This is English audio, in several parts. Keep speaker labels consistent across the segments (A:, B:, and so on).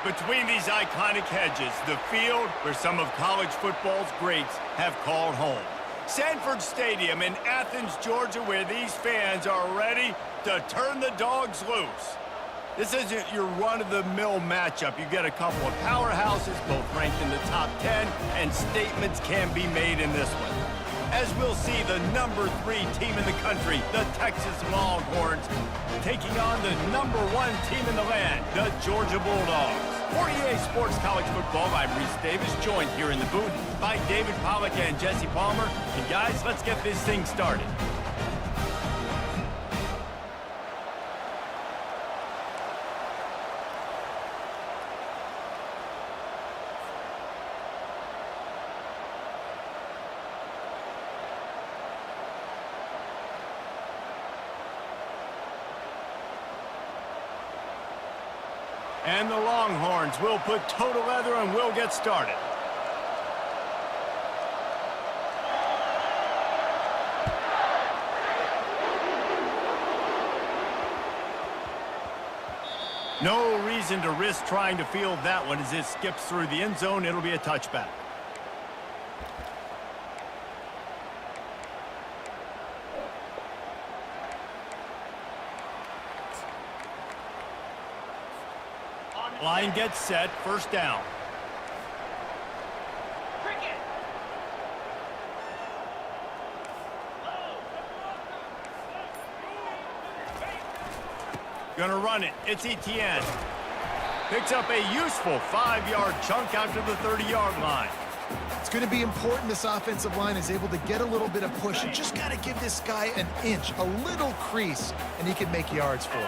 A: Between these iconic hedges, the field where some of college football's greats have called home. Sanford Stadium in Athens, Georgia, where these fans are ready to turn the dogs loose. This isn't your run-of-the-mill matchup. You get a couple of powerhouses, both ranked in the top 10, and statements can be made in this one. As we'll see, the number 3 team in the country, the Texas Longhorns, taking on the number 1 team in the land, the Georgia Bulldogs. For EA Sports College Football, I'm Reese Davis, joined here in the booth by David Pollack and Jesse Palmer. And guys, let's get this thing started. And the Longhorns will put toe to leather and we'll get started. No reason to risk trying to field that one as it skips through the end zone. It'll be a touchback. Line gets set, first down. Gonna run it, it's Etienne. Picks up a useful 5-yard chunk out to the 30-yard line.
B: It's going to be important this offensive line is able to get a little bit of push. You just got to give this guy an inch, a little crease, and he can make yards for it.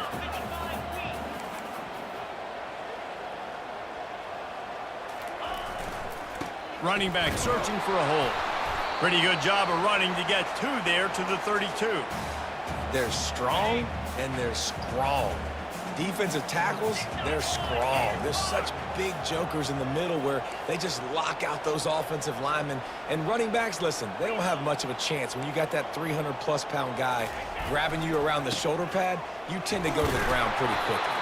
A: Running back searching for a hole. Pretty good job of running to get 2 there to the 32.
C: They're strong and they're strong. Defensive tackles, they're strong. There's such big jokers in the middle where they just lock out those offensive linemen. And running backs, listen, they don't have much of a chance. When you got that 300-plus pound guy grabbing you around the shoulder pad, you tend to go to the ground pretty quickly.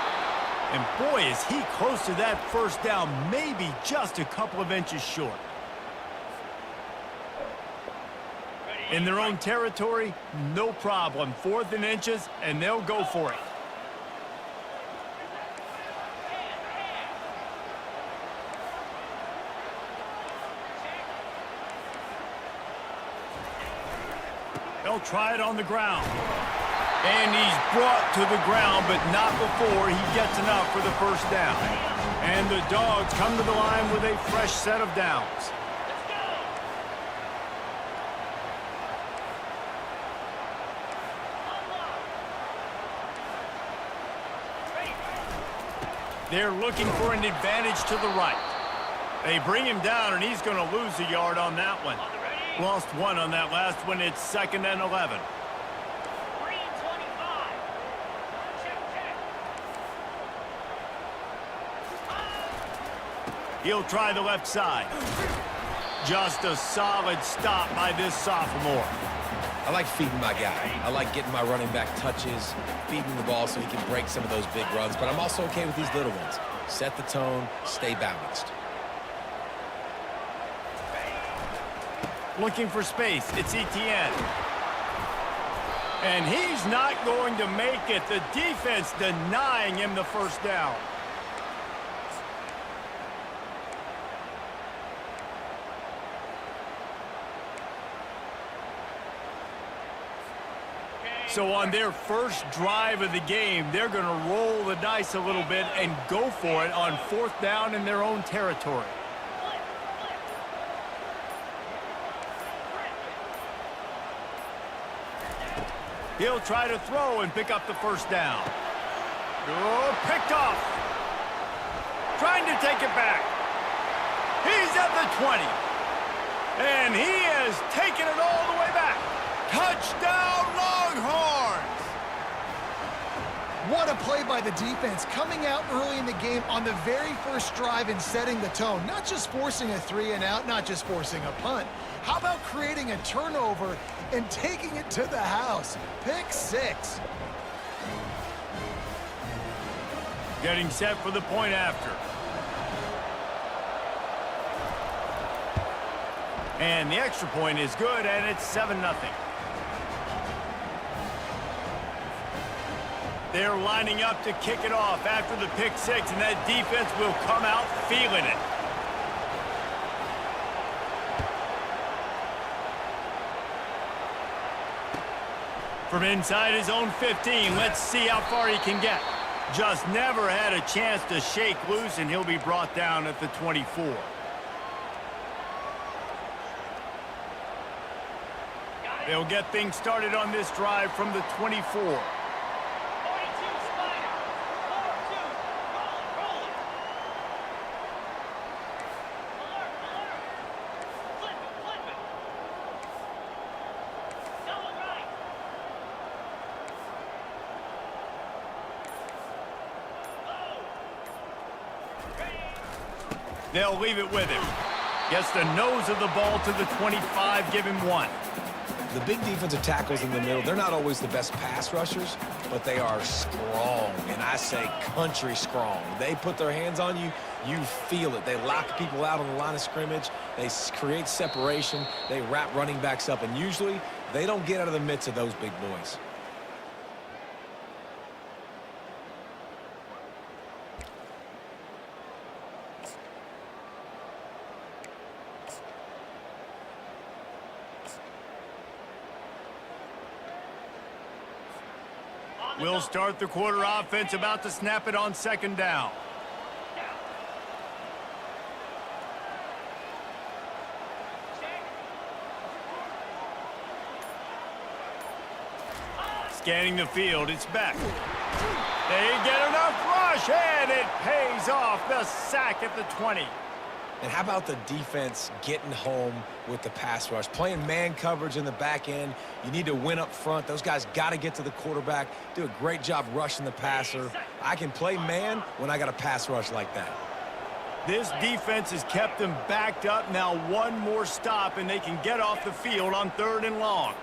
A: And boy, is he close to that first down, maybe just a couple of inches short. In their own territory, no problem. 4th and inches, and they'll go for it. They'll try it on the ground. And he's brought to the ground, but not before he gets enough for the first down. And the Dogs come to the line with a fresh set of downs. They're looking for an advantage to the right. They bring him down, and he's going to lose a yard on that one. Lost 1 on that last one. It's 2nd and 11. He'll try the left side. Just a solid stop by this sophomore.
C: I like feeding my guy. I like getting my running back touches, feeding the ball so he can break some of those big runs, but I'm also okay with these little ones. Set the tone, stay balanced.
A: Looking for space, it's Etienne. And he's not going to make it. The defense denying him the first down. So on their first drive of the game, they're going to roll the dice a little bit and go for it on 4th down in their own territory. He'll try to throw and pick up the first down. Oh, picked off. Trying to take it back. He's at the 20. And he has taken it all the way back. Touchdown, Longhorns!
B: What a play by the defense, coming out early in the game on the very first drive and setting the tone. Not just forcing a 3-and-out, not just forcing a punt. How about creating a turnover and taking it to the house? Pick 6.
A: Getting set for the point after. And the extra point is good, and it's 7-0. They're lining up to kick it off after the pick six, and that defense will come out feeling it. From inside his own 15, let's see how far he can get. Just never had a chance to shake loose, and he'll be brought down at the 24. They'll get things started on this drive from the 24. They'll leave it with him. Gets the nose of the ball to the 25, give him 1.
C: The big defensive tackles in the middle, they're not always the best pass rushers, but they are strong, and I say country strong. They put their hands on you, you feel it. They lock people out on the line of scrimmage. They create separation. They wrap running backs up, and usually they don't get out of the midst of those big boys.
A: We'll start the quarter offense, about to snap it on 2nd down. Scanning the field, it's back. They get enough rush, and it pays off. The sack at the 20.
C: And how about the defense getting home with the pass rush? Playing man coverage in the back end. You need to win up front. Those guys got to get to the quarterback. Do a great job rushing the passer. I can play man when I got a pass rush like that.
A: This defense has kept them backed up. Now one more stop, and they can get off the field on 3rd and long.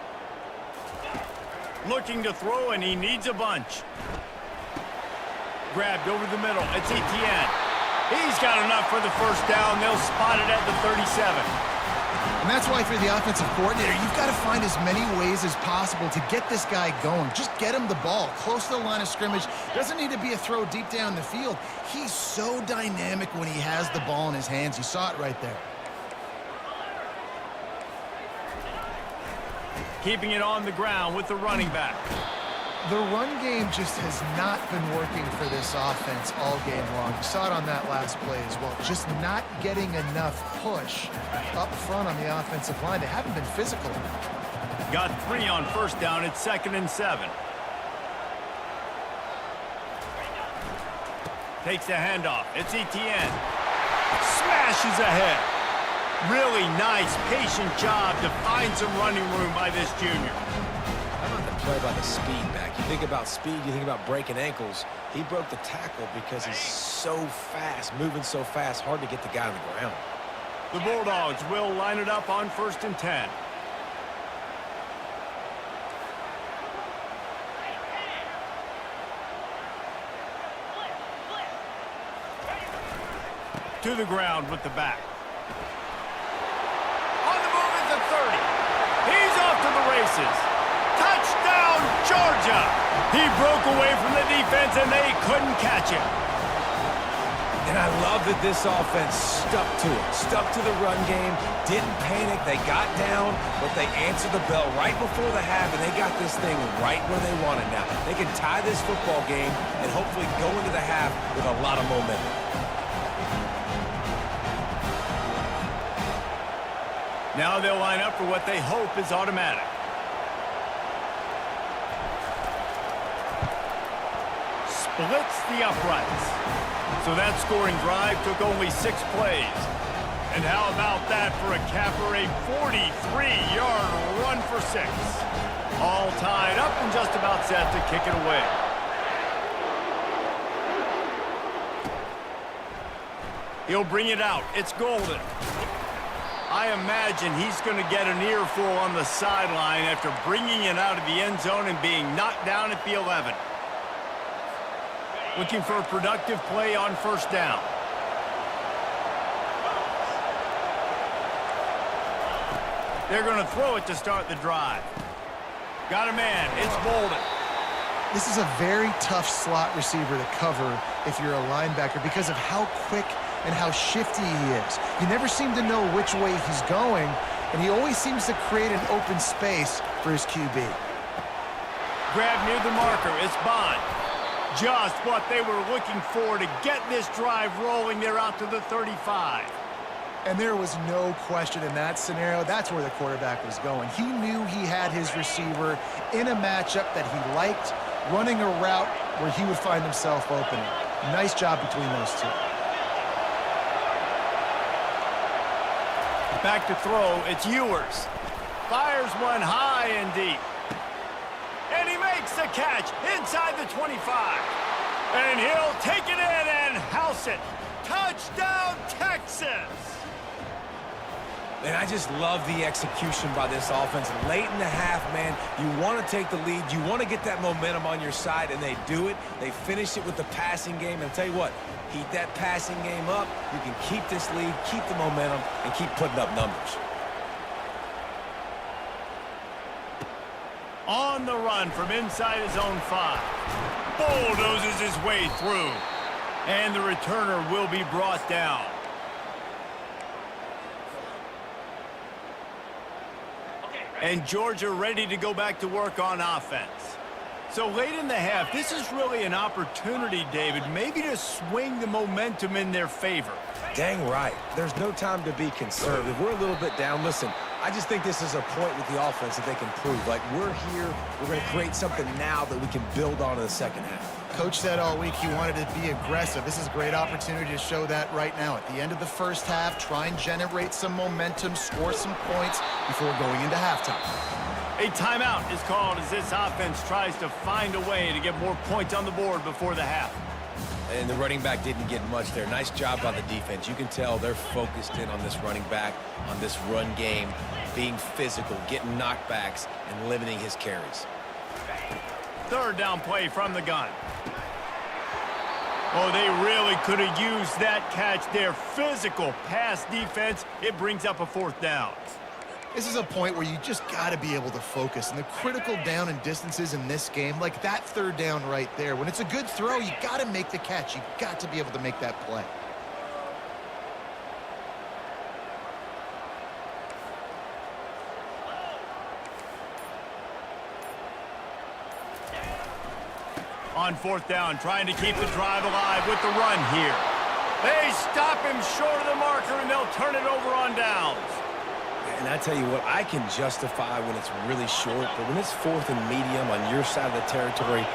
A: Looking to throw, and he needs a bunch. Grabbed over the middle. It's Etienne. He's got enough for the 1st down. They'll spot it at the 37.
B: And that's why, if you're the offensive coordinator, you've got to find as many ways as possible to get this guy going. Just get him the ball close to the line of scrimmage. Doesn't need to be a throw deep down the field. He's so dynamic when he has the ball in his hands. You saw it right there.
A: Keeping it on the ground with the running back.
B: The run game just has not been working for this offense all game long. You saw it on that last play as well. Just not getting enough push up front on the offensive line. They haven't been physical.
A: Got 3 on 1st down. It's 2nd and 7. Takes the handoff. It's Etienne. Smashes ahead. Really nice, patient job to find some running room by this junior.
C: Play by the speed back. You think about speed, you think about breaking ankles. He broke the tackle because he's so fast, moving so fast, hard to get the guy on the ground.
A: The Bulldogs will line it up on 1st and 10. To the ground with the back. On the move at the 30. He's off to the races. Touchdown, Georgia! He broke away from the defense, and they couldn't catch him.
C: And I love that this offense stuck to it, stuck to the run game, didn't panic. They got down, but they answered the bell right before the half, and they got this thing right where they want it now. They can tie this football game and hopefully go into the half with a lot of momentum.
A: Now they'll line up for what they hope is automatic. Splits the uprights. So that scoring drive took only 6 plays. And how about that for a capper, a 43-yard run for 6. All tied up and just about set to kick it away. He'll bring it out. It's Golden. I imagine he's going to get an earful on the sideline after bringing it out of the end zone and being knocked down at the 11. Looking for a productive play on 1st down. They're going to throw it to start the drive. Got a man. It's Bolden.
B: This is a very tough slot receiver to cover if you're a linebacker because of how quick and how shifty he is. You never seem to know which way he's going, and he always seems to create an open space for his QB.
A: Grab near the marker. It's Bond. Just what they were looking for to get this drive rolling. They're out to the 35.
B: And there was no question in that scenario. That's where the quarterback was going. He knew he had his receiver in a matchup that he liked, running a route where he would find himself opening. Nice job between those two.
A: Back to throw, it's Ewers. Fires one high and deep. And he makes the catch inside the 25. And he'll take it in and house it. Touchdown, Texas!
C: And I just love the execution by this offense. Late in the half, man, you want to take the lead. You want to get that momentum on your side, and they do it. They finish it with the passing game. And I'll tell you what, keep that passing game up. You can keep this lead, keep the momentum, and keep putting up numbers.
A: On the run from inside his own 5. Bulldozes his way through. And the returner will be brought down. And Georgia ready to go back to work on offense. So late in the half, this is really an opportunity, David, maybe to swing the momentum in their favor.
C: Dang right. There's no time to be conservative. We're a little bit down. Listen, I just think this is a point with the offense that they can prove. Like, we're here, we're going to create something now that we can build on in the second half.
B: Coach said all week he wanted to be aggressive. This is a great opportunity to show that right now. At the end of the first half, try and generate some momentum, score some points before going into halftime.
A: A timeout is called as this offense tries to find a way to get more points on the board before the half.
C: And the running back didn't get much there. Nice job by the defense. You can tell they're focused in on this running back, on this run game, being physical, getting knockbacks, and limiting his carries.
A: Third down play from the gun. Oh, they really could have used that catch there. Physical pass defense. It brings up a fourth down.
B: This is a point where you just got to be able to focus. And the critical down and distances in this game, like that third down right there, when it's a good throw, you got to make the catch. You got to be able to make that play.
A: On fourth down, trying to keep the drive alive with the run here. They stop him short of the marker, and they'll turn it over on downs.
C: And I tell you what, I can justify when it's really short, but when it's fourth and medium on your side of the territory,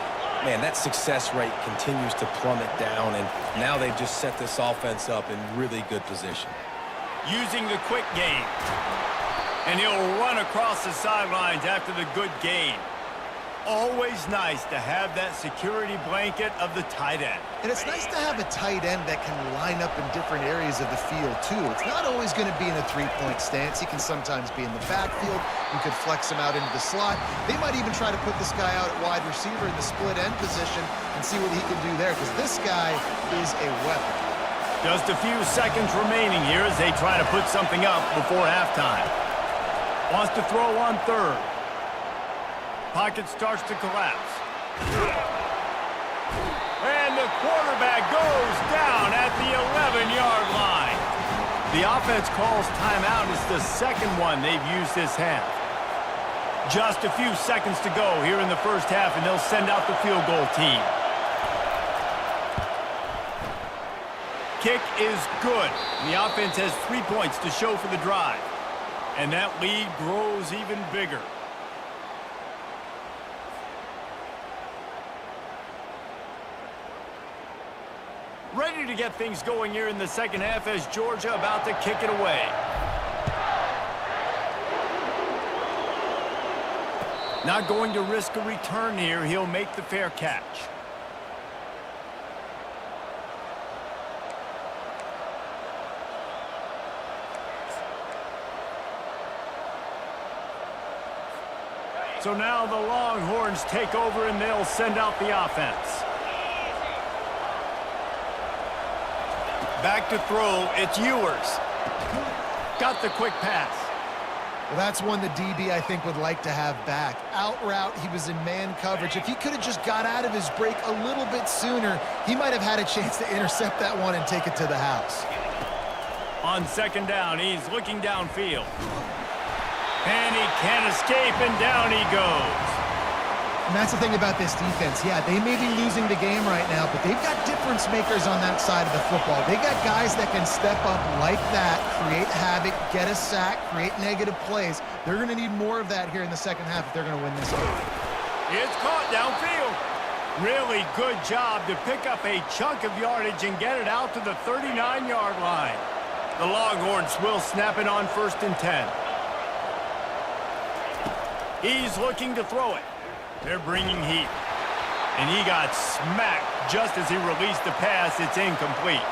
C: man, that success rate continues to plummet down, and now they've just set this offense up in really good position.
A: Using the quick game. And he'll run across the sidelines after the good gain. Always nice to have that security blanket of the tight end.
B: And it's nice to have a tight end that can line up in different areas of the field, too. It's not always going to be in a three-point stance. He can sometimes be in the backfield. You could flex him out into the slot. They might even try to put this guy out at wide receiver in the split end position and see what he can do there, because this guy is a weapon.
A: Just a few seconds remaining here as they try to put something up before halftime. Wants to throw on third. Pocket starts to collapse. And the quarterback goes down at the 11-yard line. The offense calls timeout. It's the second one they've used this half. Just a few seconds to go here in the first half, and they'll send out the field goal team. Kick is good. The offense has 3 points to show for the drive. And that lead grows even bigger. Ready to get things going here in the second half as Georgia about to kick it away. Not going to risk a return here. He'll make the fair catch. So now the Longhorns take over and they'll send out the offense. Back to throw, it's Ewers. Got the quick pass.
B: Well, that's one the DB, I think, would like to have back. Out route, he was in man coverage. If he could have just got out of his break a little bit sooner, he might have had a chance to intercept that one and take it to the house.
A: On second down, he's looking downfield. And he can't escape, and down he goes.
B: And that's the thing about this defense. Yeah, they may be losing the game right now, but they've got difference makers on that side of the football. They got guys that can step up like that, create havoc, get a sack, create negative plays. They're going to need more of that here in the second half if they're going to win this game.
A: It's caught downfield. Really good job to pick up a chunk of yardage and get it out to the 39-yard line. The Longhorns will snap it on 1st and 10. He's looking to throw it. They're bringing heat. And he got smacked just as he released the pass. It's incomplete.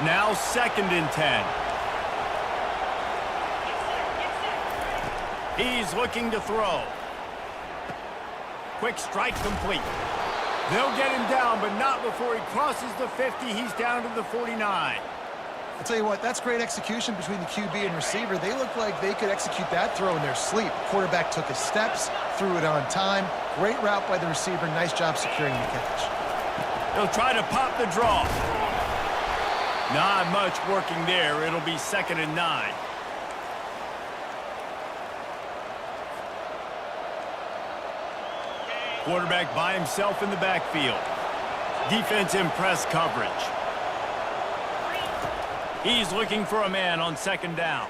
A: Now 2nd and 10. He's looking to throw. Quick strike complete. They'll get him down, but not before he crosses the 50. He's down to the 49.
B: I'll tell you what, that's great execution between the QB and receiver. They look like they could execute that throw in their sleep. Quarterback took his steps, threw it on time. Great route by the receiver. Nice job securing the catch.
A: They'll try to pop the draw. Not much working there. It'll be 2nd and 9. Quarterback by himself in the backfield. Defense in press coverage. He's looking for a man on 2nd down.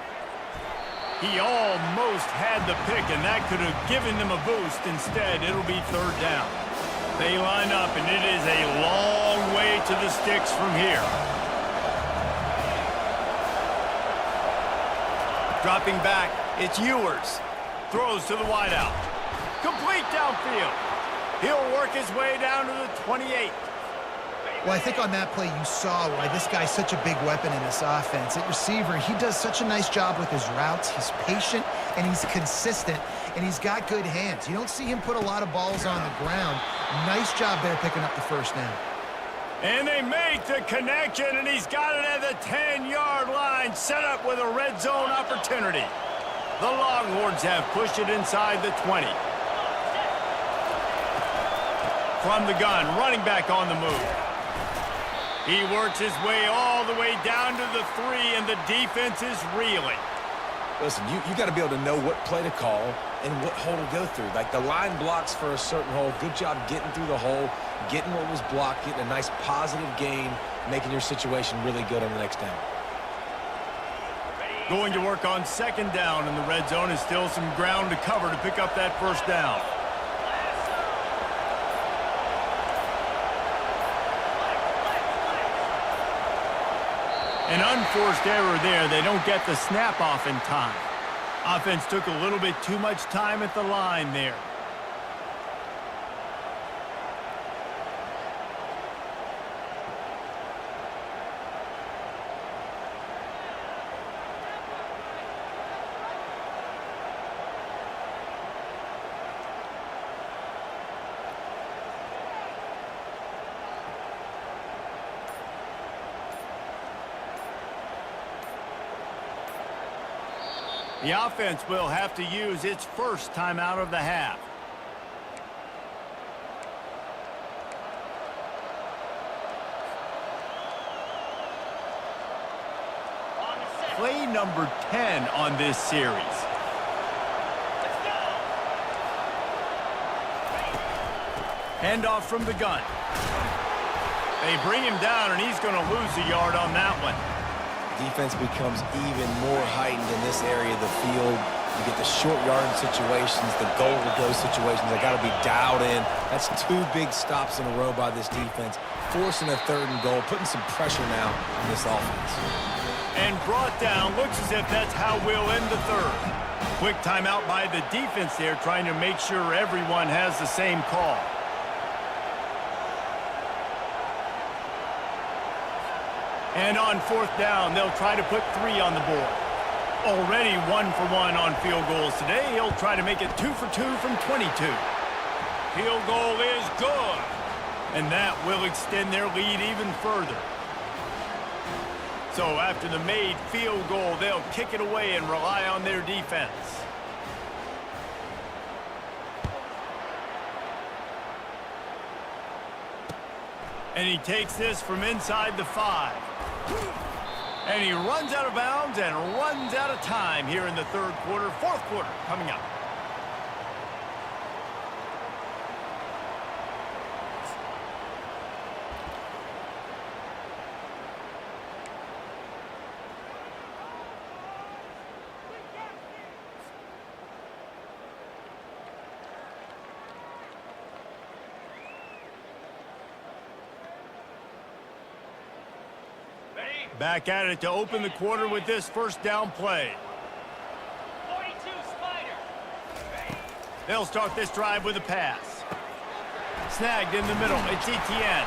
A: He almost had the pick, and that could have given them a boost. Instead, it'll be 3rd down. They line up, and it is a long way to the sticks from here. Dropping back, it's Ewers. Throws to the wideout. Complete downfield. He'll work his way down to the 28.
B: Well, I think on that play you saw why this guy's such a big weapon in this offense. At receiver, he does such a nice job with his routes. He's patient, and he's consistent, and he's got good hands. You don't see him put a lot of balls on the ground. Nice job there picking up the 1st down.
A: And they make the connection, and he's got it at the 10-yard line, set up with a red zone opportunity. The Longhorns have pushed it inside the 20. From the gun, running back on the move. He works his way all the way down to the 3, and the defense is reeling.
C: Listen, you got to be able to know what play to call and what hole to go through. Like, the line blocks for a certain hole. Good job getting through the hole, getting what was blocked, getting a nice positive gain, making your situation really good on the next down.
A: Going to work on 2nd down, and the red zone is still some ground to cover to pick up that 1st down. An unforced error there. They don't get the snap off in time. Offense took a little bit too much time at the line there. The offense will have to use its 1st timeout of the half. Play number 10 on this series. Handoff from the gun. They bring him down, and he's going to lose a yard on that one.
C: Defense becomes even more heightened in this area of the field. You get the short yardage situations, the goal-to-go situations. They got to be dialed in. That's 2 big stops in a row by this defense, forcing a 3rd and goal, putting some pressure now on this offense.
A: And brought down. Looks as if that's how we'll end the 3rd. Quick timeout by the defense there, trying to make sure everyone has the same call. And on 4th down, they'll try to put 3 on the board. Already 1 for 1 on field goals today. He'll try to make it 2 for 2 from 22. Field goal is good. And that will extend their lead even further. So after the made field goal, they'll kick it away and rely on their defense. And he takes this from inside the 5. And he runs out of bounds and runs out of time here in the third quarter. Fourth quarter coming up. Back at it to open the quarter with this first down play.
D: 42 Spider.
A: They'll start this drive with a pass. Snagged in the middle. It's Etienne.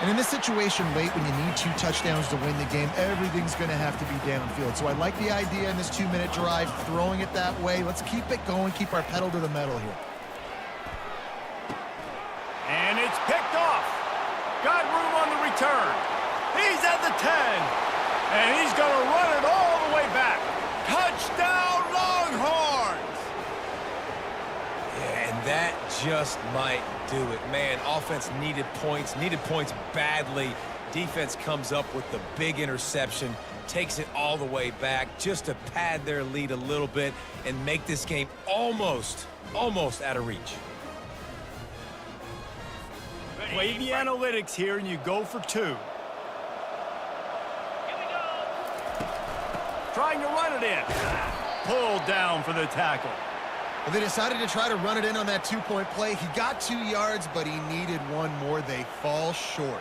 B: And in this situation late when you need 2 touchdowns to win the game, everything's going to have to be downfield. So I like the idea in this 2-minute drive, throwing it that way. Let's keep it going, keep our pedal to the metal here.
A: And it's picked off. Got room on the return. He's at the 10, and he's going to run it all the way back. Touchdown, Longhorns!
C: Yeah, and that just might do it. Man, offense needed points badly. Defense comes up with the big interception, takes it all the way back just to pad their lead a little bit and make this game almost out of reach.
A: Play the analytics here, and you go for 2. Trying to run it in. Pulled down for the tackle.
B: Well, they decided to try to run it in on that 2-point play. He got 2 yards, but he needed 1 more. They fall short.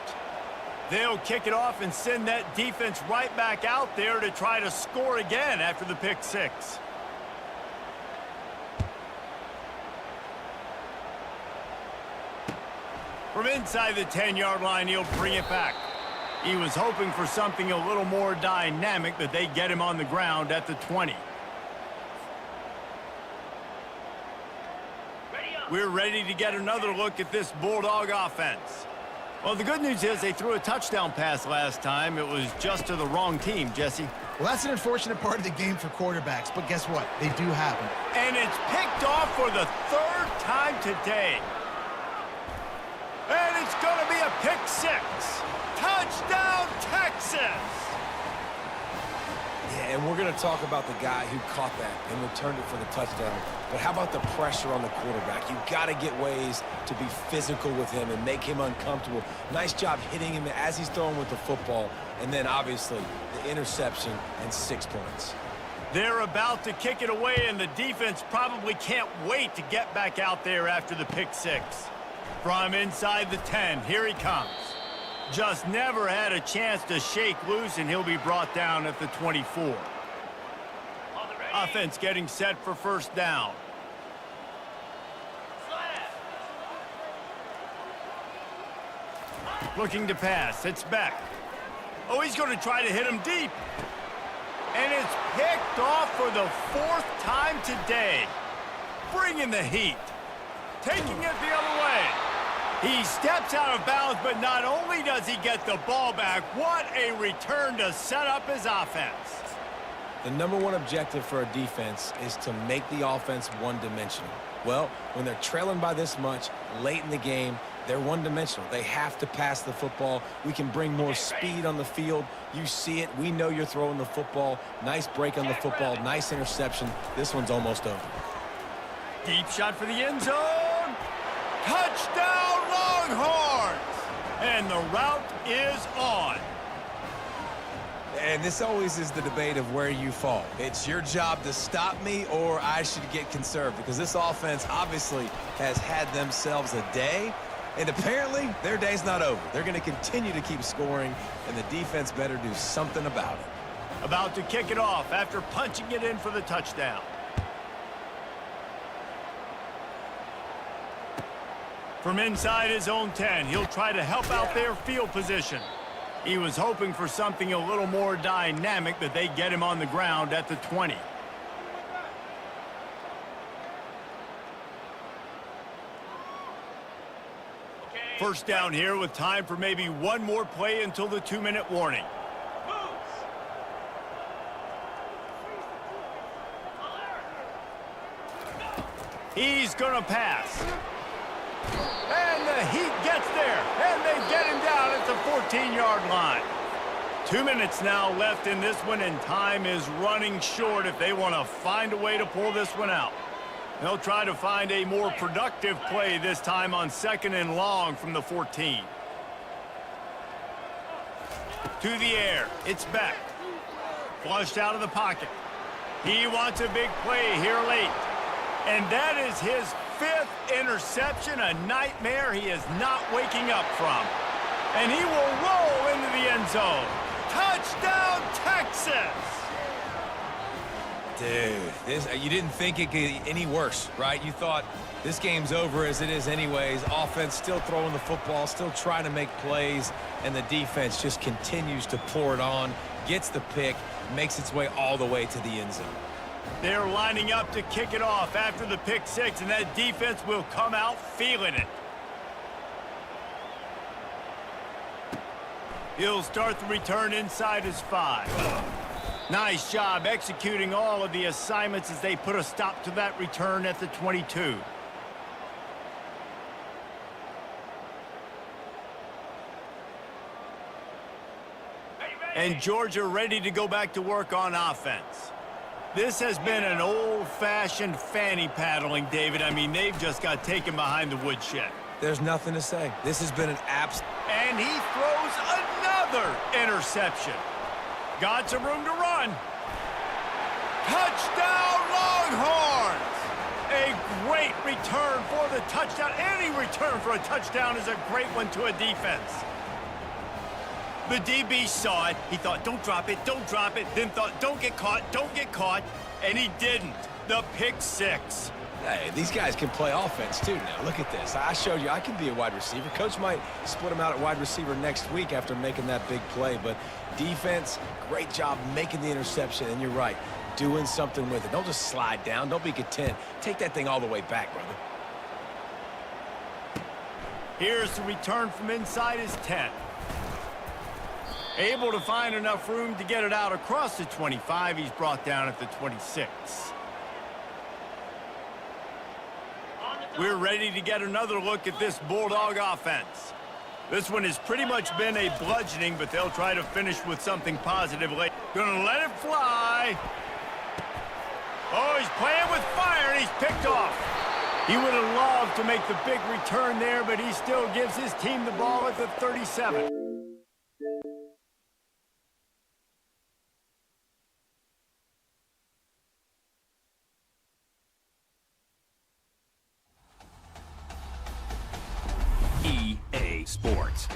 A: They'll kick it off and send that defense right back out there to try to score again after the pick 6. From inside the 10-yard line, he'll bring it back. He was hoping for something a little more dynamic, but they get him on the ground at the 20. We're ready to get another look at this Bulldog offense. Well, the good news is they threw a touchdown pass last time. It was just to the wrong team, Jesse.
B: Well, that's an unfortunate part of the game for quarterbacks, but guess what? They do happen.
A: And it's picked off for the 3rd time today. And it's going to be a pick 6. Touchdown, Texas!
C: Yeah, and we're going to talk about the guy who caught that and returned it for the touchdown. But how about the pressure on the quarterback? You've got to get ways to be physical with him and make him uncomfortable. Nice job hitting him as he's throwing with the football. And then, obviously, the interception and 6 points.
A: They're about to kick it away, and the defense probably can't wait to get back out there after the pick 6. From inside the 10, here he comes. Just never had a chance to shake loose, and he'll be brought down at the 24. Offense getting set for first down. Looking to pass. It's back. Oh, he's going to try to hit him deep. And it's picked off for the 4th time today. Bringing the heat. Taking it the other way. He steps out of bounds, but not only does he get the ball back, what a return to set up his offense.
C: The number 1 objective for a defense is to make the offense one-dimensional. Well, when they're trailing by this much late in the game, they're one-dimensional. They have to pass the football. We can bring more speed on the field. You see it. We know you're throwing the football. Nice break on the football. Nice interception. This one's almost over.
A: Deep shot for the end zone. Touchdown, Longhorns! And the route is on.
C: And this always is the debate of where you fall. It's your job to stop me, or I should get conserved, because this offense obviously has had themselves a day, and apparently their day's not over. They're going to continue to keep scoring, and the defense better do something about it.
A: About to kick it off after punching it in for the touchdown. From inside his own 10, he'll try to help out their field position. He was hoping for something a little more dynamic, but they get him on the ground at the 20. First down here with time for maybe one more play until the 2-minute warning. He's going to pass. And the Heat gets there, and they get him down at the 14-yard line. 2 minutes now left in this one, and time is running short if they want to find a way to pull this one out. They'll try to find a more productive play this time on 2nd and long from the 14. To the air, it's Beck. Flushed out of the pocket. He wants a big play here late. And that is his 5th interception, a nightmare he is not waking up from. And he will roll into the end zone. Touchdown, Texas!
C: Dude, you didn't think it could get any worse, right? You thought this game's over as it is anyways. Offense still throwing the football, still trying to make plays, and the defense just continues to pour it on, gets the pick, makes its way all the way to the end zone.
A: They're lining up to kick it off after the pick six, and that defense will come out feeling it. He'll start the return inside his 5. Nice job executing all of the assignments as they put a stop to that return at the 22. And Georgia ready to go back to work on offense. This has been an old-fashioned fanny paddling, David. I mean, they've just got taken behind the woodshed.
C: There's nothing to say. This has been an
A: And he throws another interception. Got some room to run. Touchdown, Longhorns! A great return for the touchdown. Any return for a touchdown is a great one to a defense. The DB saw it. He thought, don't drop it, don't drop it. Then thought, don't get caught. And he didn't. The pick six.
C: Hey, these guys can play offense, too, now. Look at this. I showed you I can be a wide receiver. Coach might split him out at wide receiver next week after making that big play. But defense, great job making the interception. And you're right, doing something with it. Don't just slide down. Don't be content. Take that thing all the way back, brother.
A: Here's the return from inside his 10. Able to find enough room to get it out across the 25. He's brought down at the 26. We're ready to get another look at this Bulldog offense. This one has pretty much been a bludgeoning, but they'll try to finish with something positive late. Gonna let it fly. Oh, he's playing with fire, and he's picked off. He would have loved to make the big return there, but he still gives his team the ball at the 37. EA Sports.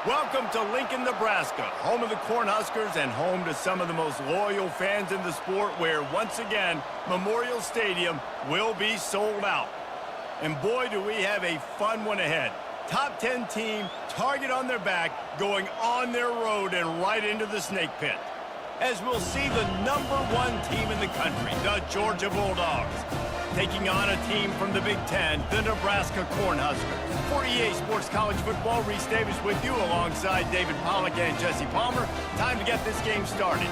A: Welcome to Lincoln, Nebraska, home of the Cornhuskers and home to some of the most loyal fans in the sport, where, once again, Memorial Stadium will be sold out. And boy, do we have a fun one ahead. Top 10 team, target on their back, going on their road and right into the snake pit. as we'll see the #1 team in the country, the Georgia Bulldogs, taking on a team from the Big Ten, the Nebraska Cornhuskers. For EA Sports College Football, Reese Davis with you alongside David Pollack and Jesse Palmer. Time to get this game started.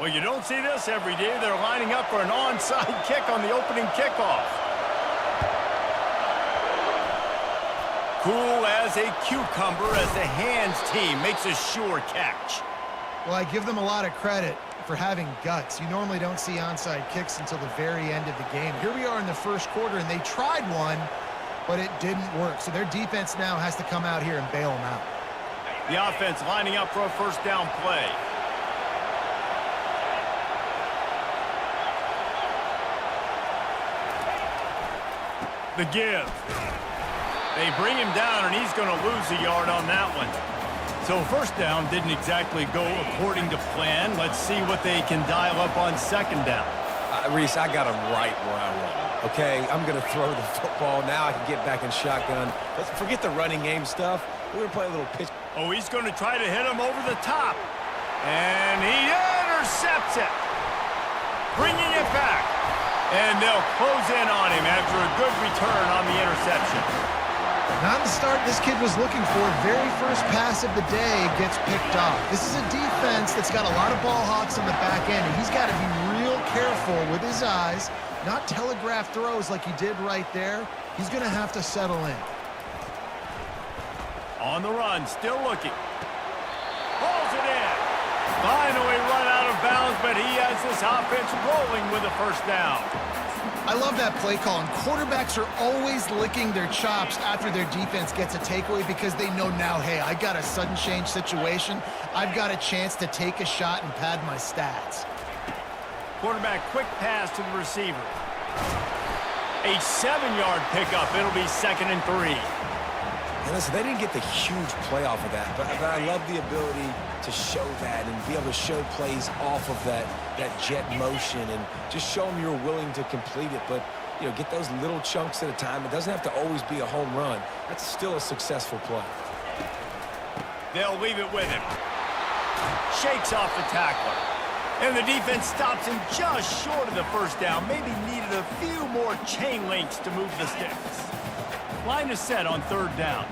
A: Well, you don't see this every day. They're lining up for an onside kick on the opening kickoff. Cool as a cucumber as the hands team makes a sure catch.
B: Well, I give them a lot of credit for having guts. You normally don't see onside kicks until the very end of the game. Here we are in the first quarter, and they tried one, but it didn't work. So their defense now has to come out here and bail them out.
A: The offense lining up for a first down play. The give. They bring him down, and he's going to lose a yard on that one. So first down didn't exactly go according to plan. Let's see what they can dial up on second down.
C: Reese, I got him right where I want him. Okay, I'm going to throw the football. Now I can get back in shotgun. Let's forget the running game stuff. We're going to play a little pitch.
A: Oh, he's going to try to hit him over the top. And he intercepts it. Bringing it back. And they'll close in on him after a good return on the interception.
B: Not the start this kid was looking for. Very first pass of the day gets picked off. This is a defense that's got a lot of ball hawks on the back end, and he's got to be real careful with his eyes, not telegraph throws like he did right there. He's going to have to settle in.
A: On the run, still looking. Pulls it in. Finally run out of bounds, but he has this offense rolling with a first down.
B: I love that play call, and quarterbacks are always licking their chops after their defense gets a takeaway because they know now, hey, I got a sudden change situation. I've got a chance to take a shot and pad my stats.
A: Quarterback quick pass to the receiver. A 7-yard pickup. It'll be 2nd and 3.
C: And listen, they didn't get the huge play off of that, but I love the ability to show that and be able to show plays off of that jet motion and just show them you're willing to complete it. But, you know, get those little chunks at a time. It doesn't have to always be a home run. That's still a successful play.
A: They'll leave it with him. Shakes off the tackler. And the defense stops him just short of the first down. Maybe needed a few more chain links to move the sticks. Line is set on 3rd down.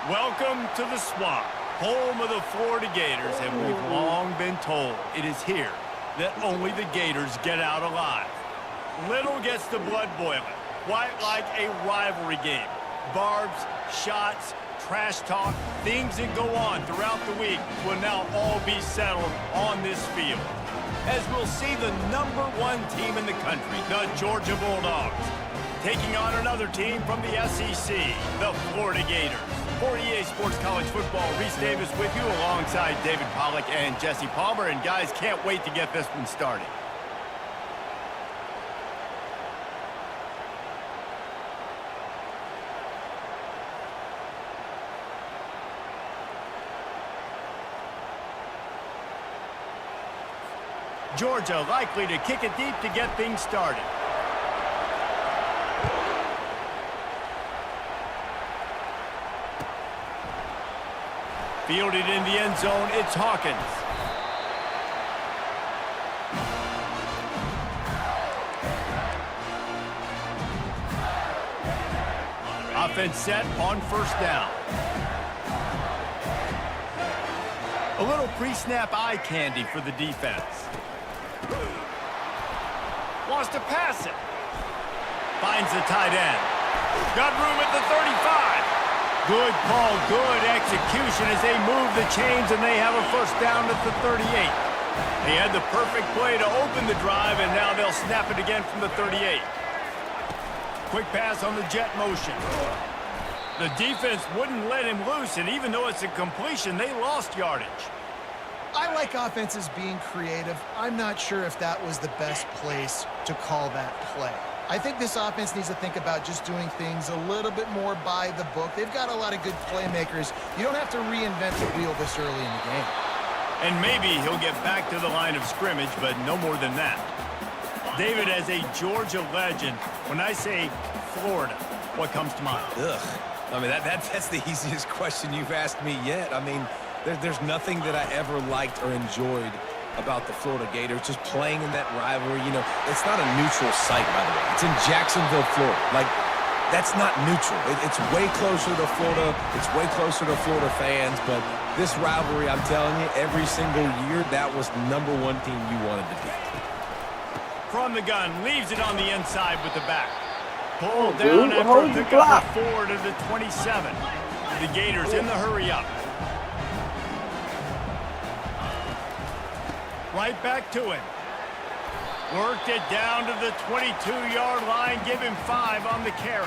A: Welcome to the Swamp, home of the Florida Gators, and we've long been told it is here that only the Gators get out alive. Little gets the blood boiling, quite like a rivalry game. Barbs, shots, trash talk, things that go on throughout the week will now all be settled on this field. As we'll see the #1 team in the country, the Georgia Bulldogs, taking on another team from the SEC, the Florida Gators. For EA Sports College Football, Reese Davis with you alongside David Pollack and Jesse Palmer. And guys, can't wait to get this one started. Georgia likely to kick it deep to get things started. Fielded in the end zone, it's Hawkins. Offense set on first down. A little pre-snap eye candy for the defense. Wants to pass it. Finds the tight end. Got room at the 35. Good call, good execution as they move the chains and they have a first down at the 38. They had the perfect play to open the drive and now they'll snap it again from the 38. Quick pass on the jet motion. The defense wouldn't let him loose, and even though it's a completion, they lost yardage.
B: I like offenses being creative. I'm not sure if that was the best place to call that play. I think this offense needs to think about just doing things a little bit more by the book. They've got a lot of good playmakers. You don't have to reinvent the wheel this early in the game.
A: And maybe he'll get back to the line of scrimmage, but no more than that. David, as a Georgia legend, when I say Florida, what comes to mind?
C: Ugh. I mean, that's the easiest question you've asked me yet. I mean, there's nothing that I ever liked or enjoyed about the Florida Gators, just playing in that rivalry. You know, it's not a neutral site, by the way. It's in Jacksonville, Florida. Like, that's not neutral. It's way closer to Florida. It's way closer to Florida fans. But this rivalry, I'm telling you, every single year, that was the #1 team you wanted to beat.
A: From the gun, leaves it on the inside with the back. Pulled down after a pickup of 4 to the 27. The Gators in the hurry up. Right back to him. Worked it down to the 22-yard line. Give him 5 on the carry.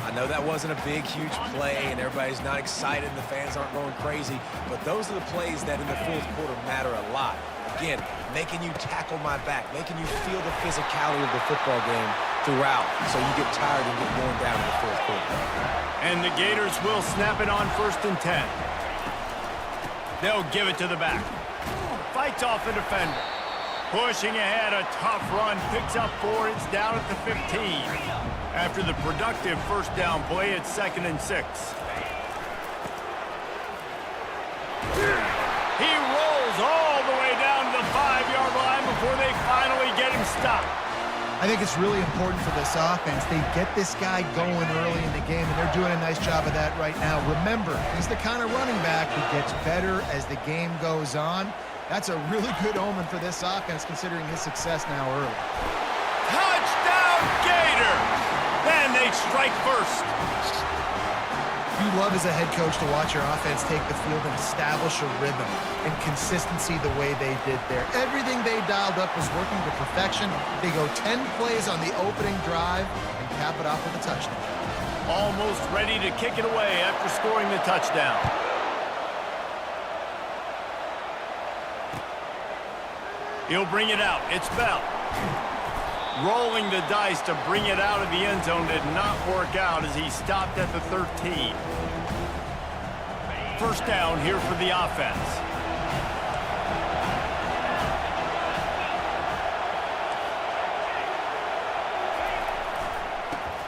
C: I know that wasn't a big, huge play, and everybody's not excited. The fans aren't going crazy. But those are the plays that in the fourth quarter matter a lot. Again, making you tackle my back, making you feel the physicality of the football game throughout, so you get tired and get worn down in the fourth quarter.
A: And the Gators will snap it on 1st and 10. They'll give it to the back. Fights off a defender. Pushing ahead, a tough run, picks up 4, it's down at the 15. After the productive first down play, it's 2nd and 6. He rolls all the way down to the 5-yard line before they finally get him stopped.
B: I think it's really important for this offense. They get this guy going early in the game, and they're doing a nice job of that right now. Remember, he's the kind of running back who gets better as the game goes on. That's a really good omen for this offense, considering his success now early.
A: Touchdown, Gators! Then they strike first.
B: You love as a head coach to watch your offense take the field and establish a rhythm and consistency the way they did there. Everything they dialed up was working to perfection. They go 10 plays on the opening drive and cap it off with a touchdown.
A: Almost ready to kick it away after scoring the touchdown. He'll bring it out. It's Bell. Rolling the dice to bring it out of the end zone did not work out as he stopped at the 13. First down here for the offense.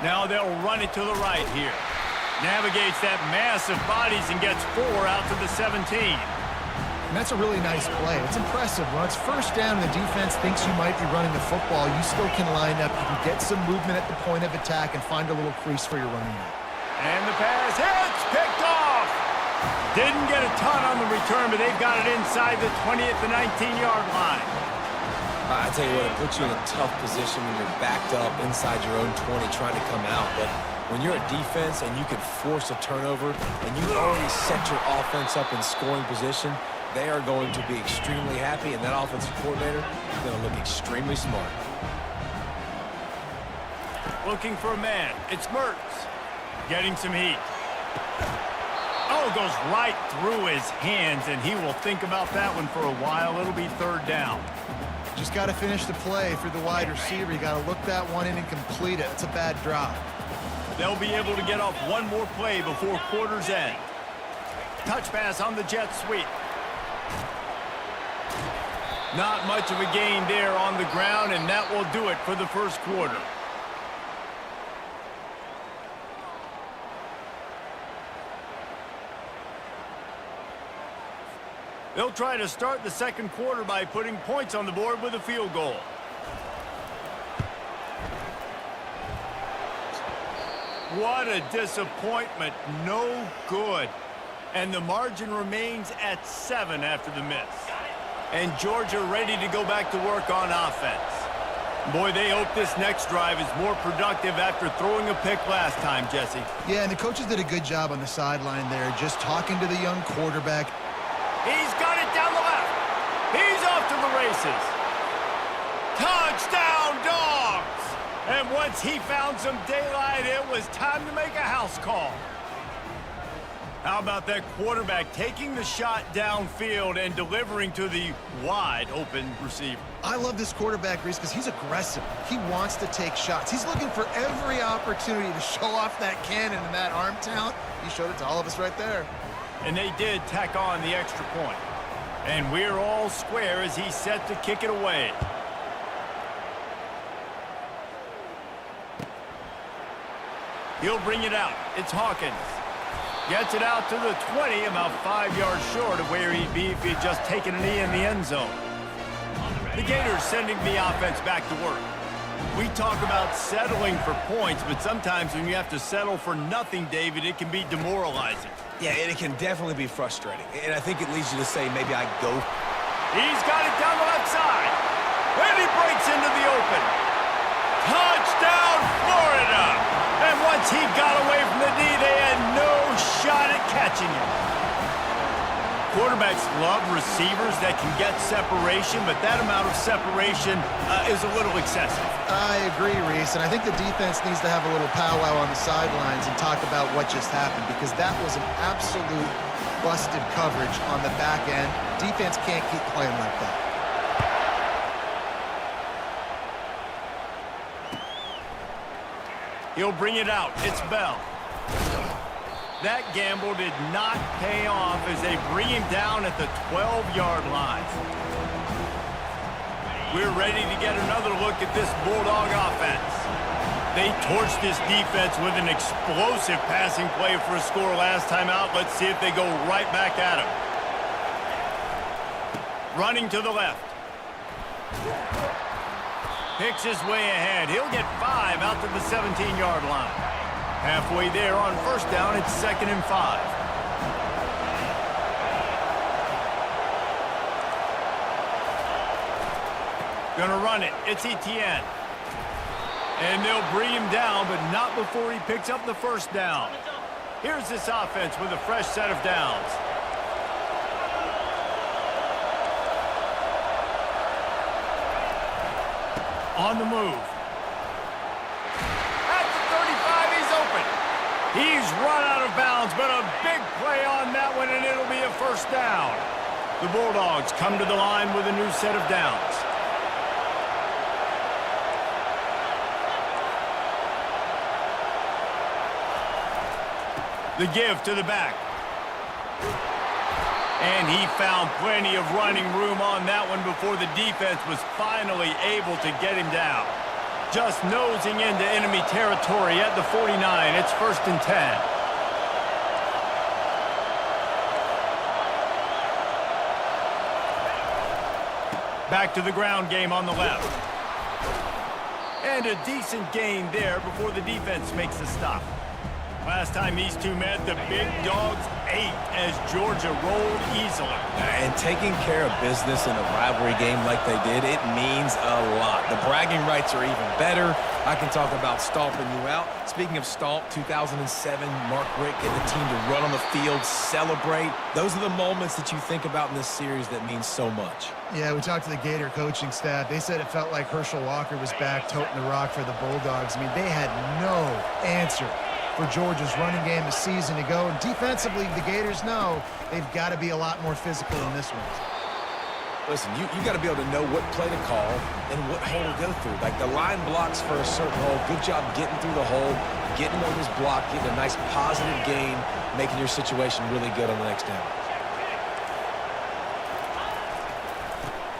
A: Now they'll run it to the right here. Navigates that mass of bodies and gets 4 out to the 17.
B: And that's a really nice play. It's impressive. When it's first down and the defense thinks you might be running the football, you still can line up. You can get some movement at the point of attack and find a little crease for your running back.
A: And the pass hits, picked off. Didn't get a ton on the return, but they've got it inside the 20 at the 19-yard line.
C: I tell you what, it puts you in a tough position when you're backed up inside your own 20 trying to come out. But when you're a defense and you can force a turnover and you already set your offense up in scoring position, they are going to be extremely happy, and that offensive coordinator is going to look extremely smart.
A: Looking for a man. It's Mertz. Getting some heat. Oh, goes right through his hands, and he will think about that one for a while. It'll be 3rd down.
B: Just got to finish the play for the wide receiver. You got to look that one in and complete it. It's a bad drop.
A: They'll be able to get off one more play before quarter's end. Touch pass on the jet sweep. Not much of a gain there on the ground, and that will do it for the first quarter. They'll try to start the second quarter by putting points on the board with a field goal. What a disappointment. No good. And the margin remains at 7 after the miss. And Georgia ready to go back to work on offense. Boy, they hope this next drive is more productive after throwing a pick last time, Jesse.
B: Yeah, and the coaches did a good job on the sideline there, just talking to the young quarterback.
A: He's got it down the left. He's off to the races. Touchdown, Dogs! And once he found some daylight, it was time to make a house call. How about that quarterback taking the shot downfield and delivering to the wide-open receiver?
B: I love this quarterback, Reese, because he's aggressive. He wants to take shots. He's looking for every opportunity to show off that cannon and that arm talent. He showed it to all of us right there.
A: And they did tack on the extra point. And we're all square as he's set to kick it away. He'll bring it out. It's Hawkins. Gets it out to the 20, about 5 yards short of where he'd be if he'd just taken a knee in the end zone. The Gators sending the offense back to work. We talk about settling for points, but sometimes when you have to settle for nothing, David, it can be demoralizing.
C: Yeah, and it can definitely be frustrating. And I think it leads you to say, maybe I go.
A: He's got it down the left side. And he breaks into the open. Touchdown, Florida! And once he got away from the D, they had no shot at catching him. Quarterbacks love receivers that can get separation, but that amount of separation is a little excessive.
B: I agree, Reese, and I think the defense needs to have a little powwow on the sidelines and talk about what just happened, because that was an absolute busted coverage on the back end. Defense can't keep playing like that.
A: He'll bring it out. It's Bell. That gamble did not pay off as they bring him down at the 12-yard line. We're ready to get another look at this Bulldog offense. They torched this defense with an explosive passing play for a score last time out. Let's see if they go right back at him. Running to the left. Picks his way ahead. He'll get 5 out to the 17-yard line. Halfway there on first down, it's 2nd and 5. Gonna run it. It's Etienne. And they'll bring him down, but not before he picks up the first down. Here's this offense with a fresh set of downs. On the move. At the 35, he's open. He's run out of bounds, but a big play on that one, and it'll be a first down. The Bulldogs come to the line with a new set of downs. The give to the back. And he found plenty of running room on that one before the defense was finally able to get him down. Just nosing into enemy territory at the 49. It's 1st and 10. Back to the ground game on the left. And a decent gain there before the defense makes a stop. Last time these two met, the Big Dogs ate as Georgia rolled easily.
C: And taking care of business in a rivalry game like they did, it means a lot. The bragging rights are even better. I can talk about stomping you out. Speaking of stomp, 2007, Mark Richt getting the team to run on the field, celebrate. Those are the moments that you think about in this series that mean so much.
B: Yeah, we talked to the Gator coaching staff. They said it felt like Herschel Walker was back toting the rock for the Bulldogs. I mean, they had no answer for Georgia's running game a season ago. And defensively, the Gators know they've got to be a lot more physical in this one.
C: Listen, you got to be able to know what play to call and what hole to go through. Like the line blocks for a certain hole. Good job getting through the hole, getting on this block, getting a nice positive gain, making your situation really good on the next down.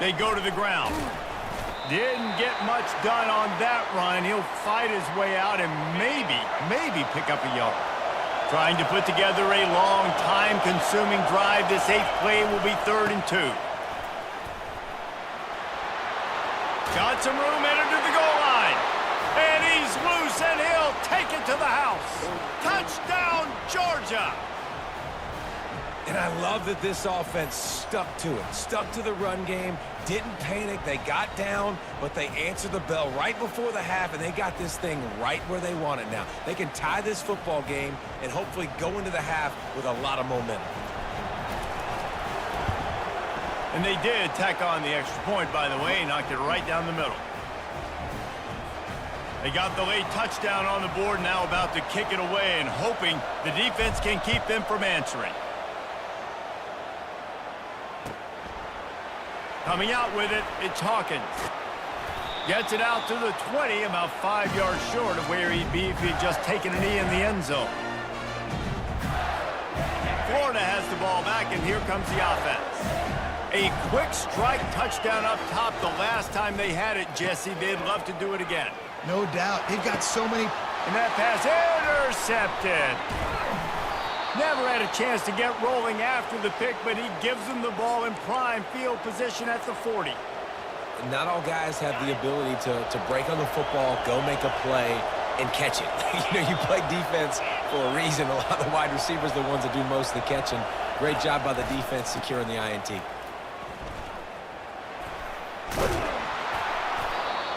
A: They go to the ground. Didn't get much done on that run. He'll fight his way out and maybe pick up a yard. Trying to put together a long, time-consuming drive. This 8th play will be 3rd and 2. Got some room, entered to the goal line. And he's loose, and he'll take it to the house. Touchdown, Georgia!
C: And I love that this offense stuck to it, stuck to the run game, didn't panic. They got down, but they answered the bell right before the half, and they got this thing right where they want it now. They can tie this football game and hopefully go into the half with a lot of momentum.
A: And they did tack on the extra point, by the way, knocked it right down the middle. They got the late touchdown on the board, now about to kick it away and hoping the defense can keep them from answering. Coming out with it, it's Hawkins. Gets it out to the 20, about 5 yards short of where he'd be if he'd just taken a knee in the end zone. Florida has the ball back, and here comes the offense. A quick strike touchdown up top the last time they had it, Jesse. They'd love to do it again.
B: No doubt. They've got so many.
A: And that pass intercepted. Never had a chance to get rolling after the pick, but he gives them the ball in prime field position at the 40.
C: Not all guys have the ability to break on the football, go make a play, and catch it. You play defense for a reason. A lot of the wide receivers are the ones that do most of the catching. Great job by the defense securing the INT.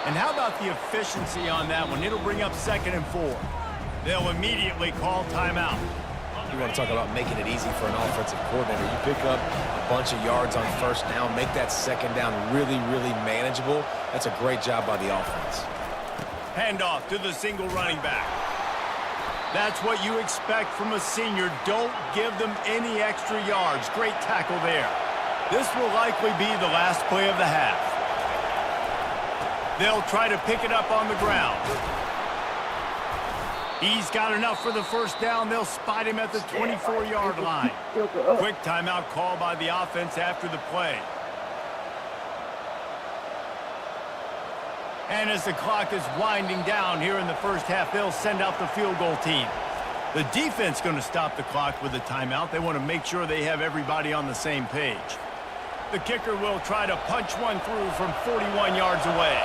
A: And how about the efficiency on that one? It'll bring up 2nd and 4. They'll immediately call timeout.
C: You want to talk about making it easy for an offensive coordinator. You pick up a bunch of yards on 1st down, make that 2nd down really, really manageable. That's a great job by the offense.
A: Handoff to the single running back. That's what you expect from a senior. Don't give them any extra yards. Great tackle there. This will likely be the last play of the half. They'll try to pick it up on the ground. He's got enough for the 1st down. They'll spot him at the 24-yard line. Quick timeout call by the offense after the play. And as the clock is winding down here in the 1st half, they'll send out the field goal team. The defense going to stop the clock with a timeout. They want to make sure they have everybody on the same page. The kicker will try to punch one through from 41 yards away.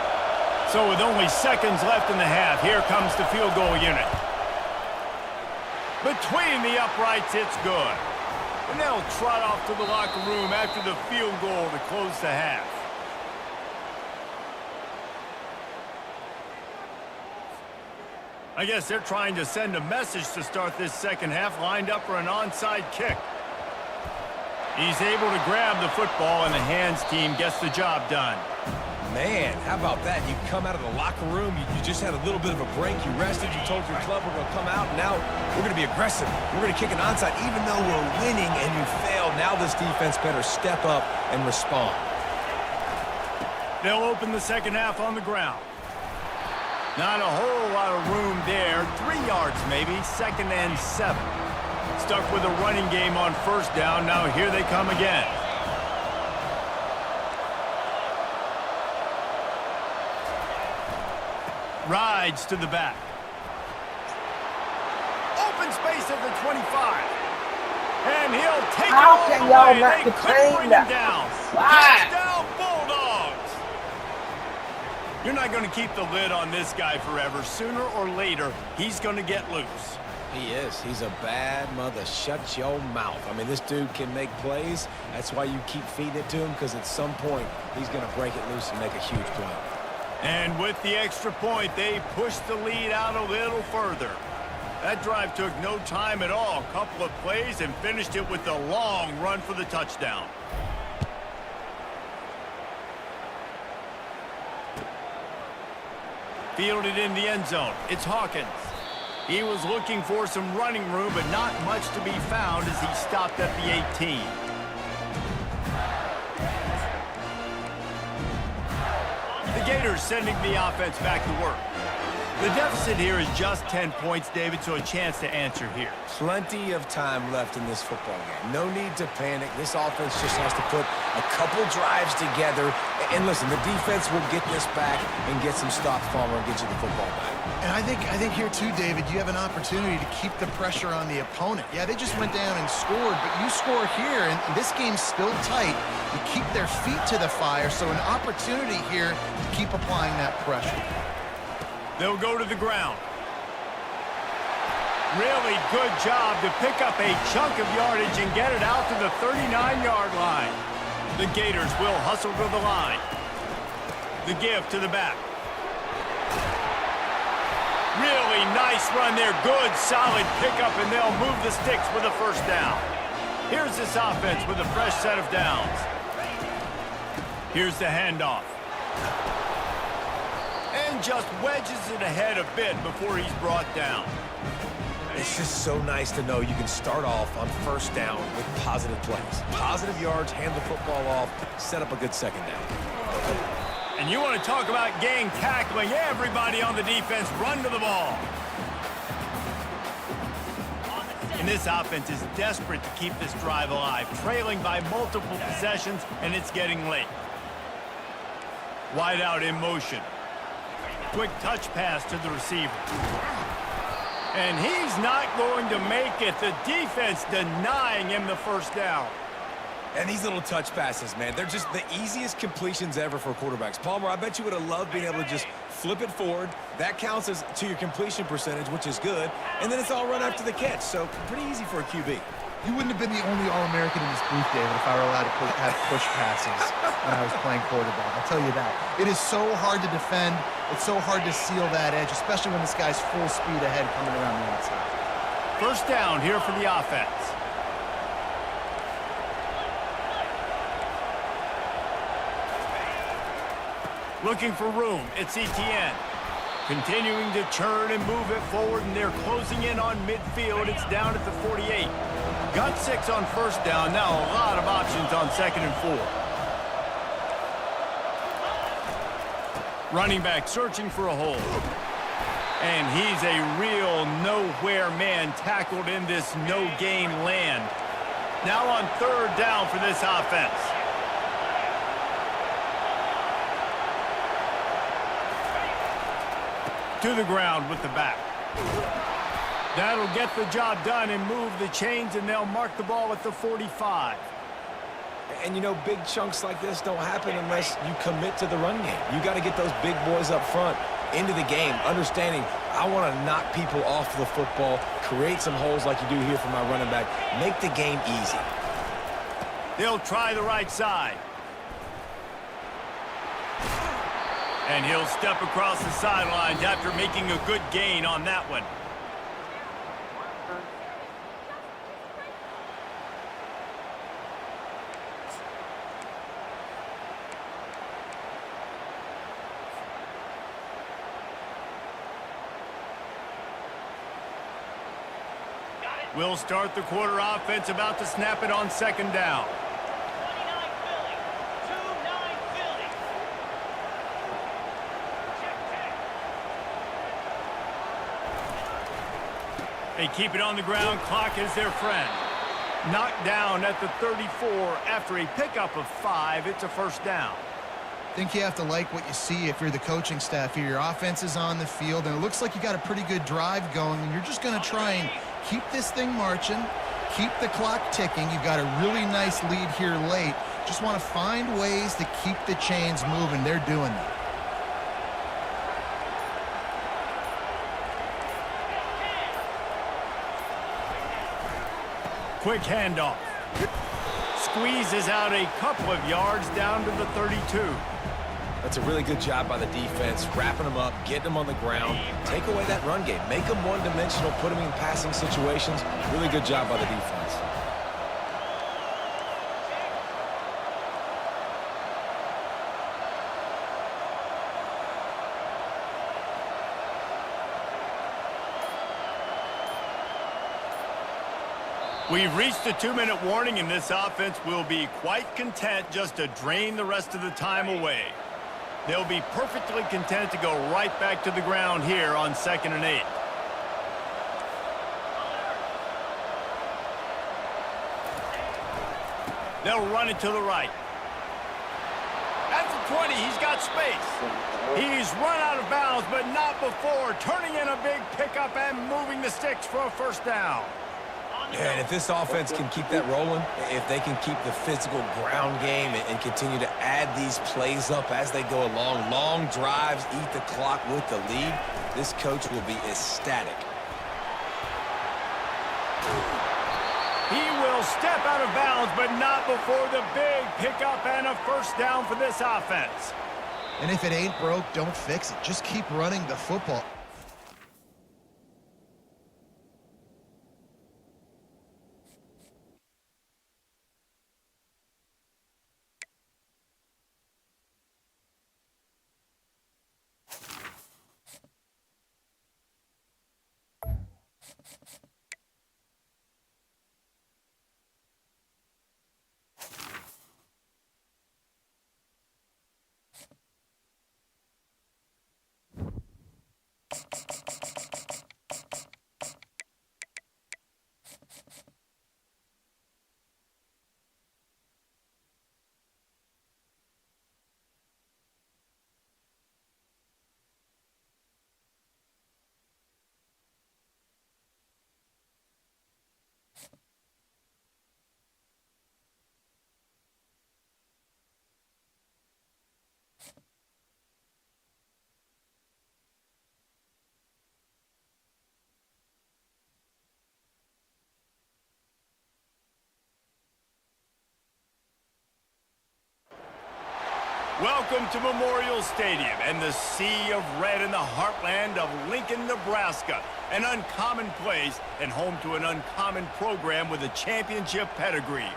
A: So with only seconds left in the half, here comes the field goal unit. Between the uprights, it's good. And they'll trot off to the locker room after the field goal to close the half. I guess they're trying to send a message to start this 2nd half, lined up for an onside kick. He's able to grab the football, and the hands team gets the job done.
C: Man, how about that? You come out of the locker room, you just had a little bit of a break, you rested, you told your club we're going to come out, and now we're going to be aggressive. We're going to kick an onside, even though we're winning and you failed. Now this defense better step up and respond.
A: They'll open the 2nd half on the ground. Not a whole lot of room there. 3 yards maybe, 2nd and 7. Stuck with a running game on 1st down. Now here they come again. Rides to the back. Open space at the 25. And he'll take it all the way. They couldn't bring him down. Touchdown, Bulldogs. You're not going to keep the lid on this guy forever. Sooner or later, he's going to get loose.
C: He is. He's a bad mother. Shut your mouth. I mean, this dude can make plays. That's why you keep feeding it to him, because at some point, he's going to break it loose and make a huge play.
A: And with the extra point, they pushed the lead out a little further. That drive took no time at all. A couple of plays and finished it with a long run for the touchdown. Fielded in the end zone. It's Hawkins. He was looking for some running room, but not much to be found as he stopped at the 18. The Gators sending the offense back to work. The deficit here is just 10 points, David, so a chance to answer here.
C: Plenty of time left in this football game. No need to panic. This offense just has to put a couple drives together. And listen, the defense will get this back and get some stops, Palmer, and get you the football back.
B: And I think here too, David, you have an opportunity to keep the pressure on the opponent. Yeah, they just went down and scored, but you score here, and this game's still tight. You keep their feet to the fire, so an opportunity here to keep applying that pressure.
A: They'll go to the ground. Really good job to pick up a chunk of yardage and get it out to the 39-yard line. The Gators will hustle to the line. The give to the back. Really nice run there. Good, solid pickup, and they'll move the sticks with a first down. Here's this offense with a fresh set of downs. Here's the handoff. And just wedges it ahead a bit before he's brought down.
C: It's just so nice to know you can start off on first down with positive plays. Positive yards, hand the football off, set up a good second down.
A: And you want to talk about gang tackling, everybody on the defense run to the ball. And this offense is desperate to keep this drive alive, trailing by multiple possessions, and it's getting late. Wide out in motion. Quick touch pass to the receiver. And he's not going to make it. The defense denying him the first down.
C: And these little touch passes, man, they're just the easiest completions ever for quarterbacks. Palmer, I bet you would have loved being able to just flip it forward. That counts as to your completion percentage, which is good. And then it's all run after the catch, so pretty easy for a QB.
B: You wouldn't have been the only All-American in this booth, David, if I were allowed to have push passes when I was playing quarterback. I'll tell you that. It is so hard to defend. It's so hard to seal that edge, especially when this guy's full speed ahead coming around the outside.
A: First down here for the offense. Looking for room. It's Etienne. Continuing to churn and move it forward, and they're closing in on midfield. It's down at the 48. Got 6 on first down. Now a lot of options on 2nd and 4. Running back searching for a hole. And he's a real nowhere man tackled in this no-gain land. Now on 3rd down for this offense. To the ground with the back. That'll get the job done and move the chains, and they'll mark the ball at the 45.
C: And, you know, big chunks like this don't happen unless you commit to the run game. You got to get those big boys up front into the game, understanding I want to knock people off the football, create some holes like you do here for my running back, make the game easy.
A: They'll try the right side. And he'll step across the sidelines after making a good gain on that one. We'll start the quarter offense, about to snap it on 2nd down.
D: 29 Philly. 2-9 Philly. Check 10.
A: They keep it on the ground. Clock is their friend. Knocked down at the 34 after a pickup of 5. It's a first down.
B: I think you have to like what you see if you're the coaching staff here. Your offense is on the field, and it looks like you got a pretty good drive going, and you're just going to try and keep this thing marching, keep the clock ticking. You've got a really nice lead here late. Just want to find ways to keep the chains moving. They're doing that.
A: Quick handoff. Squeezes out a couple of yards down to the 32.
C: That's a really good job by the defense, wrapping them up, getting them on the ground. Take away that run game. Make them one-dimensional, put them in passing situations. Really good job by the defense.
A: We've reached the 2-minute warning, and this offense will be quite content just to drain the rest of the time away. They'll be perfectly content to go right back to the ground here on 2nd and 8. They'll run it to the right. At the 20, he's got space. He's run out of bounds, but not before turning in a big pickup and moving the sticks for a first down.
C: Yeah, and if this offense can keep that rolling, if they can keep the physical ground game and continue to add these plays up as they go along, long drives, eat the clock with the lead, this coach will be ecstatic.
A: He will step out of bounds, but not before the big pickup and a first down for this offense.
B: And if it ain't broke, don't fix it. Just keep running the football.
A: Welcome to Memorial Stadium and the sea of red in the heartland of Lincoln, Nebraska. An uncommon place and home to an uncommon program with a championship pedigree.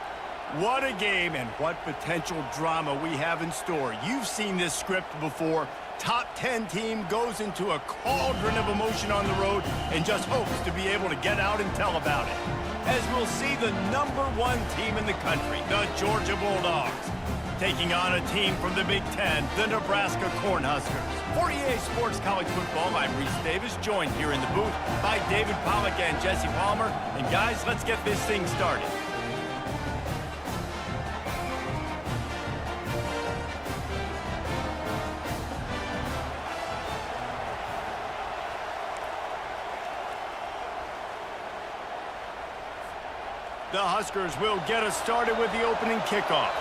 A: What a game and what potential drama we have in store. You've seen this script before. Top 10 team goes into a cauldron of emotion on the road and just hopes to be able to get out and tell about it. As we'll see the #1 team in the country, the Georgia Bulldogs, taking on a team from the Big Ten, the Nebraska Cornhuskers. For EA Sports College Football, I'm Reese Davis, joined here in the booth by David Pollack and Jesse Palmer. And guys, let's get this thing started. The Huskers will get us started with the opening kickoff.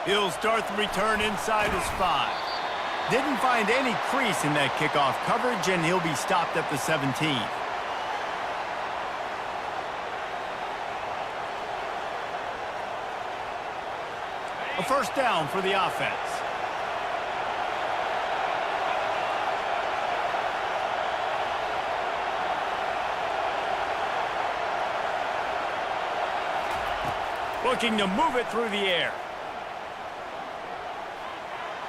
A: He'll start the return inside his 5. Didn't find any crease in that kickoff coverage, and he'll be stopped at the 17. A first down for the offense. Looking to move it through the air.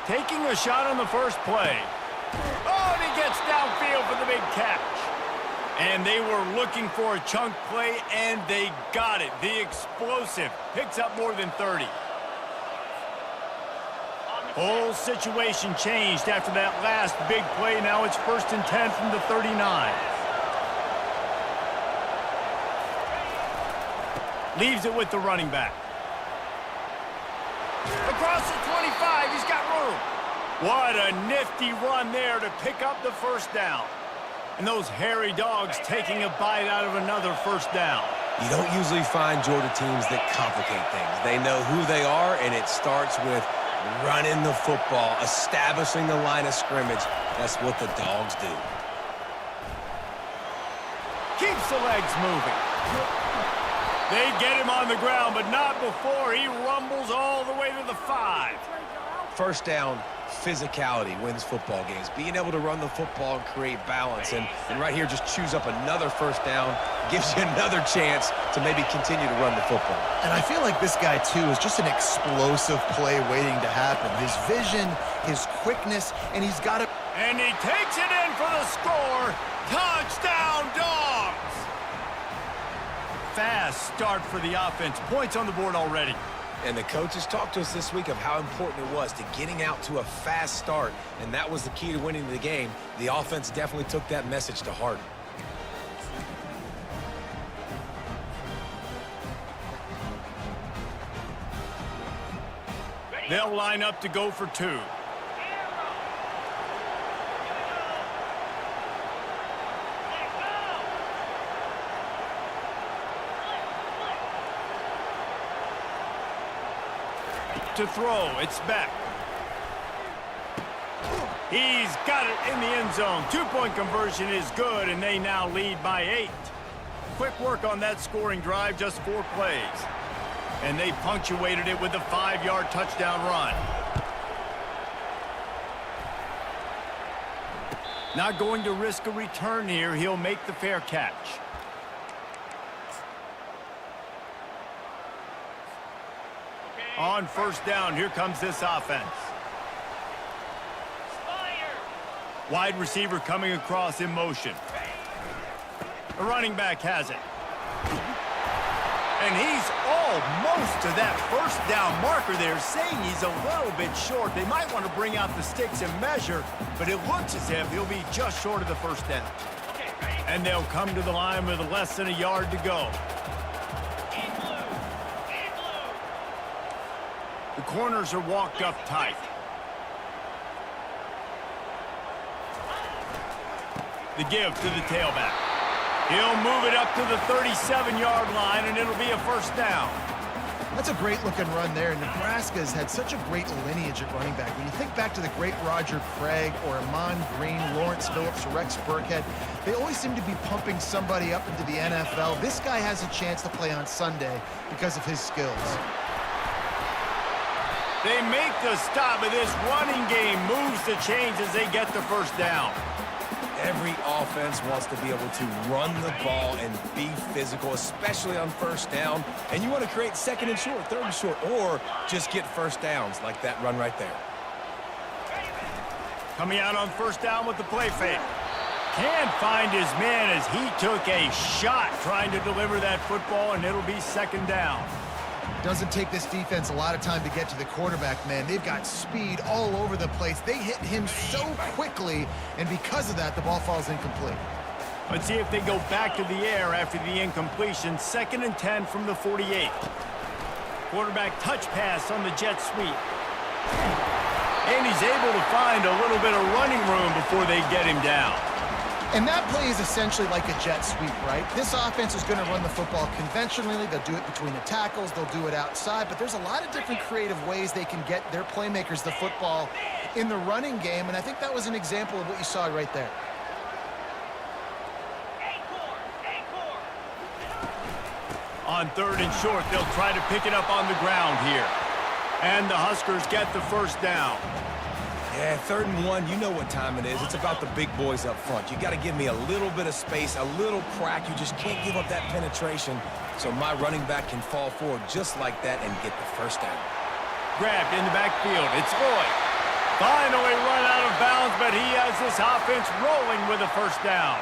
A: Taking a shot on the first play. Oh, and he gets downfield for the big catch. And they were looking for a chunk play, and they got it. The explosive picks up more than 30. Whole situation changed after that last big play. Now it's 1st and 10 from the 39. Leaves it with the running back. Across the 25, he's got room. What a nifty run there to pick up the first down. And those hairy dogs taking a bite out of another first down.
C: You don't usually find Georgia teams that complicate things. They know who they are, and it starts with running the football, establishing the line of scrimmage. That's what the dogs do.
A: Keeps the legs moving. They get him on the ground, but not before he rumbles all the way to the 5.
C: First down, physicality wins football games. Being able to run the football and create balance. And right here, just choose up another first down, gives you another chance to maybe continue to run the football.
B: And I feel like this guy, too, is just an explosive play waiting to happen. His vision, his quickness, and he's got it.
A: And he takes it in for the score. Touchdown, Dogs! fast start for the offense. Points on the board already.
C: And the coaches talked to us this week of how important it was to getting out to a fast start, and that was the key to winning the game. The offense definitely took that message to heart.
A: They'll line up to go for two. To throw, it's back. He's got it in the end zone. Two-point conversion is good, and they now lead by 8. Quick work on that scoring drive, just 4 plays. And they punctuated it with a 5-yard touchdown run. Not going to risk a return here. He'll make the fair catch. On first down, here comes this offense. Wide receiver coming across in motion. The running back has it. And he's almost to that first down marker there, saying he's a little bit short. They might want to bring out the sticks and measure, but it looks as if he'll be just short of the first down. And they'll come to the line with less than a yard to go. The corners are walked up tight. The give to the tailback. He'll move it up to the 37-yard line, and it'll be a first down.
B: That's a great-looking run there. Nebraska's had such a great lineage at running back. When you think back to the great Roger Craig or Amon Green, Lawrence Phillips, Rex Burkhead, they always seem to be pumping somebody up into the NFL. This guy has a chance to play on Sunday because of his skills.
A: They make the stop, but this running game moves the chains as they get the first down.
C: Every offense wants to be able to run the ball and be physical, especially on first down. And you want to create second and short, third and short, or just get first downs like that run right there.
A: Coming out on first down with the play fake. Can't find his man as he took a shot trying to deliver that football, and it'll be second down.
B: Doesn't take this defense a lot of time to get to the quarterback, man. They've got speed all over the place. They hit him so quickly, and because of that, the ball falls incomplete.
A: Let's see if they go back to the air after the incompletion. Second and 10 from the 48. Quarterback touch pass on the jet sweep. And he's able to find a little bit of running room before they get him down.
B: And that play is essentially like a jet sweep, right? This offense is going to run the football conventionally. They'll do it between the tackles. They'll do it outside. But there's a lot of different creative ways they can get their playmakers the football in the running game. And I think that was an example of what you saw right there.
A: On third and short, they'll try to pick it up on the ground here. And the Huskers get the first down.
C: Yeah, 3rd and 1, you know what time it is. It's about the big boys up front. You got to give me a little bit of space, a little crack. You just can't give up that penetration so my running back can fall forward just like that and get the first down.
A: Grabbed in the backfield. It's Lloyd. Finally run out of bounds, but he has this offense rolling with a first down.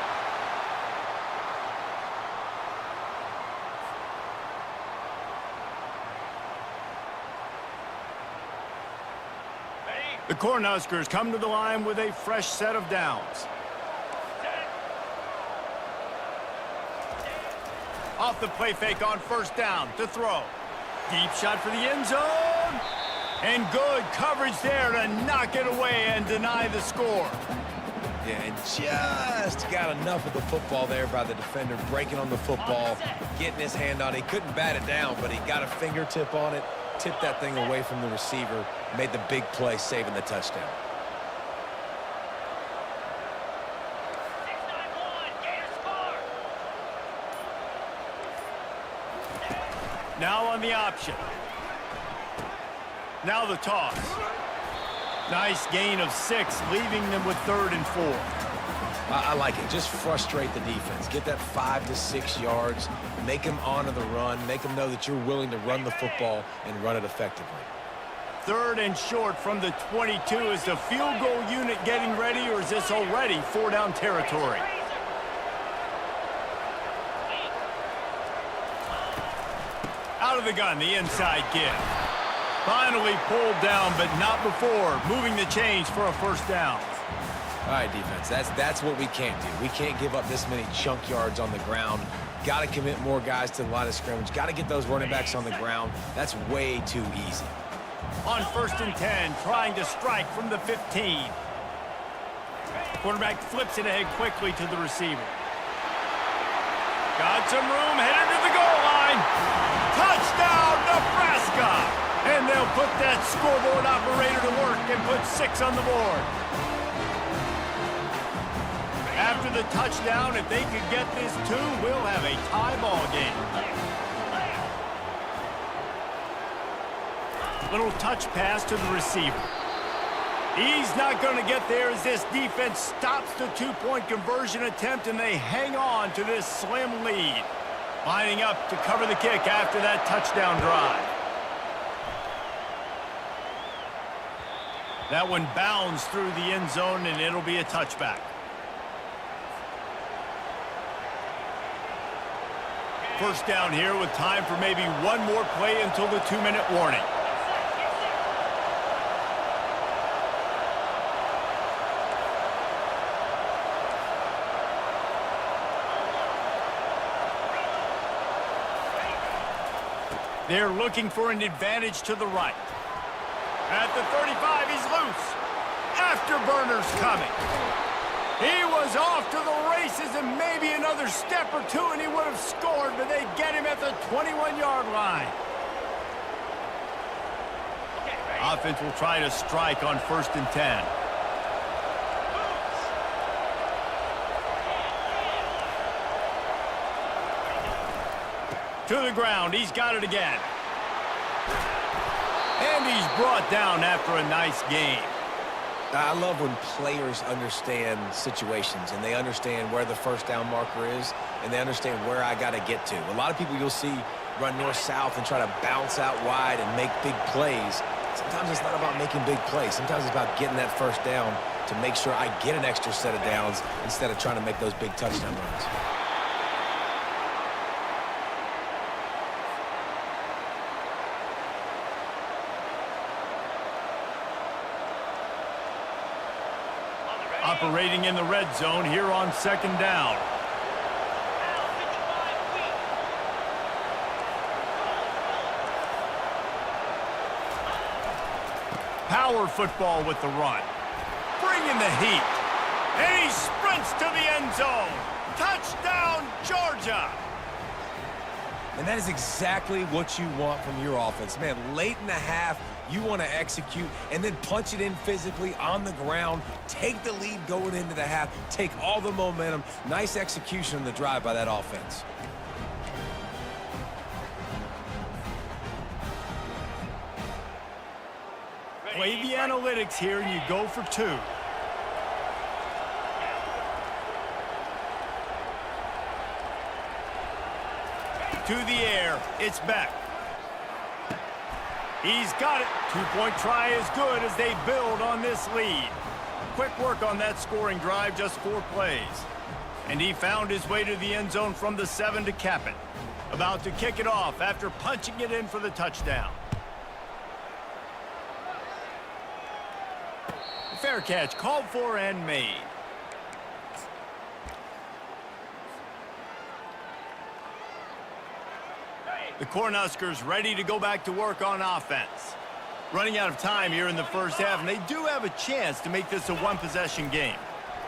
A: The Cornhuskers come to the line with a fresh set of downs. Off the play fake on first down to throw. Deep shot for the end zone. And good coverage there to knock it away and deny the score.
C: Yeah, and just got enough of the football there by the defender, breaking on the football, getting his hand on it. He couldn't bat it down, but he got a fingertip on it, tipped that thing away from the receiver, made the big play, saving the touchdown.
A: Now on the option. Now the toss. Nice gain of 6, leaving them with 3rd and 4.
C: I like it. Just frustrate the defense. Get that 5 to 6 yards. Make them honor the run. Make them know that you're willing to run the football and run it effectively.
A: 3rd and short from the 22. Is the field goal unit getting ready, or is this already 4-down territory? Out of the gun, the inside give. Finally pulled down, but not before moving the chains for a first down.
C: All right, defense, that's what we can't do. We can't give up this many chunk yards on the ground. Got to commit more guys to the line of scrimmage. Got to get those running backs on the ground. That's way too easy.
A: On 1st and 10, trying to strike from the 15. Quarterback flips it ahead quickly to the receiver. Got some room, headed to the goal line. Touchdown, Nebraska! And they'll put that scoreboard operator to work and put 6 on the board. After the touchdown, if they could get this 2, we'll have a tie ball game. Little touch pass to the receiver. He's not going to get there as this defense stops the 2-point conversion attempt, and they hang on to this slim lead. Lining up to cover the kick after that touchdown drive. That one bounds through the end zone, and it'll be a touchback. First down here with time for maybe one more play until the 2-minute warning. They're looking for an advantage to the right. At the 35, he's loose. Afterburner's coming. He was off to the races and maybe another step or two and he would have scored, but they get him at the 21-yard line. Offense will try to strike on 1st and 10. To the ground, he's got it again. And he's brought down after a nice game.
C: I love when players understand situations and they understand where the first down marker is and they understand where I got to get to. A lot of people you'll see run north-south and try to bounce out wide and make big plays. Sometimes it's not about making big plays. Sometimes it's about getting that first down to make sure I get an extra set of downs instead of trying to make those big touchdown runs.
A: Operating in the red zone here on 2nd down. Power football with the run. Bringing the heat. And he sprints to the end zone. Touchdown, Georgia!
C: And that is exactly what you want from your offense. Man, late in the half, you want to execute and then punch it in physically on the ground, take the lead going into the half, take all the momentum. Nice execution on the drive by that offense.
A: Play the analytics here and you go for 2. To the air, it's Beck. He's got it. 2-point try is good as they build on this lead. Quick work on that scoring drive, just 4 plays. And he found his way to the end zone from the 7 to cap it. About to kick it off after punching it in for the touchdown. Fair catch, called for and made. The Cornhuskers ready to go back to work on offense. Running out of time here in the first half, and they do have a chance to make this a one-possession game.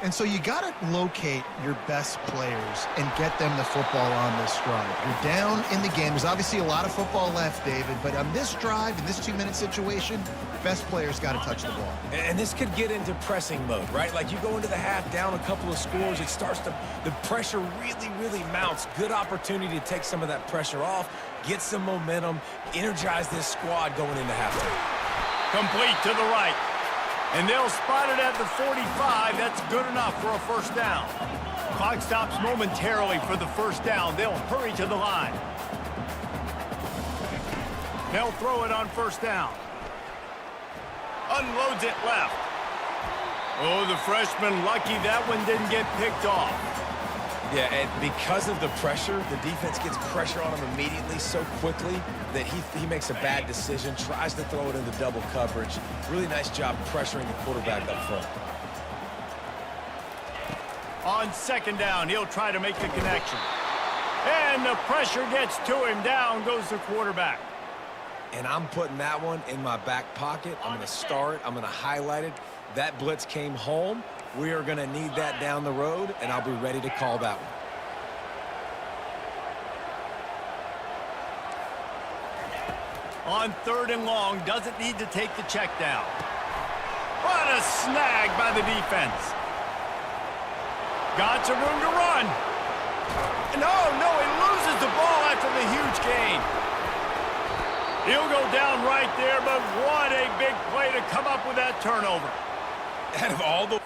B: And so you got to locate your best players and get them the football on this drive. You're down in the game. There's obviously a lot of football left, David, but on this drive, in this 2-minute situation, best players got to touch the ball.
C: And this could get into pressing mode, right? Like you go into the half down a couple of scores, it starts to, the pressure really mounts. Good opportunity to take some of that pressure off, get some momentum, energize this squad going into halftime.
A: Complete to the right. And they'll spot it at the 45. That's good enough for a first down. Clock stops momentarily for the first down. They'll hurry to the line. They'll throw it on first down. Unloads it left. Oh, the freshman lucky that one didn't get picked off.
C: Yeah, and because of the pressure, the defense gets pressure on him immediately so quickly that he makes a bad decision, tries to throw it into double coverage. Really nice job pressuring the quarterback up front.
A: On second down, he'll try to make the connection. And the pressure gets to him. Down goes the quarterback.
C: And I'm putting that one in my back pocket. I'm going to star it. I'm going to highlight it. That blitz came home. We are going to need that down the road, and I'll be ready to call that one.
A: On third and long, doesn't need to take the check down. What a snag by the defense. Got some room to run. No, he loses the ball after the huge gain. He'll go down right there, but what a big play to come up with that turnover.
C: Out of all the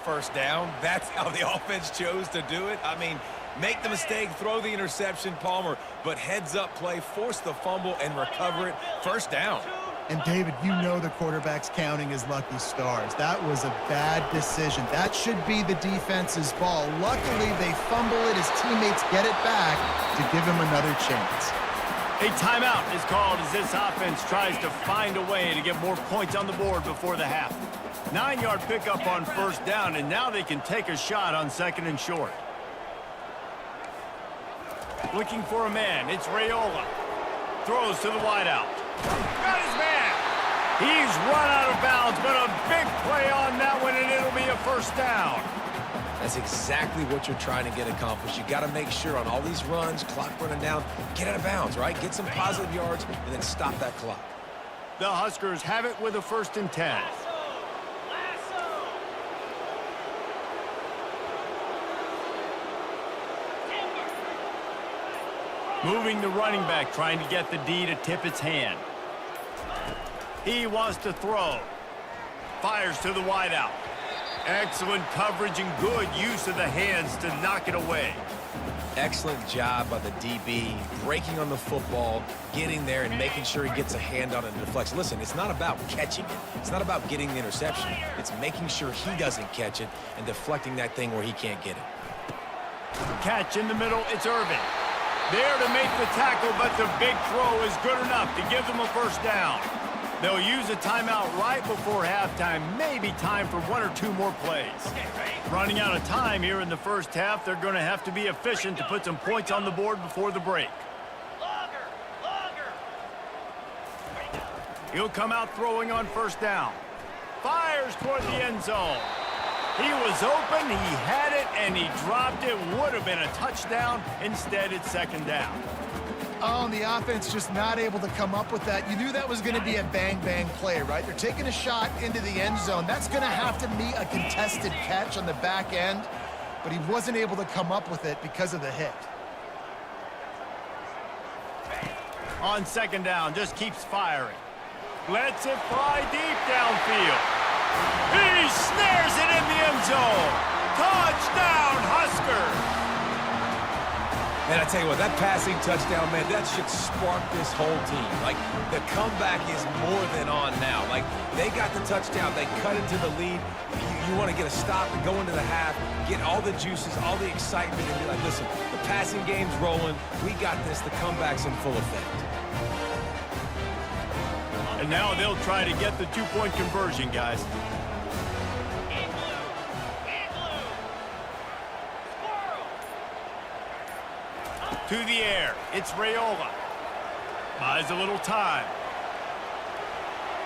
C: first down, that's how the offense chose to do it. I mean, make the mistake, throw the interception, Palmer, but heads-up play, force the fumble, and recover it. First down.
B: And, David, you know the quarterback's counting his lucky stars. That was a bad decision. That should be the defense's ball. Luckily, they fumble it. His teammates get it back to give him another chance.
A: A timeout is called as this offense tries to find a way to get more points on the board before the half. 9-yard pickup on first down, and now they can take a shot on second and short. Looking for a man. It's Raiola. Throws to the wideout. Got his man. He's run out of bounds, but a big play on that one, and it'll be a first down.
C: That's exactly what you're trying to get accomplished. You got to make sure on all these runs, clock running down, get out of bounds, right? Get some positive yards, and then stop that clock.
A: The Huskers have it with a 1st and 10. Moving the running back, trying to get the D to tip its hand. He wants to throw. Fires to the wideout. Excellent coverage and good use of the hands to knock it away.
C: Excellent job by the DB, breaking on the football, getting there and making sure he gets a hand on it and deflects. Listen, it's not about catching it. It's not about getting the interception. It's making sure he doesn't catch it and deflecting that thing where he can't get it.
A: Catch in the middle, it's Irvin. There to make the tackle, but the big throw is good enough to give them a first down. They'll use a timeout right before halftime, maybe time for 1 or 2 more plays. Running out of time here in the first half, they're going to have to be efficient to put some points on the board before the break. He'll come out throwing on first down. Fires toward the end zone. He was open, he had it, and he dropped it. Would have been a touchdown. Instead, it's second down.
B: Oh, and the offense just not able to come up with that. You knew that was going to be a bang-bang play, right? They're taking a shot into the end zone. That's going to have to meet a contested catch on the back end, but he wasn't able to come up with it because of the hit.
A: On second down, just keeps firing. Lets it fly deep downfield. He snares it in the end zone. Touchdown, Huskers!
C: Man, I tell you what, that passing touchdown, man, that should spark this whole team. Like, the comeback is more than on now. Like, they got the touchdown. They cut into the lead. You want to get a stop and go into the half, get all the juices, all the excitement, and be like, listen, the passing game's rolling. We got this. The comeback's in full effect.
A: And now they'll try to get the 2-point conversion, guys. To the air, it's Raiola. Buys a little time.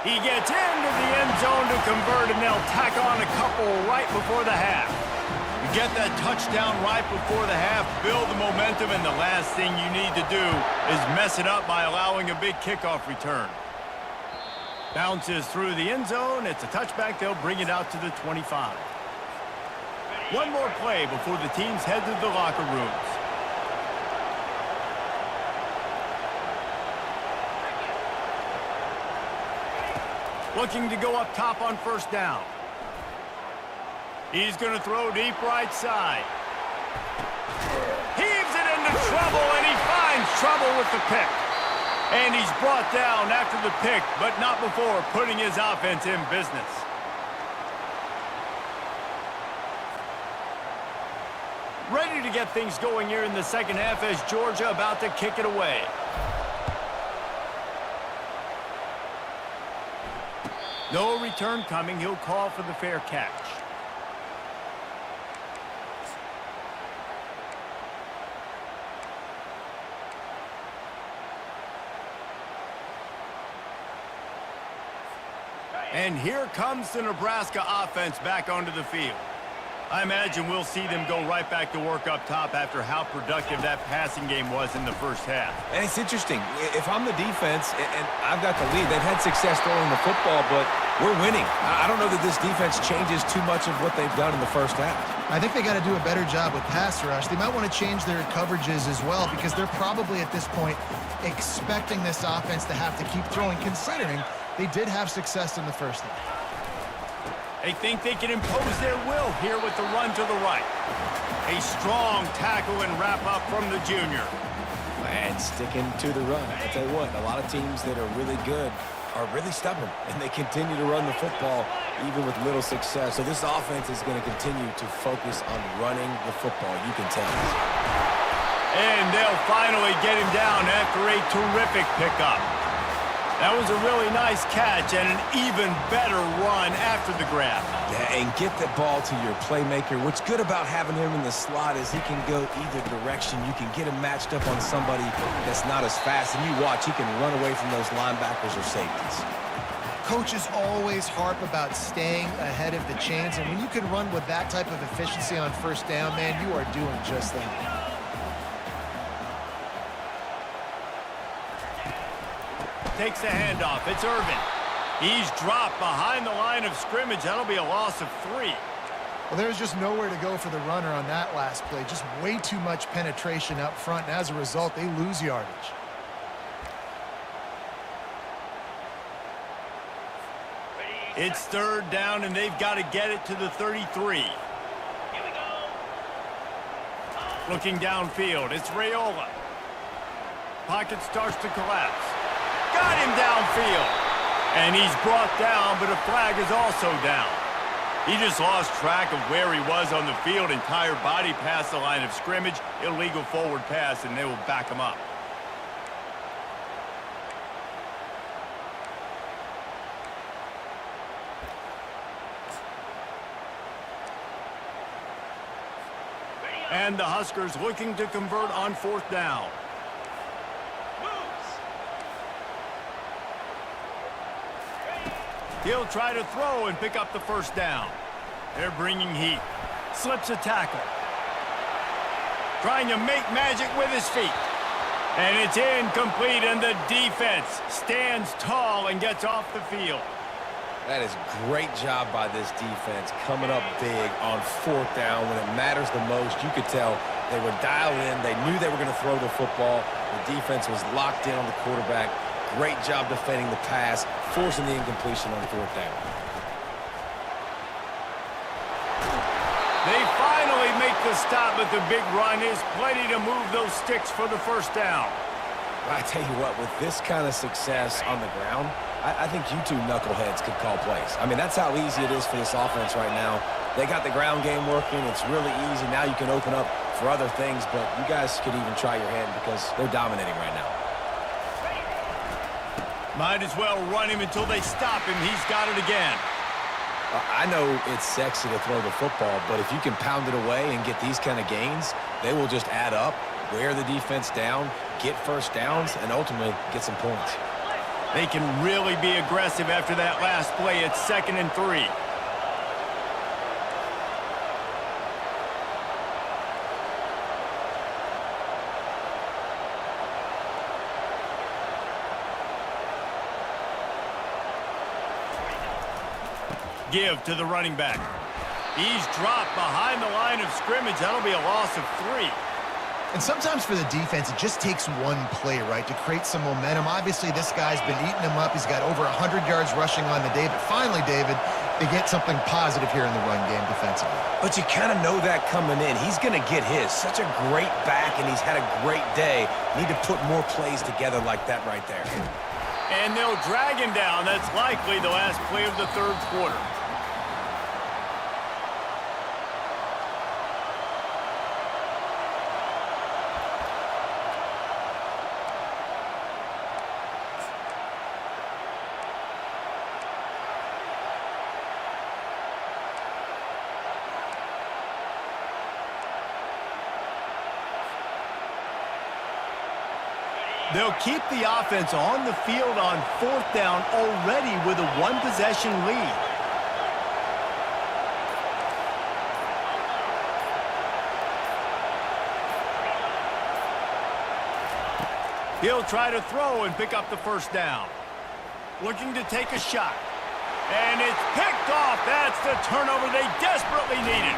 A: He gets into the end zone to convert, and they'll tack on a couple right before the half. You get that touchdown right before the half, build the momentum, and the last thing you need to do is mess it up by allowing a big kickoff return. Bounces through the end zone. It's a touchback. They'll bring it out to the 25. One more play before the teams head to the locker rooms. Looking to go up top on first down. He's going to throw deep right side. Heaves it into trouble, and he finds trouble with the pick. And he's brought down after the pick, but not before putting his offense in business. Ready to get things going here in the second half as Georgia about to kick it away. No return coming. He'll call for the fair catch. And here comes the Nebraska offense back onto the field. I imagine we'll see them go right back to work up top after how productive that passing game was in the first half.
C: And it's interesting. If I'm the defense and I've got the lead, they've had success throwing the football, but we're winning. I don't know that this defense changes too much of what they've done in the first half.
B: I think they got to do a better job with pass rush. They might want to change their coverages as well because they're probably at this point expecting this offense to have to keep throwing, considering they did have success in the first half.
A: They think they can impose their will here with the run to the right. A strong tackle and wrap up from the junior.
C: And sticking to the run. I tell you what, a lot of teams that are really good are really stubborn, and they continue to run the football even with little success. So this offense is going to continue to focus on running the football, you can tell.
A: And they'll finally get him down after a terrific pickup. That was a really nice catch and an even better run after the grab.
C: Yeah, and get the ball to your playmaker. What's good about having him in the slot is he can go either direction. You can get him matched up on somebody that's not as fast, and you watch, he can run away from those linebackers or safeties.
B: Coaches always harp about staying ahead of the chains, and when you can run with that type of efficiency on first down, man, you are doing just that.
A: Takes the handoff. It's Irvin. He's dropped behind the line of scrimmage. That'll be a loss of 3.
B: Well, there's just nowhere to go for the runner on that last play. Just way too much penetration up front, and as a result, they lose yardage.
A: It's third down, and they've got to get it to the 33.
D: Here we go.
A: Looking downfield, it's Raiola. Pocket starts to collapse. Got him downfield. And he's brought down, but a flag is also down. He just lost track of where he was on the field. Entire body past the line of scrimmage. Illegal forward pass, and they will back him up. And the Huskers looking to convert on fourth down. He'll try to throw and pick up the first down. They're bringing heat. Slips a tackle. Trying to make magic with his feet. And it's incomplete, and the defense stands tall and gets off the field.
C: That is a great job by this defense, coming up big on fourth down when it matters the most. You could tell they were dialed in. They knew they were going to throw the football. The defense was locked in on the quarterback. Great job defending the pass, forcing the incompletion on fourth down.
A: They finally make the stop, but the big run is plenty to move those sticks for the first down.
C: I tell you what, with this kind of success on the ground, I think you two knuckleheads could call plays. I mean, that's how easy it is for this offense right now. They got the ground game working. It's really easy. Now you can open up for other things, but you guys could even try your hand because they're dominating right now.
A: Might as well run him until they stop him. He's got it again.
C: I know it's sexy to throw the football, but if you can pound it away and get these kind of gains, they will just add up, wear the defense down, get first downs, and ultimately get some points.
A: They can really be aggressive after that last play. It's 2nd and 3. Give to the running back. He's dropped behind the line of scrimmage. That'll be a loss of 3.
B: And sometimes for the defense, it just takes one play, right, to create some momentum. Obviously, this guy's been eating him up. He's got over 100 yards rushing on the day. But finally, David, they get something positive here in the run game defensively.
C: But you kind of know that coming in. He's going to get his. Such a great back, and he's had a great day. Need to put more plays together like that right there.
A: And they'll drag him down. That's likely the last play of the third quarter. They'll keep the offense on the field on 4th down already with a one-possession lead. He'll try to throw and pick up the first down. Looking to take a shot. And it's picked off. That's the turnover they desperately needed.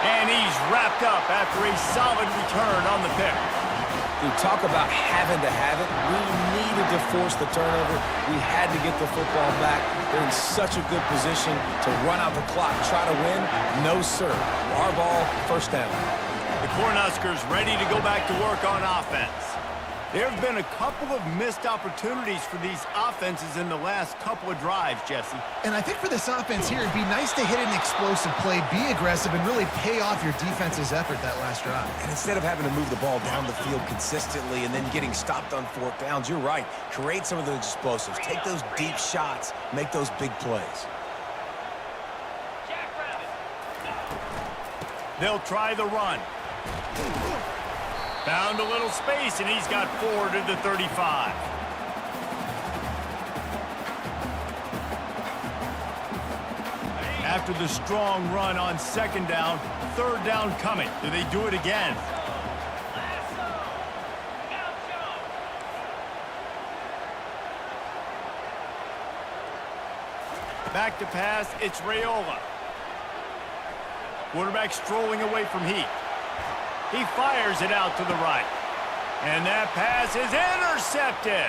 A: And he's wrapped up after a solid return on the pick.
C: You talk about having to have it. We needed to force the turnover. We had to get the football back. They're in such a good position to run out the clock, try to win. No, sir. Our ball, first down.
A: The Cornhuskers ready to go back to work on offense. There have been a couple of missed opportunities for these offenses in the last couple of drives, Jesse.
B: And I think for this offense here, it'd be nice to hit an explosive play, be aggressive, and really pay off your defense's effort that last drive.
C: And instead of having to move the ball down the field consistently and then getting stopped on 4th downs, you're right. Create some of those explosives. Take those deep shots. Make those big plays.
A: They'll try the run. Found a little space, and he's got 4 to the 35. After the strong run on 2nd down, 3rd down coming. Do they do it again? Back to pass, it's Raiola. Quarterback strolling away from Heat. He fires it out to the right. And that pass is intercepted.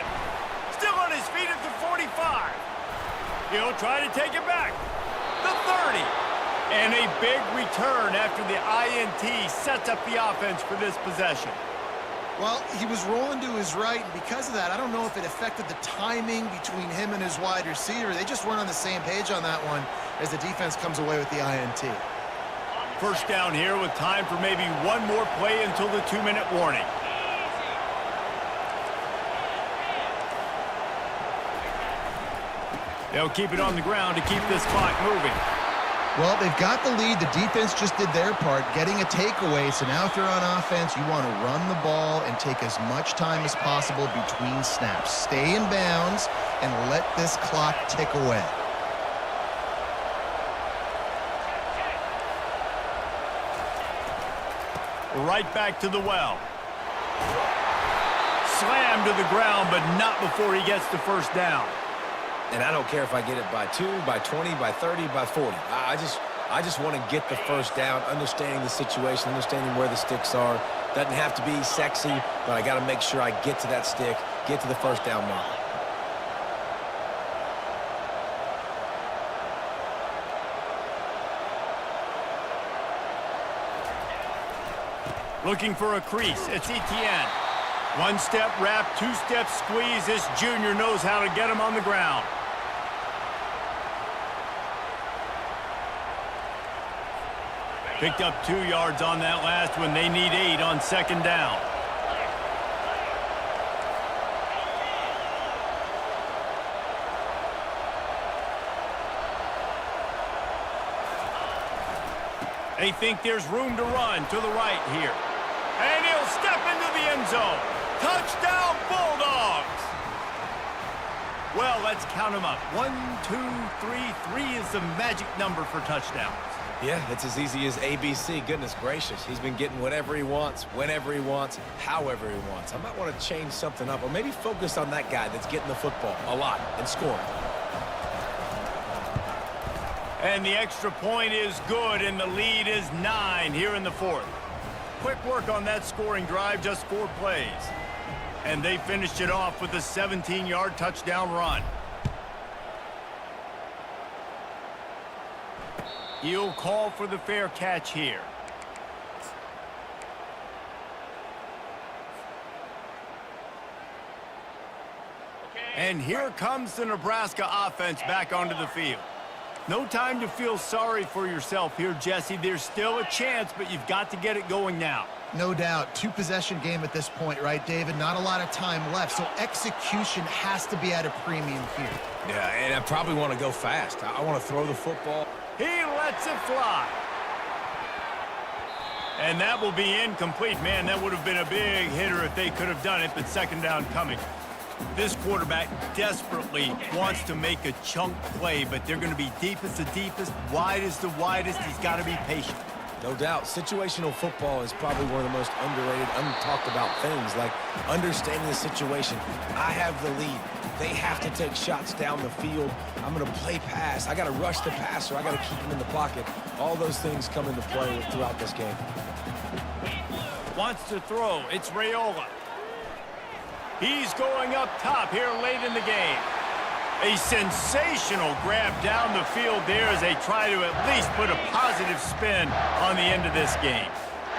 A: Still on his feet at the 45. He'll try to take it back. The 30. And a big return after the INT sets up the offense for this possession.
B: Well, he was rolling to his right, and because of that, I don't know if it affected the timing between him and his wide receiver. They just weren't on the same page on that one as the defense comes away with the INT.
A: First down here with time for maybe one more play until the 2-minute warning. They'll keep it on the ground to keep this clock moving.
B: Well, they've got the lead. The defense just did their part, getting a takeaway. So now if you're on offense, you want to run the ball and take as much time as possible between snaps. Stay in bounds and let this clock tick away.
A: Right back to the well. Slammed to the ground, but not before he gets the first down.
C: And I don't care if I get it by 2, by 20, by 30, by 40. I just want to get the first down, understanding the situation, understanding where the sticks are. Doesn't have to be sexy, but I got to make sure I get to that stick, get to the first down marker.
A: Looking for a crease. It's Etienne. One-step wrap, two-step squeeze. This junior knows how to get him on the ground. Picked up 2 yards on that last one. They need 8 on 2nd down. They think there's room to run to the right here. And he'll step into the end zone. Touchdown, Bulldogs! Well, let's count them up. 1, 2, 3. 3 is the magic number for touchdowns.
C: Yeah, it's as easy as ABC. Goodness gracious. He's been getting whatever he wants, whenever he wants, however he wants. I might want to change something up or maybe focus on that guy that's getting the football a lot and scoring.
A: And the extra point is good, and the lead is 9 here in the 4th. Quick work on that scoring drive, just 4 plays. And they finished it off with a 17-yard touchdown run. He'll call for the fair catch here. And here comes the Nebraska offense back onto the field. No time to feel sorry for yourself here, Jesse. There's still a chance, but you've got to get it going now.
B: No doubt. 2-possession game at this point, right, David? Not a lot of time left, so execution has to be at a premium here.
C: Yeah, and I probably want to go fast. I want to throw the football.
A: He lets it fly. And that will be incomplete. Man, that would have been a big hitter if they could have done it, but second down coming. This quarterback desperately wants to make a chunk play, but they're going to be deepest to deepest, widest to widest. He's got to be patient.
C: No doubt, situational football is probably one of the most underrated, untalked about things, like understanding the situation. I have the lead. They have to take shots down the field. I'm going to play pass. I got to rush the passer. I got to keep him in the pocket. All those things come into play throughout this game.
A: Wants to throw. It's Raiola. He's going up top here late in the game. A sensational grab down the field there as they try to at least put a positive spin on the end of this game.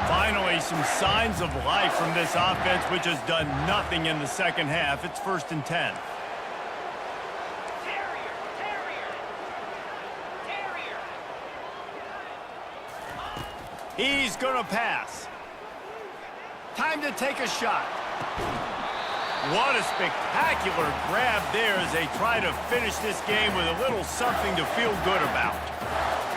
A: Finally, some signs of life from this offense, which has done nothing in the second half. It's 1st and 10. He's going to pass. Time to take a shot. What a spectacular grab there as they try to finish this game with a little something to feel good about.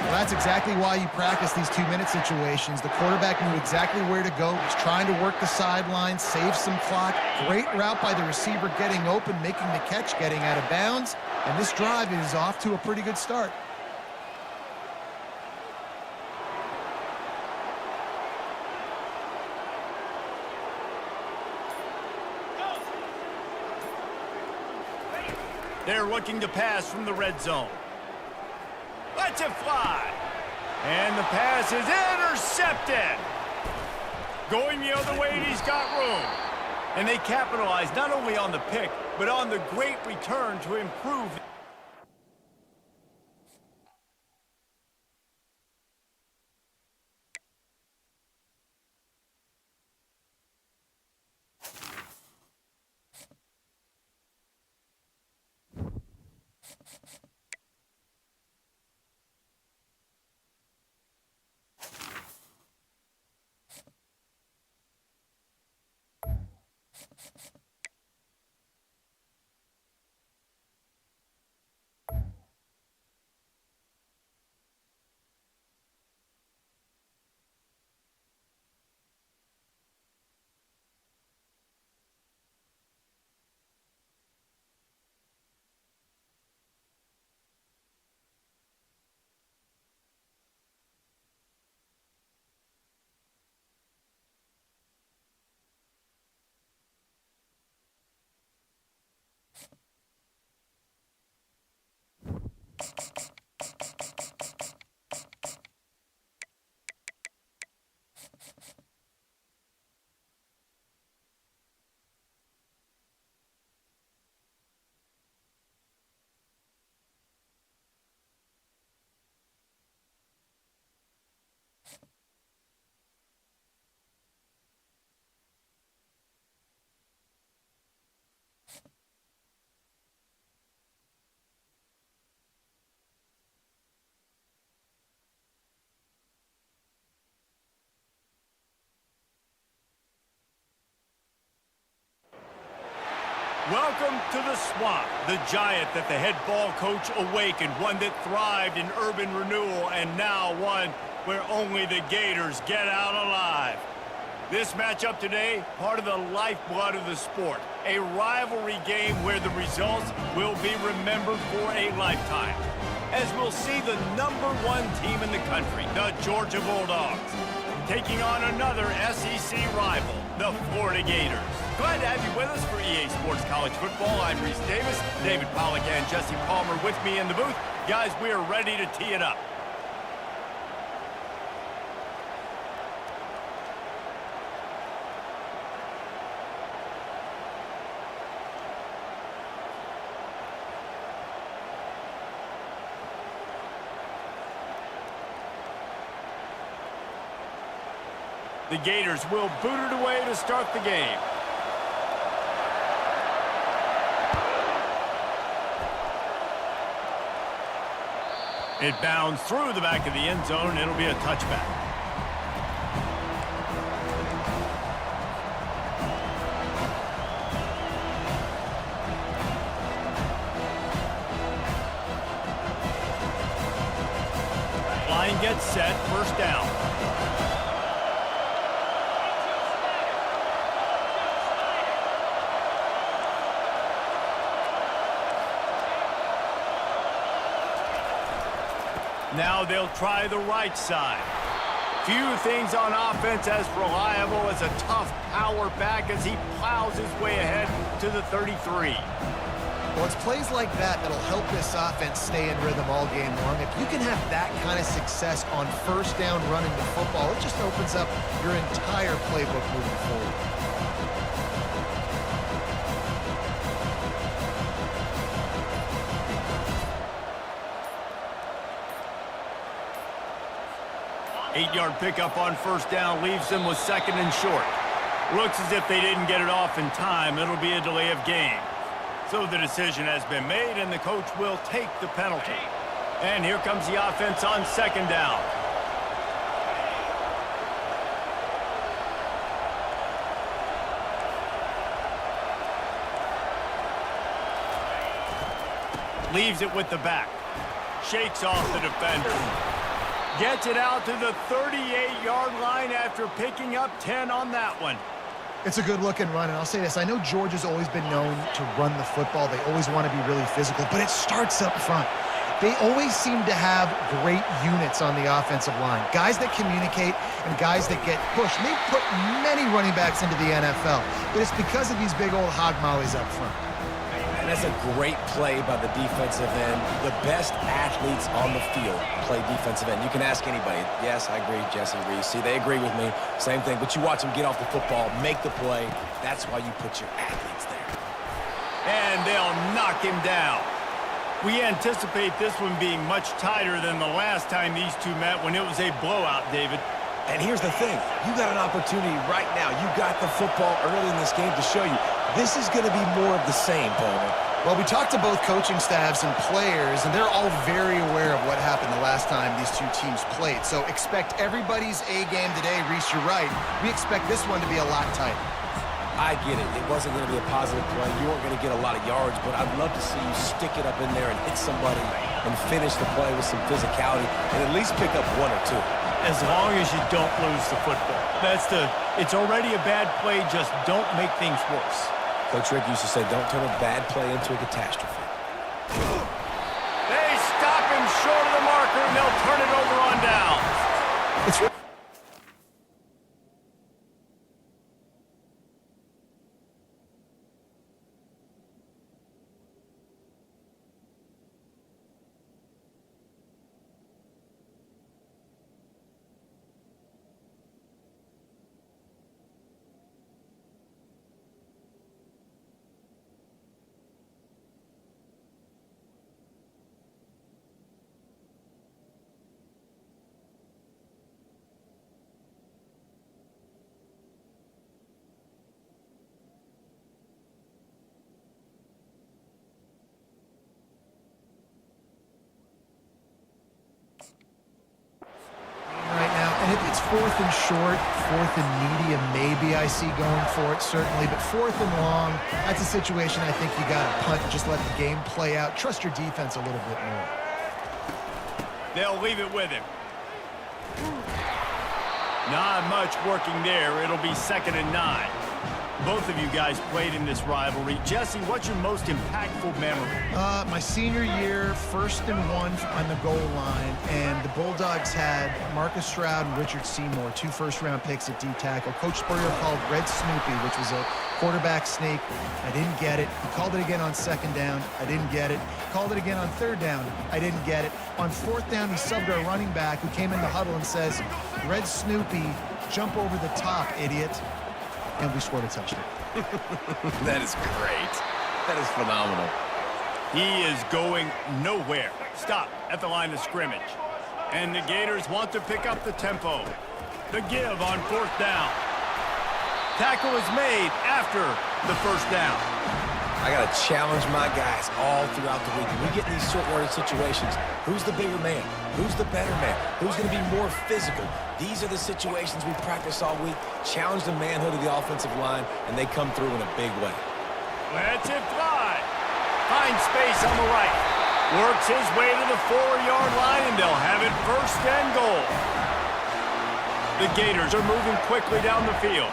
B: Well, that's exactly why you practice these 2-minute situations. The quarterback knew exactly where to go. He's trying to work the sidelines, save some clock. Great route by the receiver getting open, making the catch, getting out of bounds. And this drive is off to a pretty good start.
A: They're looking to pass from the red zone. Lets it fly. And the pass is intercepted. Going the other way, and he's got room. And they capitalize not only on the pick, but on the great return to improve. Welcome to the swamp, the giant that the head ball coach awakened, one that thrived in urban renewal, and now one where only the Gators get out alive. This matchup today, part of the lifeblood of the sport, a rivalry game where the results will be remembered for a lifetime, as we'll see the #1 team in the country, the Georgia Bulldogs, taking on another SEC rival, the Florida Gators. Glad to have you with us for EA Sports College Football. I'm Reese Davis, David Pollack and Jesse Palmer with me in the booth. Guys, we are ready to tee it up. The Gators will boot it away to start the game. It bounds through the back of the end zone, and it'll be a touchback. Line gets set, first down. Now they'll try the right side. Few things on offense as reliable as a tough power back as he plows his way ahead to the 33.
B: Well, it's plays like that that'll help this offense stay in rhythm all game long. If you can have that kind of success on first down running the football, it just opens up your entire playbook moving forward.
A: Eight-yard pickup on first down leaves them with second and short. Looks as if they didn't get it off in time. It'll be a delay of game. So the decision has been made, and the coach will take the penalty. And here comes the offense on second down. Leaves it with the back. Shakes off the defender. Gets it out to the 38-yard line after picking up 10 on that one.
B: It's a good-looking run, and I'll say this. I know Georgia's always been known to run the football. They always want to be really physical, but it starts up front. They always seem to have great units on the offensive line, guys that communicate and guys that get pushed. And they've put many running backs into the NFL, but it's because of these big old hog mollies up front.
C: And that's a great play by the defensive end. The best athletes on the field play defensive end. You can ask anybody. Yes, I agree, Jesse Reese. See, they agree with me. Same thing. But you watch them get off the football, make the play. That's why you put your athletes there.
A: And they'll knock him down. We anticipate this one being much tighter than the last time these two met when it was a blowout, David.
C: And here's the thing. You got an opportunity right now. You got the football early in this game to show you. This is going to be more of the same, Palmer.
B: Well, we talked to both coaching staffs and players, and they're all very aware of what happened the last time these two teams played. So expect everybody's A game today. Reese, you're right. We expect this one to be a lot tighter.
C: I get it. It wasn't going to be a positive play. You weren't going to get a lot of yards, but I'd love to see you stick it up in there and hit somebody and finish the play with some physicality and at least pick up one or two.
A: As long as you don't lose the football. It's already a bad play, just don't make things worse.
C: Coach Rick used to say, don't turn a bad play into a catastrophe.
A: They stop him short of the marker, and they'll turn it over on downs.
B: It's And if it's fourth and short, fourth and medium, maybe I see going for it, certainly. But fourth and long, that's a situation I think you got to punt and just let the game play out. Trust your defense a little bit more.
A: They'll leave it with him. Not much working there. It'll be 2nd and 9. Both of you guys played in this rivalry. Jesse, what's your most impactful memory?
B: My senior year, 1st and 1 on the goal line, and the Bulldogs had Marcus Stroud and Richard Seymour, 2 first-round picks at D-tackle. Coach Spurrier called Red Snoopy, which was a quarterback sneak. I didn't get it. He called it again on 2nd down. I didn't get it. Called it again on 3rd down. I didn't get it. On 4th down, he subbed our running back who came in the huddle and says, Red Snoopy, jump over the top, idiot. And we scored a touchdown.
C: That is great. That is phenomenal.
A: He is going nowhere. Stop at the line of scrimmage. And the Gators want to pick up the tempo. The give on 4th down. Tackle is made after the 1st down.
C: I got to challenge my guys all throughout the week. When we get in these short yardage situations, who's the bigger man? Who's the better man? Who's going to be more physical? These are the situations we practice all week. Challenge the manhood of the offensive line, and they come through in a big way.
A: Lets it fly. Finds space on the right. Works his way to the 4-yard line, and they'll have it 1st and goal. The Gators are moving quickly down the field.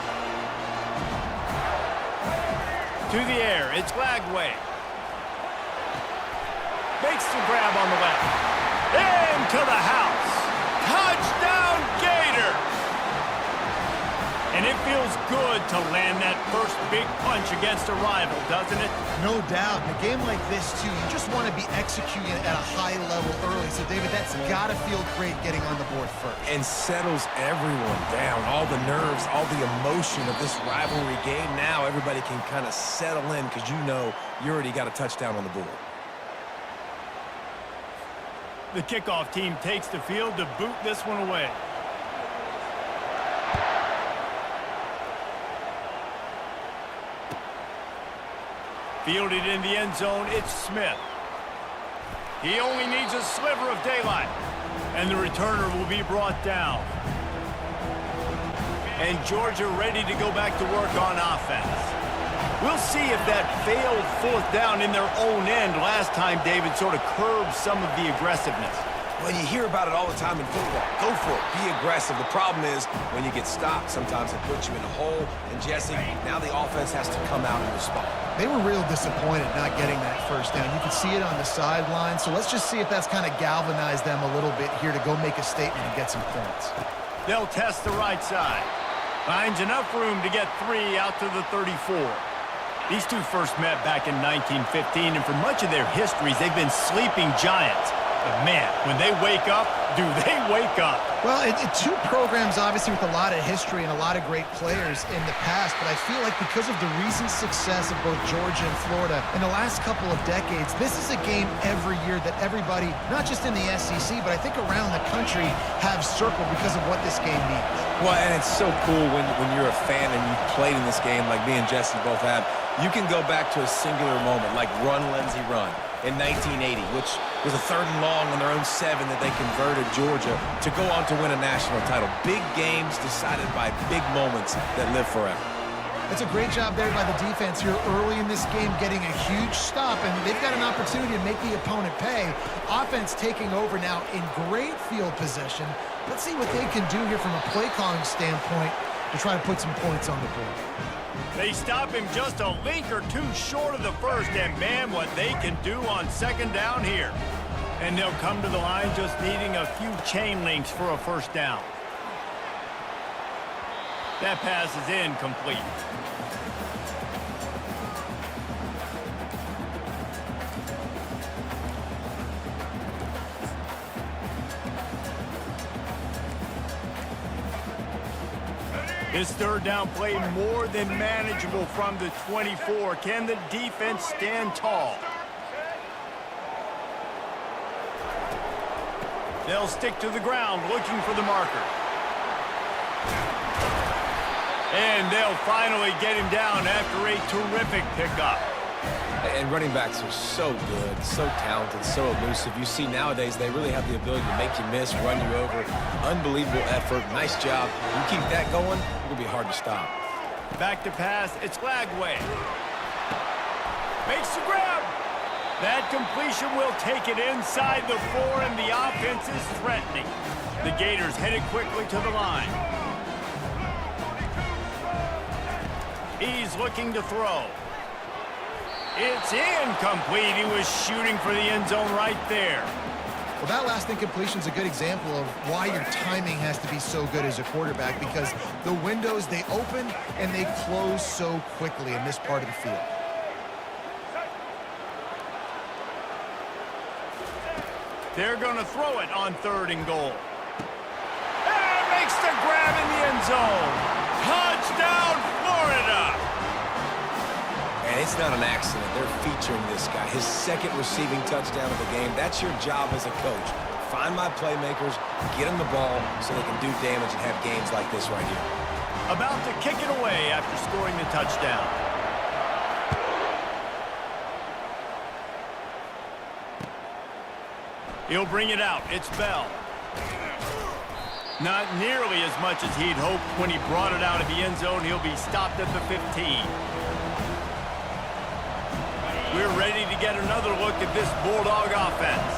A: To the air, it's Lagway. Makes the grab on the left. Into the house. Touchdown, Gator! And it feels good to land that first big punch against a rival, doesn't it?
B: No doubt. In a game like this, too, you just want to be executing at a high level early. So, David, that's got to feel great getting on the board first.
C: And settles everyone down. All the nerves, all the emotion of this rivalry game. Now everybody can kind of settle in because you know you already got a touchdown on the board.
A: The kickoff team takes the field to boot this one away. Fielded in the end zone, it's Smith. He only needs a sliver of daylight. And the returner will be brought down. And Georgia ready to go back to work on offense. We'll see if that failed fourth down in their own end last time, David, sort of curbed some of the aggressiveness.
C: Well, you hear about it all the time in football. Go for it. Be aggressive. The problem is when you get stopped, sometimes it puts you in a hole. And, Jesse, now the offense has to come out and respond.
B: They were real disappointed not getting that first down. You could see it on the sideline. So let's just see if that's kind of galvanized them a little bit here to go make a statement and get some points.
A: They'll test the right side. Finds enough room to get 3 out to the 34. These two first met back in 1915, and for much of their histories, they've been sleeping giants. But, man, when they wake up, do they wake up?
B: Well, two programs, obviously, with a lot of history and a lot of great players in the past, but I feel like because of the recent success of both Georgia and Florida in the last couple of decades, this is a game every year that everybody, not just in the SEC, but I think around the country, have circled because of what this game means.
C: Well, and it's so cool when you're a fan and you've played in this game like me and Jesse both have. You can go back to a singular moment, like Run, Lindsey, Run in 1980, which was a 3rd and long on their own 7 that they converted Georgia to go on to win a national title. Big games decided by big moments that live forever.
B: It's a great job there by the defense here early in this game, getting a huge stop, and they've got an opportunity to make the opponent pay. Offense taking over now in great field position. Let's see what they can do here from a play calling standpoint to try to put some points on the board.
A: They stop him just a link or two short of the first, and man, what they can do on 2nd down here. And they'll come to the line just needing a few chain links for a first down. That pass is incomplete. This 3rd down play more than manageable from the 24. Can the defense stand tall? They'll stick to the ground looking for the marker. And they'll finally get him down after a terrific pickup.
C: And running backs are so good, so talented, so elusive. You see nowadays they really have the ability to make you miss, run you over. Unbelievable effort. Nice job. You keep that going, it'll be hard to stop.
A: Back to pass. It's Glagway. Makes the grab. That completion will take it inside the 4, and the offense is threatening. The Gators headed quickly to the line. He's looking to throw. It's incomplete. He was shooting for the end zone right there.
B: Well, that last incompletion is a good example of why your timing has to be so good as a quarterback, because the windows, they open and they close so quickly in this part of the field.
A: They're going to throw it on 3rd and goal. And makes the grab in the end zone. Touchdown, Florida!
C: And it's not an accident. They're featuring this guy. His 2nd receiving touchdown of the game. That's your job as a coach. Find my playmakers, get them the ball so they can do damage and have games like this right here.
A: About to kick it away after scoring the touchdown. He'll bring it out. It's Bell. Not nearly as much as he'd hoped when he brought it out of the end zone. He'll be stopped at the 15. We're ready to get another look at this Bulldog offense.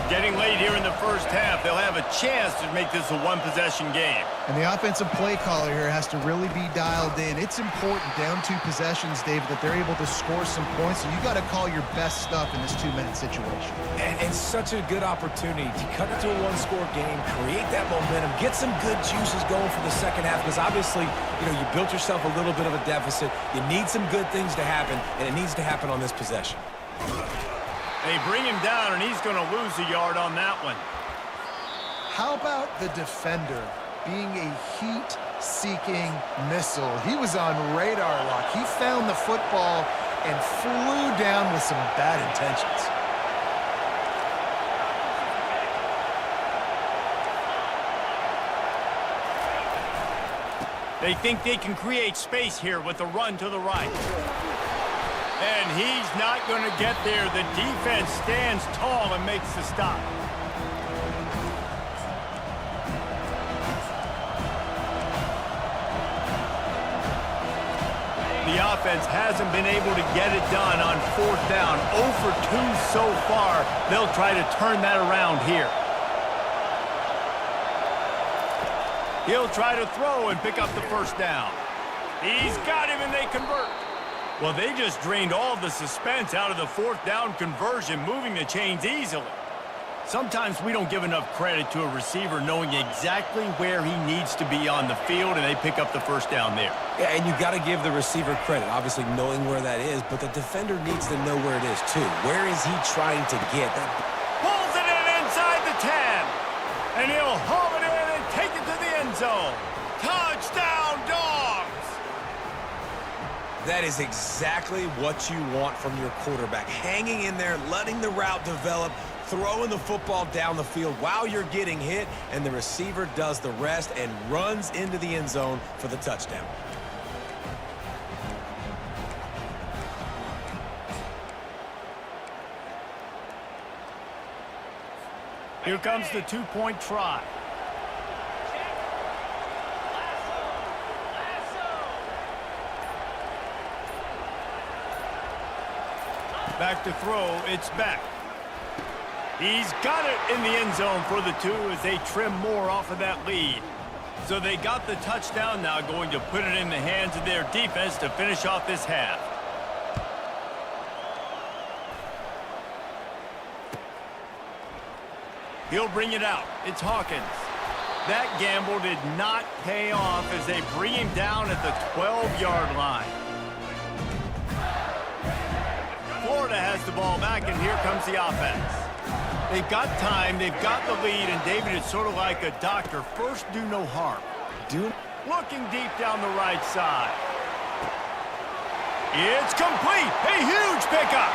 A: Getting late here in the first half, they'll have a chance to make this a one-possession game.
B: And the offensive play caller here has to really be dialed in. It's important down 2 possessions, David, that they're able to score some points. So you got to call your best stuff in this 2-minute situation.
C: And such a good opportunity to cut it to a one-score game, create that momentum, get some good juices going for the second half, because obviously, you know, you built yourself a little bit of a deficit. You need some good things to happen, and it needs to happen on this possession.
A: They bring him down, and he's going to lose a yard on that one.
B: How about the defender being a heat-seeking missile? He was on radar lock. He found the football and flew down with some bad intentions.
A: They think they can create space here with a run to the right. And he's not going to get there. The defense stands tall and makes the stop. The offense hasn't been able to get it done on 4th down. 0 for 2 so far. They'll try to turn that around here. He'll try to throw and pick up the first down. He's got him, and they convert. Well, they just drained all the suspense out of the 4th down conversion, moving the chains easily. Sometimes we don't give enough credit to a receiver knowing exactly where he needs to be on the field, and they pick up the first down there.
C: Yeah, and you got to give the receiver credit, obviously knowing where that is, but the defender needs to know where it is too. Where is he trying to get that?
A: Pulls it in inside the 10, and he'll haul it in and take it to the end zone. Touchdown, Dogs!
C: That is exactly what you want from your quarterback. Hanging in there, letting the route develop, throwing the football down the field while you're getting hit, and the receiver does the rest and runs into the end zone for the touchdown.
A: Here comes the 2-point try. Back to throw, it's back. He's got it in the end zone for the 2 as they trim more off of that lead. So they got the touchdown, now going to put it in the hands of their defense to finish off this half. He'll bring it out. It's Hawkins. That gamble did not pay off as they bring him down at the 12-yard line. Florida has the ball back, and here comes the offense. They've got time, they've got the lead, and David, it's sort of like a doctor. First, do no harm. Looking deep down the right side. It's complete. A huge pickup.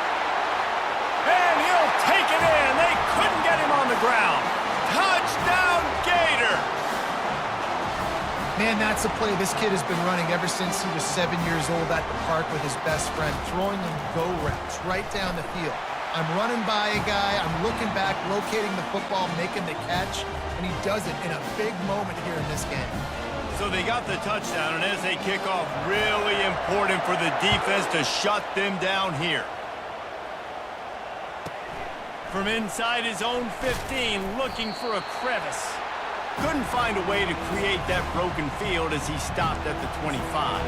A: And he'll take it in. They couldn't get him on the ground. Touchdown, Gators!
B: Man, that's a play this kid has been running ever since he was 7 years old at the park with his best friend, throwing him go routes right down the field. I'm running by a guy, I'm looking back, locating the football, making the catch, and he does it in a big moment here in this game.
A: So they got the touchdown, and as they kick off, really important for the defense to shut them down here. From inside his own 15, looking for a crevice. Couldn't find a way to create that broken field as he stopped at the 25.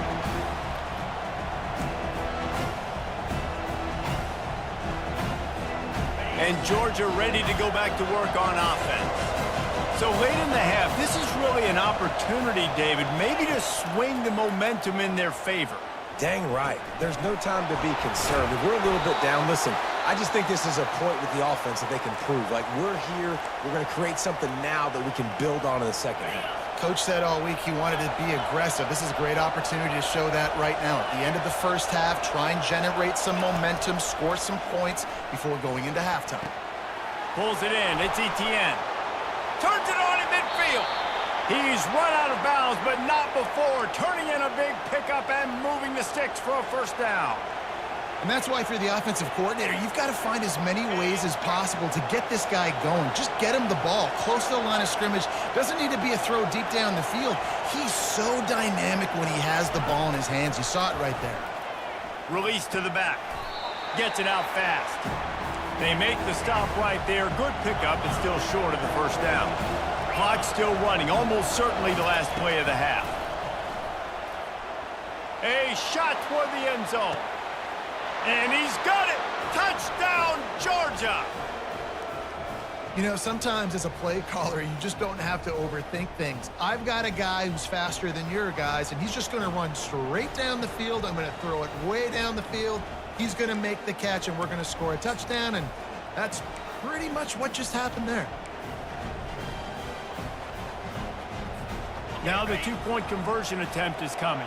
A: And Georgia ready to go back to work on offense. So late in the half, this is really an opportunity, David, maybe to swing the momentum in their favor.
C: Dang right. There's no time to be concerned. If we're a little bit down, listen, I just think this is a point with the offense that they can prove. Like, we're here, we're going to create something now that we can build on in the second half.
B: Coach said all week he wanted to be aggressive. This is a great opportunity to show that right now. At the end of the first half, try and generate some momentum, score some points before going into halftime.
A: Pulls it in. It's Etienne. Turns it on in midfield. He's run out of bounds, but not before. Turning in a big pickup and moving the sticks for a first down.
B: And that's why for the offensive coordinator, you've got to find as many ways as possible to get this guy going. Just get him the ball close to the line of scrimmage. Doesn't need to be a throw deep down the field. He's so dynamic when he has the ball in his hands. You saw it right there.
A: Release to the back. Gets it out fast. They make the stop right there. Good pickup, but still short of the first down. Clock's still running, almost certainly the last play of the half. A shot toward the end zone. And he's got it! Touchdown, Georgia!
B: You know, sometimes as a play caller, you just don't have to overthink things. I've got a guy who's faster than your guys, and he's just going to run straight down the field. I'm going to throw it way down the field. He's going to make the catch, and we're going to score a touchdown, and that's pretty much what just happened there.
A: Now the two-point conversion attempt is coming.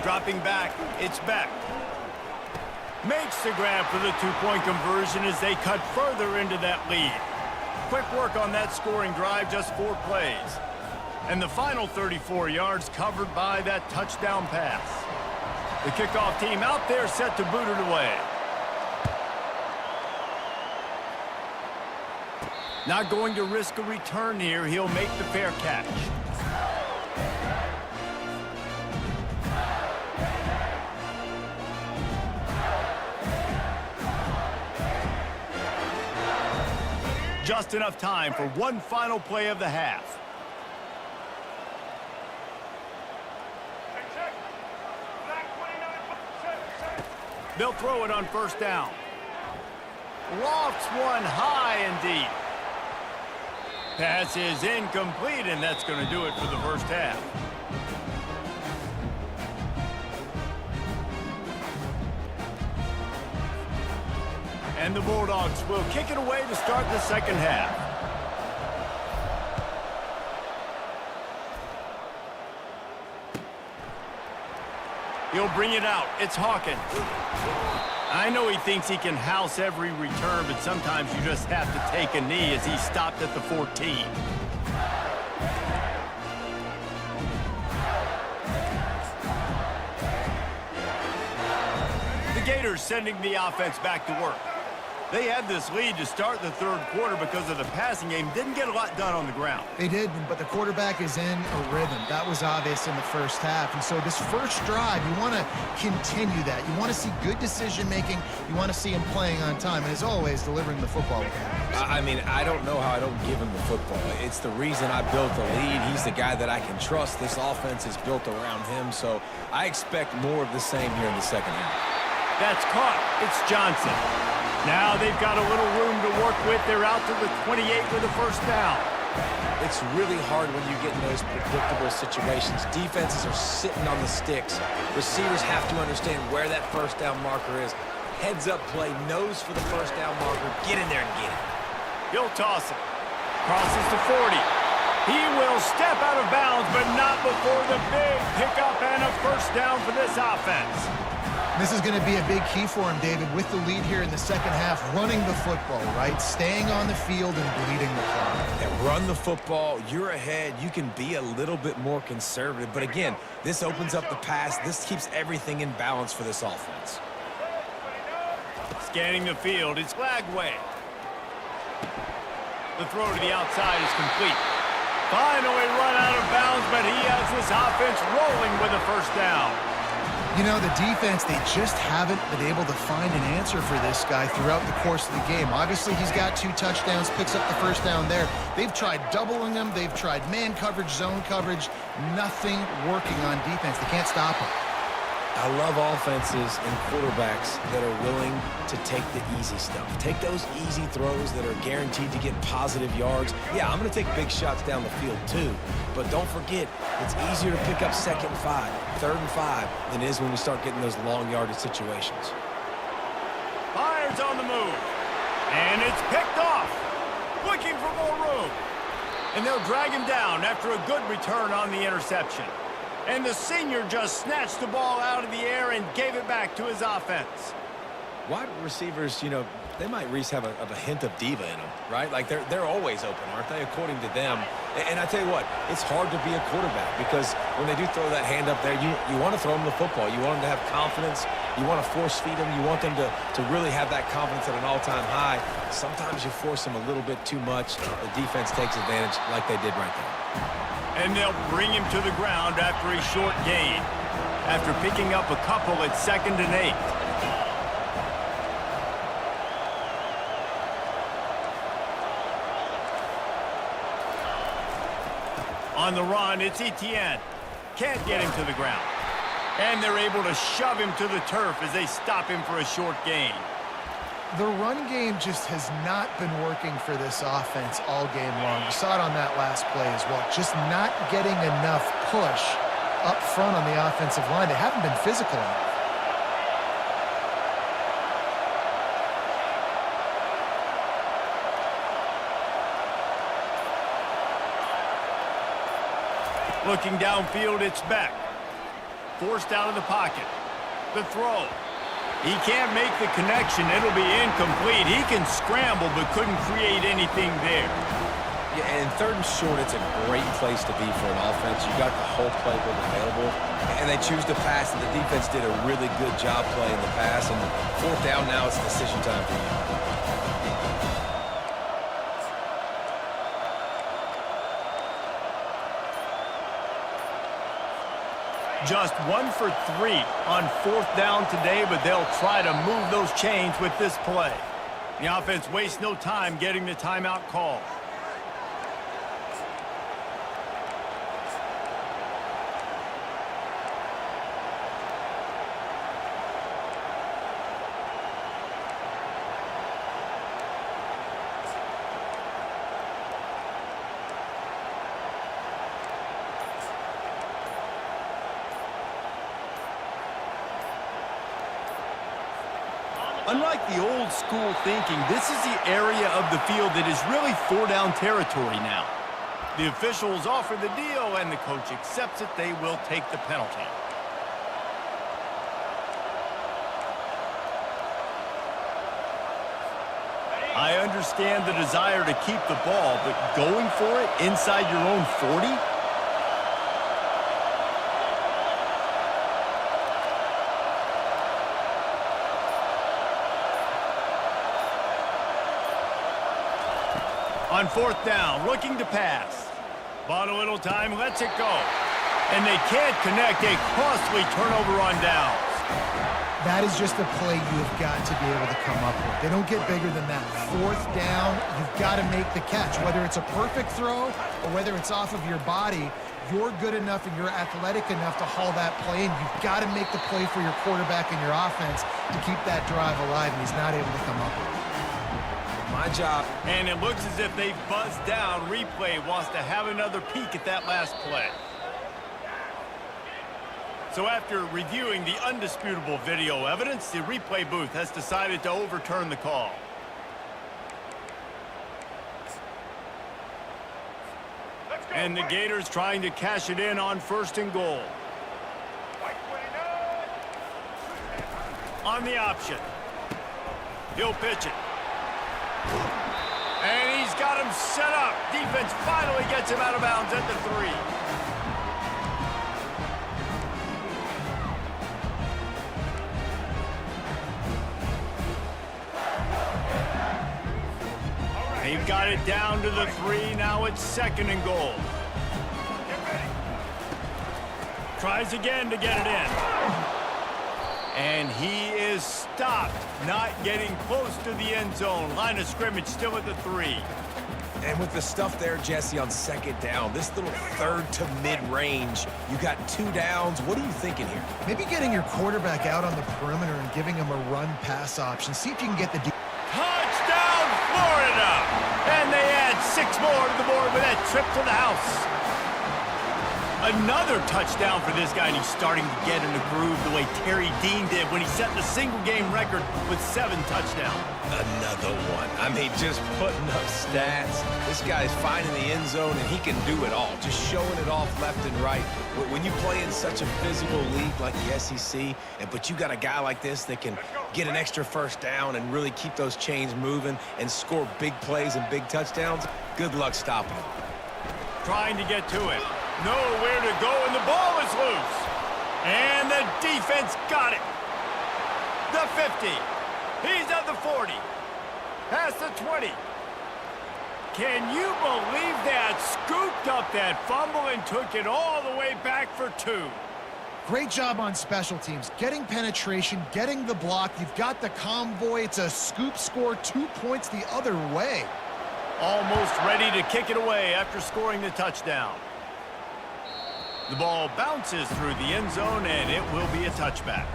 A: Dropping back, it's back. Makes the grab for the two-point conversion as they cut further into that lead. Quick work on that scoring drive, just 4 plays. And the final 34 yards covered by that touchdown pass. The kickoff team out there set to boot it away. Not going to risk a return here. He'll make the fair catch. Just enough time for one final play of the half. They'll throw it on first down. Lofts one high and deep. Pass is incomplete, and that's going to do it for the first half. And the Bulldogs will kick it away to start the second half. He'll bring it out. It's Hawkins. I know he thinks he can house every return, but sometimes you just have to take a knee as he stopped at the 14. The Gators sending the offense back to work. They had this lead to start the third quarter because of the passing game. Didn't get a lot done on the ground.
B: They did, but the quarterback is in a rhythm. That was obvious in the first half. And so this first drive, you want to continue that. You want to see good decision-making. You want to see him playing on time. And as always, delivering the football.
C: I mean, I don't know how I don't give him the football. It's the reason I built the lead. He's the guy that I can trust. This offense is built around him. So I expect more of the same here in the second half.
A: That's caught. It's Johnson. Now they've got a little room to work with. They're out to the 28 with a first down.
C: It's really hard when you get in those predictable situations. Defenses are sitting on the sticks. Receivers have to understand where that first down marker is. Heads up play, nose for the first down marker. Get in there and get it.
A: He'll toss it. Crosses to 40. He will step out of bounds, but not before the big pickup and a first down for this offense.
B: This is going to be a big key for him, David, with the lead here in the second half, running the football, right? Staying on the field and bleeding the clock.
C: And run the football, you're ahead, you can be a little bit more conservative. But again, this opens up the pass. This keeps everything in balance for this offense.
A: Scanning the field, it's Lagway. The throw to the outside is complete. Finally run out of bounds, but he has this offense rolling with a first down.
B: You know, the defense, they just haven't been able to find an answer for this guy throughout the course of the game. Obviously, he's got 2 touchdowns, picks up the first down there. They've tried doubling him. They've tried man coverage, zone coverage. Nothing working on defense. They can't stop him.
C: I love offenses and quarterbacks that are willing to take the easy stuff. Take those easy throws that are guaranteed to get positive yards. Yeah, I'm going to take big shots down the field too. But don't forget, it's easier to pick up 2nd and 5, 3rd and 5 than it is when we start getting those long yardage situations.
A: Fires on the move. And it's picked off. Looking for more room. And they'll drag him down after a good return on the interception. And the senior just snatched the ball out of the air and gave it back to his offense.
C: Wide receivers, you know, they might, Reese, have a hint of diva in them, right? Like, they're always open, aren't they, according to them? And I tell you what, it's hard to be a quarterback because when they do throw that hand up there, you want to throw them the football. You want them to have confidence You want to force feed them. You want them to really have that confidence at an all-time high. Sometimes you force them a little bit too much. The defense takes advantage like they did right there.
A: And they'll bring him to the ground after a short gain, after picking up a couple at 2nd and 8. On the run, it's Etienne. Can't get him to the ground. And they're able to shove him to the turf as they stop him for a short gain.
B: The run game just has not been working for this offense all game long. You saw it on that last play as well. Just not getting enough push up front on the offensive line. They haven't been physical enough.
A: Looking downfield, it's Beck. Forced out of the pocket. The throw. He can't make the connection. It'll be incomplete. He can scramble, but couldn't create anything there.
C: Yeah, and 3rd and short, it's a great place to be for an offense. You got the whole playbook available, and they choose to pass, and the defense did a really good job playing the pass. And 4th down now, it's decision time for you.
A: Just 1 for 3 on 4th down today, but they'll try to move those chains with this play. The offense wastes no time getting the timeout call. Unlike the old school thinking, this is the area of the field that is really 4-down territory now. The officials offer the deal, and the coach accepts it. They will take the penalty. I understand the desire to keep the ball, but going for it inside your own 40? On 4th down, looking to pass. Bought a little time, lets it go. And they can't connect. A costly turnover on downs.
B: That is just a play you have got to be able to come up with. They don't get bigger than that. 4th down, you've got to make the catch. Whether it's a perfect throw or whether it's off of your body, you're good enough and you're athletic enough to haul that play, and you've got to make the play for your quarterback and your offense to keep that drive alive, and he's not able to come up with it.
C: My job.
A: And it looks as if they've buzzed down. Replay wants to have another peek at that last play. So after reviewing the undisputable video evidence, the replay booth has decided to overturn the call. And the Gators trying to cash it in on 1st and goal. On the option. He'll pitch it. And he's got him set up. Defense finally gets him out of bounds at the 3. They've got it down to the 3. Now it's 2nd and goal. Tries again to get it in. And he is stopped, not getting close to the end zone. Line of scrimmage still at the 3.
C: And with the stuff there, Jesse, on 2nd down, this little 3rd to mid-range, you got 2 downs. What are you thinking here?
B: Maybe getting your quarterback out on the perimeter and giving him a run-pass option. See if you can get the...
A: Touchdown, Florida! And they add 6 more to the board with that trip to the house. Another touchdown for this guy, and he's starting to get in the groove the way Terry Dean did when he set the single-game record with 7 touchdowns.
C: Another one. I mean, just putting up stats. This guy's finding the end zone, and he can do it all, just showing it off left and right. When you play in such a physical league like the SEC, but you got a guy like this that can get an extra 1st down and really keep those chains moving and score big plays and big touchdowns, good luck stopping him.
A: Trying to get to it. Nowhere to go, and the ball is loose. And the defense got it. The 50. He's at the 40. Past the 20. Can you believe that? Scooped up that fumble and took it all the way back for 2.
B: Great job on special teams. Getting penetration, getting the block. You've got the convoy. It's a scoop score, 2 points the other way.
A: Almost ready to kick it away after scoring the touchdown. The ball bounces through the end zone, and it will be a touchback.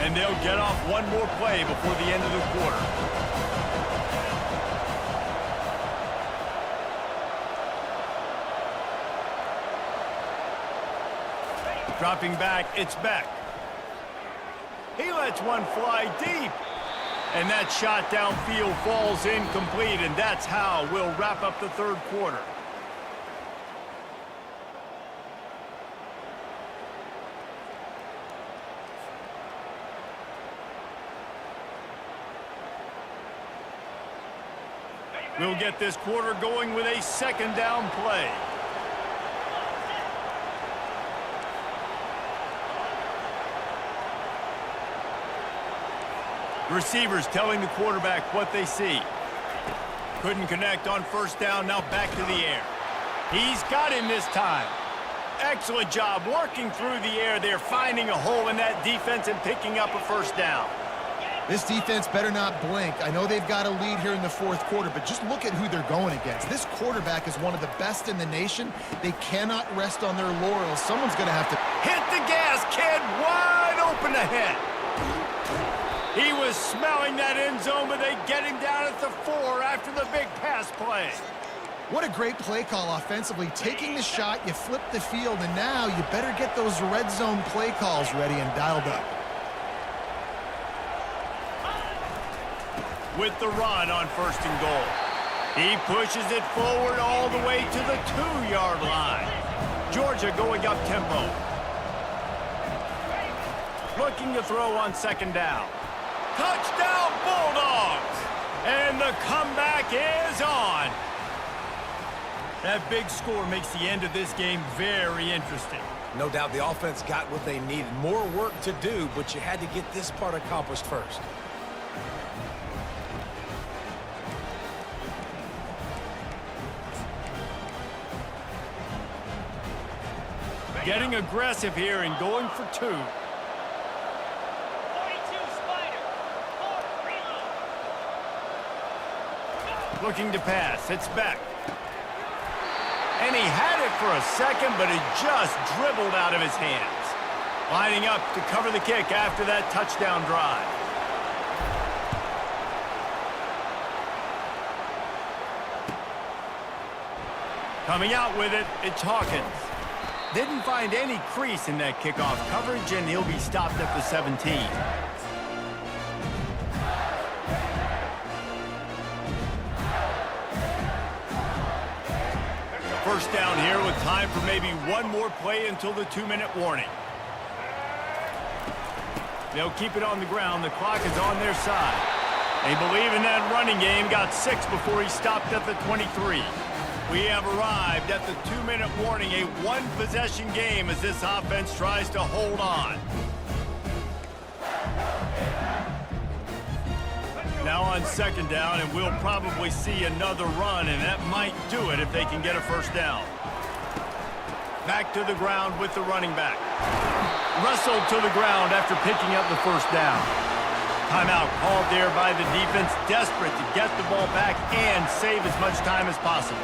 A: And they'll get off one more play before the end of the quarter. Dropping back, it's Beck. He lets one fly deep. And that shot downfield falls incomplete, and that's how we'll wrap up the third quarter. We'll get this quarter going with a second down play. Receivers telling the quarterback what they see. Couldn't connect on first down, now back to the air. He's got him this time. Excellent job working through the air there, finding a hole in that defense and picking up a first down.
B: This defense better not blink. I know they've got a lead here in the fourth quarter, but just look at who they're going against. This quarterback is one of the best in the nation. They cannot rest on their laurels. Someone's going to have to
A: hit the gas, kid, wide open ahead. He was smelling that end zone, but they get him down at the 4 after the big pass play.
B: What a great play call offensively. Taking the shot, you flip the field, and now you better get those red zone play calls ready and dialed up.
A: With the run on first and goal. He pushes it forward all the way to the 2-yard line. Georgia going up tempo. Looking to throw on second down. Touchdown Bulldogs! And the comeback is on. That big score makes the end of this game very interesting.
C: No doubt the offense got what they needed. More work to do, but you had to get this part accomplished first.
A: Getting aggressive here and going for 2.
D: 42 Spider. 4 reload.
A: Looking to pass. It's back. And he had it for a second, but it just dribbled out of his hands. Lining up to cover the kick after that touchdown drive. Coming out with it, it's Hawkins. Didn't find any crease in that kickoff coverage, and he'll be stopped at the 17. First down here with time for maybe one more play until the 2-minute warning. They'll keep it on the ground. The clock is on their side. They believe in that running game. Got 6 before he stopped at the 23. We have arrived at the 2-minute warning, a one-possession game as this offense tries to hold on. Now on second down, and we'll probably see another run, and that might do it if they can get a first down. Back to the ground with the running back. Wrestled to the ground after picking up the first down. Timeout called there by the defense, desperate to get the ball back and save as much time as possible.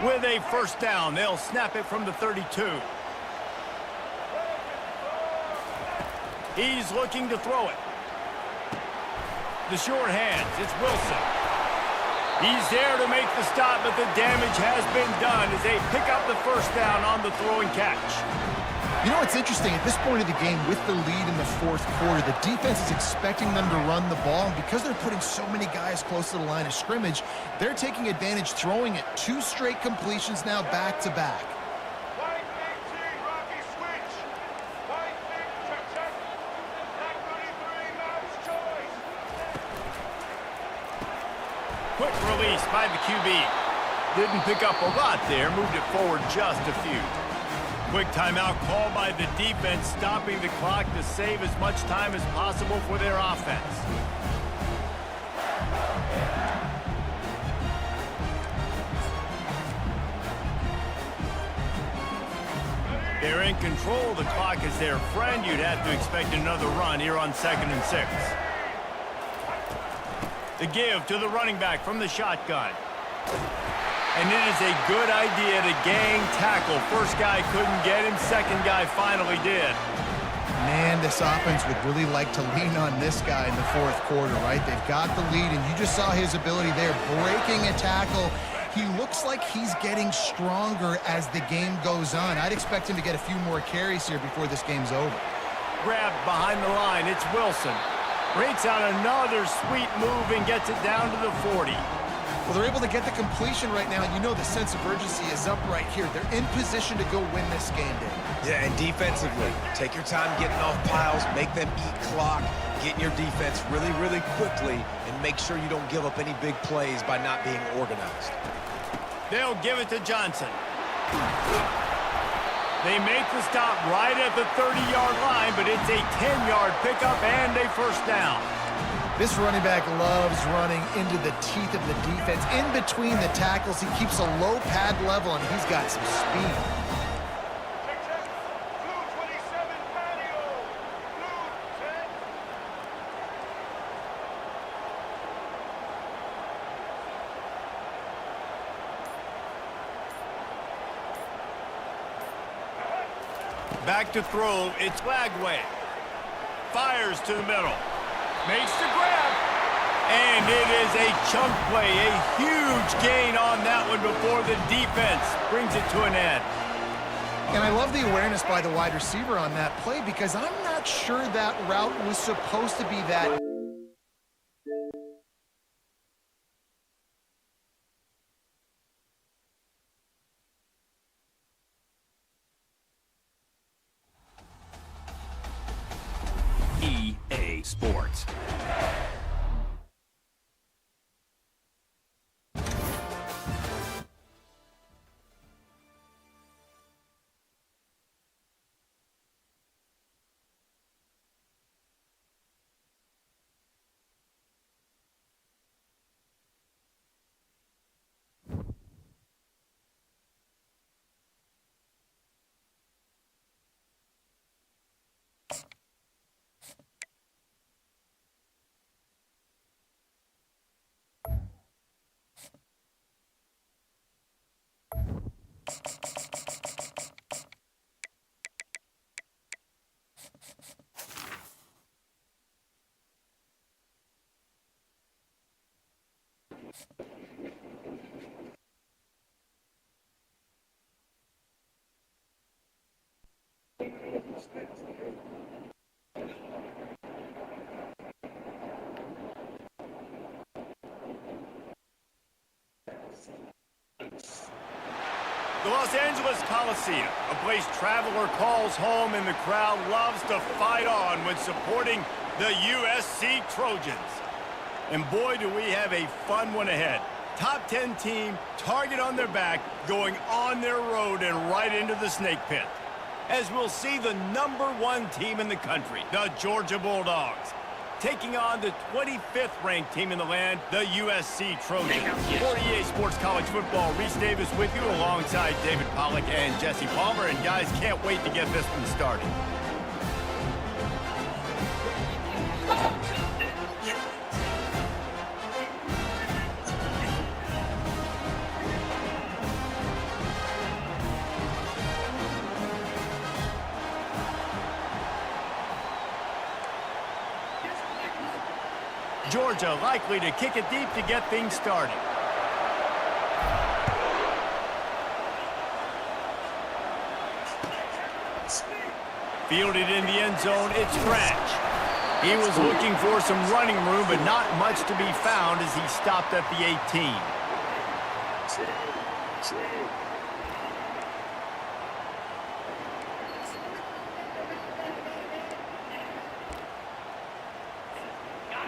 A: With a first down, they'll snap it from the 32. He's looking to throw it. The short hands, it's Wilson. He's there to make the stop, but the damage has been done as they pick up the first down on the throwing catch.
B: You know what's interesting? At this point of the game, with the lead in the fourth quarter, the defense is expecting them to run the ball, and because they're putting so many guys close to the line of scrimmage, they're taking advantage, throwing it 2 straight completions now back-to-back.
E: White big T, Rocky switch. White big check, check. Black 23, mouse choice.
A: Quick release by the QB. Didn't pick up a lot there, moved it forward just a few. Quick timeout called by the defense, stopping the clock to save as much time as possible for their offense. They're in control of the clock as their friend. You'd have to expect another run here on 2nd and 6. The give to the running back from the shotgun. And it is a good idea to gang tackle. First guy couldn't get him, second guy finally did.
B: Man, this offense would really like to lean on this guy in the fourth quarter, right? They've got the lead, and you just saw his ability there, breaking a tackle. He looks like he's getting stronger as the game goes on. I'd expect him to get a few more carries here before this game's over.
A: Grabbed behind the line, it's Wilson. Breaks out another sweet move and gets it down to the 40.
B: Well, they're able to get the completion right now. You know the sense of urgency is up right here. They're in position to go win this game, Dave.
C: Yeah, and defensively, take your time getting off piles, make them eat clock, get in your defense really, really quickly, and make sure you don't give up any big plays by not being organized.
A: They'll give it to Johnson. They make the stop right at the 30-yard line, but it's a 10-yard pickup and a first down.
B: This running back loves running into the teeth of the defense. In between the tackles, he keeps a low pad level, and he's got some speed.
E: Blue 27 patio. Blue 10.
A: Back to throw, it's Lagway. Fires to the middle. Makes the grab. And it is a chunk play, a huge gain on that one before the defense brings it to an end.
B: And I love the awareness by the wide receiver on that play because I'm not sure that route was supposed to be that.
F: EA Sports.
A: The Los Angeles Coliseum, a place traveler calls home and the crowd loves to fight on when supporting the USC Trojans. And boy, do we have a fun one ahead. Top 10 team, target on their back, going on their road and right into the snake pit. As we'll see the #1 team in the country, the Georgia Bulldogs, taking on the 25th ranked team in the land, the USC Trojans. For EA Sports College Football, Reese Davis with you alongside David Pollack and Jesse Palmer. And guys, can't wait to get this one started. Georgia likely to kick it deep to get things started. Fielded in the end zone, it's French. He was looking for some running room, but not much to be found as he stopped at the 18.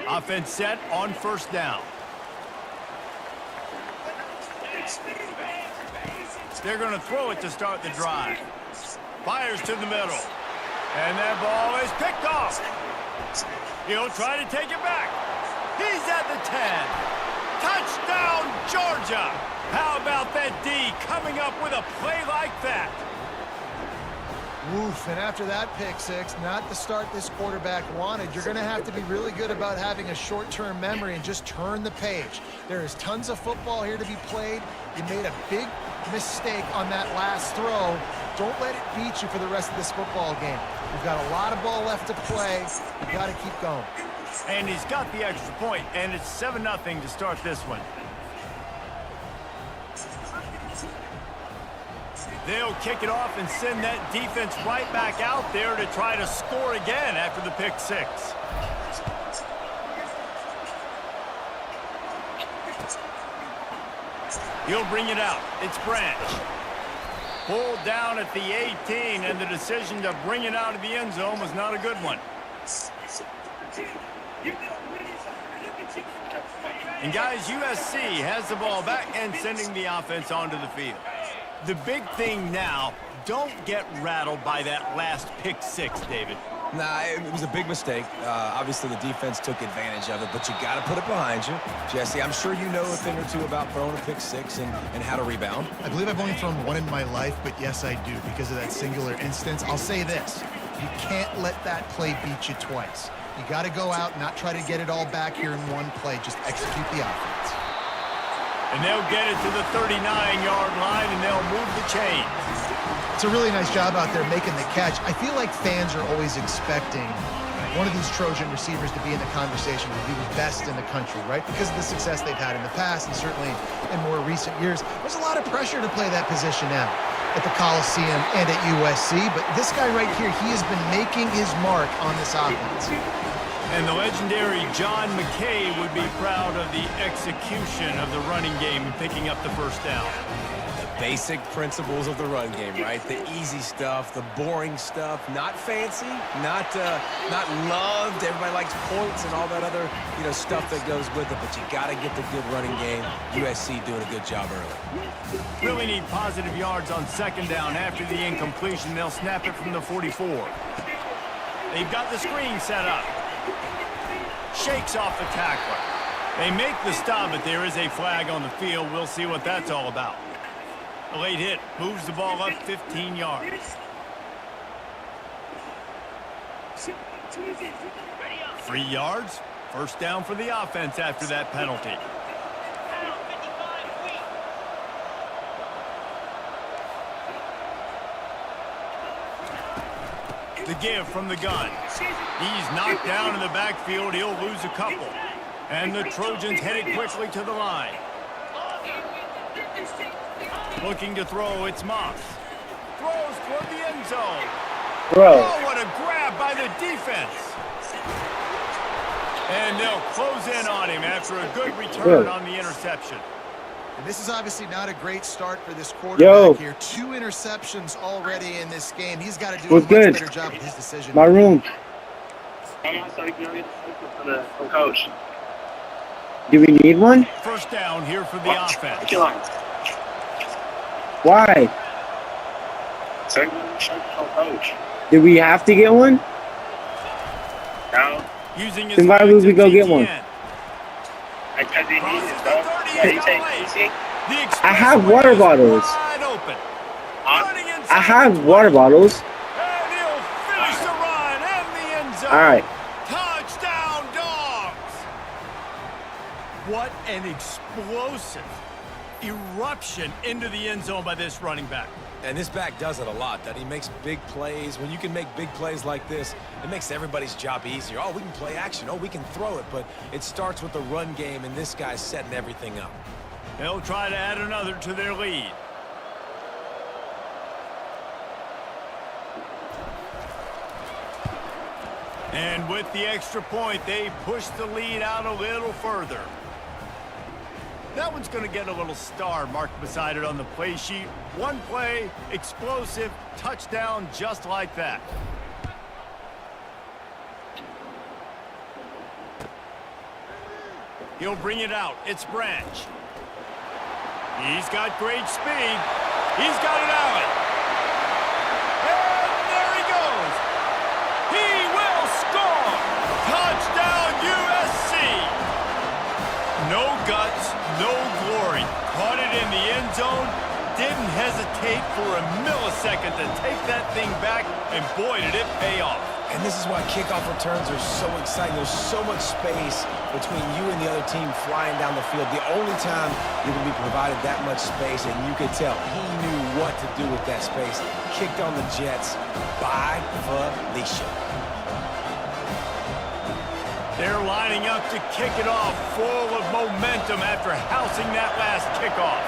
A: Offense set on first down. They're going to throw it to start the drive. Fires to the middle. And that ball is picked off. He'll try to take it back. He's at the 10. Touchdown, Georgia. How about that D coming up with a play like that?
B: Oof, and after that pick six, not the start this quarterback wanted. You're going to have to be really good about having a short-term memory and just turn the page. There is tons of football here to be played. You made a big mistake on that last throw. Don't let it beat you for the rest of this football game. We've got a lot of ball left to play. You've got to keep going.
A: And he's got the extra point, and it's 7-0 to start this one. They'll kick it off and send that defense right back out there to try to score again after the pick six. He'll bring it out. It's Branch. Pulled down at the 18, and the decision to bring it out of the end zone was not a good one. And guys, USC has the ball back and sending the offense onto the field. The big thing now, don't get rattled by that last pick six, David.
C: Nah, it was a big mistake. Obviously, the defense took advantage of it, but you got to put it behind you. Jesse, I'm sure you know a thing or two about throwing a pick six and how to rebound.
F: I believe I've only thrown one in my life, but yes, I do because of that singular instance. I'll say this. You can't let that play beat you twice. You got to go out and not try to get it all back here in one play. Just execute the offense.
A: And they'll get it to the 39-yard line, and they'll move the chains.
F: It's a really nice job out there making the catch. I feel like fans are always expecting one of these Trojan receivers to be in the conversation to be the best in the country, right? Because of the success they've had in the past and certainly in more recent years. There's a lot of pressure to play that position now at the Coliseum and at USC. But this guy right here, he has been making his mark on this offense.
A: And the legendary John McKay would be proud of the execution of the running game and picking up the first down.
C: The basic principles of the run game, right? The easy stuff, the boring stuff, not fancy, not loved. Everybody likes points and all that other, stuff that goes with it. But you got to get the good running game. USC doing a good job early.
A: Really need positive yards on second down. After the incompletion, they'll snap it from the 44. They've got the screen set up. Shakes off the tackler. They make the stop, but there is a flag on the field. We'll see what that's all about. A late hit moves the ball up 15 yards. 3 yards. First down for the offense after that penalty. The give from the gun. He's knocked down in the backfield. He'll lose a couple. And the Trojans headed quickly to the line. Looking to throw, it's Moss. Throws toward the end zone.
G: Bro.
A: Oh, what a grab by the defense. And they'll close in on him after a good return on the interception.
F: And this is obviously not a great start for this quarterback here. 2 interceptions already in this game. He's got to do a much better job with his decision.
G: My room.
E: Coach.
G: Do we need one?
A: First down here for the offense.
G: Why?
E: Coach.
G: Do we have to get one?
E: No.
A: Using his
G: Then why would we go get one?
E: Because he needs it, bro.
G: I have water bottles. I have water bottles.
A: And he'll finish the run and the end zone.
G: All right.
A: Touchdown, Dogs! What an explosive eruption into the end zone by this running back.
C: And this back does it a lot, that he makes big plays. When you can make big plays like this, it makes everybody's job easier. Oh, we can play action. Oh, we can throw it. But it starts with the run game, and this guy's setting everything up.
A: They'll try to add another to their lead. And with the extra point, they push the lead out a little further. That one's going to get a little star marked beside it on the play sheet. One play, explosive, touchdown, just like that. He'll bring it out. It's Branch. He's got great speed. He's got it out. And there he goes. He will score. Touchdown, USC. No guts, no glory. Caught it in the end zone. Didn't hesitate for a millisecond to take that thing back, and boy, did it pay off.
C: And this is why kickoff returns are so exciting. There's so much space between you and the other team flying down the field. The only time you're going to be provided that much space, and you could tell he knew what to do with that space. Kicked on the Jets by Felicia.
A: They're lining up to kick it off, full of momentum after housing that last kickoff.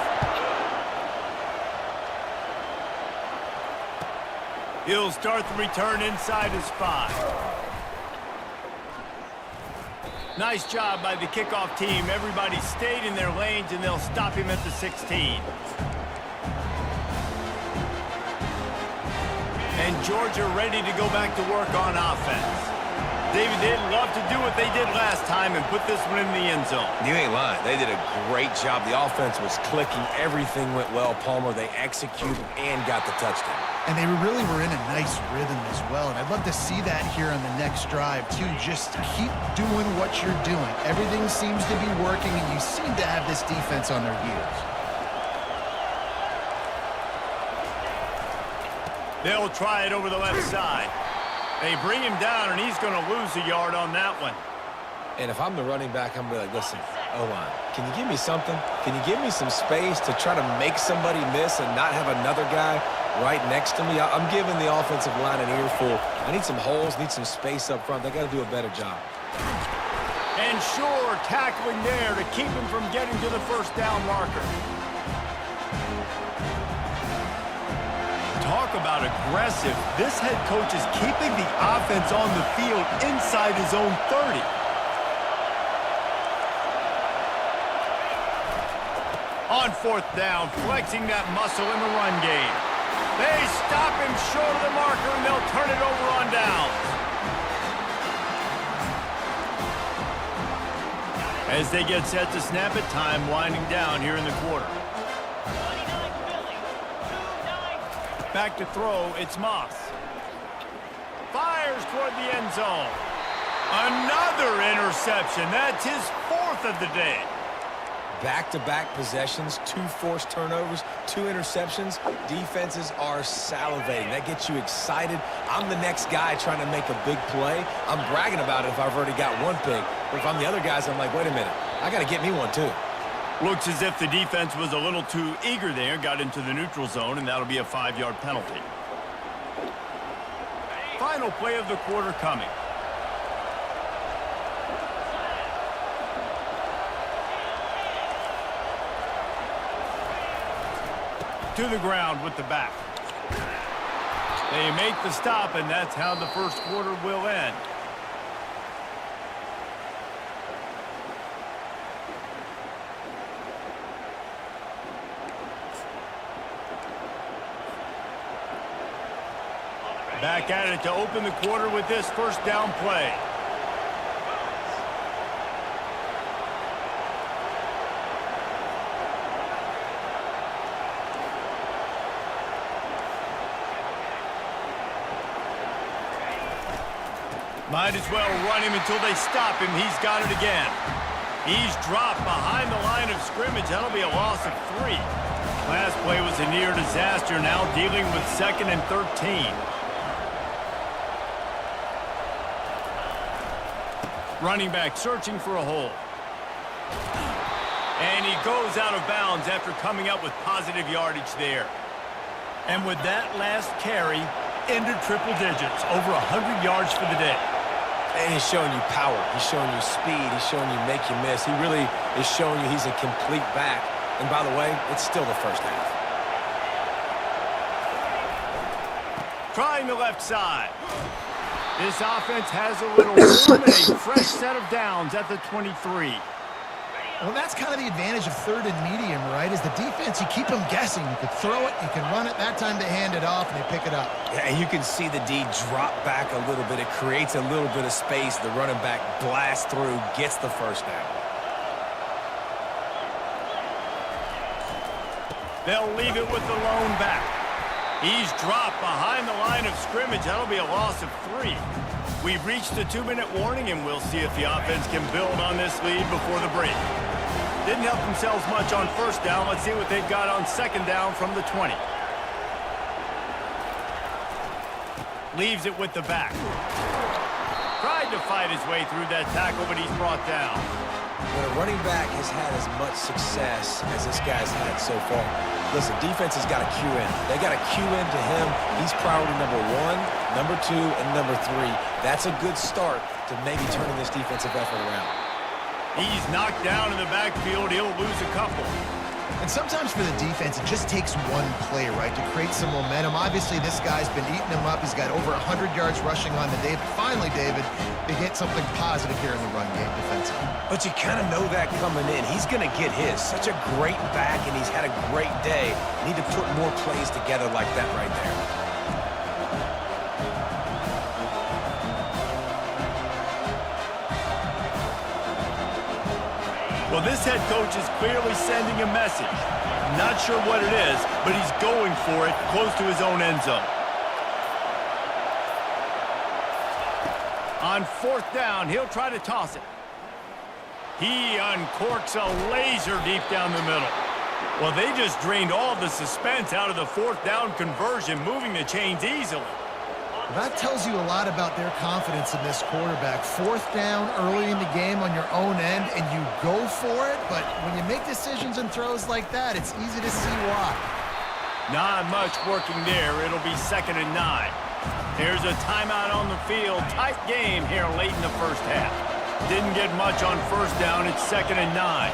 A: He'll start the return inside his 5. Nice job by the kickoff team. Everybody stayed in their lanes, and they'll stop him at the 16. And Georgia ready to go back to work on offense. David, they'd love to do what they did last time and put this one in the end zone.
C: You ain't lying. They did a great job. The offense was clicking. Everything went well, Palmer. They executed and got the touchdown.
F: And they really were in a nice rhythm as well. And I'd love to see that here on the next drive, too. Just keep doing what you're doing. Everything seems to be working, and you seem to have this defense on their heels.
A: They'll try it over the left side. They bring him down, and he's going to lose a yard on that one.
C: And if I'm the running back, I'm going to be like, listen, O-line, can you give me something? Can you give me some space to try to make somebody miss and not have another guy right next to me? I'm giving the offensive line an earful. I need some holes, need some space up front. They got to do a better job.
A: And sure, tackling there to keep him from getting to the first down marker. Talk about aggressive. This head coach is keeping the offense on the field inside his own 30. On 4th down, flexing that muscle in the run game. They stop him short of the marker, and they'll turn it over on downs. As they get set to snap it, time winding down here in the quarter. Back to throw, it's Moss. Fires toward the end zone. Another interception. That's his 4th of the day.
C: Back-to-back possessions, 2 forced turnovers, 2 interceptions. Defenses are salivating. That gets you excited. I'm the next guy trying to make a big play. I'm bragging about it if I've already got one pick. But if I'm the other guys, I'm like, wait a minute. I got to get me one, too.
A: Looks as if the defense was a little too eager there, got into the neutral zone, and that'll be a 5-yard penalty. Final play of the quarter coming. To the ground with the back. They make the stop, and that's how the first quarter will end. Back at it to open the quarter with this first down play. Might as well run him until they stop him. He's got it again. He's dropped behind the line of scrimmage. That'll be a loss of 3. Last play was a near disaster. Now dealing with 2nd and 13. Running back searching for a hole. And he goes out of bounds after coming up with positive yardage there. And with that last carry, into triple digits, over 100 yards for the day.
C: And he's showing you power. He's showing you speed. He's showing you make you miss. He really is showing you he's a complete back. And by the way, it's still the first half.
A: Trying the left side. This offense has a little room and a fresh set of downs at the 23.
F: Well, that's kind of the advantage of 3rd and medium, right? Is the defense, you keep them guessing. You can throw it, you can run it. That time they hand it off and they pick it up.
C: Yeah, and you can see the D drop back a little bit. It creates a little bit of space. The running back blasts through, gets the first down.
A: They'll leave it with the lone back. He's dropped behind the line of scrimmage. That'll be a loss of 3. We've reached the 2-minute warning, and we'll see if the offense can build on this lead before the break. Didn't help themselves much on first down. Let's see what they've got on second down from the 20. Leaves it with the back. Tried to fight his way through that tackle, but he's brought down.
C: When a running back has had as much success as this guy's had so far, listen, defense has got to cue in. They got to cue into him. He's priority number 1, number 2, and number 3. That's a good start to maybe turning this defensive effort around.
A: He's knocked down in the backfield. He'll lose a couple.
F: And sometimes for the defense, it just takes one play, right, to create some momentum. Obviously, this guy's been eating him up. He's got over 100 yards rushing on the day. But finally, David, they get something positive here in the run game defensively.
C: But you kind of know that coming in. He's going to get his. Such a great back, and he's had a great day. Need to put more plays together like that right there.
A: Well, this head coach is clearly sending a message. Not sure what it is, but he's going for it close to his own end zone. On fourth down, he'll try to toss it. He uncorks a laser deep down the middle. Well, they just drained all the suspense out of the fourth down conversion, moving the chains easily.
B: That tells you a lot about their confidence in this quarterback. Fourth down early in the game on your own end, and you go for it, but when you make decisions and throws like that, it's easy to see why.
A: Not much working there. It'll be 2nd and 9. There's a timeout on the field. Tight game here late in the first half. Didn't get much on first down. It's 2nd and 9.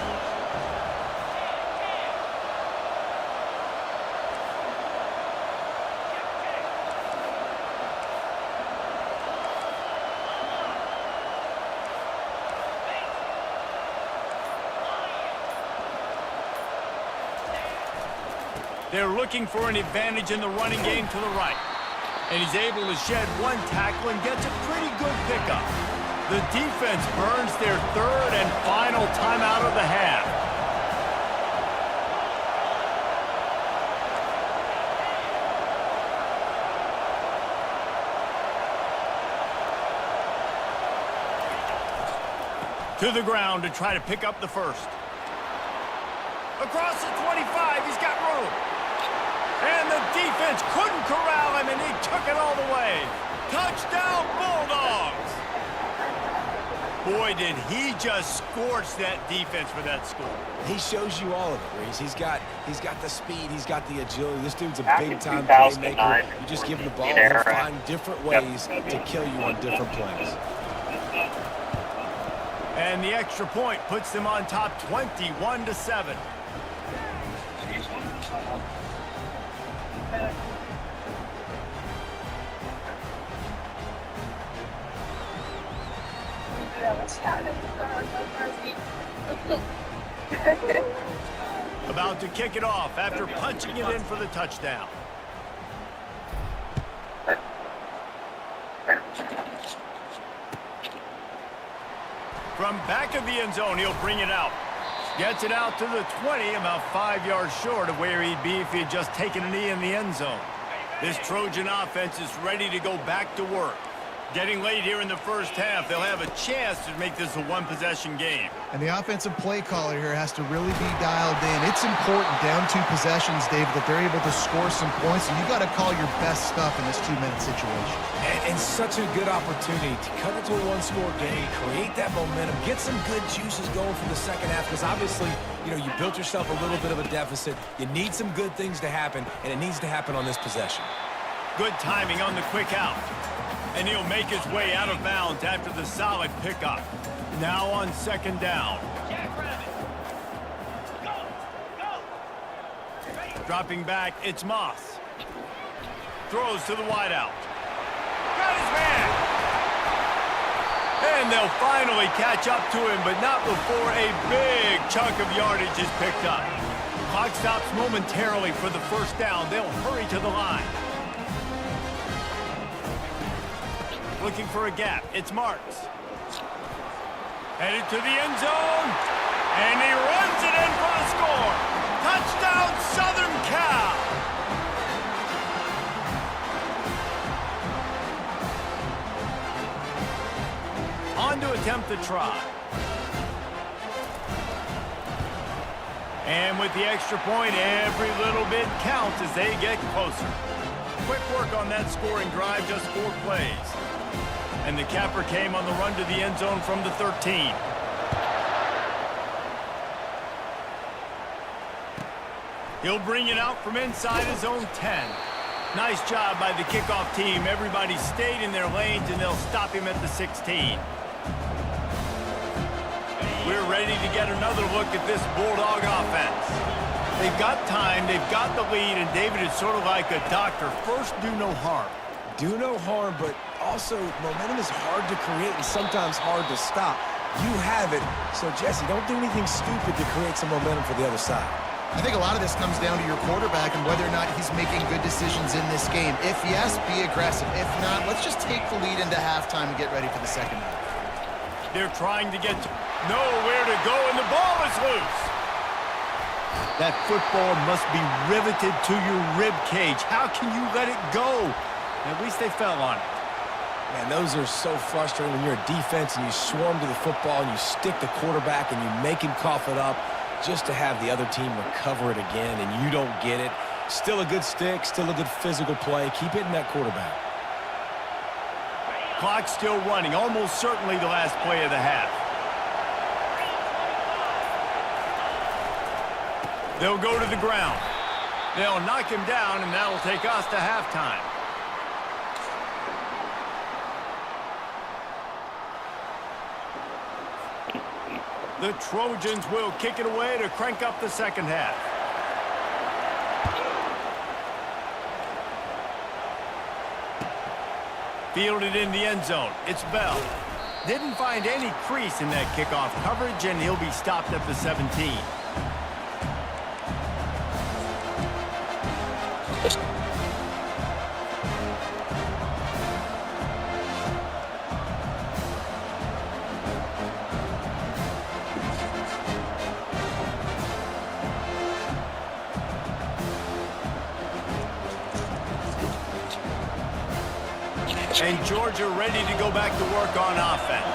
A: They're looking for an advantage in the running game to the right. And he's able to shed one tackle and gets a pretty good pickup. The defense burns their 3rd and final timeout of the half. To the ground to try to pick up the first. Across the 25, he's got room. And the defense couldn't corral him, and he took it all the way. Touchdown, Bulldogs! Boy, did he just scorch that defense for that score.
C: He shows you all of it, Reese. He's got the speed, he's got the agility. This dude's a
E: Back in
C: big-time
E: 2009,
C: playmaker. You just give him the ball, he'll find different ways to kill you on different plays.
A: And the extra point puts them on top 21-7. About to kick it off after punching it in for the touchdown. From back of the end zone, he'll bring it out. Gets it out to the 20, about 5 yards short of where he'd be if he had just taken a knee in the end zone. This Trojan offense is ready to go back to work. Getting late here in the first half, they'll have a chance to make this a one-possession game.
F: And the offensive play caller here has to really be dialed in. It's important down 2 possessions, David, that they're able to score some points. And you got to call your best stuff in this 2-minute situation.
C: And such a good opportunity to cut it to a one-score game, create that momentum, get some good juices going for the second half. Because obviously, you built yourself a little bit of a deficit. You need some good things to happen, and it needs to happen on this possession.
A: Good timing on the quick out. And he'll make his way out of bounds after the solid pickup. Now on second down. Dropping back, it's Moss. Throws to the wideout. Got his man! And they'll finally catch up to him, but not before a big chunk of yardage is picked up. Clock stops momentarily for the first down. They'll hurry to the line. Looking for a gap. It's Marks. Headed to the end zone. And he runs it in for the score. Touchdown, Southern attempt to try. And with the extra point, every little bit counts as they get closer. Quick work on that scoring drive, just 4 plays. And the capper came on the run to the end zone from the 13. He'll bring it out from inside his own 10. Nice job by the kickoff team. Everybody stayed in their lanes, and they'll stop him at the 16. We're ready to get another look at this Bulldog offense. They've got time, they've got the lead, and David is sort of like a doctor. First, do no harm.
C: Do no harm, but also momentum is hard to create and sometimes hard to stop. You have it, so Jesse, don't do anything stupid to create some momentum for the other side.
F: I think a lot of this comes down to your quarterback and whether or not he's making good decisions in this game. If yes, be aggressive. If not, let's just take the lead into halftime and get ready for the second half.
A: They're trying to get nowhere to go, and the ball is loose. That football must be riveted to your rib cage. How can you let it go? At least they fell on it.
C: Man, those are so frustrating when you're a defense and you swarm to the football and you stick the quarterback and you make him cough it up just to have the other team recover it again and you don't get it. Still a good stick, still a good physical play. Keep hitting that quarterback.
A: Clock still running, almost certainly the last play of the half. They'll go to the ground. They'll knock him down, and that'll take us to halftime. The Trojans will kick it away to crank up the second half. Fielded in the end zone. It's Bell. Didn't find any crease in that kickoff coverage, and he'll be stopped at the 17. And Georgia ready to go back to work on offense.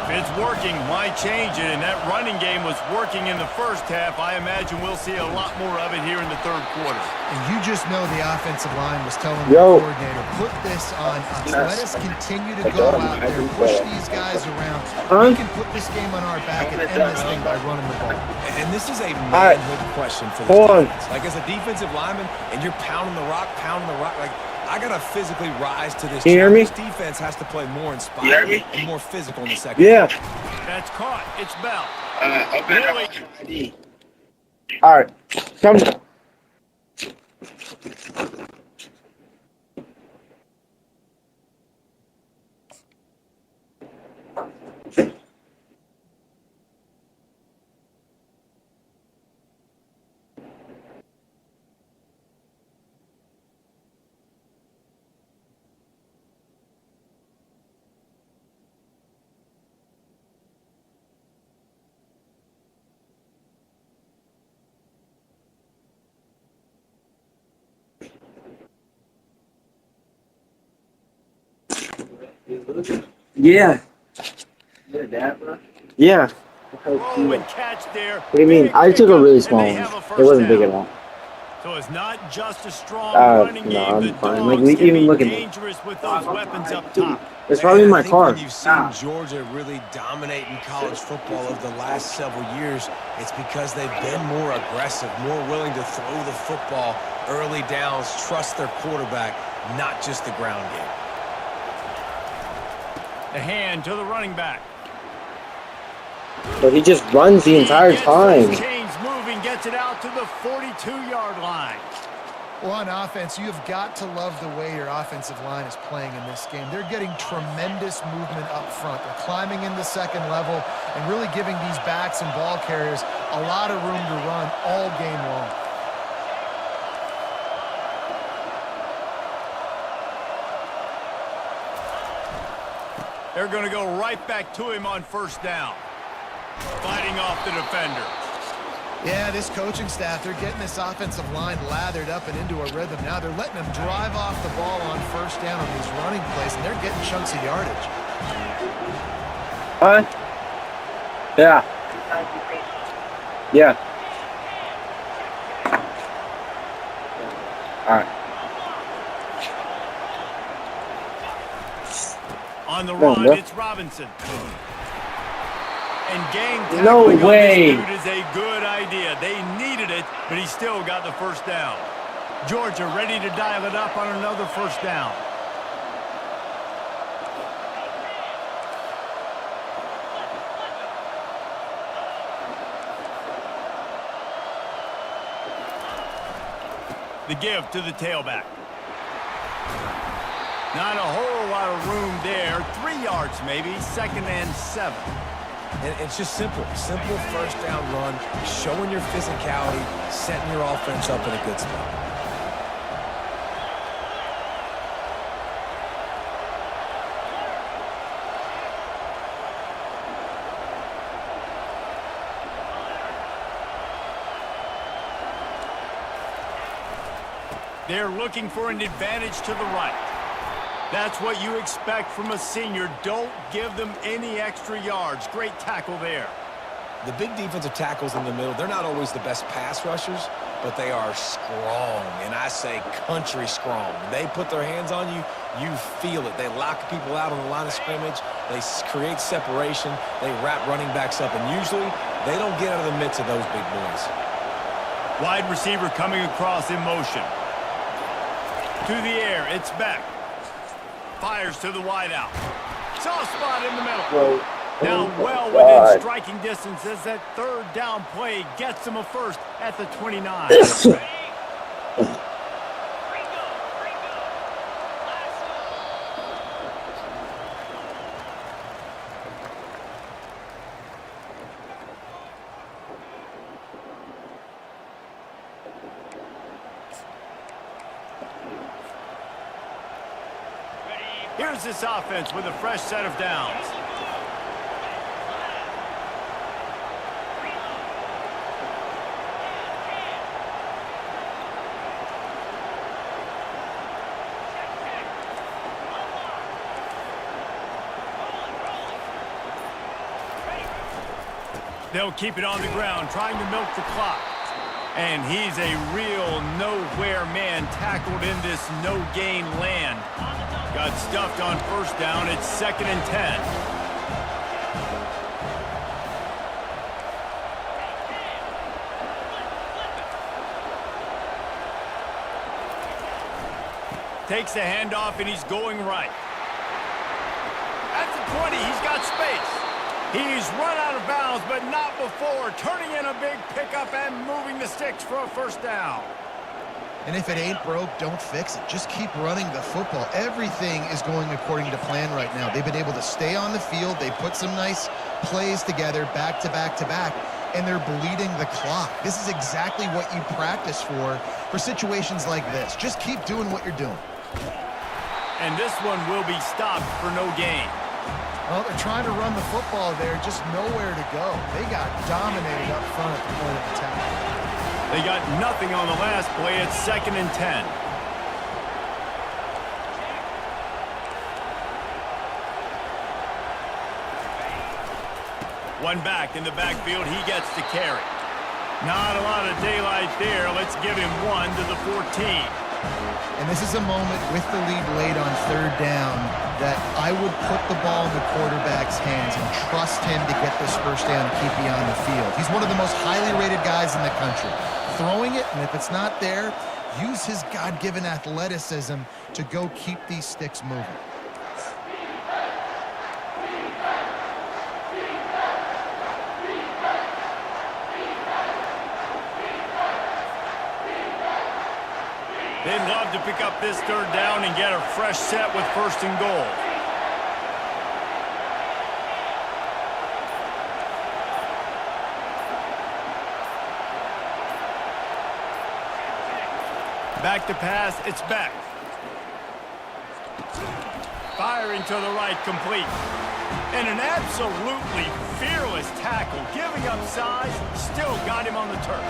A: If it's working, why change it? And that running game was working in the first half. I imagine we'll see a lot more of it here in the third quarter.
F: And you just know the offensive line was telling the coordinator, put this on us. Let us continue to go out there, push these guys around. We can put this game on our back and end this thing by running the ball.
C: And this is a manhood question for the defense. Like, as a defensive lineman, and you're pounding the rock, like, I got to physically rise to this.
G: Can you hear me?
C: This defense has to play more inspired and more physical in the second.
G: Yeah.
A: That's caught. It's Bell.
G: All right. Come. Yeah. Yeah.
A: Throw and catch there.
G: What do you mean? I took a really small one. It wasn't big at all.
A: So it's not just a strong running game.
G: I'm fine.
A: Dogs
G: Like,
A: can
G: even
A: be
G: looking.
A: dangerous with those weapons up top.
G: It's probably in my
C: I think
G: car.
C: when you've seen Georgia really dominate in college football over the last several years, it's because they've been more aggressive, more willing to throw the football early downs, trust their quarterback, not just the ground game.
A: The hand to the running back.
G: But he just runs the entire time.
A: Chains moving, gets it out to the 42-yard line.
B: Well, on offense, you have got to love the way your offensive line is playing in this game. They're getting tremendous movement up front. They're climbing in the second level and really giving these backs and ball carriers a lot of room to run all game long.
A: They're going to go right back to him on first down. Fighting off the defender.
B: Yeah, this coaching staff, they're getting this offensive line lathered up and into a rhythm. Now they're letting them drive off the ball on first down on these running plays, and they're getting chunks of yardage.
G: Huh? Yeah. Yeah. All right.
A: On the
G: Come on,
A: run,
G: bro.
A: it's Robinson. And gang
G: No
A: tackling
G: way.
A: on this dude is a good idea. They needed it, but he still got the first down. Georgia ready to dial it up on another first down. The give to the tailback. Not a whole lot of room there. 3 yards maybe, 2nd and 7.
C: And it's just simple. Simple first down run, showing your physicality, setting your offense up in a good spot.
A: They're looking for an advantage to the right. That's what you expect from a senior. Don't give them any extra yards. Great tackle there.
C: The big defensive tackles in the middle, they're not always the best pass rushers, but they are strong, and I say country strong. When they put their hands on you, you feel it. They lock people out on the line of scrimmage. They create separation. They wrap running backs up, and usually they don't get out of the midst of those big boys.
A: Wide receiver coming across in motion. To the air, it's Beck. Fires to the wideout. Soft spot in the middle.
G: Whoa.
A: Now
G: Oh,
A: well
G: God.
A: within striking distance as that 3rd down play gets them a first at the 29. Here's this offense with a fresh set of downs. They'll keep it on the ground, trying to milk the clock. And he's a real nowhere man tackled in this no-gain land. Got stuffed on first down. It's 2nd and 10. Takes the handoff, and he's going right. At the 20, he's got space. He's run out of bounds, but not before. Turning in a big pickup and moving the sticks for a first down.
F: And if it ain't broke, don't fix it. Just keep running the football. Everything is going according to plan right now. They've been able to stay on the field. They put some nice plays together back to back to back, and they're bleeding the clock. This is exactly what you practice for situations like this. Just keep doing what you're doing.
A: And this one will be stopped for no gain.
B: Well, they're trying to run the football there, just nowhere to go. They got dominated up front at the point of attack.
A: They got nothing on the last play. It's 2nd and 10. One back in the backfield. He gets to carry. Not a lot of daylight there. Let's give him 1 to the 14.
F: And this is a moment with the lead late on 3rd down that I would put the ball in the quarterback's hands and trust him to get this first down and keep you on the field. He's one of the most highly rated guys in the country. Throwing it, and if it's not there, use his God-given athleticism to go keep these sticks moving.
A: They'd love to pick up this 3rd down and get a fresh set with 1st and goal. Back to pass, it's back. Firing to the right, complete. And an absolutely fearless tackle, giving up size, still got him on the turf.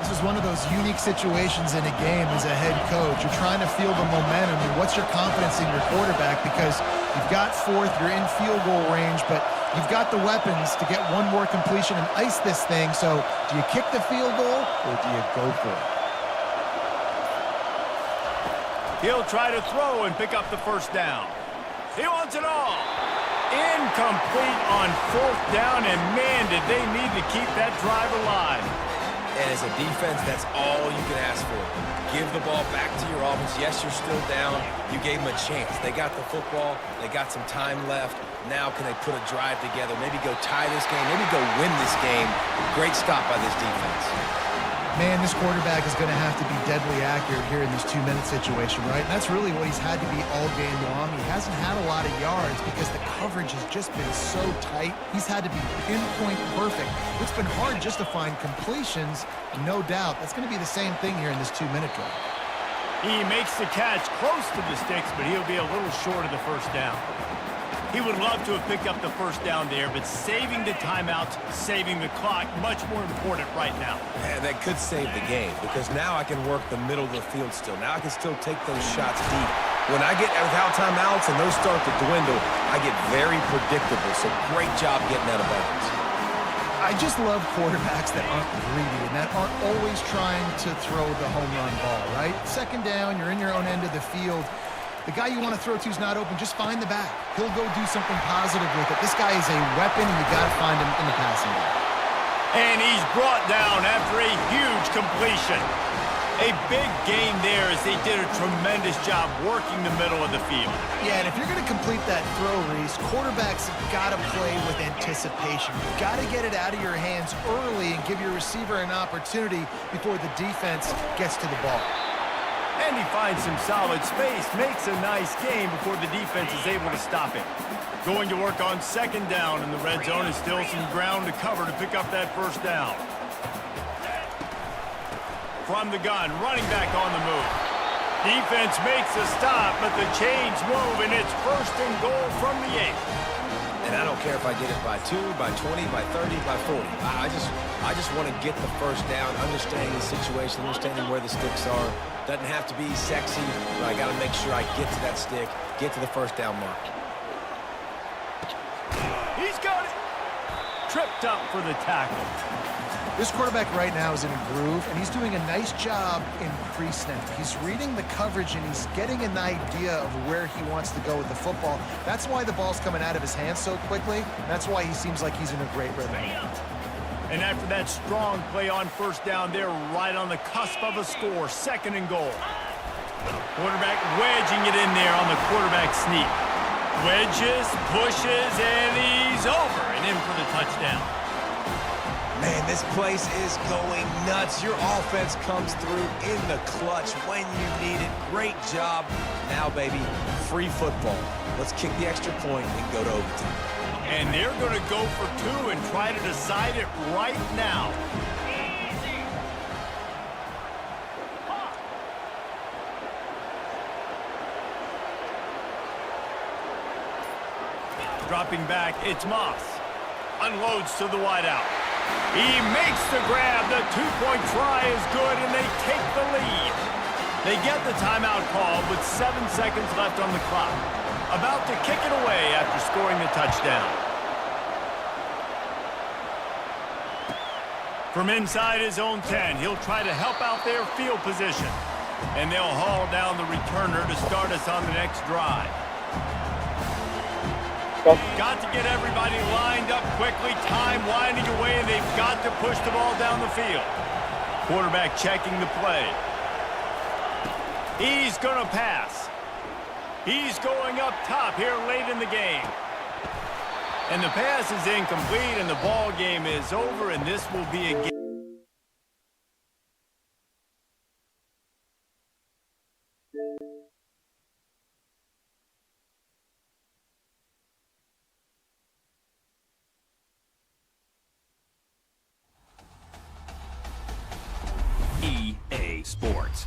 B: This is one of those unique situations in a game as a head coach. You're trying to feel the momentum, and what's your confidence in your quarterback? Because you've got 4th, you're in field goal range, but You've got the weapons to get one more completion and ice this thing, so do you kick the field goal or do you go for it?
A: He'll try to throw and pick up the first down. He wants it all. Incomplete on 4th down, and man, did they need to keep that drive alive.
C: And as a defense, that's all you can ask for. Give the ball back to your offense. Yes, you're still down. You gave them a chance. They got the football. They got some time left. Now can they put a drive together? Maybe go tie this game. Maybe go win this game. Great stop by this defense.
B: Man, this quarterback is going to have to be deadly accurate here in this 2-minute situation, right? And that's really what he's had to be all game long. He hasn't had a lot of yards because the coverage has just been so tight. He's had to be pinpoint perfect. It's been hard just to find completions, no doubt. That's going to be the same thing here in this 2-minute drive.
A: He makes the catch close to the sticks, but he'll be a little short of the first down. He would love to have picked up the first down there, but saving the timeouts, saving the clock, much more important right now.
C: And that could save the game because now I can work the middle of the field still. Now I can still take those shots deep. When I get without timeouts and those start to dwindle, I get very predictable. So great job getting out of bounds.
B: I just love quarterbacks that aren't greedy and that aren't always trying to throw the home run ball, right? 2nd down, you're in your own end of the field. The guy you want to throw to is not open. Just find the back. He'll go do something positive with it. This guy is a weapon, and you got to find him in the passing game.
A: And he's brought down after a huge completion. A big gain there as they did a tremendous job working the middle of the field.
B: Yeah, and if you're going to complete that throw, Reese, quarterbacks have got to play with anticipation. You've got to get it out of your hands early and give your receiver an opportunity before the defense gets to the ball.
A: And he finds some solid space, makes a nice game before the defense is able to stop him. Going to work on 2nd down in the red zone is still some ground to cover to pick up that first down. From the gun, running back on the move. Defense makes a stop, but the chains move, and it's 1st and goal from the 8.
C: And I don't care if I get it by 2, by 20, by 30, by 40. I just want to get the first down, understanding the situation, understanding where the sticks are. Doesn't have to be sexy, but I got to make sure I get to that stick, get to the first down mark.
A: He's got it. Tripped up for the tackle.
B: This quarterback right now is in a groove, and he's doing a nice job in pre-snap. He's reading the coverage, and he's getting an idea of where he wants to go with the football. That's why the ball's coming out of his hands so quickly. That's why he seems like he's in a great rhythm.
A: And after that strong play on 1st down, they're right on the cusp of a score, 2nd and goal. Quarterback wedging it in there on the quarterback sneak. Wedges, pushes, and he's over and in for the touchdown.
C: Man, this place is going nuts. Your offense comes through in the clutch when you need it. Great job. Now, baby, free football. Let's kick the extra point and go to overtime.
A: And they're going to go for 2 and try to decide it right now. Dropping back, it's Moss. Unloads to the wideout. He makes the grab. The 2-point try is good, and they take the lead. They get the timeout call with 7 seconds left on the clock. About to kick it away after scoring the touchdown. From inside his own 10, he'll try to help out their field position. And they'll haul down the returner to start us on the next drive. Got to get everybody lined up quickly, time winding away, and they've got to push the ball down the field. Quarterback checking the play. He's going to pass. He's going up top here late in the game. And the pass is incomplete, and the ball game is over, and this will be a game. EA Sports.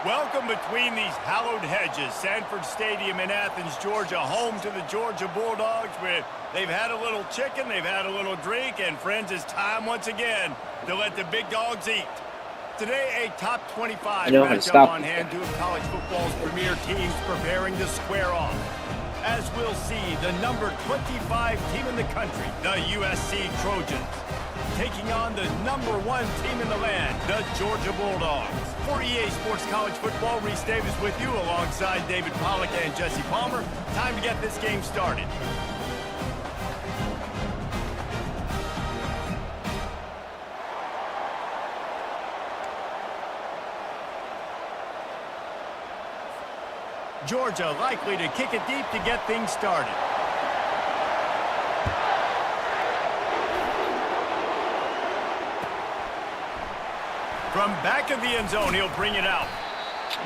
A: Welcome between these hallowed hedges. Sanford Stadium in Athens, Georgia, home to the Georgia Bulldogs, where they've had a little chicken, they've had a little drink, and friends, it's time once again to let the big dogs eat. Today, a top 25 matchup on hand, two of college football's premier teams preparing to square off. As we'll see, the number 25 team in the country, the USC Trojans, taking on the number 1 team in the land, the Georgia Bulldogs. For EA Sports College Football, Reese Davis with you alongside David Pollack and Jesse Palmer. Time to get this game started. Georgia likely to kick it deep to get things started. From back of the end zone, he'll bring it out.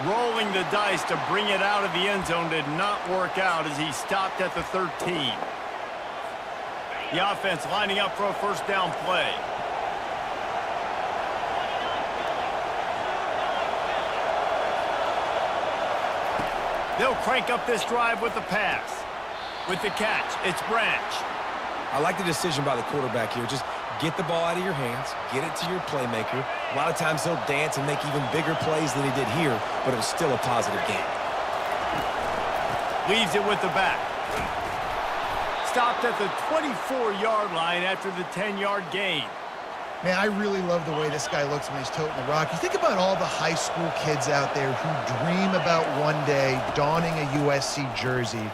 A: Rolling the dice to bring it out of the end zone did not work out as he stopped at the 13. The offense lining up for a first down play. They'll crank up this drive with the pass. With the catch, it's Branch.
C: I like the decision by the quarterback here. Just get the ball out of your hands, get it to your playmaker. A lot of times he'll dance and make even bigger plays than he did here, but it was still a positive game.
A: Leaves it with the back. Stopped at the 24-yard line after the 10-yard gain.
F: Man, I really love the way this guy looks when he's toting the rock. You think about all the high school kids out there who dream about one day donning a USC jersey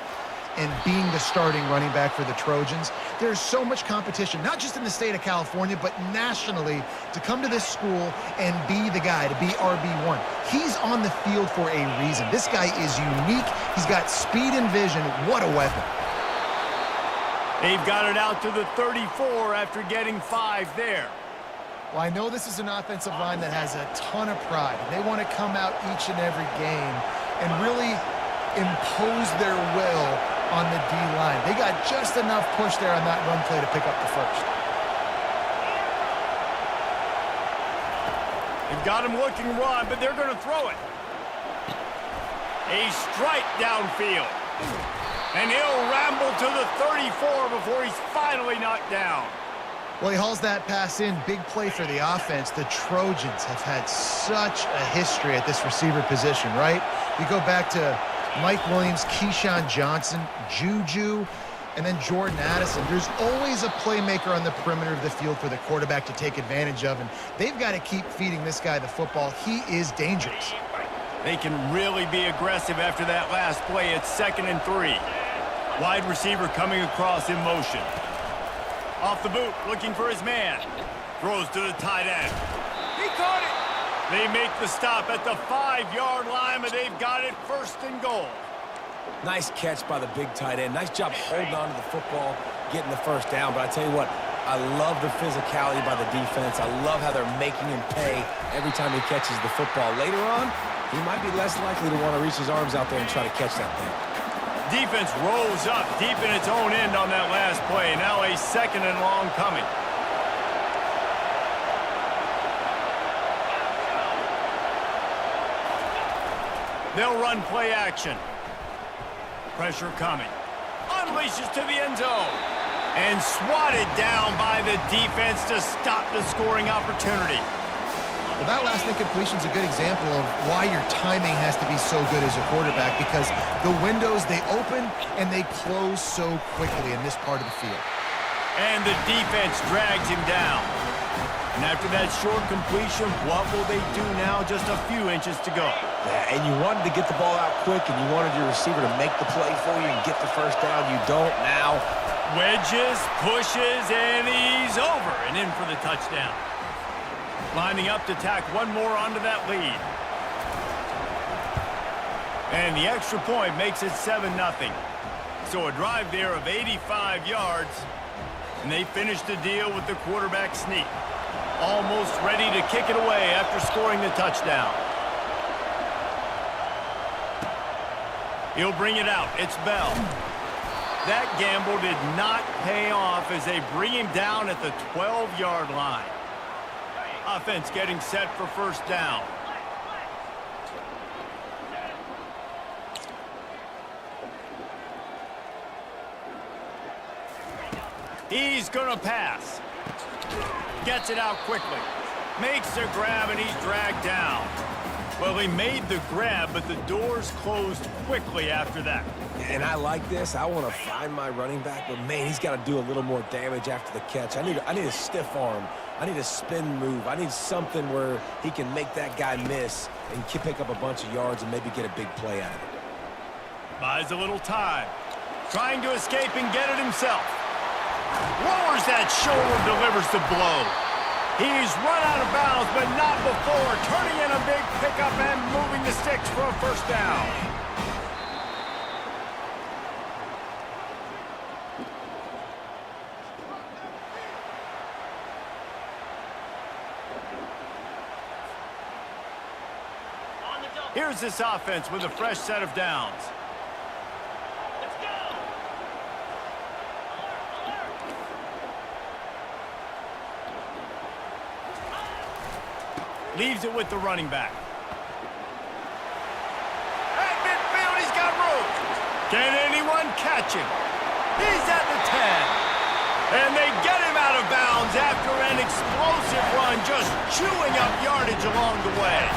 F: and being the starting running back for the Trojans. There's so much competition, not just in the state of California, but nationally, to come to this school and be the guy, to be RB1. He's on the field for a reason. This guy is unique. He's got speed and vision. What a weapon.
A: They've got it out to the 34 after getting 5 there.
B: Well, I know this is an offensive line that has a ton of pride. They want to come out each and every game and really impose their will on the D-line. They got just enough push there on that run play to pick up the first.
A: They've got him looking run, but they're going to throw it. A strike downfield. And he'll ramble to the 34 before he's finally knocked down.
F: Well, he hauls that pass in. Big play for the offense. The Trojans have had such a history at this receiver position, right? You go back to Mike Williams, Keyshawn Johnson, Juju, and then Jordan Addison. There's always a playmaker on the perimeter of the field for the quarterback to take advantage of, and they've got to keep feeding this guy the football. He is dangerous.
A: They can really be aggressive after that last play. It's 2nd and 3. Wide receiver coming across in motion. Off the boot, looking for his man. Throws to the tight end. He caught it. They make the stop at the 5-yard line, but they've got it 1st and goal.
C: Nice catch by the big tight end. Nice job holding on to the football, getting the first down. But I tell you what, I love the physicality by the defense. I love how they're making him pay every time he catches the football. Later on, he might be less likely to want to reach his arms out there and try to catch that thing.
A: Defense rolls up deep in its own end on that last play. Now a 2nd and long coming. They'll run play action. Pressure coming. Unleashes to the end zone. And swatted down by the defense to stop the scoring opportunity.
F: Well, that last incompletion is a good example of why your timing has to be so good as a quarterback, because the windows, they open and they close so quickly in this part of the field.
A: And the defense drags him down. And after that short completion, what will they do now? Just a few inches to go.
C: Yeah, and you wanted to get the ball out quick, and you wanted your receiver to make the play for you and get the first down. You don't now.
A: Wedges, pushes, and he's over and in for the touchdown. Lining up to tack one more onto that lead. And the extra point makes it 7-0. So a drive there of 85 yards. And they finish the deal with the quarterback sneak. Almost ready to kick it away after scoring the touchdown. He'll bring it out. It's Bell. That gamble did not pay off as they bring him down at the 12-yard line. Offense getting set for first down. He's gonna pass. Gets it out quickly. Makes the grab, and he's dragged down. Well, he made the grab, but the doors closed quickly after that.
C: And I like this. I want to find my running back, but man, he's got to do a little more damage after the catch. I need a stiff arm. I need a spin move. I need something where he can make that guy miss and pick up a bunch of yards and maybe get a big play out of it.
A: Buys a little time. Trying to escape and get it himself. Lowers that shoulder, delivers the blow. He's run out of bounds, but not before turning in a big pickup and moving the sticks for a first down. Here's this offense with a fresh set of downs.
D: Let's go!
A: Leaves it with the running back. At midfield, he's got room. Can anyone catch him? He's at the 10. And they get him out of bounds after an explosive run, just chewing up yardage along the way.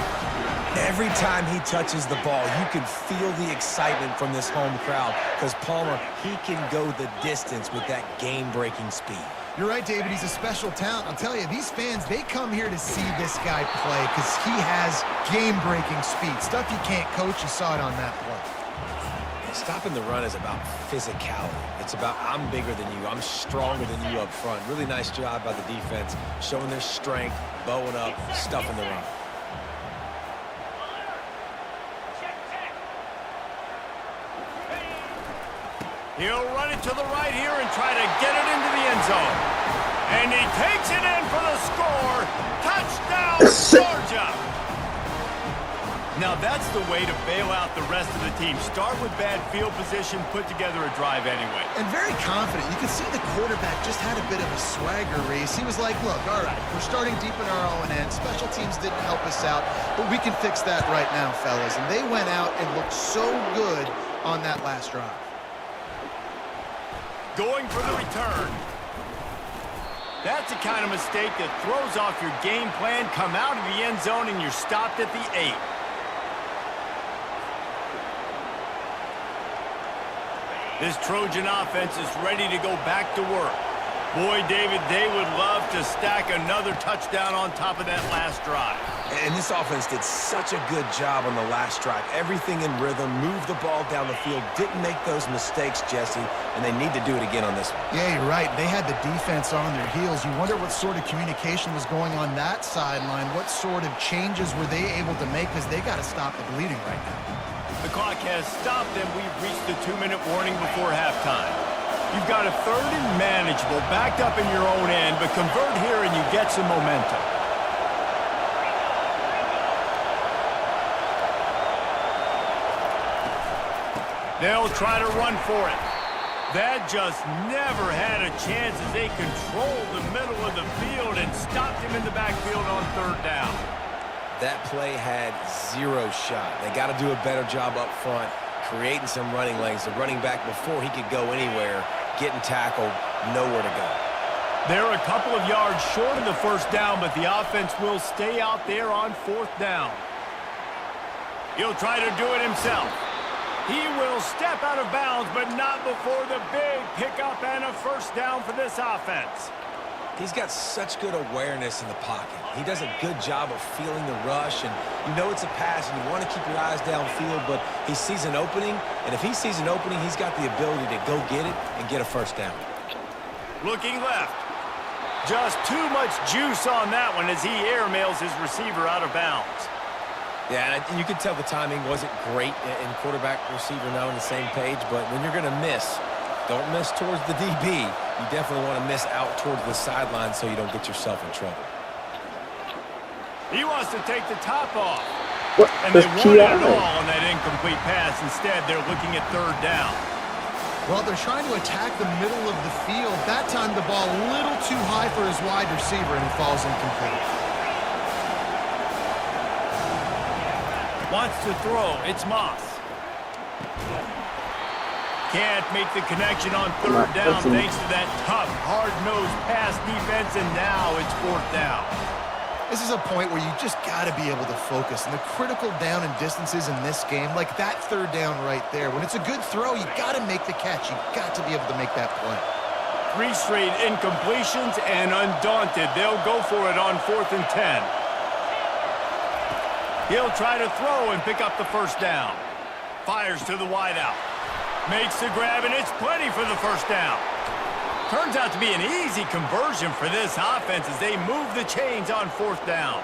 C: Every time he touches the ball, you can feel the excitement from this home crowd because Palmer, he can go the distance with that game-breaking speed.
F: You're right, David. He's a special talent. I'll tell you, these fans, they come here to see this guy play because he has game-breaking speed. Stuff you can't coach. You saw it on that play.
C: Stopping the run is about physicality. It's about I'm bigger than you. I'm stronger than you up front. Really nice job by the defense, showing their strength, bowing up, stuffing the run.
A: He'll run it to the right here and try to get it into the end zone. And he takes it in for the score. Touchdown, Georgia! Now that's the way to bail out the rest of the team. Start with bad field position, put together a drive anyway.
F: And very confident. You can see the quarterback just had a bit of a swagger race. He was like, look, all right, we're starting deep in our own end. Special teams didn't help us out, but we can fix that right now, fellas. And they went out and looked so good on that last drive.
A: Going for the return. That's the kind of mistake that throws off your game plan. Come out of the end zone and you're stopped at the 8. This Trojan offense is ready to go back to work. Boy, David, they would love to stack another touchdown on top of that last drive.
C: And this offense did such a good job on the last drive. Everything in rhythm, moved the ball down the field, didn't make those mistakes, Jesse, and they need to do it again on this one.
F: Yeah, you're right. They had the defense on their heels. You wonder what sort of communication was going on that sideline. What sort of changes were they able to make because they got to stop the bleeding right now.
A: The clock has stopped, and we've reached the 2-minute warning before halftime. You've got a 3rd and manageable, backed up in your own end, but convert here and you get some momentum. They'll try to run for it. That just never had a chance as they controlled the middle of the field and stopped him in the backfield on 3rd down.
C: That play had 0 shot. They got to do a better job up front, creating some running lanes. The running back, before he could go anywhere, getting tackled, nowhere to go.
A: They're a couple of yards short of the first down, but the offense will stay out there on 4th down. He'll try to do it himself. He will step out of bounds, but not before the big pickup and a first down for this offense.
C: He's got such good awareness in the pocket. He does a good job of feeling the rush, and you know it's a pass, and you want to keep your eyes downfield, but he sees an opening, and if he sees an opening, he's got the ability to go get it and get a first down.
A: Looking left. Just too much juice on that one as he airmails his receiver out of bounds.
C: Yeah, and you can tell the timing wasn't great in quarterback receiver not on the same page, but when you're going to miss, don't miss towards the DB. You definitely want to miss out towards the sideline so you don't get yourself in trouble.
A: He wants to take the top off.
G: What?
A: And they
G: That's
A: wanted
G: PI.
A: it all on that incomplete pass. Instead, they're looking at 3rd down.
F: Well, they're trying to attack the middle of the field. That time the ball a little too high for his wide receiver, and he falls incomplete.
A: Wants to throw. It's Moss. Can't make the connection on third down thanks to that tough, hard-nosed pass defense, and now it's fourth down.
F: This is a point where you just got to be able to focus. And the critical down and distances in this game, like that third down right there, when it's a good throw, you got to make the catch. You got to be able to make that play.
A: 3 straight incompletions, and undaunted, they'll go for it on 4th and 10. He'll try to throw and pick up the first down. Fires to the wideout. Makes the grab, and it's plenty for the first down. Turns out to be an easy conversion for this offense as they move the chains on 4th down.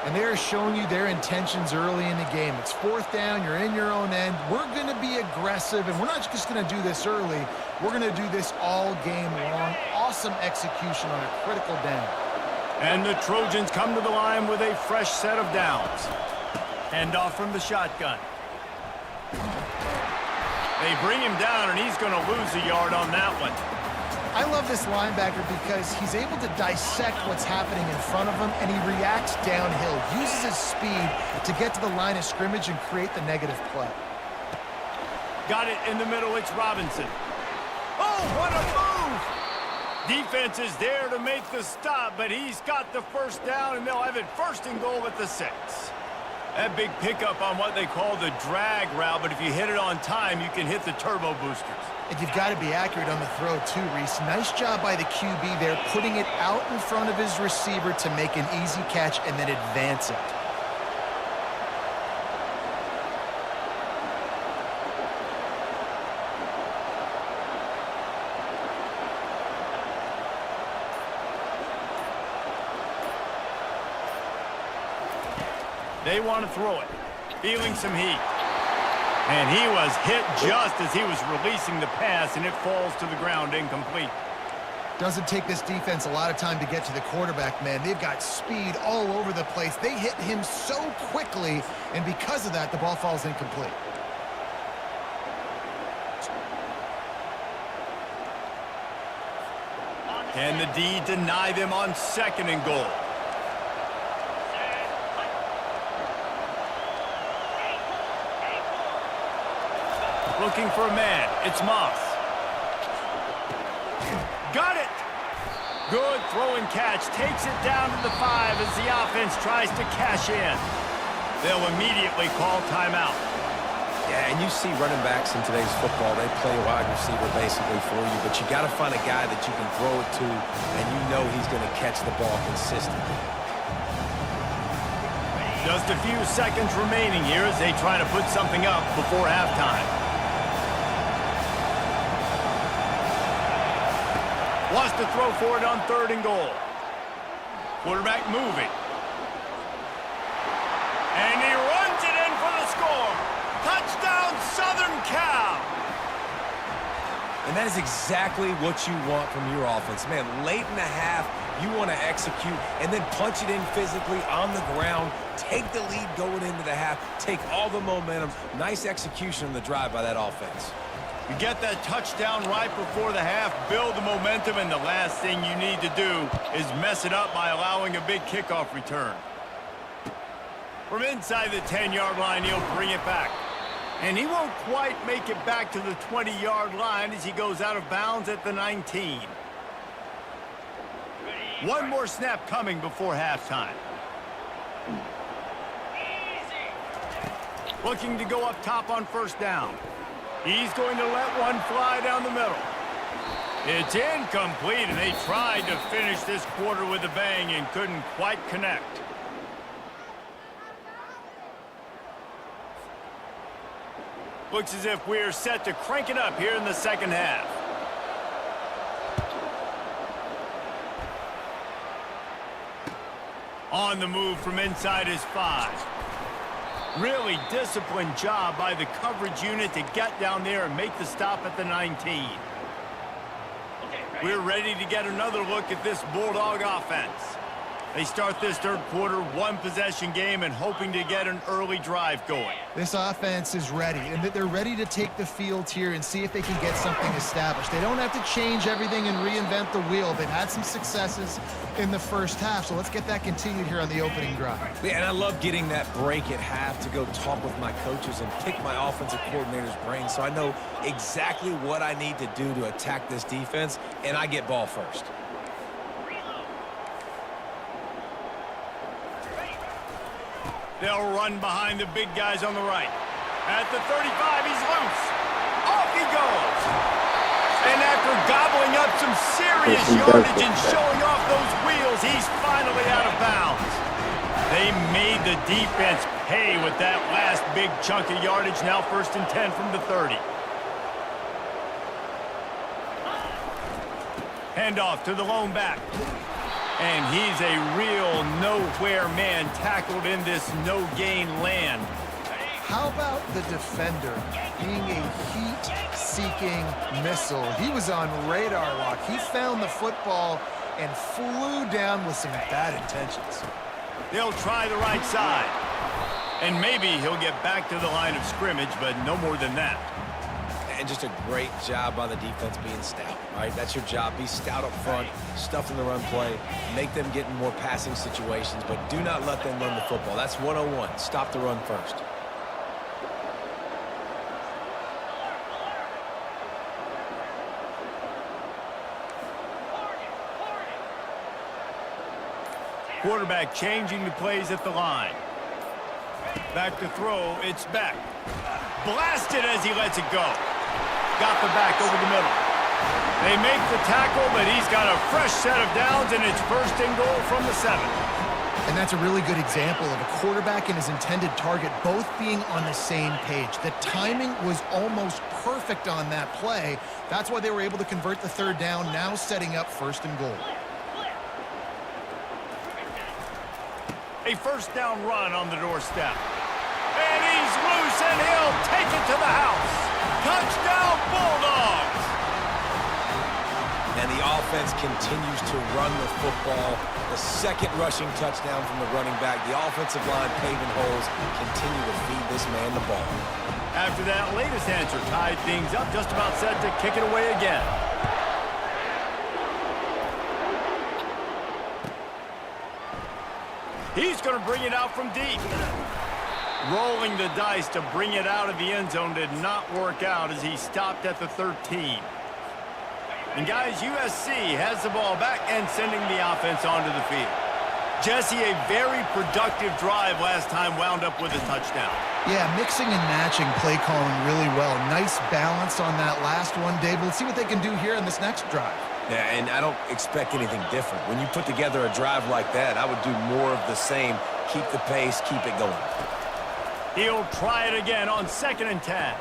B: And they're showing you their intentions early in the game. It's 4th down, you're in your own end. We're going to be aggressive, and we're not just going to do this early. We're going to do this all game long. Awesome execution on a critical down.
A: And the Trojans come to the line with a fresh set of downs. Hand off from the shotgun. They bring him down, and he's going to lose a yard on that one.
B: I love this linebacker because he's able to dissect what's happening in front of him, and he reacts downhill, uses his speed to get to the line of scrimmage and create the negative play.
A: Got it in the middle, it's Robinson. Oh, what a move! Defense is there to make the stop, but he's got the first down, and they'll have it 1st and goal at the 6. That big pickup on what they call the drag route, but if you hit it on time, you can hit the turbo boosters.
B: And you've got to be accurate on the throw too, Reese. Nice job by the QB there, putting it out in front of his receiver to make an easy catch and then advance it.
A: They want to throw it. Feeling some heat. And he was hit just as he was releasing the pass, and it falls to the ground incomplete.
B: Doesn't take this defense a lot of time to get to the quarterback, man. They've got speed all over the place. They hit him so quickly, and because of that, the ball falls incomplete.
A: Can the D deny them on 2nd and goal? Looking for a man. It's Moss. Got it! Good throw and catch. Takes it down to the 5 as the offense tries to cash in. They'll immediately call timeout.
C: Yeah, and you see running backs in today's football, they play a wide receiver basically for you, but you got to find a guy that you can throw it to, and you know he's going to catch the ball consistently.
A: Just a few seconds remaining here as they try to put something up before halftime. Wants to throw for it on 3rd and goal. Quarterback moving. And he runs it in for the score. Touchdown, Southern Cal.
C: And that is exactly what you want from your offense. Man, late in the half, you want to execute and then punch it in physically on the ground, take the lead going into the half, take all the momentum. Nice execution on the drive by that offense.
A: You get that touchdown right before the half, build the momentum, and the last thing you need to do is mess it up by allowing a big kickoff return. From inside the 10-yard line, he'll bring it back. And he won't quite make it back to the 20-yard line as he goes out of bounds at the 19. One more snap coming before halftime. Looking to go up top on 1st down. He's going to let one fly down the middle. It's incomplete, and they tried to finish this quarter with a bang and couldn't quite connect. Looks as if we're set to crank it up here in the 2nd half. On the move from inside his 5. Really disciplined job by the coverage unit to get down there and make the stop at the 19. We're ready to get another look at this Bulldog offense. They start this third quarter, one-possession game, and hoping to get an early drive going.
F: This offense is ready, and they're ready to take the field here and see if they can get something established. They don't have to change everything and reinvent the wheel. They've had some successes in the first half, so let's get that continued here on the opening drive.
C: Yeah, and I love getting that break at half to go talk with my coaches and pick my offensive coordinator's brain so I know exactly what I need to do to attack this defense, and I get ball first.
A: They'll run behind the big guys on the right. At the 35, he's loose. Off he goes. And after gobbling up some serious yardage and showing off those wheels, he's finally out of bounds. They made the defense pay with that last big chunk of yardage. Now 1st and 10 from the 30. Handoff to the lone back. And he's a real nowhere man tackled in this no-gain land.
B: How about the defender being a heat-seeking missile? He was on radar lock. He found the football and flew down with some bad intentions.
A: They'll try the right side. And maybe he'll get back to the line of scrimmage, but no more than that.
C: And just a great job by the defense being stout, right? That's your job. Be stout up front, stuff in the run play, make them get in more passing situations, but do not let them run the football. That's 101. Stop the run first.
A: Quarterback changing the plays at the line. Back to throw, it's back. Blasted as he lets it go. Got the back over the middle. They make the tackle, but he's got a fresh set of downs, and it's 1st and goal from the 7.
F: And that's a really good example of a quarterback and his intended target both being on the same page. The timing was almost perfect on that play. That's why they were able to convert the 3rd down, now setting up 1st and goal.
A: A 1st down run on the doorstep. And he's loose, and he'll take it to the house. Touchdown, Bulldogs!
C: And the offense continues to run the football. The 2nd rushing touchdown from the running back. The offensive line paving holes continue to feed this man the ball.
A: After that latest answer tied things up, just about set to kick it away again. He's going to bring it out from deep. Rolling the dice to bring it out of the end zone did not work out as he stopped at the 13. And guys, USC has the ball back and sending the offense onto the field. Jesse, a very productive drive last time wound up with a touchdown.
F: Yeah, mixing and matching play calling really well. Nice balance on that last one, Dave. Let's see what they can do here in this next drive.
C: Yeah, and I don't expect anything different. When you put together a drive like that, I would do more of the same. Keep the pace, keep it going.
A: He'll try it again on 2nd and 10.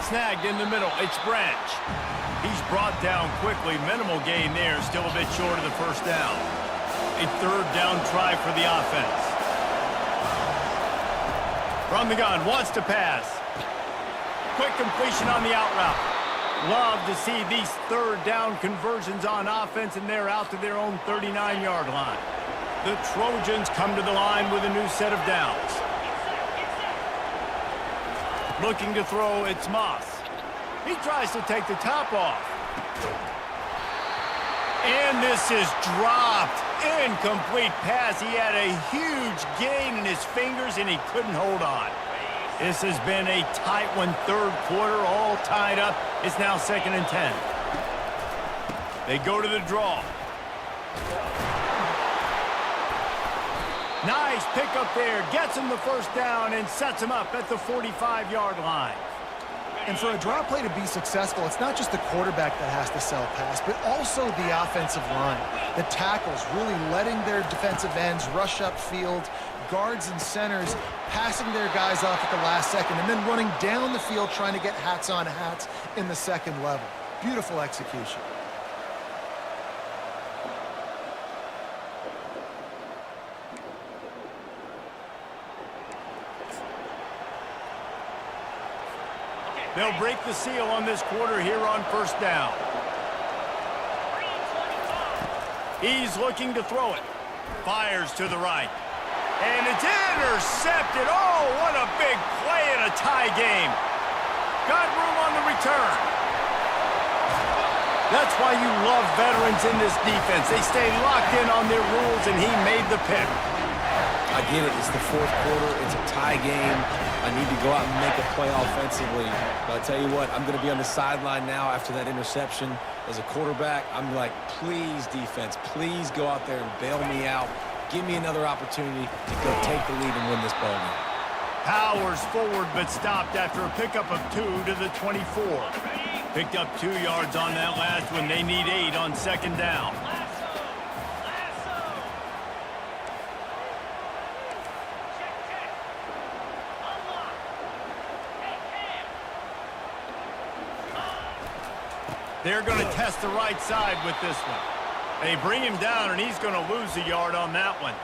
A: Snagged in the middle. It's Branch. He's brought down quickly. Minimal gain there. Still a bit short of the 1st down. A 3rd down try for the offense. From the gun. Wants to pass. Quick completion on the out route. Love to see these 3rd down conversions on offense, and they're out to their own 39-yard line. The Trojans come to the line with a new set of downs. Looking to throw, it's Moss. He tries to take the top off. And this is dropped. Incomplete pass. He had a huge gain in his fingers, and he couldn't hold on. This has been a tight one, 3rd quarter, all tied up. It's now 2nd and 10. They go to the draw. Nice pickup there. Gets him the 1st down and sets him up at the 45-yard line.
B: And for a draw play to be successful, it's not just the quarterback that has to sell pass, but also the offensive line. The tackles really letting their defensive ends rush upfield, guards and centers passing their guys off at the last second, and then running down the field trying to get hats on hats in the 2nd level. Beautiful execution.
A: They'll break the seal on this quarter here on 1st down. He's looking to throw it. Fires to the right. And it's intercepted. Oh, what a big play in a tie game. Got room on the return. That's why you love veterans in this defense. They stay locked in on their rules, and he made the pick.
C: I get it. It's the fourth quarter. It's a tie game. I need to go out and make a play offensively. But I'll tell you what, I'm going to be on the sideline now after that interception. As a quarterback, I'm like, please, defense, please go out there and bail me out. Give me another opportunity to go take the lead and win this ball game.
A: Powers forward, but stopped after a pickup of 2 to the 24. Picked up 2 yards on that last one. They need 8 on second down. They're going to test the right side with this one. They bring him down, and he's going to lose a yard on that one.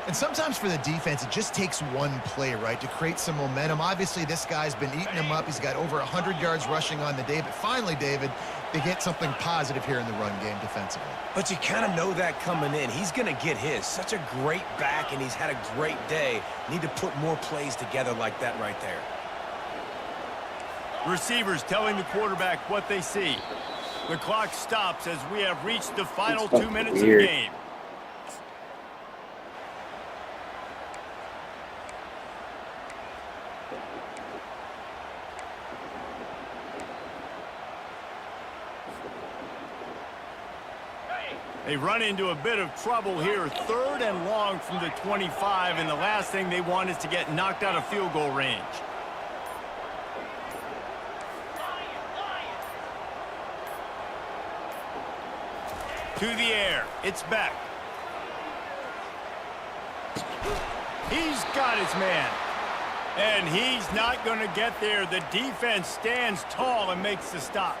F: And sometimes for the defense, it just takes one play, right, to create some momentum. Obviously, this guy's been eating him up. He's got over 100 yards rushing on the day. But finally, David, they get something positive here in the run game defensively.
C: But you kind of know that coming in. He's going to get his. Such a great back, and he's had a great day. Need to put more plays together like that right there.
A: Receivers telling the quarterback what they see. The clock stops as we have reached the final 2 minutes of the game. They run into a bit of trouble here. 3rd and long from the 25, and the last thing they want is to get knocked out of field goal range. To the air. It's back. He's got his man. And he's not going to get there. The defense stands tall and makes the stop.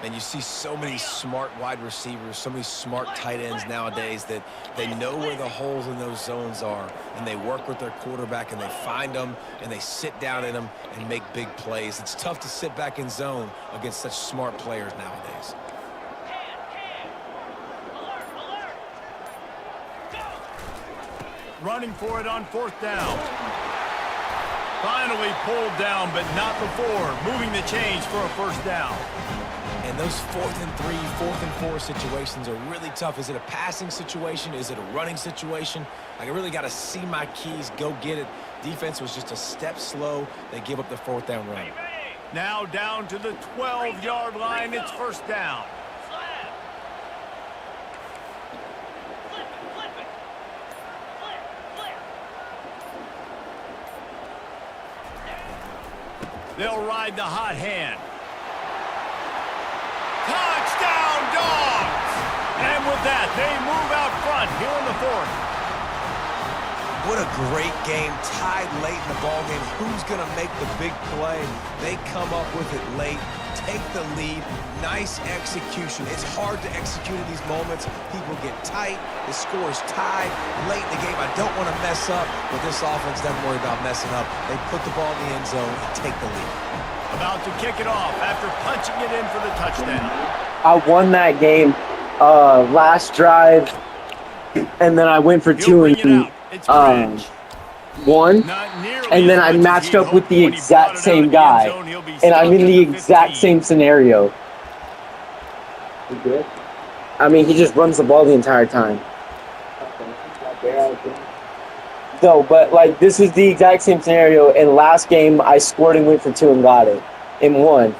C: And you see so many smart wide receivers, so many smart tight ends nowadays that they know where the holes in those zones are, and they work with their quarterback, and they find them, and they sit down in them and make big plays. It's tough to sit back in zone against such smart players nowadays.
A: Running for it on 4th down. Finally pulled down, but not before. Moving the chains for a 1st down.
C: And those 4th and 3, 4th and 4 situations are really tough. Is it a passing situation? Is it a running situation? I really got to see my keys, go get it. Defense was just a step slow. They give up the 4th down run.
A: Now down to the 12-yard line. It's 1st down. They'll ride the hot hand. Touchdown, Dogs! And with that, they move out front here in the 4th.
C: What a great game, tied late in the ball game. Who's going to make the big play? They come up with it late, take the lead. Nice execution. It's hard to execute in these moments. People get tight. The score is tied late in the game. I don't want to mess up, but this offense doesn't worry about messing up. They put the ball in the end zone and take the lead.
A: About to kick it off after punching it in for the touchdown.
G: I won that game last drive, and then I went for 2 and 1, and then I matched up with the exact same guy, and I'm in the exact same scenario. I mean, he just runs the ball the entire time. No, but like this is the exact same scenario. And last game, I scored and went for 2 and got it and won.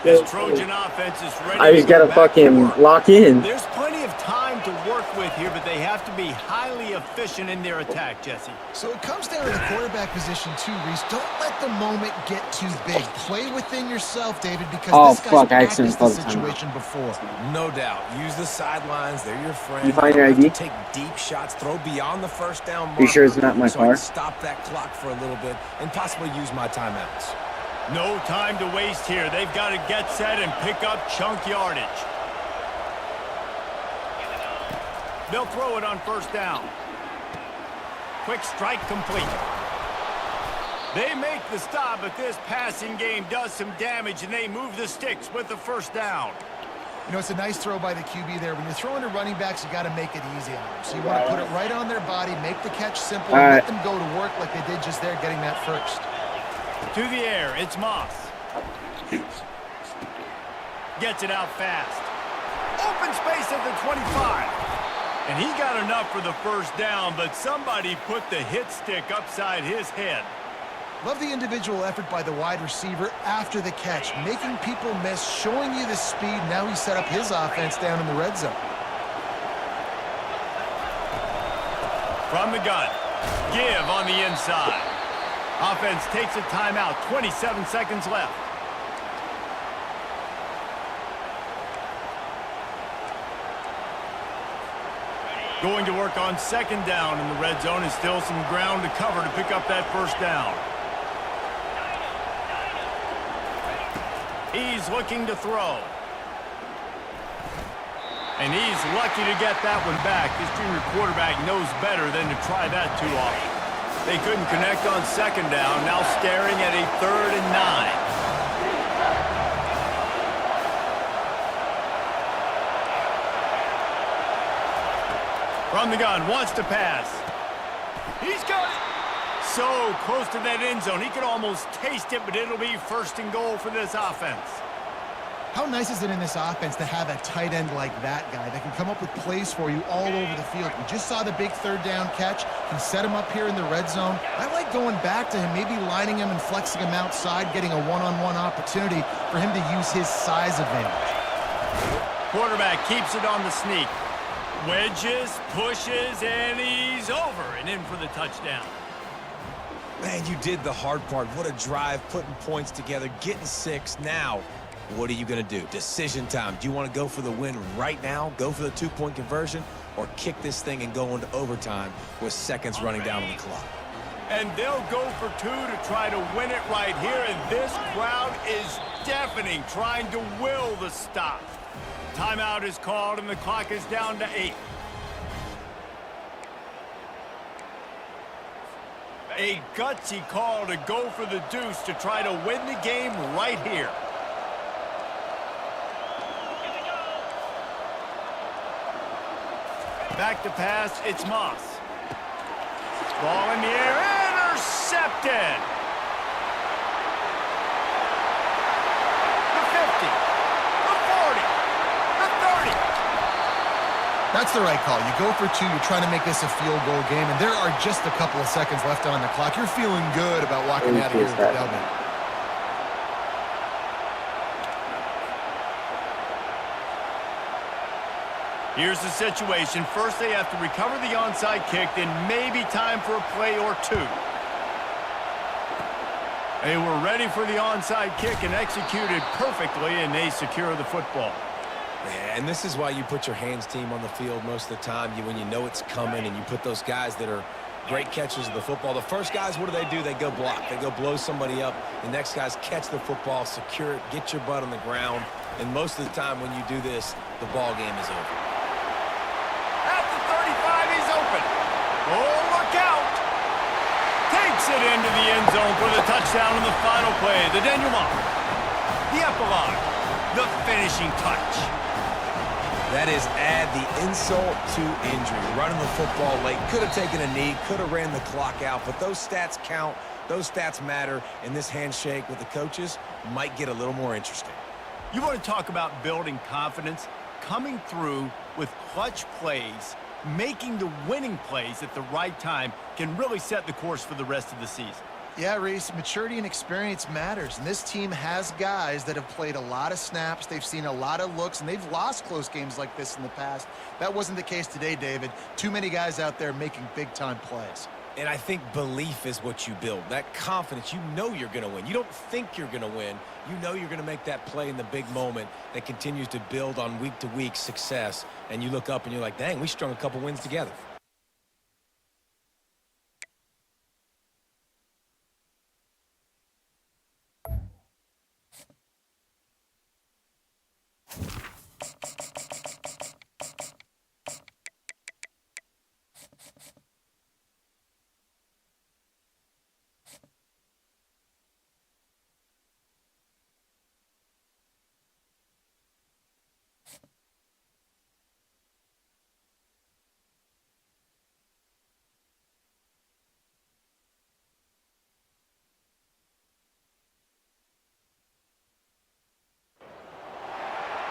A: This Trojan offense is ready.
G: I just gotta fucking lock in.
A: There's plenty of time to work with here, but they have to be highly efficient in their attack, Jesse.
B: So it comes down to the quarterback position too, Reese. Don't let the moment get too big. Play within yourself, David, because this guy's practiced the situation before.
C: No doubt. Use the sidelines. They're your friend.
G: You find your ID?
C: Take deep shots. Throw beyond the 1st down marker.
G: You sure it's not my
C: so I
G: car?
C: can stop that clock for a little bit and possibly use my timeouts.
A: No time to waste here. They've got to get set and pick up chunk yardage. They'll throw it on 1st down. Quick strike complete. They make the stop, but this passing game does some damage, and they move the sticks with the 1st down.
B: You know, it's a nice throw by the QB there. When you're throwing to running backs, you got to make it easy on them. So you want to put it right on their body, make the catch simple, and let them go to work like they did just there, getting that first.
A: To the air, it's Moss. Gets it out fast. Open space at the 25. And he got enough for the first down, but somebody put the hit stick upside his head.
B: Love the individual effort by the wide receiver after the catch, making people miss, showing you the speed. Now he set up his offense down in the red zone.
A: From the gun, give on the inside. Offense takes a timeout, 27 seconds left. Going to work on second down in the red zone, and still some ground to cover to pick up that first down. He's looking to throw. And he's lucky to get that one back. His junior quarterback knows better than to try that too often. They couldn't connect on second down, now staring at a 3rd and 9. From the gun, wants to pass. He's got it. So close to that end zone. He could almost taste it, but it'll be 1st and goal for this offense.
B: How nice is it in this offense to have a tight end like that guy that can come up with plays for you all over the field? We just saw the big 3rd down catch. He set him up here in the red zone. I like going back to him, maybe lining him and flexing him outside, getting a one-on-one opportunity for him to use his size advantage.
A: Quarterback keeps it on the sneak. Wedges, pushes, and he's over and in for the touchdown.
C: Man, you did the hard part. What a drive, putting points together, getting 6. Now, what are you going to do? Decision time. Do you want to go for the win right now, go for the 2-point conversion, or kick this thing and go into overtime with seconds running down on the clock?
A: And they'll go for 2 to try to win it right here, and this crowd is deafening, trying to will the stop. Timeout is called, and the clock is down to 8. A gutsy call to go for the deuce to try to win the game right here. Back to pass, it's Moss. Ball in the air, intercepted! The 50, the 40, the 30.
B: That's the right call. You go for 2, you're trying to make this a field goal game, and there are just a couple of seconds left on the clock. You're feeling good about walking out of here with the W.
A: Here's the situation. First, they have to recover the onside kick, then maybe time for a play or 2. They were ready for the onside kick and executed perfectly, and they secure the football.
C: Yeah, and this is why you put your hands team on the field most of the time. When you know it's coming, and you put those guys that are great catchers of the football. The first guys, what do? They go block. They go blow somebody up. The next guys catch the football, secure it, get your butt on the ground. And most of the time when you do this, the ball game is over.
A: At the 35, he's open. Oh, look out! Takes it into the end zone for the touchdown in the final play. The denouement. The epilogue. The finishing touch.
C: That is add the insult to injury. Running the football late, could have taken a knee, could have ran the clock out, but those stats count, those stats matter, and this handshake with the coaches might get a little more interesting.
A: You want to talk about building confidence? Coming through with clutch plays, making the winning plays at the right time can really set the course for the rest of the season.
B: Yeah, Reese, maturity and experience matters, and this team has guys that have played a lot of snaps, they've seen a lot of looks, and they've lost close games like this in the past. That wasn't the case today, David. Too many guys out there making big-time plays.
C: And I think belief is what you build. That confidence, you know you're going to win. You don't think you're going to win. You know you're going to make that play in the big moment that continues to build on week-to-week success. And you look up and you're like, dang, we strung a couple wins together.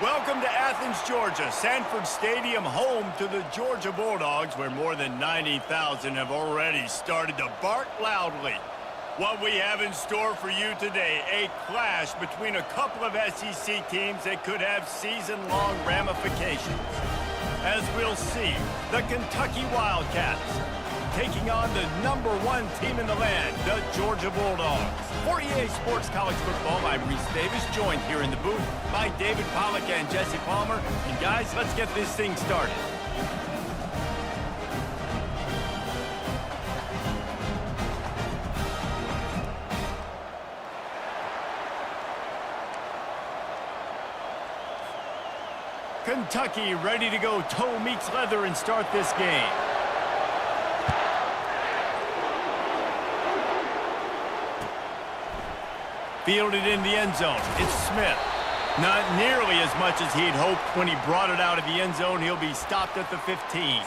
A: Welcome to Athens, Georgia, Sanford Stadium, home to the Georgia Bulldogs, where more than 90,000 have already started to bark loudly. What we have in store for you today, a clash between a couple of SEC teams that could have season-long ramifications. As we'll see, the Kentucky Wildcats taking on the #1 team in the land, the Georgia Bulldogs. For EA Sports College Football, I'm Reese Davis, joined here in the booth by David Pollack and Jesse Palmer. And guys, let's get this thing started. Kentucky ready to go toe meets leather and start this game. Fielded in the end zone. It's Smith. Not nearly as much as he'd hoped when he brought it out of the end zone. He'll be stopped at the 15.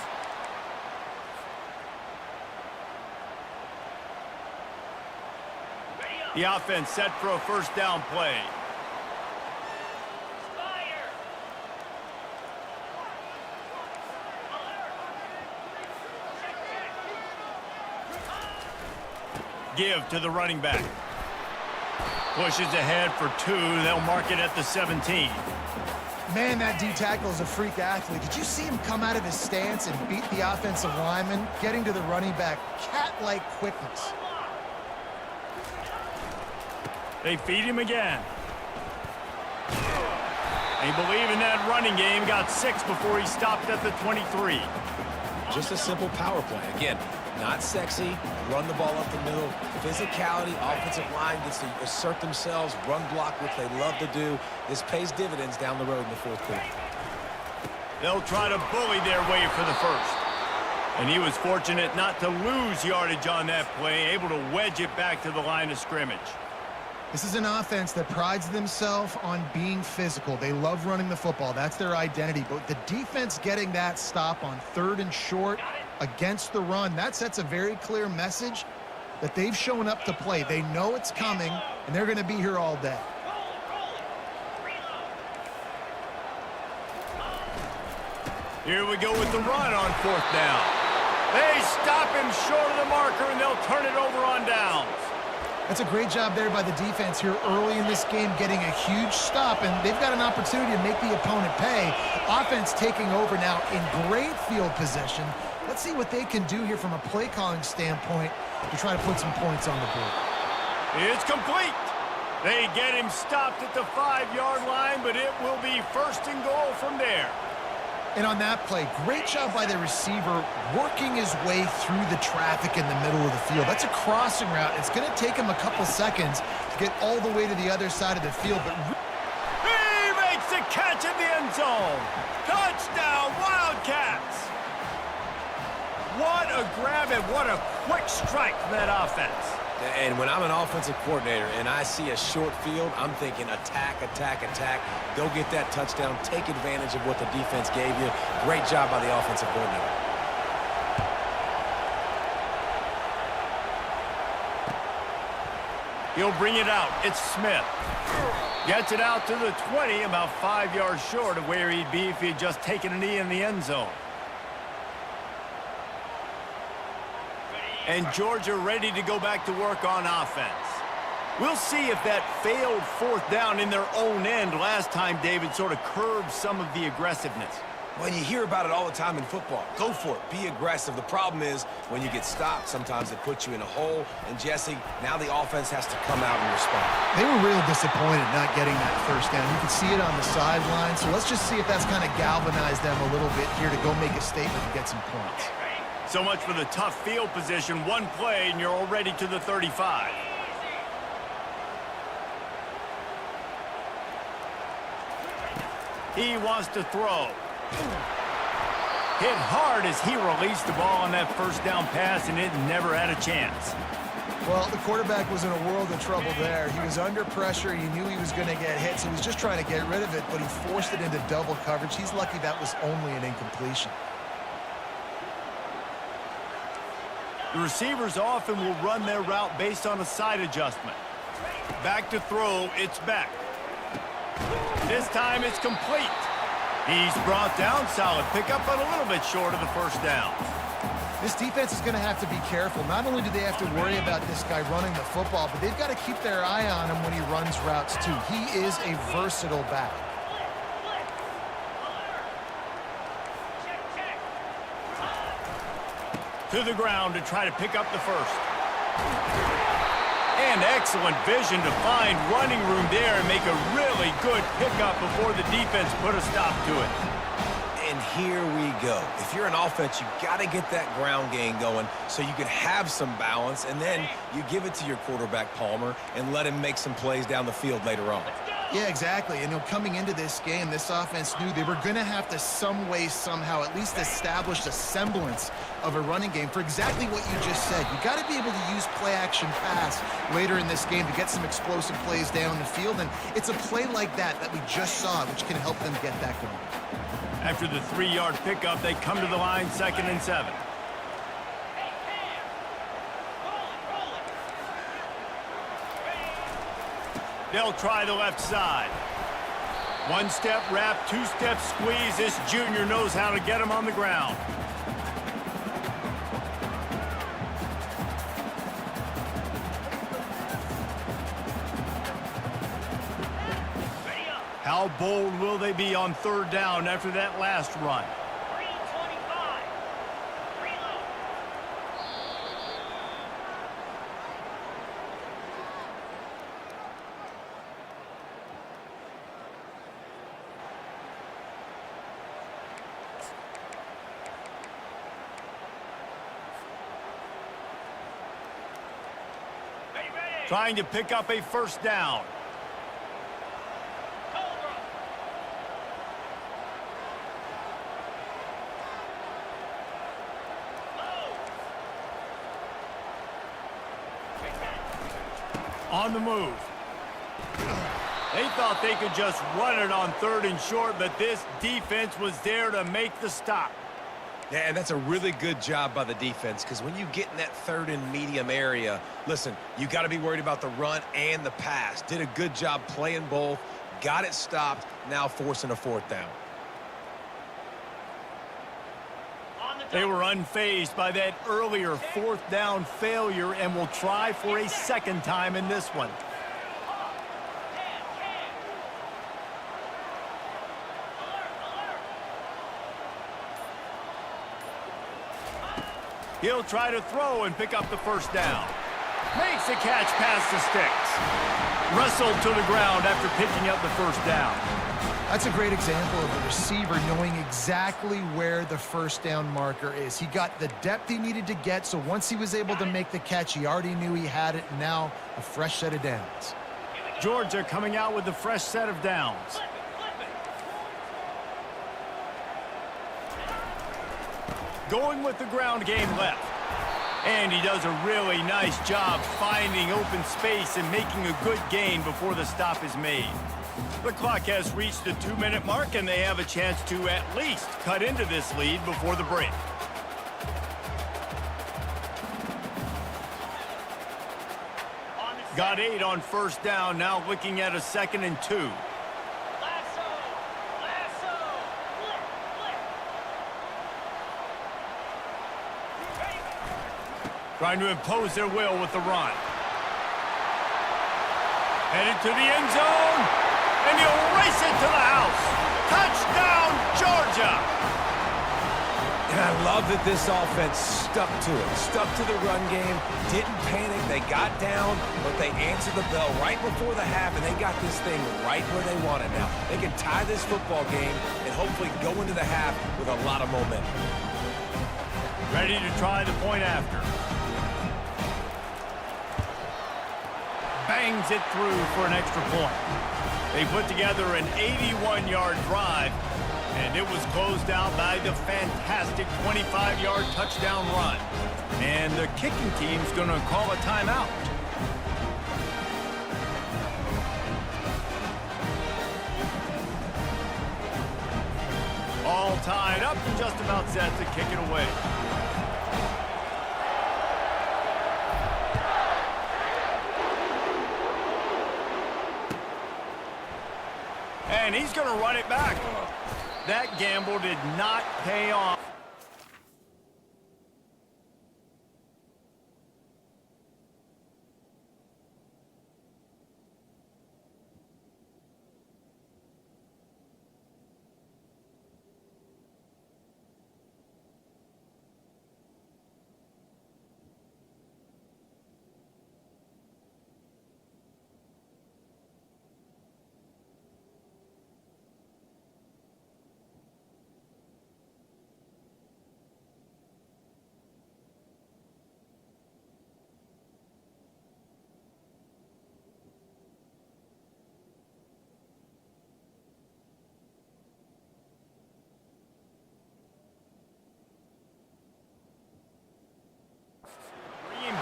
A: The offense set for a first down play. Give to the running back. Pushes ahead for 2. They'll mark it at the 17.
B: Man, that D-tackle is a freak athlete. Did you see him come out of his stance and beat the offensive lineman, getting to the running back? Cat-like quickness.
A: They feed him again. They believe in that running game. Got 6 before he stopped at the 23.
C: Just a simple power play. Again, not sexy, run the ball up the middle, physicality, offensive line gets to assert themselves, run block, which they love to do. This pays dividends down the road in the fourth quarter.
A: They'll try to bully their way for the first. And he was fortunate not to lose yardage on that play, able to wedge it back to the line of scrimmage.
B: This is an offense that prides themselves on being physical. They love running the football. That's their identity. But the defense getting that stop on 3rd and short against the run, that sets a very clear message that they've shown up to play. They know it's coming, and they're going to be here all day.
A: Here we go with the run on 4th down. They stop him short of the marker, and they'll turn it over on downs.
B: That's a great job there by the defense here early in this game, getting a huge stop, and they've got an opportunity to make the opponent pay. Offense taking over now in great field position. Let's see what they can do here from a play calling standpoint to try to put some points on the board.
A: It's complete. They get him stopped at the 5-yard line, but it will be 1st and goal from there.
B: And on that play, great job by the receiver working his way through the traffic in the middle of the field. That's a crossing route. It's going to take him a couple seconds to get all the way to the other side of the field. But
A: he makes the catch in the end zone. Touchdown, Wildcats. What a grab and what a quick strike from that offense.
C: And when I'm an offensive coordinator and I see a short field, I'm thinking attack, attack, attack. Go get that touchdown. Take advantage of what the defense gave you. Great job by the offensive coordinator.
A: He'll bring it out. It's Smith. Gets it out to the 20, about 5 yards short of where he'd be if he'd just taken a knee in the end zone. And Georgia ready to go back to work on offense. We'll see if that failed 4th down in their own end last time, David, sort of curbed some of the aggressiveness.
C: Well, you hear about it all the time in football. Go for it. Be aggressive. The problem is when you get stopped, sometimes it puts you in a hole. And, Jesse, now the offense has to come out and respond.
B: they were real disappointed not getting that 1st down. You can see it on the sideline. So let's just see if that's kind of galvanized them a little bit here to go make a statement and get some points.
A: So much for the tough field position. One play, and you're already to the 35. He wants to throw. Hit hard as he released the ball on that 1st down pass, and it never had a chance.
B: Well, the quarterback was in a world of trouble there. He was under pressure. He knew he was going to get hit, so he was just trying to get rid of it, but he forced it into double coverage. He's lucky that was only an incompletion.
A: The receivers often will run their route based on a side adjustment. Back to throw, it's back. This time it's complete. He's brought down, solid pickup, but a little bit short of the first down.
B: This defense is going to have to be careful. Not only do they have to worry about this guy running the football, but they've got to keep their eye on him when he runs routes too. He is a versatile back.
A: To the ground to try to pick up the first. And excellent vision to find running room there and make a really good pickup before the defense put a stop to it.
C: And here we go. If you're an offense, you got to get that ground game going so you can have some balance, and then you give it to your quarterback, Palmer, and let him make some plays down the field later on.
B: Yeah, exactly. And coming into this game, this offense knew they were going to have to some way, somehow, at least establish a semblance of a running game for exactly what you just said. You got to be able to use play-action pass later in this game to get some explosive plays down the field, and it's a play like that we just saw, which can help them get that going.
A: After the 3-yard pickup, they come to the line 2nd and 7. They'll try the left side. 1-step wrap, 2-step squeeze. This junior knows how to get him on the ground. How bold will they be on 3rd down after that last run?
D: 325. Reload. Ready.
A: Trying to pick up a 1st down. On the move. They thought they could just run it on 3rd and short, but this defense was there to make the stop.
C: Yeah, and that's a really good job by the defense, because when you get in that 3rd and medium area, listen, you got to be worried about the run and the pass. Did a good job playing both, got it stopped, now forcing a 4th down.
A: They were unfazed by that earlier 4th down failure and will try for a 2nd time in this one. He'll try to throw and pick up the 1st down. Makes the catch past the sticks. Wrestled to the ground after picking up the 1st down.
B: That's a great example of a receiver knowing exactly where the 1st down marker is. He got the depth he needed to get, so once he was able to make the catch, he already knew he had it, and now a fresh set of downs.
A: Georgia coming out with a fresh set of downs. Going with the ground game left. And he does a really nice job finding open space and making a good gain before the stop is made. The clock has reached the 2-minute mark, and they have a chance to at least cut into this lead before the break. Got 8 on 1st down, now looking at a 2nd and 2.
D: Lasso. Flip.
A: Trying to impose their will with the run. Headed to the end zone. And he'll race it to the house. Touchdown, Georgia!
C: And I love that this offense stuck to it, stuck to the run game, didn't panic, they got down, but they answered the bell right before the half, and they got this thing right where they want it now. They can tie this football game and hopefully go into the half with a lot of momentum.
A: Ready to try the point after. Bangs it through for an extra point. They put together an 81-yard drive, and it was closed out by the fantastic 25-yard touchdown run. And the kicking team's going to call a timeout. All tied up and just about set to kick it away. and he's going to run it back. That gamble did not pay off.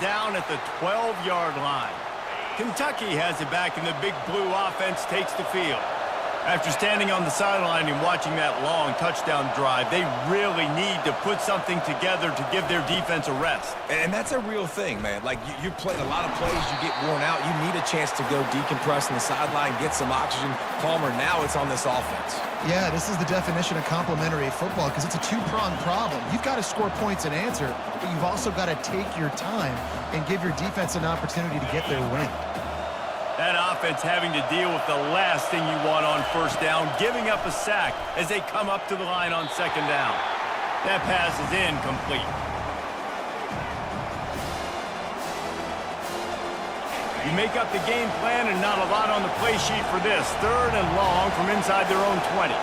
A: Down at the 12-yard line. Kentucky has it back, and the big blue offense takes the field. After standing on the sideline and watching that long touchdown drive, they really need to put something together to give their defense a rest.
C: And that's a real thing, man. Like, you play a lot of plays, you get worn out. You need a chance to go decompress on the sideline, get some oxygen. Palmer, now it's on this offense.
F: Yeah, this is the definition of complementary football because it's a two-pronged problem. You've got to score points and answer, but you've also got to take your time and give your defense an opportunity to get their win.
A: That offense having to deal with the last thing you want on first down, giving up a sack as they come up to the line on second down. That pass is incomplete. You make up the game plan and not a lot on the play sheet for this. 3rd and long from inside their own 20.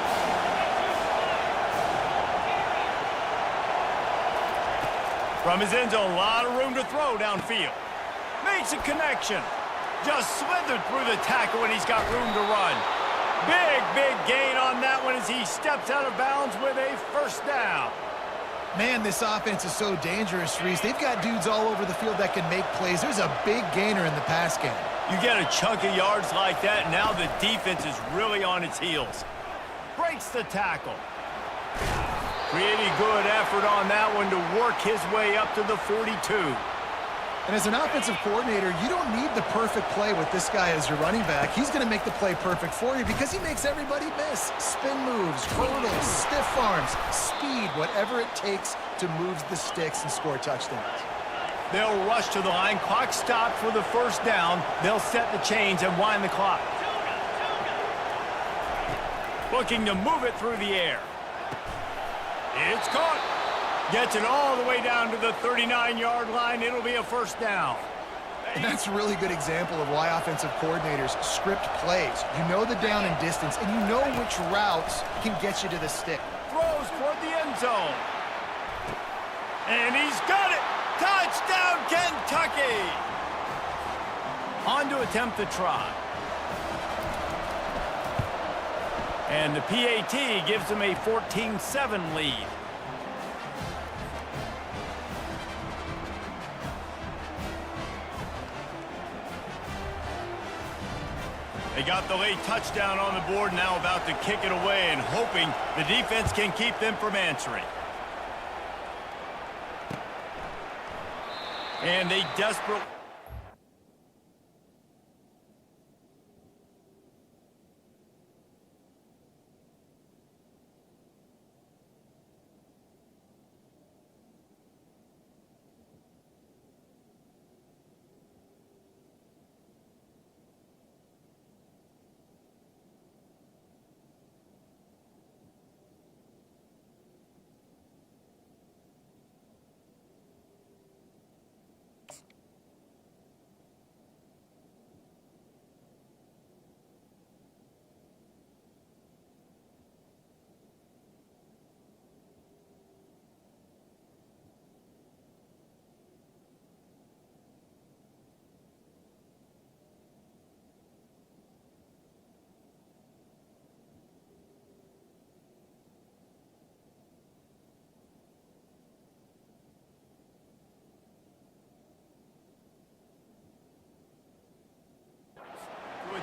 A: From his end zone, a lot of room to throw downfield. Makes a connection. Just slithered through the tackle, and he's got room to run. Big gain on that one as he steps out of bounds with a first down.
F: Man, this offense is so dangerous, Reese. They've got dudes all over the field that can make plays. There's a big gainer in the pass game.
A: You get a chunk of yards like that, now the defense is really on its heels. Breaks the tackle. Pretty good effort on that one to work his way up to the 42.
F: And as an offensive coordinator, you don't need the perfect play with this guy as your running back. He's going to make the play perfect for you because he makes everybody miss. Spin moves, hurdles, stiff arms, speed, whatever it takes to move the sticks and score touchdowns.
A: They'll rush to the line. Clock stopped for the first down. They'll set the chains and wind the clock. Looking to move it through the air. It's caught. Gets it all the way down to the 39-yard line. It'll be a first down.
F: And that's a really good example of why offensive coordinators script plays. You know the down and distance, and you know which routes can get you to the stick.
A: Throws toward the end zone. And he's got it. Touchdown, Kentucky. On to attempt the try. And the PAT gives them a 14-7 lead. They got the late touchdown on the board, now about to kick it away and hoping the defense can keep them from answering. And they desperately...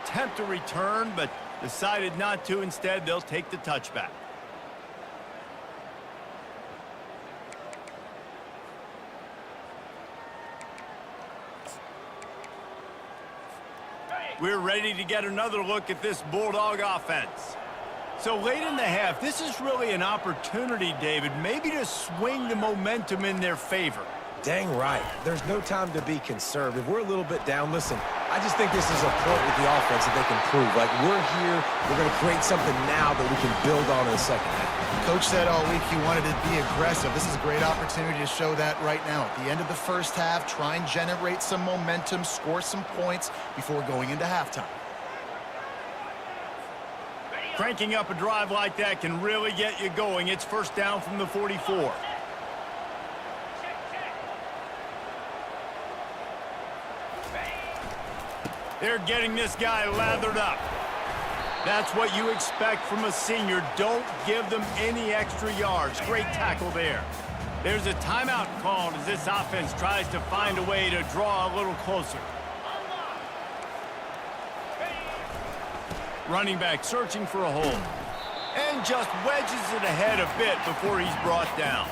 A: attempt to return, but decided not to. Instead, they'll take the touchback. We're ready to get another look at this Bulldog offense. So late in the half, this is really an opportunity, David, maybe to swing the momentum in their favor.
C: Dang right. There's no time to be conservative. We're a little bit down. Listen, I just think this is a point with the offense that they can prove. Like, we're here, we're going to create something now that we can build on in the second half.
F: Coach said all week he wanted to be aggressive. This is a great opportunity to show that right now. At the end of the first half, try and generate some momentum, score some points before going into halftime.
A: Cranking up a drive like that can really get you going. It's first down from the 44. They're getting this guy lathered up. That's what you expect from a senior. Don't give them any extra yards. Great tackle there. There's a timeout called as this offense tries to find a way to draw a little closer. Running back searching for a hole. And just wedges it ahead a bit before he's brought down.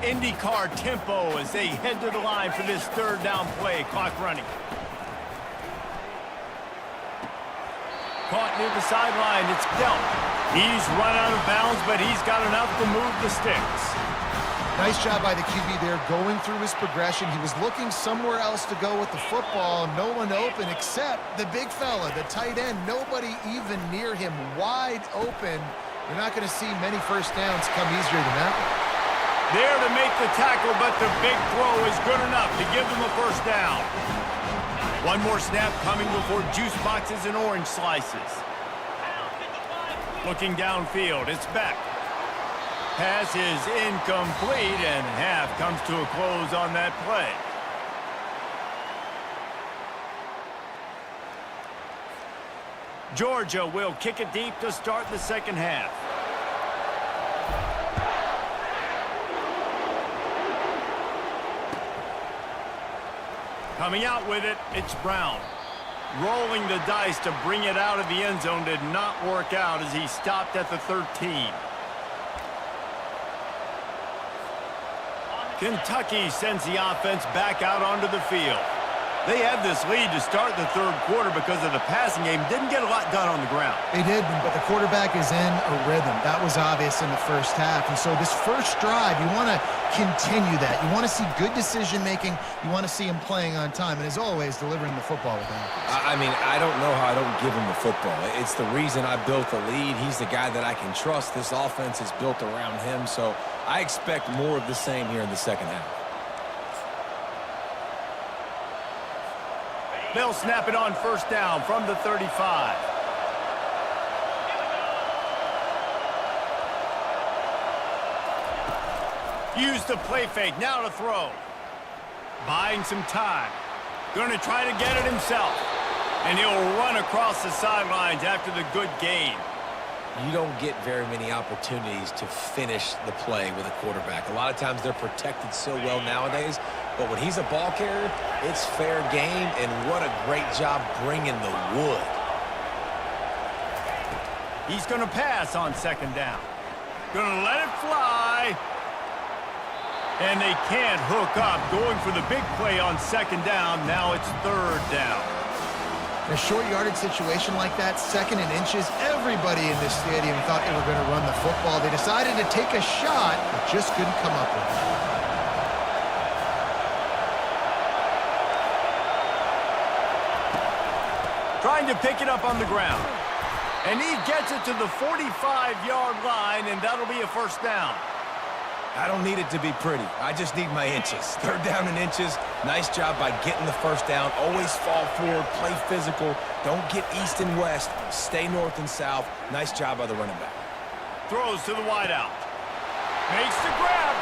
A: IndyCar tempo as they head to the line for this third down play. Clock running. Caught near the sideline. It's dealt. He's run out of bounds, but he's got enough to move the sticks.
F: Nice job by the QB there going through his progression. He was looking somewhere else to go with the football. No one open except the big fella, the tight end. Nobody even near him, wide open. You're not going to see many first downs come easier than that one.
A: There to make the tackle, but the big throw is good enough to give them a first down. One more snap coming before juice boxes and orange slices. Looking downfield, it's back. Pass is incomplete, and half comes to a close on that play. Georgia will kick it deep to start the second half. Coming out with it, it's Brown. Rolling the dice to bring it out of the end zone did not work out as he stopped at the 13. Kentucky sends the offense back out onto the field. They had this lead to start the third quarter because of the passing game. Didn't get a lot done on the ground.
F: They did, but the quarterback is in a rhythm. That was obvious in the first half. And so this first drive, you want to continue that. You want to see good decision-making. You want to see him playing on time. And as always, delivering the football with him.
C: I mean, I don't know how I don't give him the football. It's the reason I built the lead. He's the guy that I can trust. This offense is built around him. So I expect more of the same here in the second half.
A: They'll snap it on first down from the 35. Use the play fake, now to throw. Buying some time. Going to try to get it himself. And he'll run across the sidelines after the good gain.
C: You don't get very many opportunities to finish the play with a quarterback. A lot of times they're protected so well nowadays, but when he's a ball carrier, it's fair game, and what a great job bringing the wood.
A: He's going to pass on second down. Going to let it fly. And they can't hook up. Going for the big play on second down. Now it's third down.
F: In a short yardage situation like that, second and inches, everybody in this stadium thought they were going to run the football. They decided to take a shot, but just couldn't come up with it.
A: Trying to pick it up on the ground. And he gets it to the 45-yard line, and that'll be a first down.
C: I don't need it to be pretty. I just need my inches. Third down and inches. Nice job by getting the first down. Always fall forward, play physical. Don't get east and west. Stay north and south. Nice job by the running back.
A: Throws to the wideout. Makes the grab.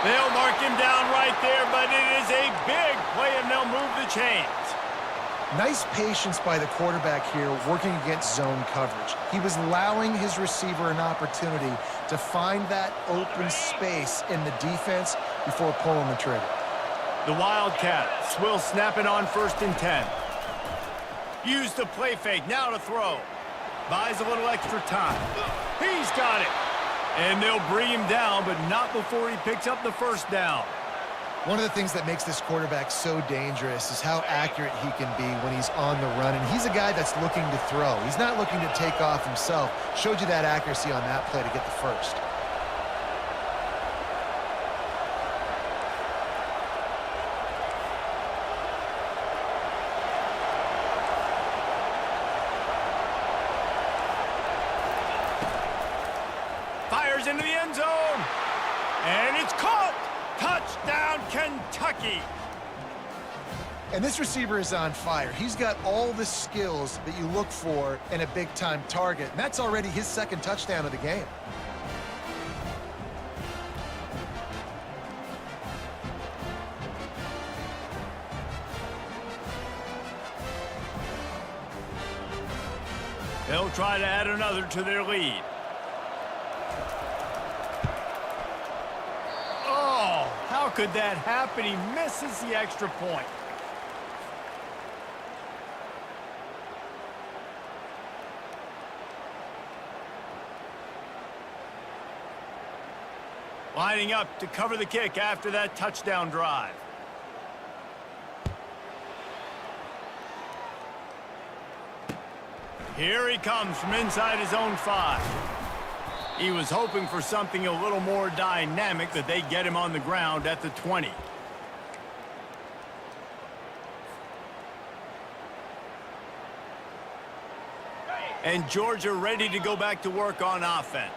A: They'll mark him down right there, but it is a big play, and they'll move the chains.
F: Nice patience by the quarterback here working against zone coverage. He was allowing his receiver an opportunity to find that open space in the defense before pulling the trigger.
A: The Wildcats will snap it on first and 10. Use the play fake, now to throw. Buys a little extra time. He's got it. And they'll bring him down, but not before he picks up the first down.
F: One of the things that makes this quarterback so dangerous is how accurate he can be when he's on the run. And he's a guy that's looking to throw. He's not looking to take off himself. Showed you that accuracy on that play to get the first.
A: Fires into the end zone. And it's caught. Touchdown, Kentucky.
F: And this receiver is on fire. He's got all the skills that you look for in a big-time target. And that's already his second touchdown of the game.
A: They'll try to add another to their lead. Oh, how could that happen? He misses the extra point. Lining up to cover the kick after that touchdown drive. Here he comes from inside his own 5. He was hoping for something a little more dynamic, that they get him on the ground at the 20. And Georgia ready to go back to work on offense.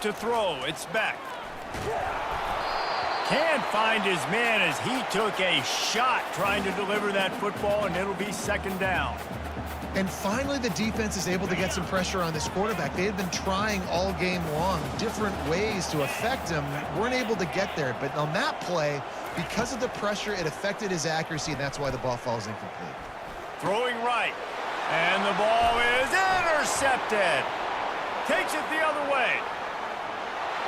A: To throw, it's back. Can't find his man as he took a shot trying to deliver that football, and it'll be second down.
F: And finally, the defense is able to get some pressure on this quarterback. They had been trying all game long different ways to affect him. Weren't able to get there. But on that play, because of the pressure, it affected his accuracy, and that's why the ball falls incomplete.
A: Throwing right. And the ball is intercepted. Takes it the other way.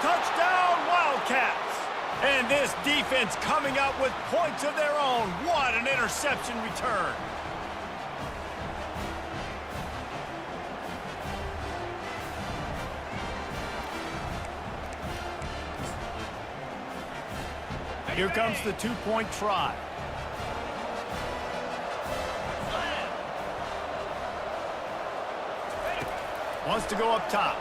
A: Touchdown, Wildcats. And this defense coming up with points of their own. What an interception return. Here comes the two-point try. Wants to go up top.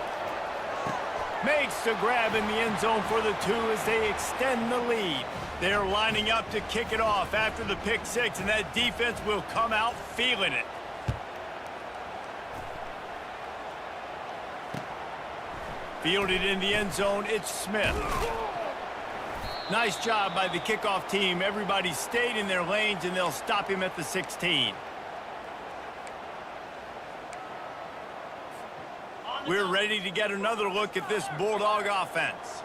A: Makes the grab in the end zone for the 2 as they extend the lead. They're lining up to kick it off after the pick 6, and that defense will come out feeling it. Fielded in the end zone, it's Smith. Nice job by the kickoff team. Everybody stayed in their lanes, and they'll stop him at the 16. We're ready to get another look at this Bulldog offense.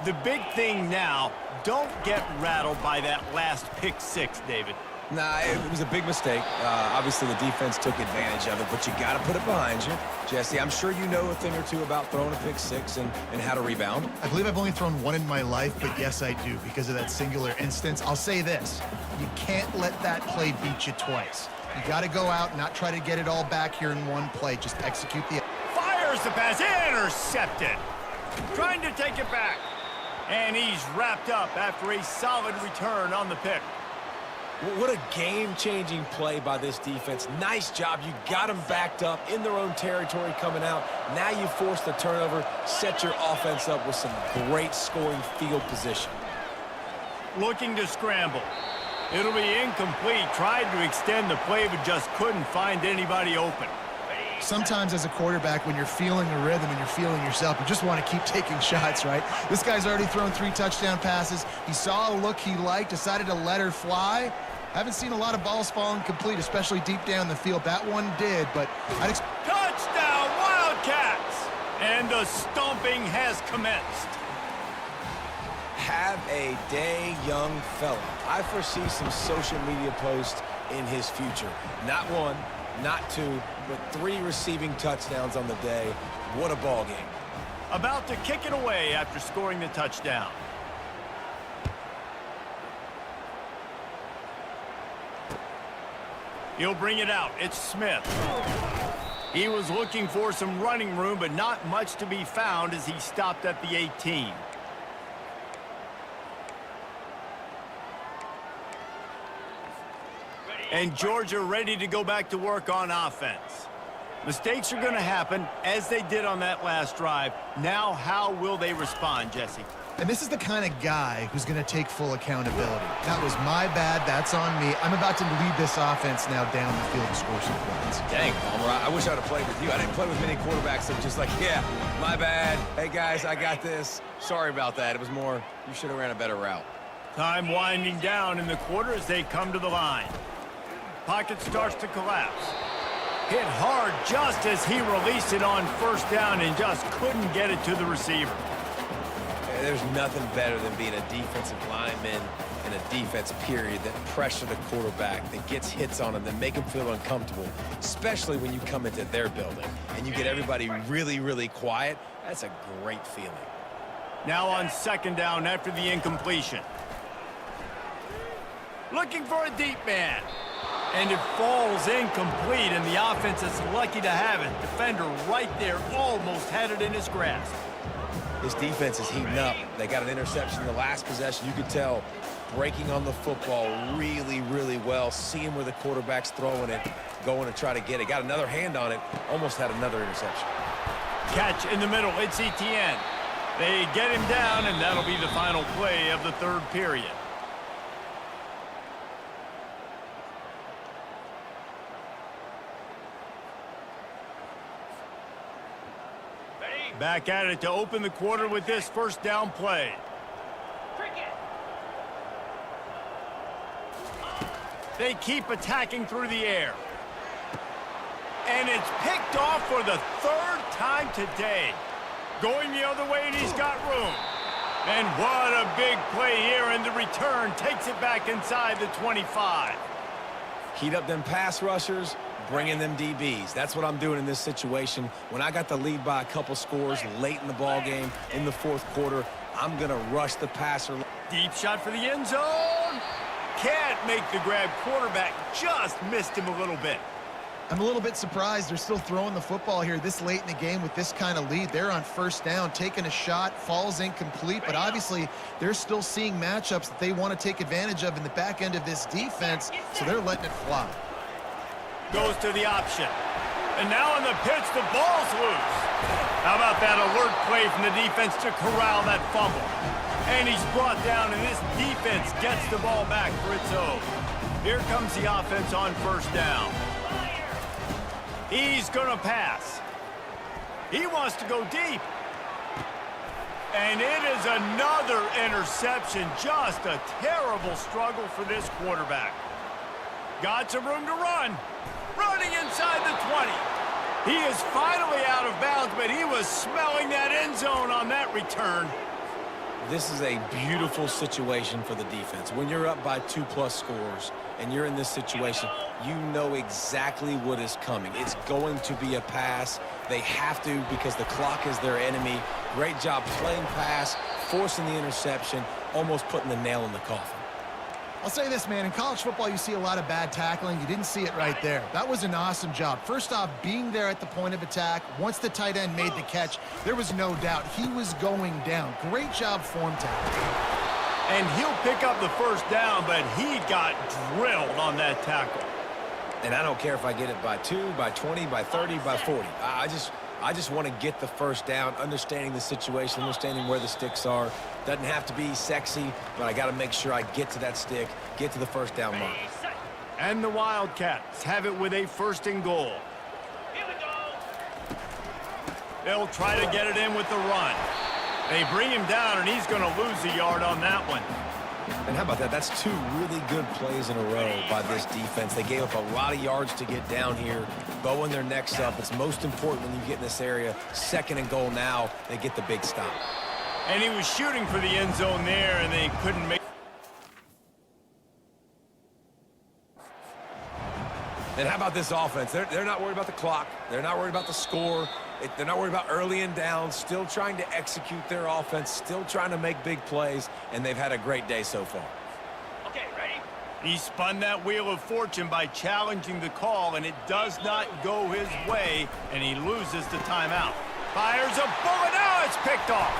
A: The big thing now, don't get rattled by that last pick 6, David.
C: Nah, it was a big mistake. Obviously, the defense took advantage of it, but you got to put it behind you. Jesse, I'm sure you know a thing or two about throwing a pick 6 and how to rebound.
F: I believe I've only thrown one in my life, but yes, I do, because of that singular instance. I'll say this. You can't let that play beat you twice. You got to go out and not try to get it all back here in one play. Just execute the...
A: Fires the pass, intercepted. Trying to take it back. And he's wrapped up after a solid return on the pick.
C: What a game-changing play by this defense. Nice job. You got them backed up in their own territory coming out. Now you force the turnover, set your offense up with some great scoring field position.
A: Looking to scramble. It'll be incomplete. Tried to extend the play, but just couldn't find anybody open.
F: Sometimes as a quarterback, when you're feeling the rhythm and you're feeling yourself, you just want to keep taking shots, right? This guy's already thrown 3 touchdown passes. He saw a look he liked, decided to let her fly. Haven't seen a lot of balls falling complete, especially deep down the field. That one did, but
A: touchdown, Wildcats! And the stomping has commenced.
C: Have a day, young fella. I foresee some social media posts in his future. Not 1, not 2, but 3 receiving touchdowns on the day. What a ball game.
A: About to kick it away after scoring the touchdown. He'll bring it out. It's Smith. He was looking for some running room, but not much to be found as he stopped at the 18. And Georgia ready to go back to work on offense. Mistakes are going to happen, as they did on that last drive. Now, how will they respond, Jesse?
F: And this is the kind of guy who's going to take full accountability. That was my bad. That's on me. I'm about to lead this offense now down the field and score some points.
C: Dang, Palmer, I wish I'd have played with you. I didn't play with many quarterbacks that were just like, yeah, my bad. Hey, guys, I got this. Sorry about that. It was more, you should have ran a better route.
A: Time winding down in the quarter as they come to the line. Pocket starts to collapse. Hit hard just as he released it on first down and just couldn't get it to the receiver.
C: There's nothing better than being a defensive lineman in a defense period that pressure the quarterback, that gets hits on him, that make him feel uncomfortable, especially when you come into their building and you get everybody really, really quiet. That's a great feeling.
A: Now on second down after the incompletion. Looking for a deep man. And it falls incomplete, and the offense is lucky to have it. Defender right there almost had it in his grasp.
C: This defense is heating up. They got an interception in the last possession. You could tell breaking on the football really, really well, seeing where the quarterback's throwing it, going to try to get it. Got another hand on it, almost had another interception.
A: Catch in the middle, it's ETN. They get him down, and that'll be the final play of the third period. Back at it to open the quarter with this first down play. They keep attacking through the air. And it's picked off for the third time today. Going the other way, and he's got room. And what a big play here, and the return takes it back inside the 25.
C: Heat up them pass rushers, bring in them DBs. That's what I'm doing in this situation. When I got the lead by a couple scores late in the ball game, in the fourth quarter, I'm going to rush the passer.
A: Deep shot for the end zone. Can't make the grab. Quarterback just missed him a little bit.
F: I'm a little bit surprised they're still throwing the football here this late in the game with this kind of lead. They're on first down, taking a shot, falls incomplete, but obviously they're still seeing matchups that they want to take advantage of in the back end of this defense, so they're letting it fly.
A: Goes to the option. And now on the pitch, the ball's loose. How about that alert play from the defense to corral that fumble? And he's brought down, and this defense gets the ball back for its own. Here comes the offense on first down. He's going to pass. He wants to go deep. And it is another interception. Just a terrible struggle for this quarterback. Got some room to run. Running inside the 20. He is finally out of bounds, but he was smelling that end zone on that return.
C: This is a beautiful situation for the defense. When you're up by 2+ scores and you're in this situation, you know exactly what is coming. It's going to be a pass. They have to because the clock is their enemy. Great job playing pass, forcing the interception, almost putting the nail in the coffin.
B: I'll say this, man. In college football, you see a lot of bad tackling. You didn't see it right there. That was an awesome job. First off, being there at the point of attack. Once the tight end made the catch, there was no doubt he was going down. Great job form tackling.
A: And he'll pick up the first down, but he got drilled on that tackle.
C: And I don't care if I get it by 2, by 20, by 30, by 40. I just want to get the first down, understanding the situation, understanding where the sticks are. Doesn't have to be sexy, but I got to make sure I get to that stick, get to the first down mark.
A: And the Wildcats have it with a first and goal.
D: Here we go.
A: They'll try to get it in with the run. They bring him down, and he's going to lose a yard on that one.
C: And how about that? That's 2 really good plays in a row by this defense. They gave up a lot of yards to get down here, bowing their necks up. It's most important when you get in this area. Second and goal now, they get the big stop.
A: And he was shooting for the end zone there, and they couldn't make.
C: And how about this offense? They're not worried about the clock. They're not worried about the score. They're not worried about early and down. Still trying to execute their offense. Still trying to make big plays. And they've had a great day so far.
D: Okay, ready?
A: He spun that wheel of fortune by challenging the call, and it does not go his way, and he loses the timeout. Fires a bullet. Now it's picked off.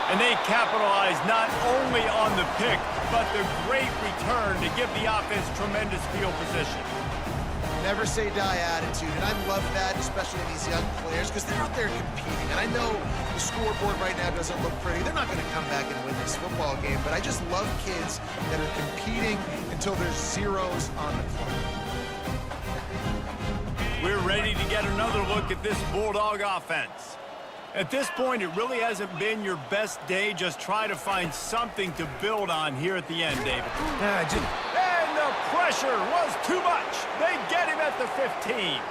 A: And they capitalize not only on the pick, but the great return to give the offense tremendous field position.
B: Never say die attitude, and I love that, especially in these young players, because they're out there competing. And I know the scoreboard right now doesn't look pretty. They're not going to come back and win this football game, but I just love kids that are competing until there's zeros on the clock.
A: We're ready to get another look at this Bulldog offense. At this point, it really hasn't been your best day. Just try to find something to build on here at the end, David. And the pressure was too much. They get him at the 15.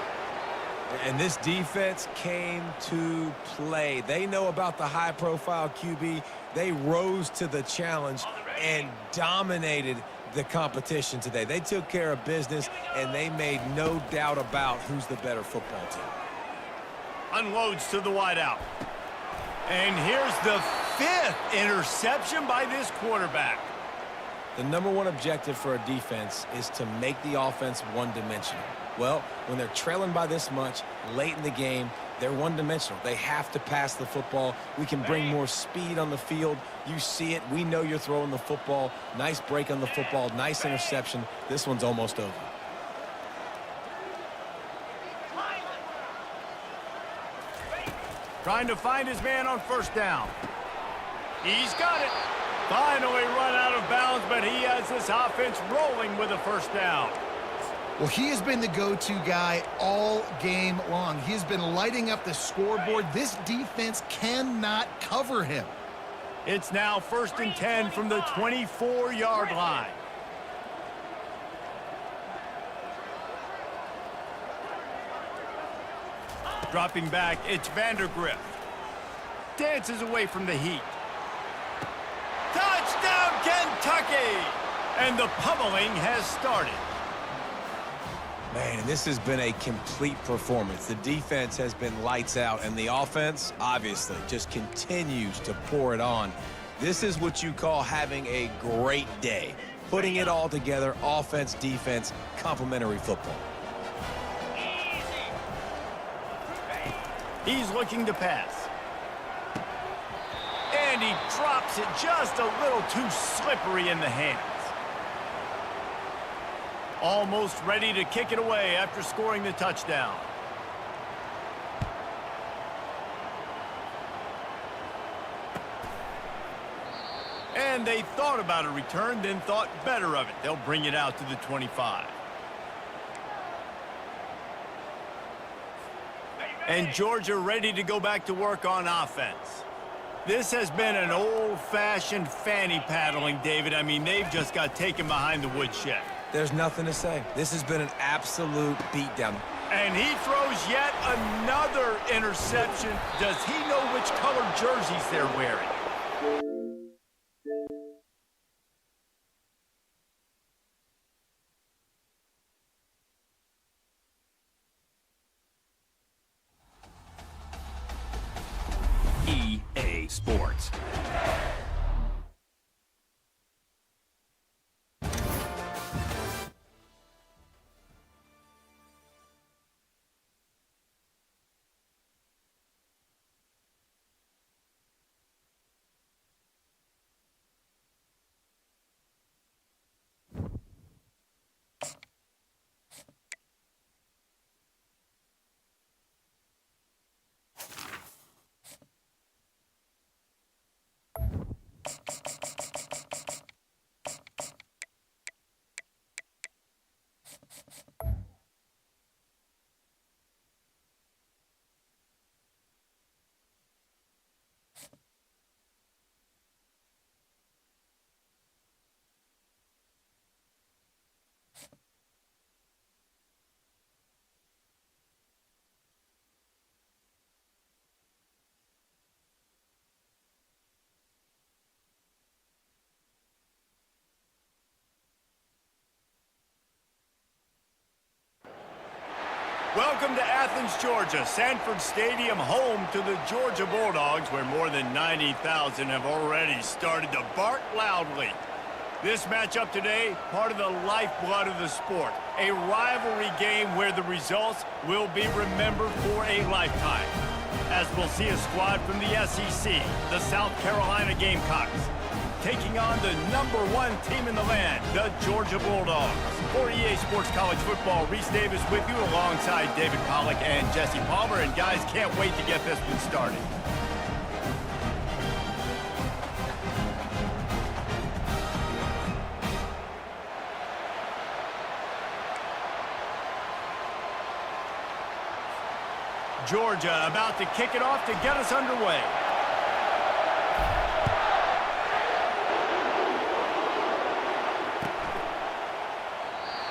C: And this defense came to play. They know about the high-profile QB. They rose to the challenge and dominated the competition today. They took care of business, and they made no doubt about who's the better football team.
A: Unloads to the wideout. And here's the 5th interception by this quarterback.
C: The number one objective for a defense is to make the offense one-dimensional. Well, when they're trailing by this much late in the game, they're one-dimensional. They have to pass the football. We can bring more speed on the field. You see it. We know you're throwing the football. Nice break on the football. Nice interception. This one's almost over.
A: Trying to find his man on first down. He's got it. Finally run out of bounds, but he has this offense rolling with a first down.
B: Well, he has been the go-to guy all game long. He has been lighting up the scoreboard. This defense cannot cover him.
A: It's now 1st and 10 from the 24-yard line. Dropping back, it's Vandergrift. Dances away from the heat. Touchdown, Kentucky! And the pummeling has started.
C: Man, this has been a complete performance. The defense has been lights out, and the offense, obviously, just continues to pour it on. This is what you call having a great day. Putting it all together, offense, defense, complementary football.
A: He's looking to pass. And he drops it just a little too slippery in the hands. Almost ready to kick it away after scoring the touchdown. And they thought about a return, then thought better of it. They'll bring it out to the 25. And Georgia ready to go back to work on offense. This has been an old-fashioned fanny paddling, David. I mean, they've just got taken behind the woodshed.
C: There's nothing to say. This has been an absolute beatdown.
A: And he throws yet another interception. Does he know which color jerseys they're wearing?
H: EA Sports.
A: Welcome to Athens, Georgia, Sanford Stadium, home to the Georgia Bulldogs, where more than 90,000 have already started to bark loudly. This matchup today, part of the lifeblood of the sport. A rivalry game where the results will be remembered for a lifetime. As we'll see a squad from the SEC, the South Carolina Gamecocks, taking on the #1 team in the land, the Georgia Bulldogs. For EA Sports College Football, Reese Davis with you alongside David Pollack and Jesse Palmer. And guys, can't wait to get this one started. Georgia about to kick it off to get us underway.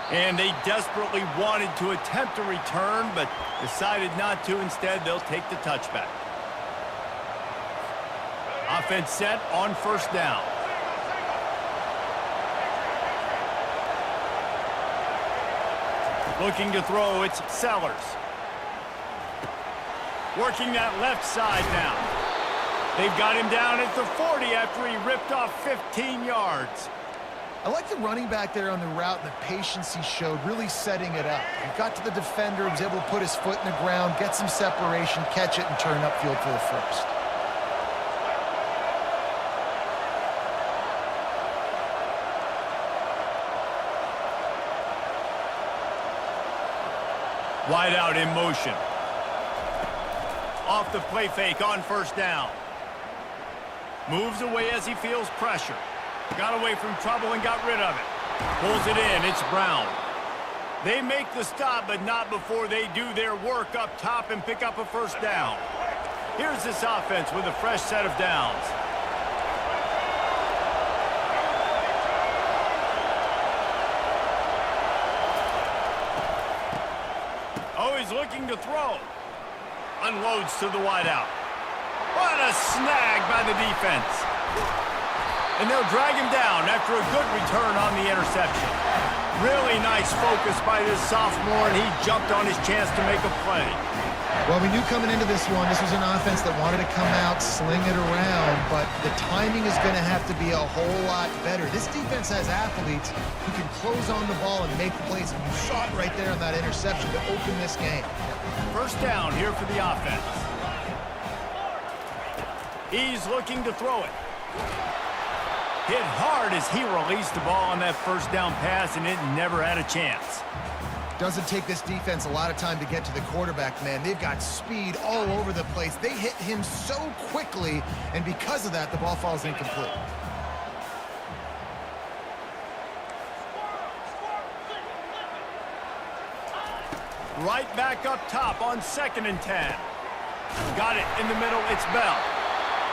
A: And they desperately wanted to attempt a return, but decided not to. Instead, they'll take the touchback. Offense set on first down. Looking to throw, it's Sellers. Working that left side now. They've got him down at the 40 after he ripped off 15 yards.
B: I like the running back there on the route and the patience he showed, really setting it up. He got to the defender, was able to put his foot in the ground, get some separation, catch it, and turn upfield for the first.
A: Wide out in motion. Off the play fake on first down. Moves away as he feels pressure. Got away from trouble and got rid of it. Pulls it in. It's Brown. They make the stop, but not before they do their work up top and pick up a first down. Here's this offense with a fresh set of downs. Oh, he's looking to throw. Unloads to the wideout. What a snag by the defense. And they'll drag him down after a good return on the interception. Really nice focus by this sophomore, and he jumped on his chance to make a play.
B: Well, we knew coming into this one, this was an offense that wanted to come out, sling it around, but the timing is going to have to be a whole lot better. This defense has athletes who can close on the ball and make plays, and you saw it right there on that interception to open this game.
A: First down here for the offense. He's looking to throw it. Hit hard as he released the ball on that first down pass, and it never had a chance.
B: Doesn't take this defense a lot of time to get to the quarterback, man. They've got speed all over the place. They hit him so quickly, and because of that, the ball falls incomplete.
A: Right back up top on 2nd and 10. Got it in the middle. It's Bell.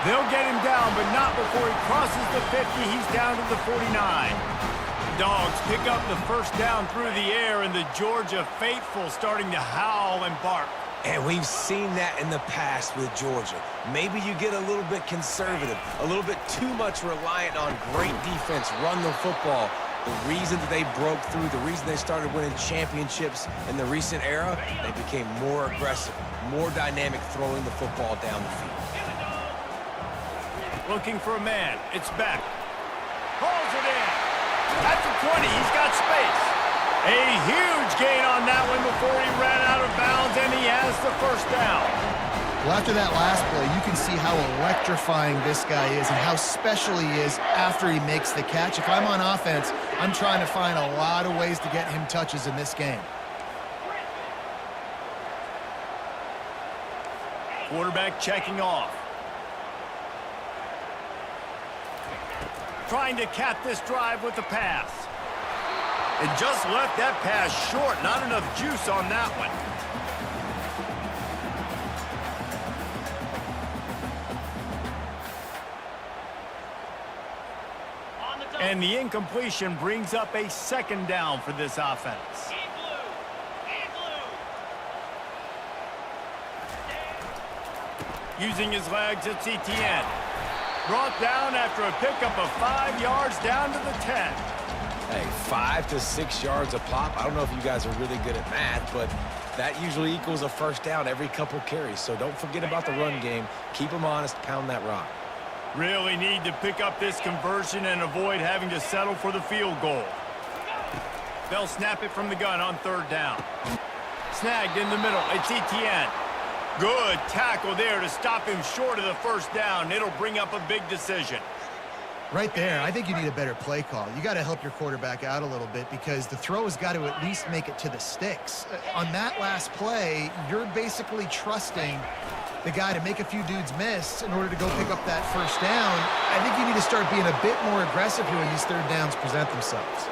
A: They'll get him down, but not before he crosses the 50. He's down to the 49. Dogs pick up the first down through the air, and the Georgia faithful starting to howl and bark.
C: And we've seen that in the past with Georgia. Maybe you get a little bit conservative, a little bit too much reliant on great defense, run the football. The reason that they broke through, the reason they started winning championships in the recent era, they became more aggressive, more dynamic throwing the football down the field.
A: Looking for a man. It's Beck. Pulls it in. At the 20, he's got space. A huge gain on that one before he ran out of bounds, and he has the first down.
B: Well, after that last play, you can see how electrifying this guy is and how special he is after he makes the catch. If I'm on offense, I'm trying to find a lot of ways to get him touches in this game.
A: Quarterback checking off. Trying to cap this drive with the pass. And just left that pass short. Not enough juice on that one. And the incompletion brings up a 2nd down for this offense. Using his legs, it's Etienne. Brought down after a pickup of 5 yards down to the 10.
C: Hey, 5 to 6 yards a pop. I don't know if you guys are really good at math, but that usually equals a first down every couple carries. So don't forget about the run game. Keep them honest, pound that rock.
A: Really need to pick up this conversion and avoid having to settle for the field goal. They'll snap it from the gun on 3rd down. Snagged in the middle. It's Etienne. Good tackle there to stop him short of the 1st down. It'll bring up a big decision.
F: Right there, I think you need a better play call. You got to help your quarterback out a little bit because the throw has got to at least make it to the sticks. On that last play, you're basically trusting the guy to make a few dudes miss in order to go pick up that 1st down. I think you need to start being a bit more aggressive here when these 3rd downs present themselves.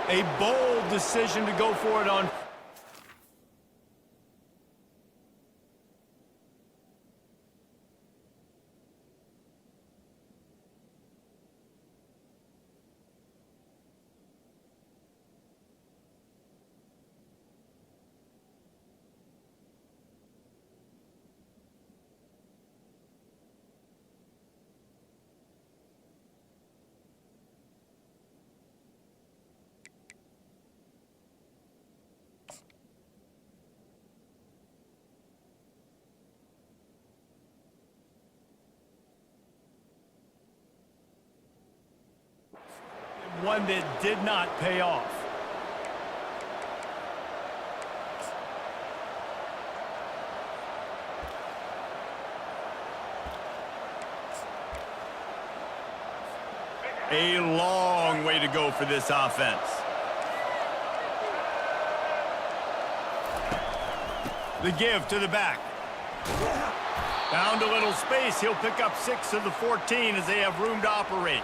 A: A bold decision to go for it on. One that did not pay off. A long way to go for this offense. The give to the back. Found a little space. He'll pick up 6 of the 14 as they have room to operate.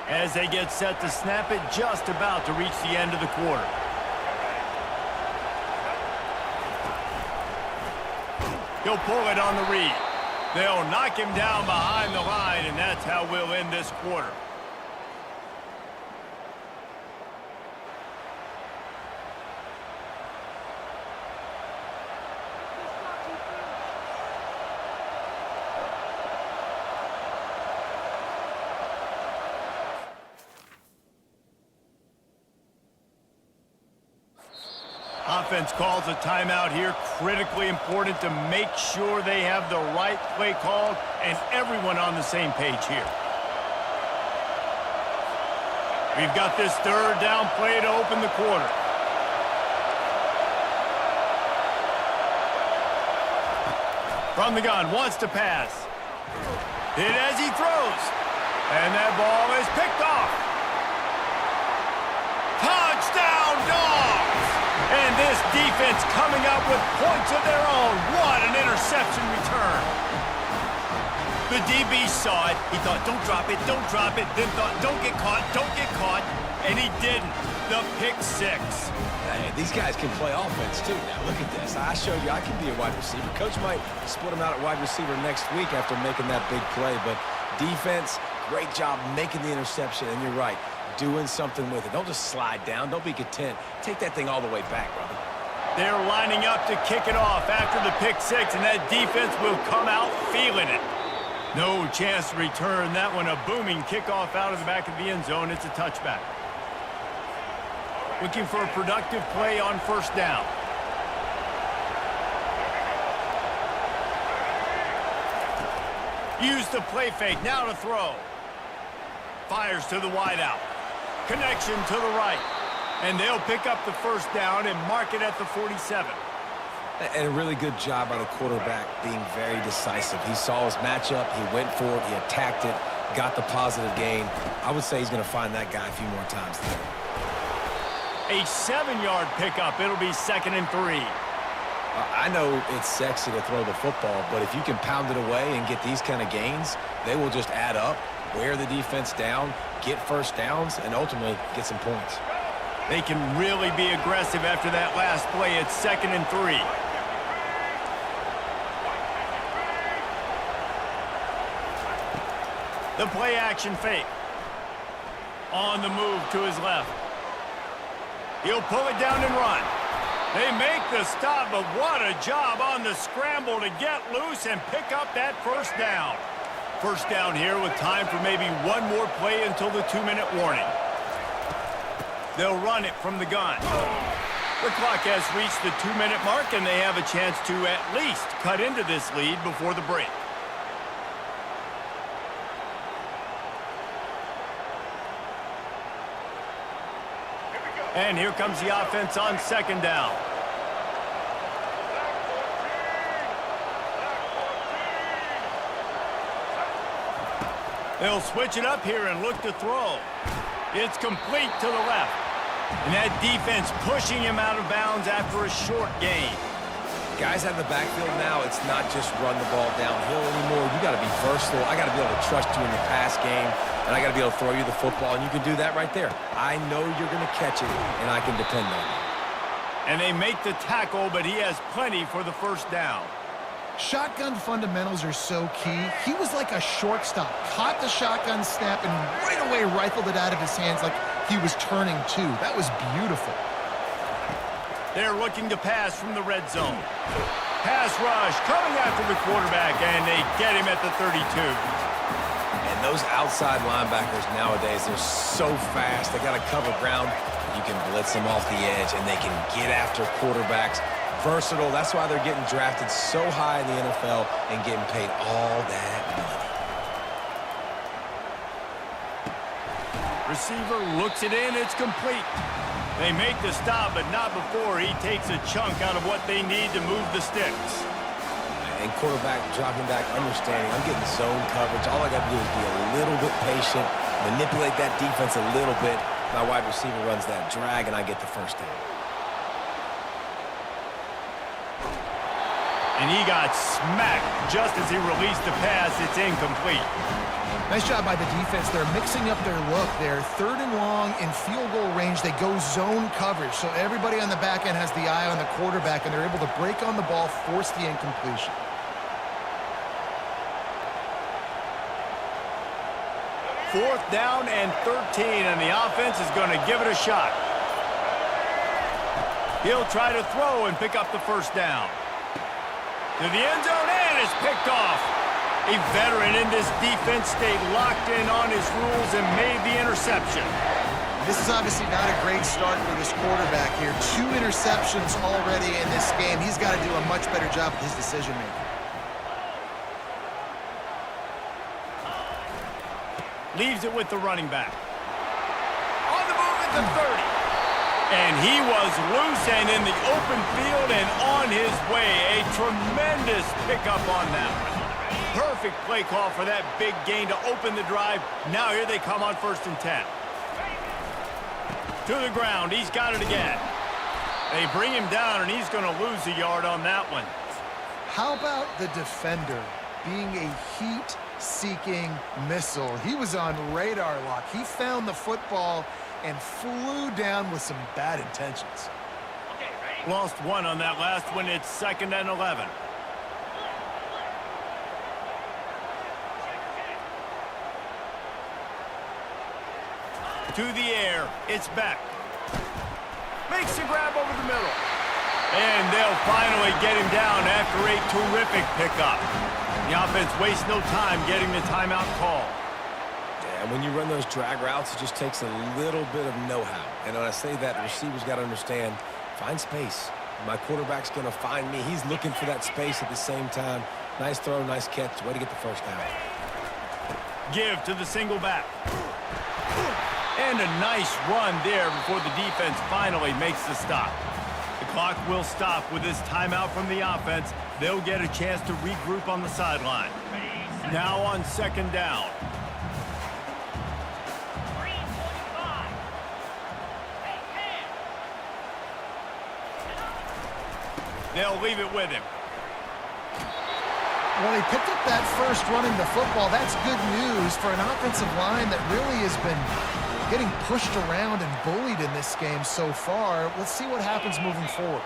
A: As they get set to snap it, just about to reach the end of the quarter. He'll pull it on the read. They'll knock him down behind the line, and that's how we'll end this quarter. Offense calls a timeout here. Critically important to make sure they have the right play called and everyone on the same page here. We've got this 3rd down play to open the quarter. From the gun, wants to pass. Hit as he throws. And that ball is picked off. Touchdown, Dogs! And this defense coming up with points of their own. What an interception return. The DB saw it. He thought, don't drop it, don't drop it. Then thought, don't get caught, don't get caught. And he didn't. The pick 6.
C: Hey, these guys can play offense, too. Now, look at this. I showed you I can be a wide receiver. Coach might split him out at wide receiver next week after making that big play. But defense, great job making the interception. And you're right. Doing something with it. Don't just slide down. Don't be content. Take that thing all the way back, brother.
A: They're lining up to kick it off after the pick 6, and that defense will come out feeling it. No chance to return that one. A booming kickoff out of the back of the end zone. It's a touchback. Looking for a productive play on 1st down. Use the play fake. Now to throw. Fires to the wideout. Connection to the right. And they'll pick up the 1st down and mark it at the 47.
C: And a really good job by the quarterback being very decisive. He saw his matchup. He went for it. He attacked it. Got the positive gain. I would say he's going to find that guy a few more times today.
A: A 7-yard pickup. It'll be 2nd and 3.
C: I know it's sexy to throw the football, but if you can pound it away and get these kind of gains, they will just add up, wear the defense down, get 1st downs, and ultimately get some points.
A: They can really be aggressive after that last play. It's 2nd and 3. The play action fake. On the move to his left. He'll pull it down and run. They make the stop, but what a job on the scramble to get loose and pick up that 1st down. 1st down here with time for maybe one more play until the 2-minute warning. They'll run it from the gun. The clock has reached the 2-minute mark, and they have a chance to at least cut into this lead before the break. And here comes the offense on second down. They'll switch it up here and look to throw. It's complete to the left. And that defense pushing him out of bounds after a short gain.
C: Guys out of the backfield now, it's not just run the ball downhill anymore. You got to be versatile. I got to be able to trust you in the pass game, and I got to be able to throw you the football, and you can do that right there. I know you're going to catch it, and I can depend on you.
A: And they make the tackle, but he has plenty for the first down.
B: Shotgun fundamentals are so key. He was like a shortstop, caught the shotgun snap, and right away rifled it out of his hands like he was turning two. That was beautiful.
A: They're looking to pass from the red zone. Pass rush coming after the quarterback, and they get him at the 32.
C: And those outside linebackers nowadays, they're so fast. They got to cover ground. You can blitz them off the edge, and they can get after quarterbacks. Versatile. That's why they're getting drafted so high in the NFL and getting paid all that money.
A: Receiver looks it in. It's complete. They make the stop, but not before he takes a chunk out of what they need to move the sticks.
C: And quarterback dropping back, understanding I'm getting zone coverage. All I got to do is be a little bit patient, manipulate that defense a little bit. My wide receiver runs that drag, and I get the first down.
A: And he got smacked just as he released the pass. It's incomplete.
B: Nice job by the defense. They're mixing up their look there. Third and long in field goal range. They go zone coverage. So everybody on the back end has the eye on the quarterback, and they're able to break on the ball, force the incompletion.
A: Fourth down and 13, and the offense is going to give it a shot. He'll try to throw and pick up the first down. To the end zone, and it's picked off. A veteran in this defense stayed locked in on his rules and made the interception.
F: This is obviously not a great start for this quarterback here. 2 interceptions already in this game. He's got to do a much better job with his decision-making.
A: Leaves it with the running back. On the move at the 30. And he was loose and in the open field and on his way. A tremendous pickup on that one. Perfect play call for that big gain to open the drive. Now here they come on 1st and 10. To the ground. He's got it again. They bring him down, and he's going to lose a yard on that one.
B: How about the defender being a heat-seeking missile? He was on radar lock. He found the football and flew down with some bad intentions.
A: Lost one on that last one. It's 2nd and 11. To the air. It's back. Makes the grab over the middle. And they'll finally get him down after a terrific pickup. The offense wastes no time getting the timeout call.
C: And when you run those drag routes, it just takes a little bit of know-how. And when I say that, the receivers got to understand, find space. My quarterback's going to find me. He's looking for that space at the same time. Nice throw, nice catch. Way to get the first down.
A: Give to the single back. And a nice run there before the defense finally makes the stop. The clock will stop with this timeout from the offense. They'll get a chance to regroup on the sideline. Now on 2nd down. They'll leave it with him.
B: Well, he picked up that first running the football. That's good news for an offensive line that really has been getting pushed around and bullied in this game so far. Let's see what happens moving forward.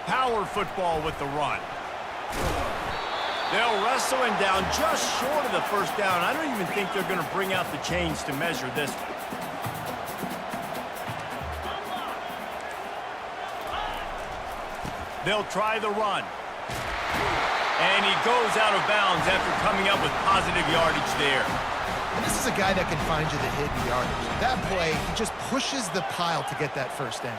A: Power football with the run. They'll wrestle him down just short of the first down. I don't even think they're going to bring out the chains to measure this one. They'll try the run. And he goes out of bounds after coming up with positive yardage there.
B: And this is a guy that can find you the hidden yardage. That play, he just pushes the pile to get that first down.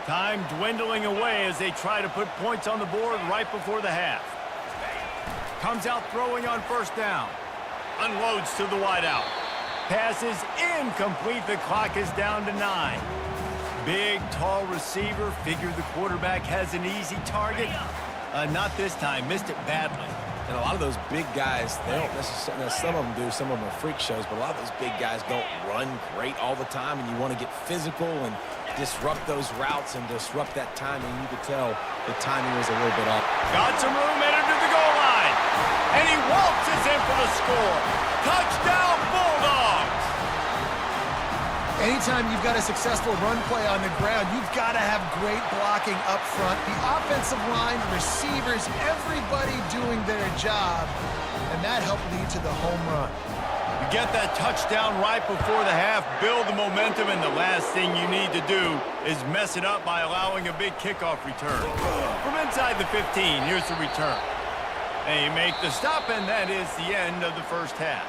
A: Time dwindling away as they try to put points on the board right before the half. Comes out throwing on first down. Unloads to the wideout. Pass is incomplete. The clock is down to 9. Big, tall receiver. Figure the quarterback has an easy target. Not this time. Missed it badly.
C: And a lot of those big guys, they don't necessarily, some of them do, some of them are freak shows, but a lot of those big guys don't run great all the time, and you want to get physical and disrupt those routes and disrupt that timing. You could tell the timing was a little bit off.
A: Got some room, entered to the goal line. And he waltzes in for the score. Touchdown, Bulldogs!
B: Anytime you've got a successful run play on the ground, you've got to have great blocking up front. The offensive line, receivers, everybody doing their job, and that helped lead to the home run.
A: You get that touchdown right before the half, build the momentum, and the last thing you need to do is mess it up by allowing a big kickoff return. From inside the 15, here's the return. They make the stop, and that is the end of the first half.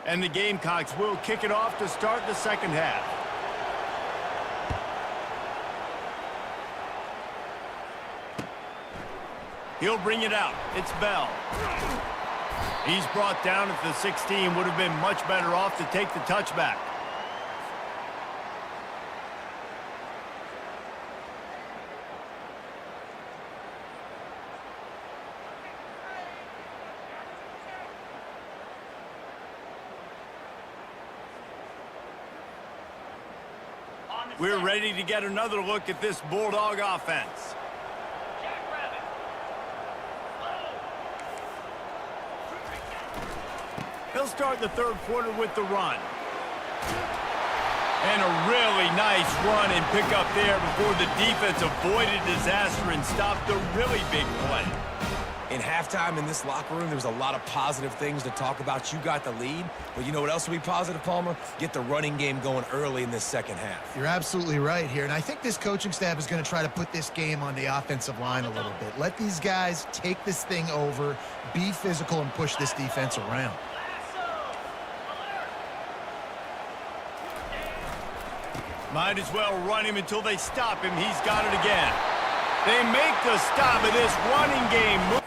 A: And the Gamecocks will kick it off to start the second half. He'll bring it out. It's Bell. He's brought down at the 16. Would have been much better off to take the touchback. We're ready to get another look at this Bulldog offense. They'll start the third quarter with the run. And a really nice run and pick up there before the defense avoided disaster and stopped the really big play.
C: In halftime in this locker room, there was a lot of positive things to talk about. You got the lead, but you know what else will be positive, Palmer? Get the running game going early in this second half.
B: You're absolutely right here, and I think this coaching staff is going to try to put this game on the offensive line a little bit. Let these guys take this thing over, be physical, and push this defense around.
A: Might as well run him until they stop him. He's got it again. They make the stop of this running game.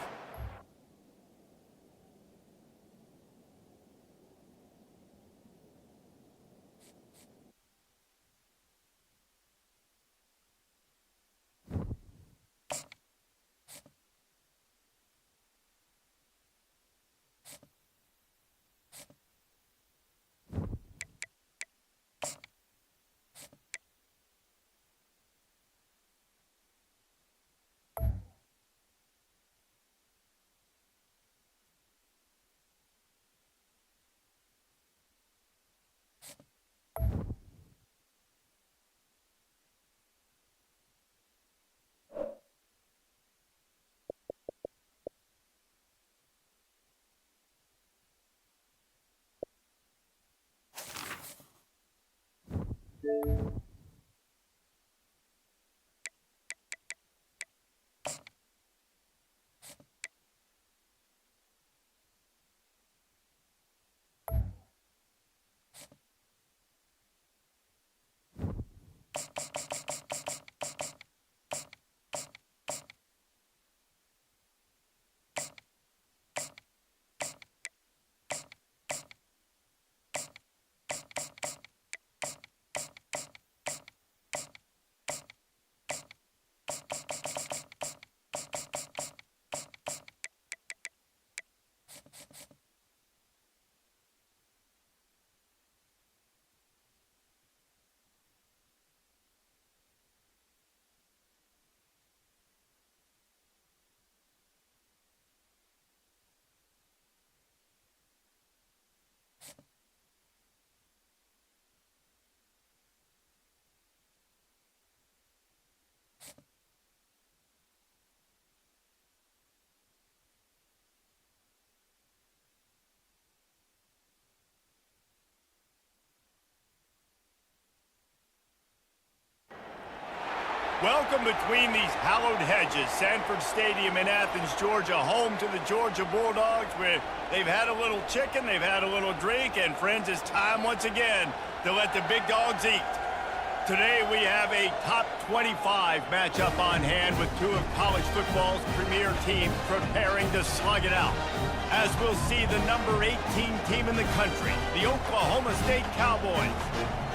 A: Welcome between these hallowed hedges. Sanford Stadium in Athens, Georgia, home to the Georgia Bulldogs, where they've had a little chicken, they've had a little drink, and friends, it's time once again to let the big dogs eat. Today we have a top 25 matchup on hand with two of college football's premier teams preparing to slug it out. As we'll see the number 18 team in the country, the Oklahoma State Cowboys,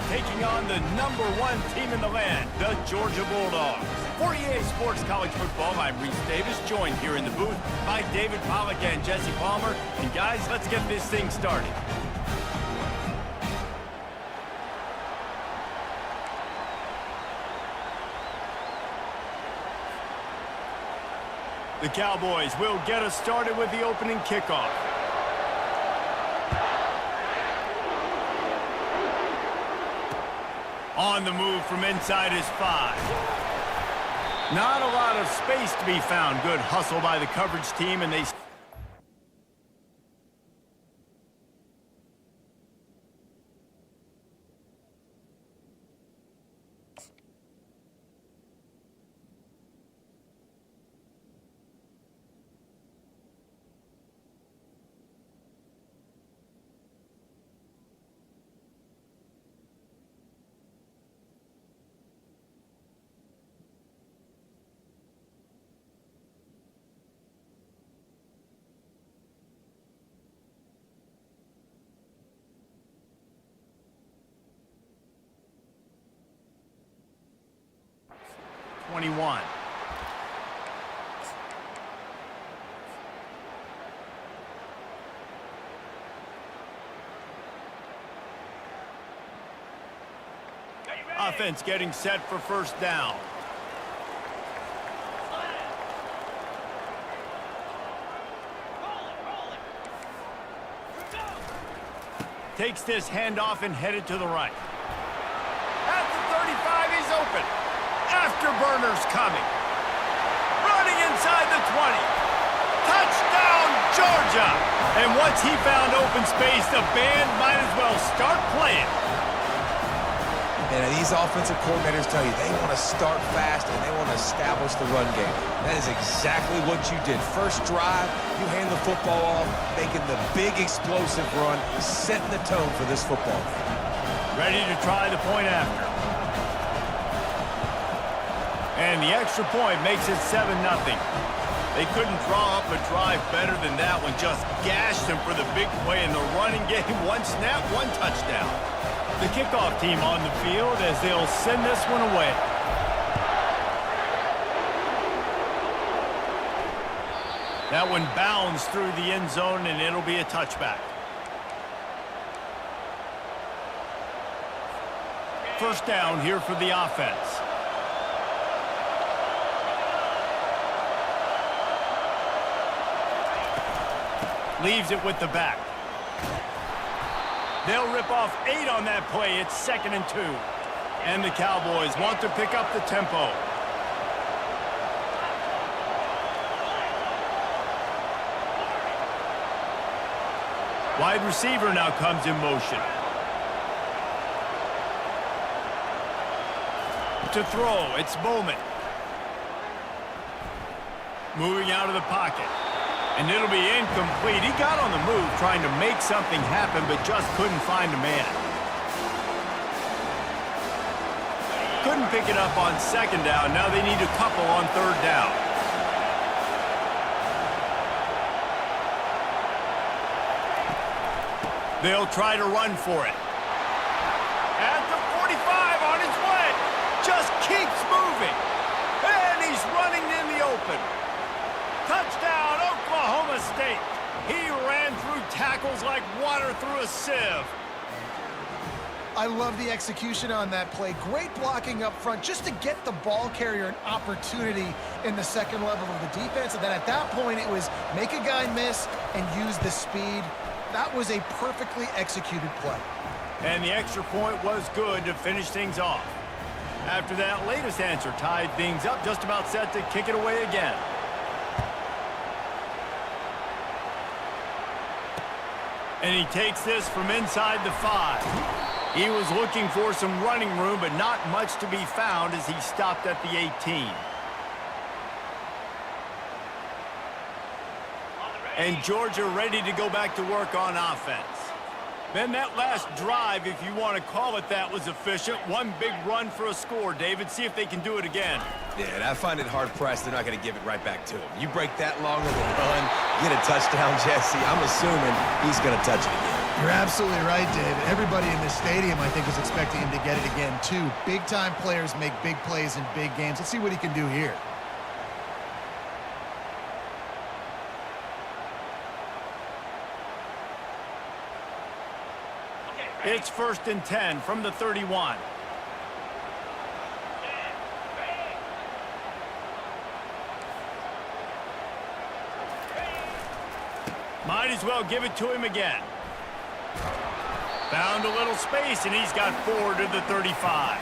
A: taking on the number 1 team in the land, the Georgia Bulldogs. For EA Sports College Football, I'm Reese Davis, joined here in the booth by David Pollack and Jesse Palmer. And guys, let's get this thing started. The Cowboys will get us started with the opening kickoff. On the move from inside his 5. Not a lot of space to be found. Good hustle by the coverage team, and they... ...21. Offense getting set for first down. Takes this handoff and headed to the right. At the 35, he's open. Afterburners coming. Running inside the 20. Touchdown, Georgia! And once he found open space, the band might as well start playing.
C: And these offensive coordinators tell you they want to start fast and they want to establish the run game. That is exactly what you did. First drive, you hand the football off, making the big explosive run, setting the tone for this football game.
A: Ready to try the point after. And the extra point makes it 7-0. They couldn't draw up a drive better than that one. Just gashed them for the big play in the running game. One snap, one touchdown. The kickoff team on the field as they'll send this one away. That one bounds through the end zone, and it'll be a touchback. First down here for the offense. Leaves it with the back. They'll rip off 8 on that play. It's 2nd and 2. And the Cowboys want to pick up the tempo. Wide receiver now comes in motion. To throw, it's Bowman. Moving out of the pocket. And it'll be incomplete. He got on the move trying to make something happen, but just couldn't find a man. Couldn't pick it up on 2nd down. Now they need a couple on 3rd down. They'll try to run for it. At the 45 on his way. Just keeps moving. And he's running in the open. Touchdown, Oklahoma State. He ran through tackles like water through a sieve.
B: I love the execution on that play. Great blocking up front just to get the ball carrier an opportunity in the second level of the defense. And then at that point, it was make a guy miss and use the speed. That was a perfectly executed play.
A: And the extra point was good to finish things off. After that latest answer tied things up, just about set to kick it away again. And he takes this from inside the 5. He was looking for some running room, but not much to be found as he stopped at the 18. And Georgia ready to go back to work on offense. Then that last drive, if you want to call it that, was efficient. One big run for a score, David. See if they can do it again.
C: Yeah, and I find it hard-pressed they're not going to give it right back to him. You break that long of a run, get a touchdown, Jesse, I'm assuming he's going to touch it again.
F: You're absolutely right, David. Everybody in this stadium, I think, is expecting him to get it again, too. Big-time players make big plays in big games. Let's see what he can do here.
A: It's 1st and 10 from the 31. Might as well give it to him again. Found a little space, and he's got 4 to the 35.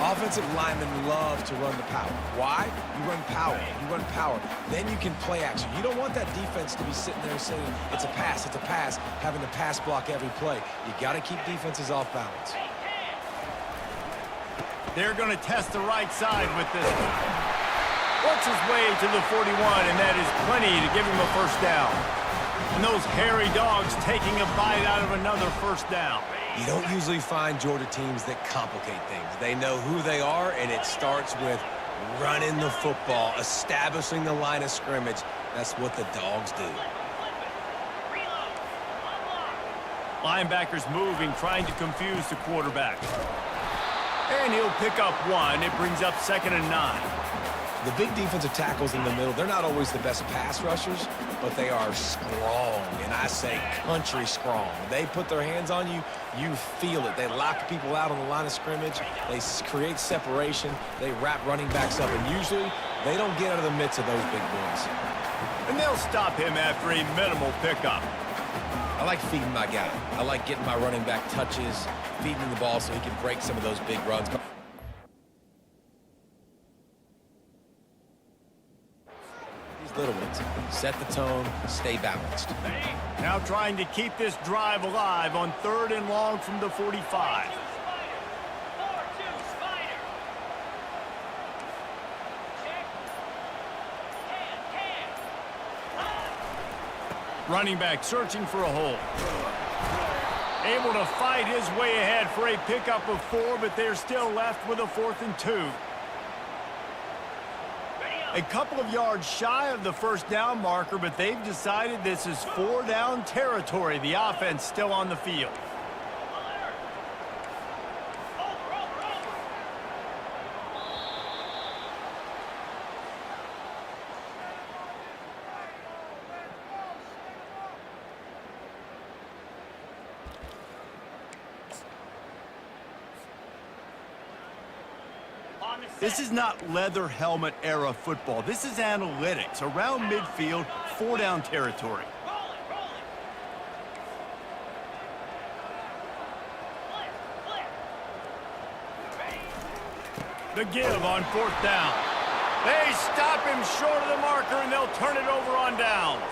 C: Offensive linemen love to run the power. Why? You run power. You run power. Then you can play action. You don't want that defense to be sitting there saying, it's a pass, having to pass block every play. You got to keep defenses off balance.
A: They're going to test the right side with this one. Works his way to the 41, and that is plenty to give him a first down. And those hairy dogs taking a bite out of another first down.
C: You don't usually find Georgia teams that complicate things. They know who they are, and it starts with running the football, establishing the line of scrimmage. That's what the dogs do.
A: Linebackers moving, trying to confuse the quarterback. And he'll pick up 1. It brings up 2nd and 9.
C: The big defensive tackles in the middle, they're not always the best pass rushers, but they are strong, and I say country strong. They put their hands on you, you feel it. They lock people out on the line of scrimmage. They create separation. They wrap running backs up, and usually they don't get out of the midst of those big boys.
A: And they'll stop him after a minimal pickup.
C: I like feeding my guy. I like getting my running back touches, feeding him the ball so he can break some of those big runs. Little ones. Set the tone, stay balanced.
A: Now trying to keep this drive alive on 3rd and long from the 45. Running back searching for a hole. Able to fight his way ahead for a pickup of 4, but they're still left with a 4th and 2. A couple of yards shy of the first down marker, but they've decided this is 4-down territory. The offense still on the field. This is not leather helmet era football. This is analytics. Around midfield, 4-down territory. The give on 4th down. They stop him short of the marker, and they'll turn it over on downs.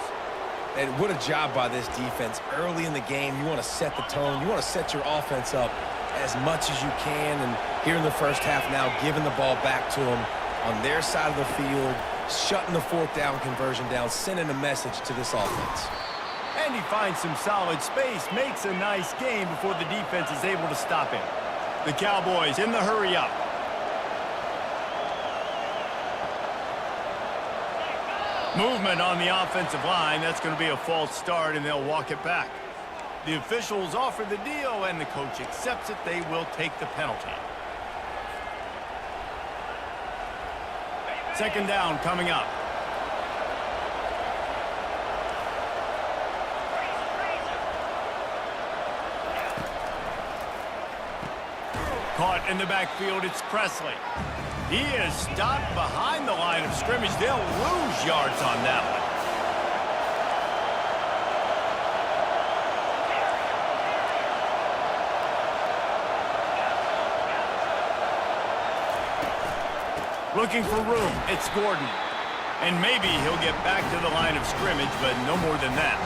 C: And what a job by this defense. Early in the game, you want to set the tone. You want to set your offense up as much as you can, and here in the first half now, giving the ball back to them on their side of the field, shutting the 4th down conversion down, sending a message to this offense.
A: And he finds some solid space, makes a nice game before the defense is able to stop him. The Cowboys in the hurry up. Movement on the offensive line. That's going to be a false start, and they'll walk it back. The officials offer the deal, and the coach accepts it. They will take the penalty. 2nd down coming up. Caught in the backfield, it's Presley. He is stopped behind the line of scrimmage. They'll lose yards on that one. Looking for room, it's Gordon. And maybe he'll get back to the line of scrimmage, but no more than that.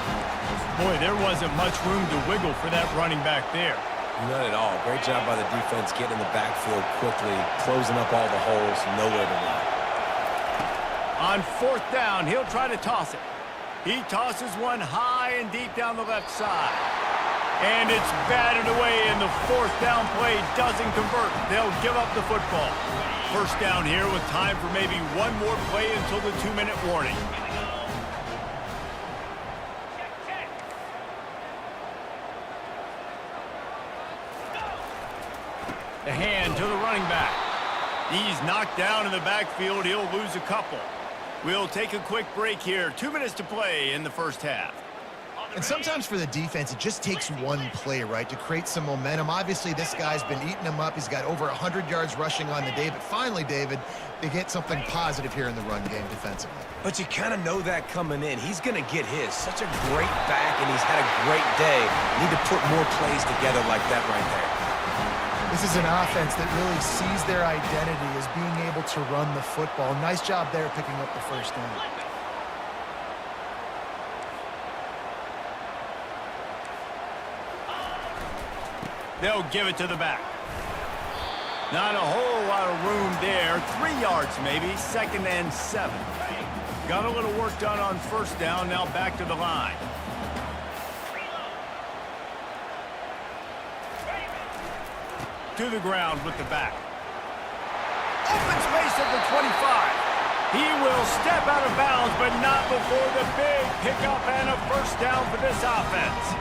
A: Boy, there wasn't much room to wiggle for that running back there.
C: None at all. Great job by the defense getting in the backfield quickly, closing up all the holes, nowhere to run.
A: On fourth down, he'll try to toss it. He tosses one high and deep down the left side. And it's batted away, and the fourth down play doesn't convert. They'll give up the football. First down here with time for maybe one more play until the 2-minute warning. The hand to the running back. He's knocked down in the backfield. He'll lose a couple. We'll take a quick break here. 2 minutes to play in the first half.
F: And sometimes for the defense, it just takes one play, right, to create some momentum. Obviously, this guy's been eating them up. He's got over 100 yards rushing on the day. But finally, David, they get something positive here in the run game defensively.
C: But you kind of know that coming in. He's going to get his. Such a great back, and he's had a great day. Need to put more plays together like that right there.
B: This is an offense that really sees their identity as being able to run the football. Nice job there picking up the first down.
A: They'll give it to the back. Not a whole lot of room there. 3 yards maybe, 2nd and 7. Got a little work done on first down, now back to the line. To the ground with the back. Open space at the 25. He will step out of bounds, but not before the big pickup and a first down for this offense.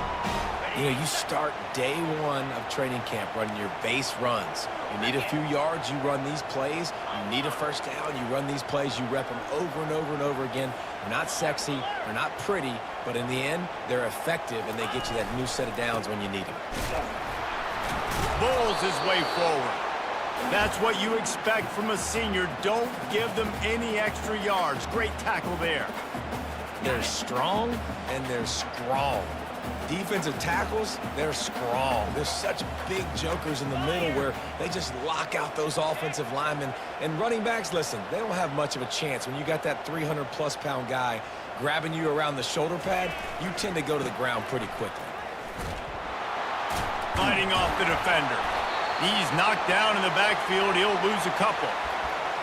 C: You know, you start day one of training camp running your base runs. You need a few yards, you run these plays. You need a first down, you run these plays. You rep them over and over and over again. They're not sexy, they're not pretty, but in the end, they're effective, and they get you that new set of downs when you need them.
A: Bulls his way forward. That's what you expect from a senior. Don't give them any extra yards. Great tackle there.
C: They're strong, and they're strong. Defensive tackles, they're strong. There's such big jokers in the middle where they just lock out those offensive linemen. And running backs, listen, they don't have much of a chance. When you got that 300-plus pound guy grabbing you around the shoulder pad, you tend to go to the ground pretty quickly.
A: Fighting off the defender. He's knocked down in the backfield. He'll lose a couple.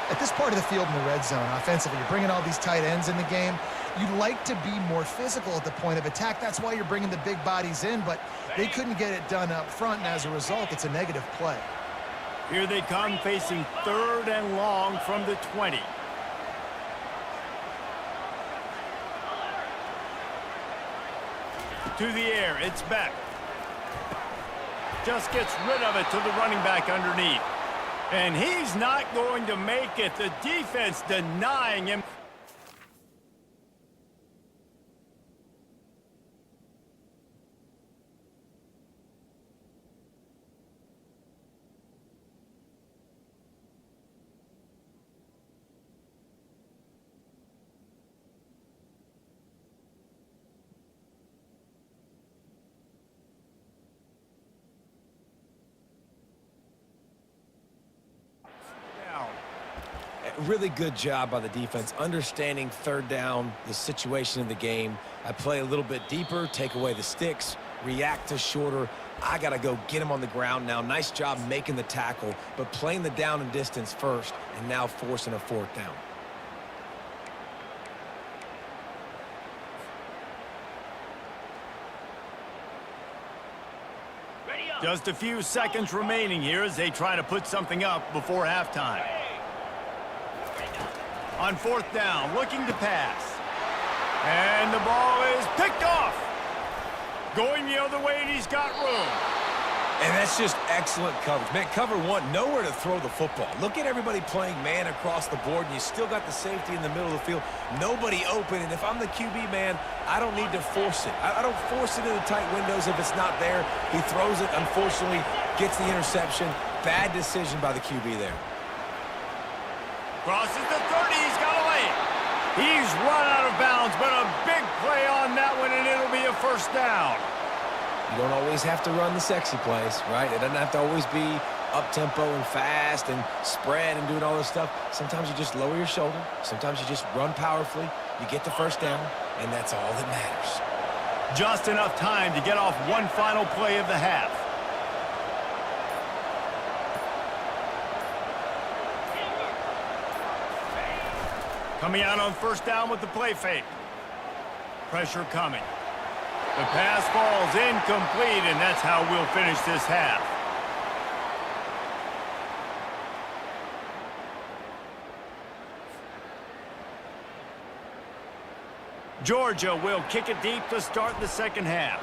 B: At this part of the field in the red zone, offensively, you're bringing all these tight ends in the game. You'd like to be more physical at the point of attack. That's why you're bringing the big bodies in, but they couldn't get it done up front, and as a result, it's a negative play.
A: Here they come facing 3rd and long from the 20. To the air, it's back. Just gets rid of it to the running back underneath. And he's not going to make it. The defense denying him.
C: Really good job by the defense, understanding 3rd down, the situation in the game. I play a little bit deeper, take away the sticks, react to shorter. I got to go get him on the ground now. Nice job making the tackle, but playing the down and distance first and now forcing a 4th down.
A: Just a few seconds remaining here as they try to put something up before halftime. On 4th down, looking to pass. And the ball is picked off. Going the other way, and he's got room.
C: And that's just excellent coverage. Man, cover one, nowhere to throw the football. Look at everybody playing man across the board, and you still got the safety in the middle of the field. Nobody open, and if I'm the QB, man, I don't need to force it. I don't force it into tight windows if it's not there. He throws it, unfortunately, gets the interception. Bad decision by the QB there.
A: Crosses the 30, he's got to lay it. He's run out of bounds, but a big play on that one, and it'll be a first down.
C: You don't always have to run the sexy plays, right? It doesn't have to always be up-tempo and fast and spread and doing all this stuff. Sometimes you just lower your shoulder. Sometimes you just run powerfully. You get the first down, and that's all that matters.
A: Just enough time to get off one final play of the half. Coming out on first down with the play fake. Pressure coming. The pass falls incomplete, and that's how we'll finish this half. Georgia will kick it deep to start the second half.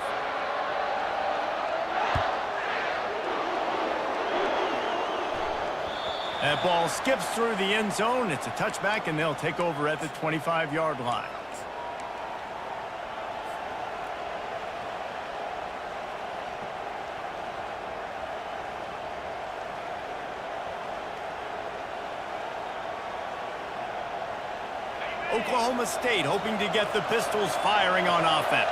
A: That ball skips through the end zone. It's a touchback, and they'll take over at the 25-yard line. Oklahoma State hoping to get the Pistols firing on offense.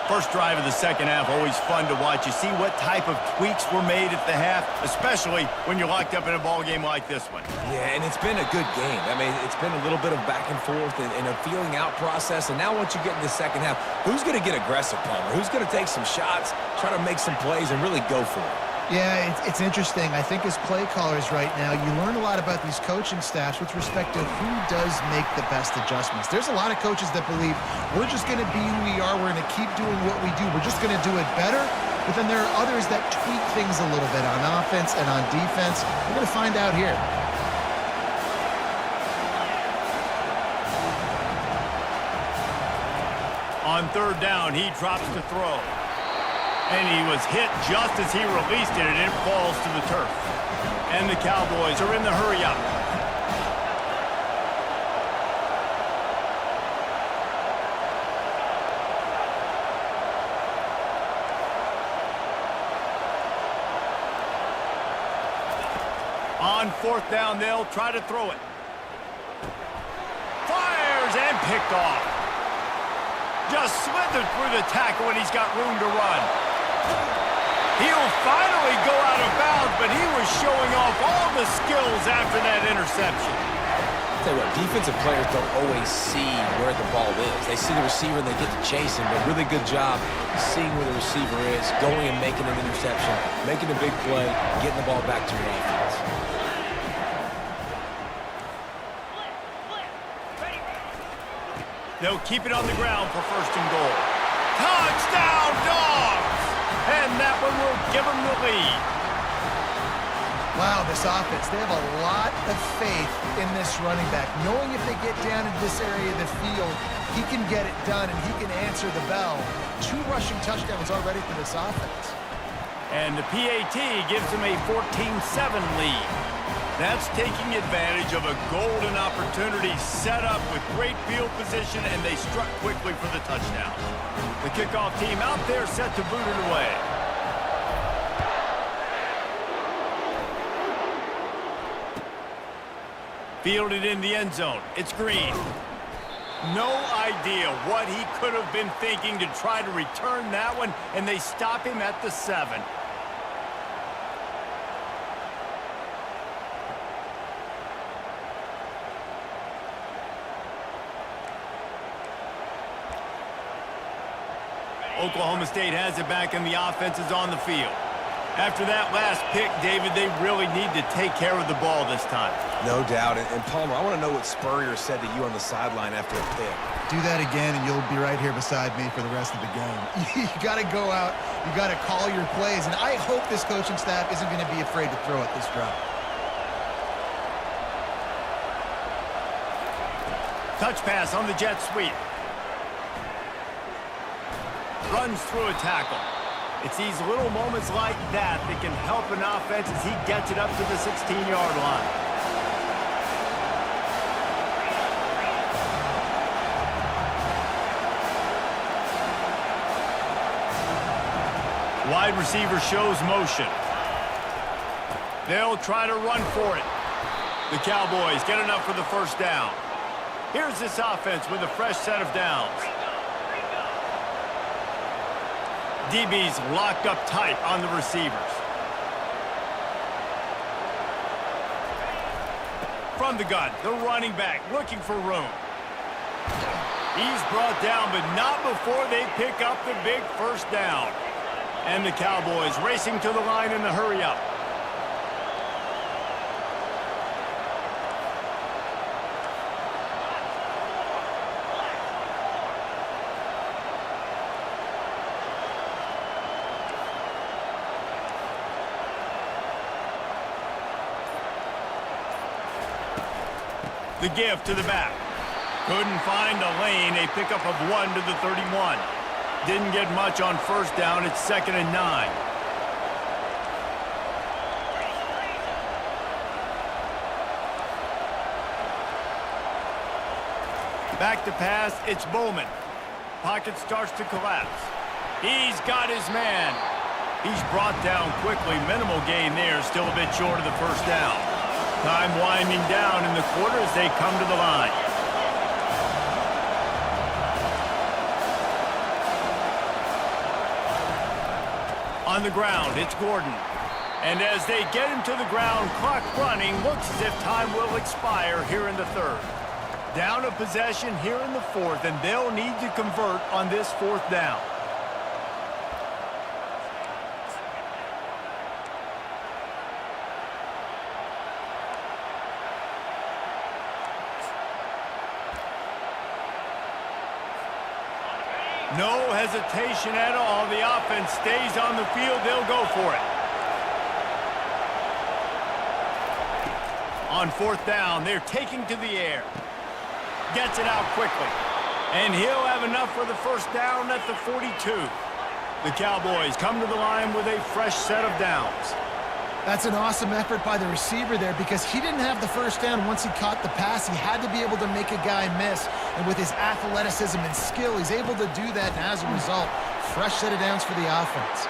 A: First drive of the second half, always fun to watch. You see what type of tweaks were made at the half, especially when you're locked up in a ball game like this one.
C: Yeah, and it's been a good game. I mean, it's been a little bit of back and forth and a feeling out process. And now once you get in the second half, who's going to get aggressive, Palmer? Who's going to take some shots, try to make some plays, and really go for it?
F: Yeah, it's interesting. I think as play callers right now, you learn a lot about these coaching staffs with respect to who does make the best adjustments. There's a lot of coaches that believe we're just going to be who we are. We're going to keep doing what we do. We're just going to do it better. But then there are others that tweak things a little bit on offense and on defense. We're going to find out here.
A: On third down, he drops to throw. And he was hit just as he released it, and it falls to the turf. And the Cowboys are in the hurry-up. On fourth down, they'll try to throw it. Fires and picked off. Just slithered through the tackle, and he's got room to run. He'll finally go out of bounds, but he was showing off all the skills after that interception.
C: I'll tell you what, defensive players don't always see where the ball is. They see the receiver and they get to chase him, but really good job seeing where the receiver is, going and making an interception, making a big play, getting the ball back to your offense.
A: They'll keep it on the ground for first and goal. Touchdown, Dogs! And that one will give them the lead.
B: Wow, this offense, they have a lot of faith in this running back, knowing if they get down into this area of the field, he can get it done and he can answer the bell. 2 rushing touchdowns already for this offense.
A: And the PAT gives them a 14-7 lead. That's taking advantage of a golden opportunity set up with great field position, and they struck quickly for the touchdown. The kickoff team out there set to boot it away. Fielded in the end zone. It's Green. No idea what he could have been thinking to try to return that one, and they stop him at the 7. Oklahoma State has it back, and the offense is on the field. After that last pick, David, they really need to take care of the ball this time.
C: No doubt. And Palmer, I want to know what Spurrier said to you on the sideline after a pick.
F: Do that again, and you'll be right here beside me for the rest of the game.
B: You got to go out, you got to call your plays, and I hope this coaching staff isn't going to be afraid to throw at this drive.
A: Touch pass on the jet sweep. Runs through a tackle. It's these little moments like that that can help an offense as he gets it up to the 16-yard line. Wide receiver shows motion. They'll try to run for it. The Cowboys get enough for the first down. Here's this offense with a fresh set of downs. DB's locked up tight on the receivers. From the gun, the running back looking for room. He's brought down, but not before they pick up the big first down. And the Cowboys racing to the line in the hurry-up. The give to the back. Couldn't find a lane. A pickup of 1 to the 31. Didn't get much on first down. It's 2nd and 9. Back to pass. It's Bowman. Pocket starts to collapse. He's got his man. He's brought down quickly. Minimal gain there. Still a bit short of the first down. Time winding down in the quarter as they come to the line. On the ground, it's Gordon. And as they get him to the ground, clock running, looks as if time will expire here in the third. Down a possession here in the fourth, and they'll need to convert on this fourth down. No hesitation at all. The offense stays on the field. They'll go for it. On fourth down, they're taking to the air. Gets it out quickly. And he'll have enough for the first down at the 42. The Cowboys come to the line with a fresh set of downs.
B: That's an awesome effort by the receiver there because he didn't have the first down once he caught the pass. He had to be able to make a guy miss. And with his athleticism and skill, he's able to do that. And as a result, fresh set of downs for the offense.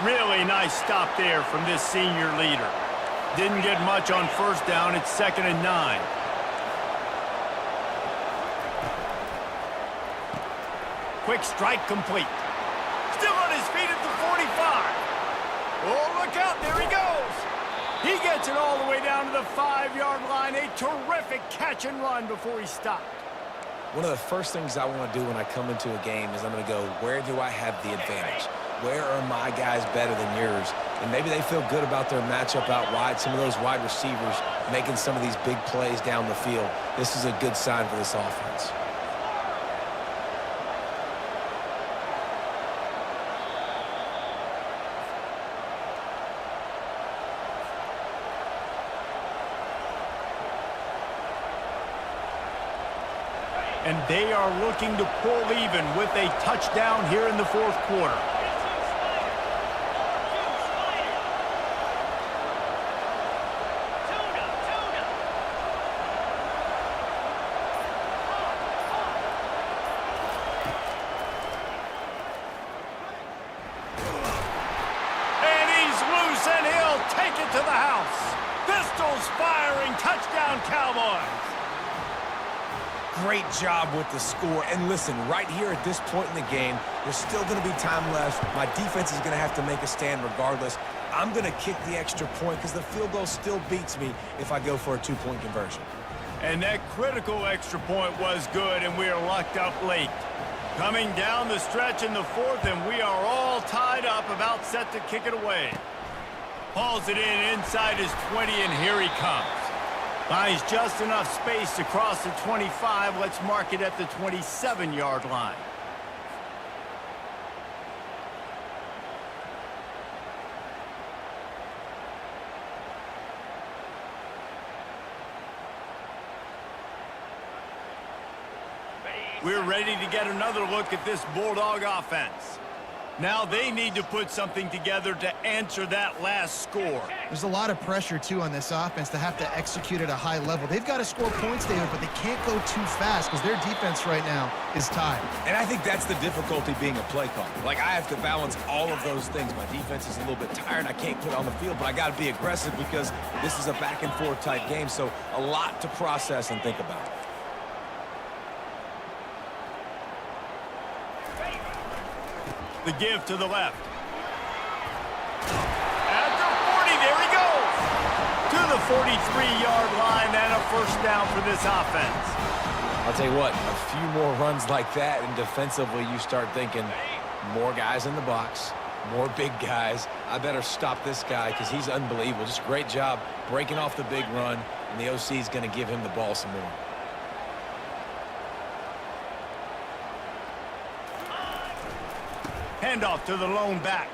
A: Really nice stop there from this senior leader. Didn't get much on first down. It's 2nd and 9. Quick strike complete. Still on his feet at the 45. Oh, look out. There he goes. He gets it all the way down to the 5-yard line. A terrific catch and run before he stopped.
C: One of the first things I want to do when I come into a game is I'm going to go, where do I have the advantage? Where are my guys better than yours? And maybe they feel good about their matchup out wide. Some of those wide receivers making some of these big plays down the field. This is a good sign for this offense.
A: And they are looking to pull even with a touchdown here in the fourth quarter. And he's loose, and he'll take it to the house. Pistols firing, touchdown Cowboys.
C: Great job with the score. And listen, right here at this point in the game, there's still going to be time left. My defense is going to have to make a stand regardless. I'm going to kick the extra point because the field goal still beats me if I go for a two-point conversion.
A: And that critical extra point was good, and we are locked up late. Coming down the stretch in the fourth, and we are all tied up, about set to kick it away. Hauls it in inside his 20, and here he comes. Finds just enough space to cross the 25. Let's mark it at the 27-yard line. We're ready to get another look at this Bulldog offense. Now they need to put something together to answer that last score.
F: There's a lot of pressure, too, on this offense to have to execute at a high level. They've got to score points, David, but they can't go too fast because their defense right now is tied.
C: And I think that's the difficulty being a play caller. Like, I have to balance all of those things. My defense is a little bit tired. I can't put it on the field, but I got to be aggressive because this is a back-and-forth type game, so a lot to process and think about.
A: The give to the left. At the 40, there he goes. To the 43-yard line and a first down for this offense.
C: I'll tell you what, a few more runs like that, and defensively you start thinking more guys in the box, more big guys. I better stop this guy because he's unbelievable. Just a great job breaking off the big run, and the OC is going to give him the ball some more. Handoff
A: to the lone back.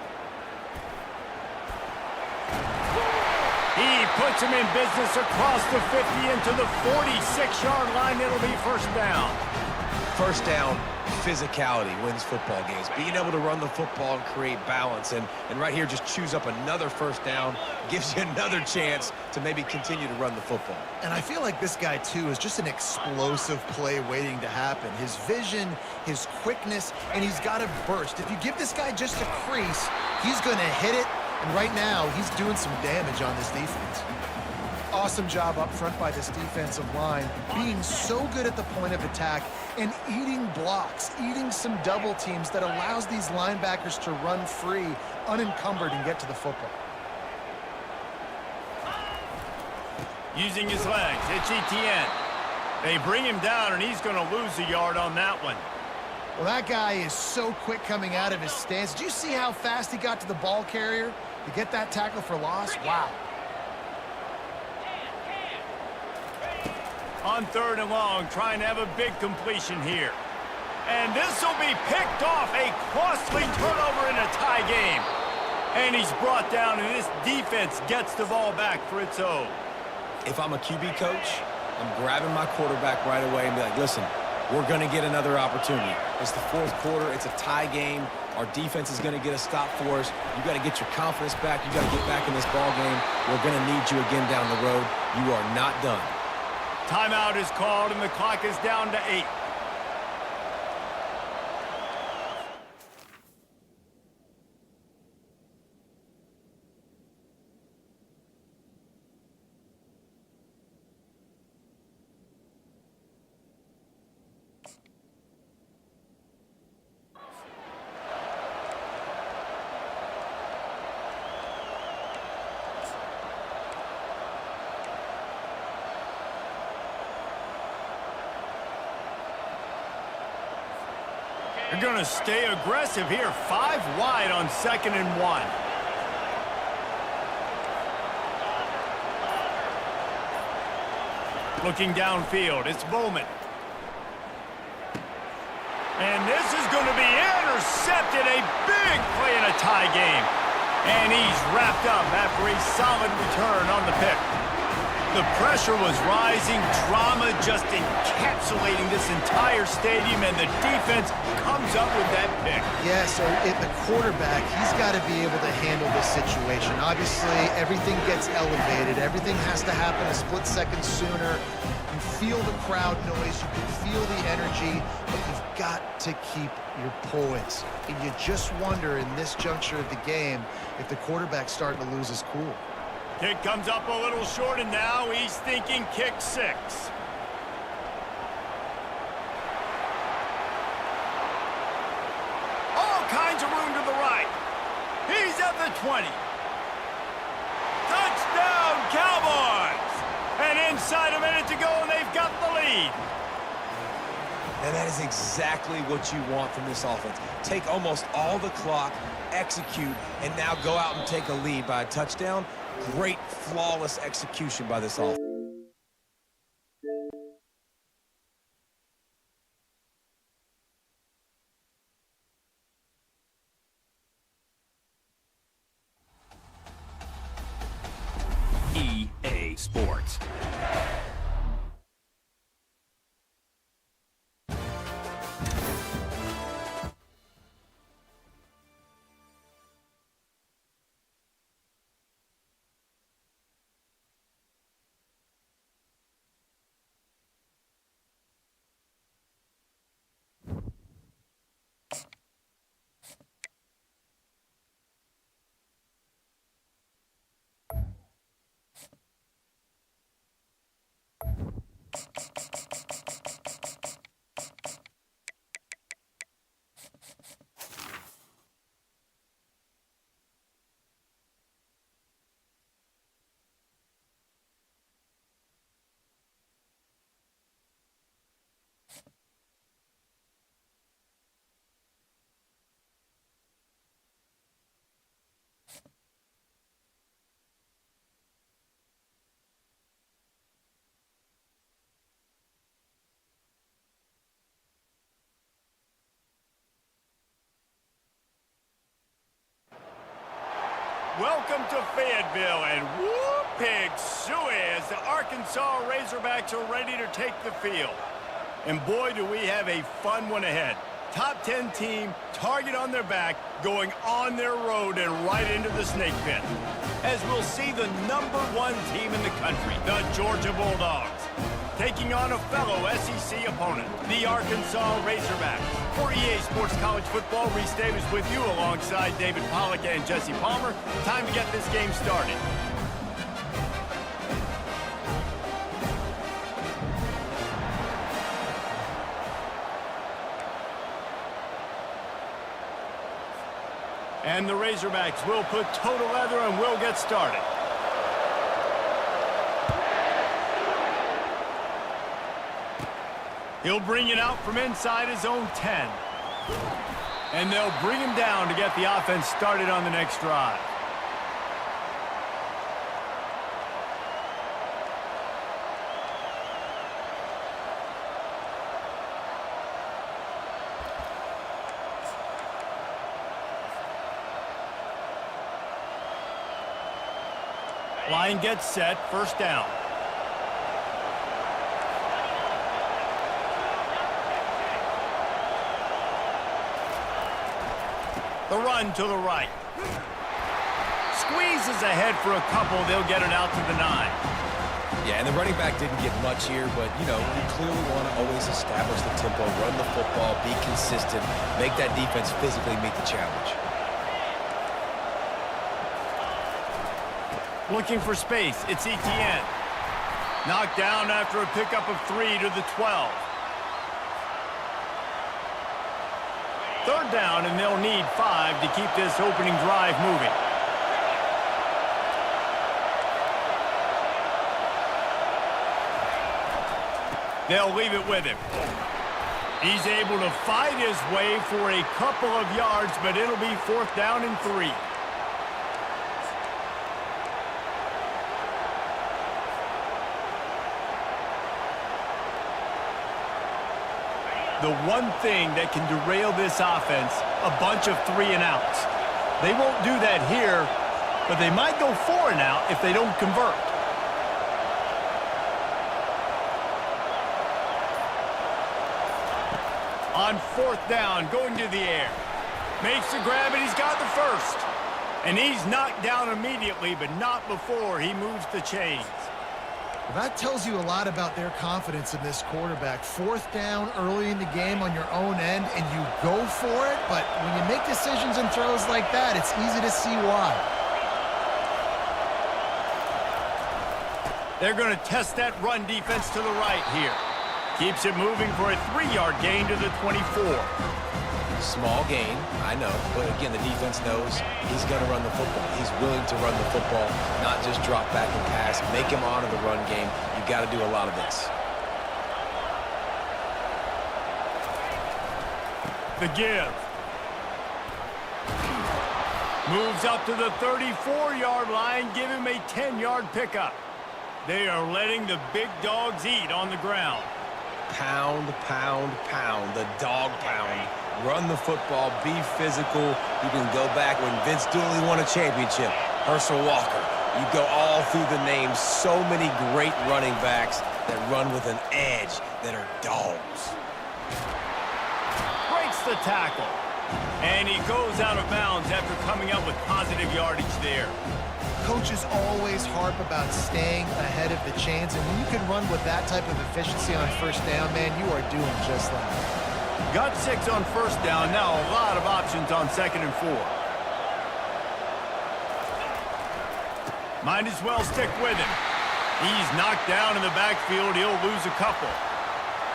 A: He puts him in business across the 50 into the 46-yard line. It'll be first down.
C: First down, physicality wins football games. Being able to run the football and create balance. And right here, just choose up another first down. Gives you another chance to maybe continue to run the football.
F: And I feel like this guy, too, is just an explosive play waiting to happen. His vision, his quickness, and he's got a burst. If you give this guy just a crease, he's going to hit it. And right now, he's doing some damage on this defense.
B: Awesome job up front by this defensive line, being so good at the point of attack and eating blocks, eating some double teams that allows these linebackers to run free, unencumbered, and get to the football.
A: Using his legs, it's Etienne. They bring him down, and he's going to lose a yard on that one.
B: Well, that guy is so quick coming out of his stance. Did you see how fast he got to the ball carrier to get that tackle for loss? Wow.
A: On 3rd and long, trying to have a big completion here. And this will be picked off, a costly turnover in a tie game. And he's brought down, and this defense gets the ball back for its own.
C: If I'm a QB coach, I'm grabbing my quarterback right away and be like, listen, we're going to get another opportunity. It's the 4th quarter. It's a tie game. Our defense is going to get a stop for us. You got to get your confidence back. You got to get back in this ball game. We're going to need you again down the road. You are not done.
A: Timeout is called, and the clock is down to 8. They're going to stay aggressive here. 5 wide on 2nd and 1. Looking downfield, it's Bowman. And this is going to be intercepted. A big play in a tie game. And he's wrapped up after a solid return on the pick. The pressure was rising, drama just encapsulating this entire stadium, and the defense comes up with that pick.
F: Yeah, so the quarterback, he's got to be able to handle this situation. Obviously, everything gets elevated. Everything has to happen a split second sooner. You feel the crowd noise. You can feel the energy, but you've got to keep your poise. And you just wonder in this juncture of the game if the quarterback's starting to lose his cool.
A: Kick comes up a little short, and now he's thinking kick 6. All kinds of room to the right. He's at the 20. Touchdown, Cowboys! And inside a minute to go, and they've got the lead.
C: And that is exactly what you want from this offense. Take almost all the clock, execute, and now go out and take a lead by a touchdown. Great, flawless execution by this offense.
H: EA Sports.
A: Welcome to Fayetteville, and whoop, pig suey as the Arkansas Razorbacks are ready to take the field. And boy, do we have a fun one ahead. Top 10 team, target on their back, going on their road and right into the snake pit. As we'll see the #1 team in the country, the Georgia Bulldogs, taking on a fellow SEC opponent, the Arkansas Razorbacks. For EA Sports College Football, Reese Davis with you alongside David Pollack and Jesse Palmer. Time to get this game started. And the Razorbacks will put total leather and will get started. He'll bring it out from inside his own 10. And they'll bring him down to get the offense started on the next drive. Line gets set, first down. The run to the right. Squeezes ahead for a couple. They'll get it out to the 9.
C: Yeah, and the running back didn't get much here, but, you know, you clearly want to always establish the tempo, run the football, be consistent, make that defense physically meet the challenge.
A: Looking for space, it's Etienne. Knocked down after a pickup of 3 to the 12. Third down, and they'll need 5 to keep this opening drive moving. They'll leave it with him. He's able to fight his way for a couple of yards, but it'll be 4th down and 3. The one thing that can derail this offense, a bunch of 3-and-outs. They won't do that here, but they might go 4-and-out if they don't convert. On 4th down, going to the air. Makes the grab, and he's got the first. And he's knocked down immediately, but not before he moves the chains.
B: Well, that tells you a lot about their confidence in this quarterback. 4th down early in the game on your own end, and you go for it, but when you make decisions and throws like that, it's easy to see why.
A: They're going to test that run defense to the right here. Keeps it moving for a 3-yard gain to the 24.
C: Small gain, I know, but again, the defense knows he's going to run the football. He's willing to run the football, not just drop back and pass, make him honor the run game. You got to do a lot of this.
A: The give. Moves up to the 34-yard line, give him a 10-yard pickup. They are letting the big dogs eat on the ground.
C: Pound, pound, pound, the dog pound. Run the football, be physical. You can go back when Vince Dooley won a championship. Herschel Walker. You go all through the names. So many great running backs that run with an edge that are dogs.
A: Breaks the tackle. And he goes out of bounds after coming up with positive yardage there.
B: Coaches always harp about staying ahead of the chains, and when you can run with that type of efficiency on 1st down, man, you are doing just that.
A: Got 6 on 1st down. Now a lot of options on 2nd and 4. Might as well stick with him. He's knocked down in the backfield. He'll lose a couple.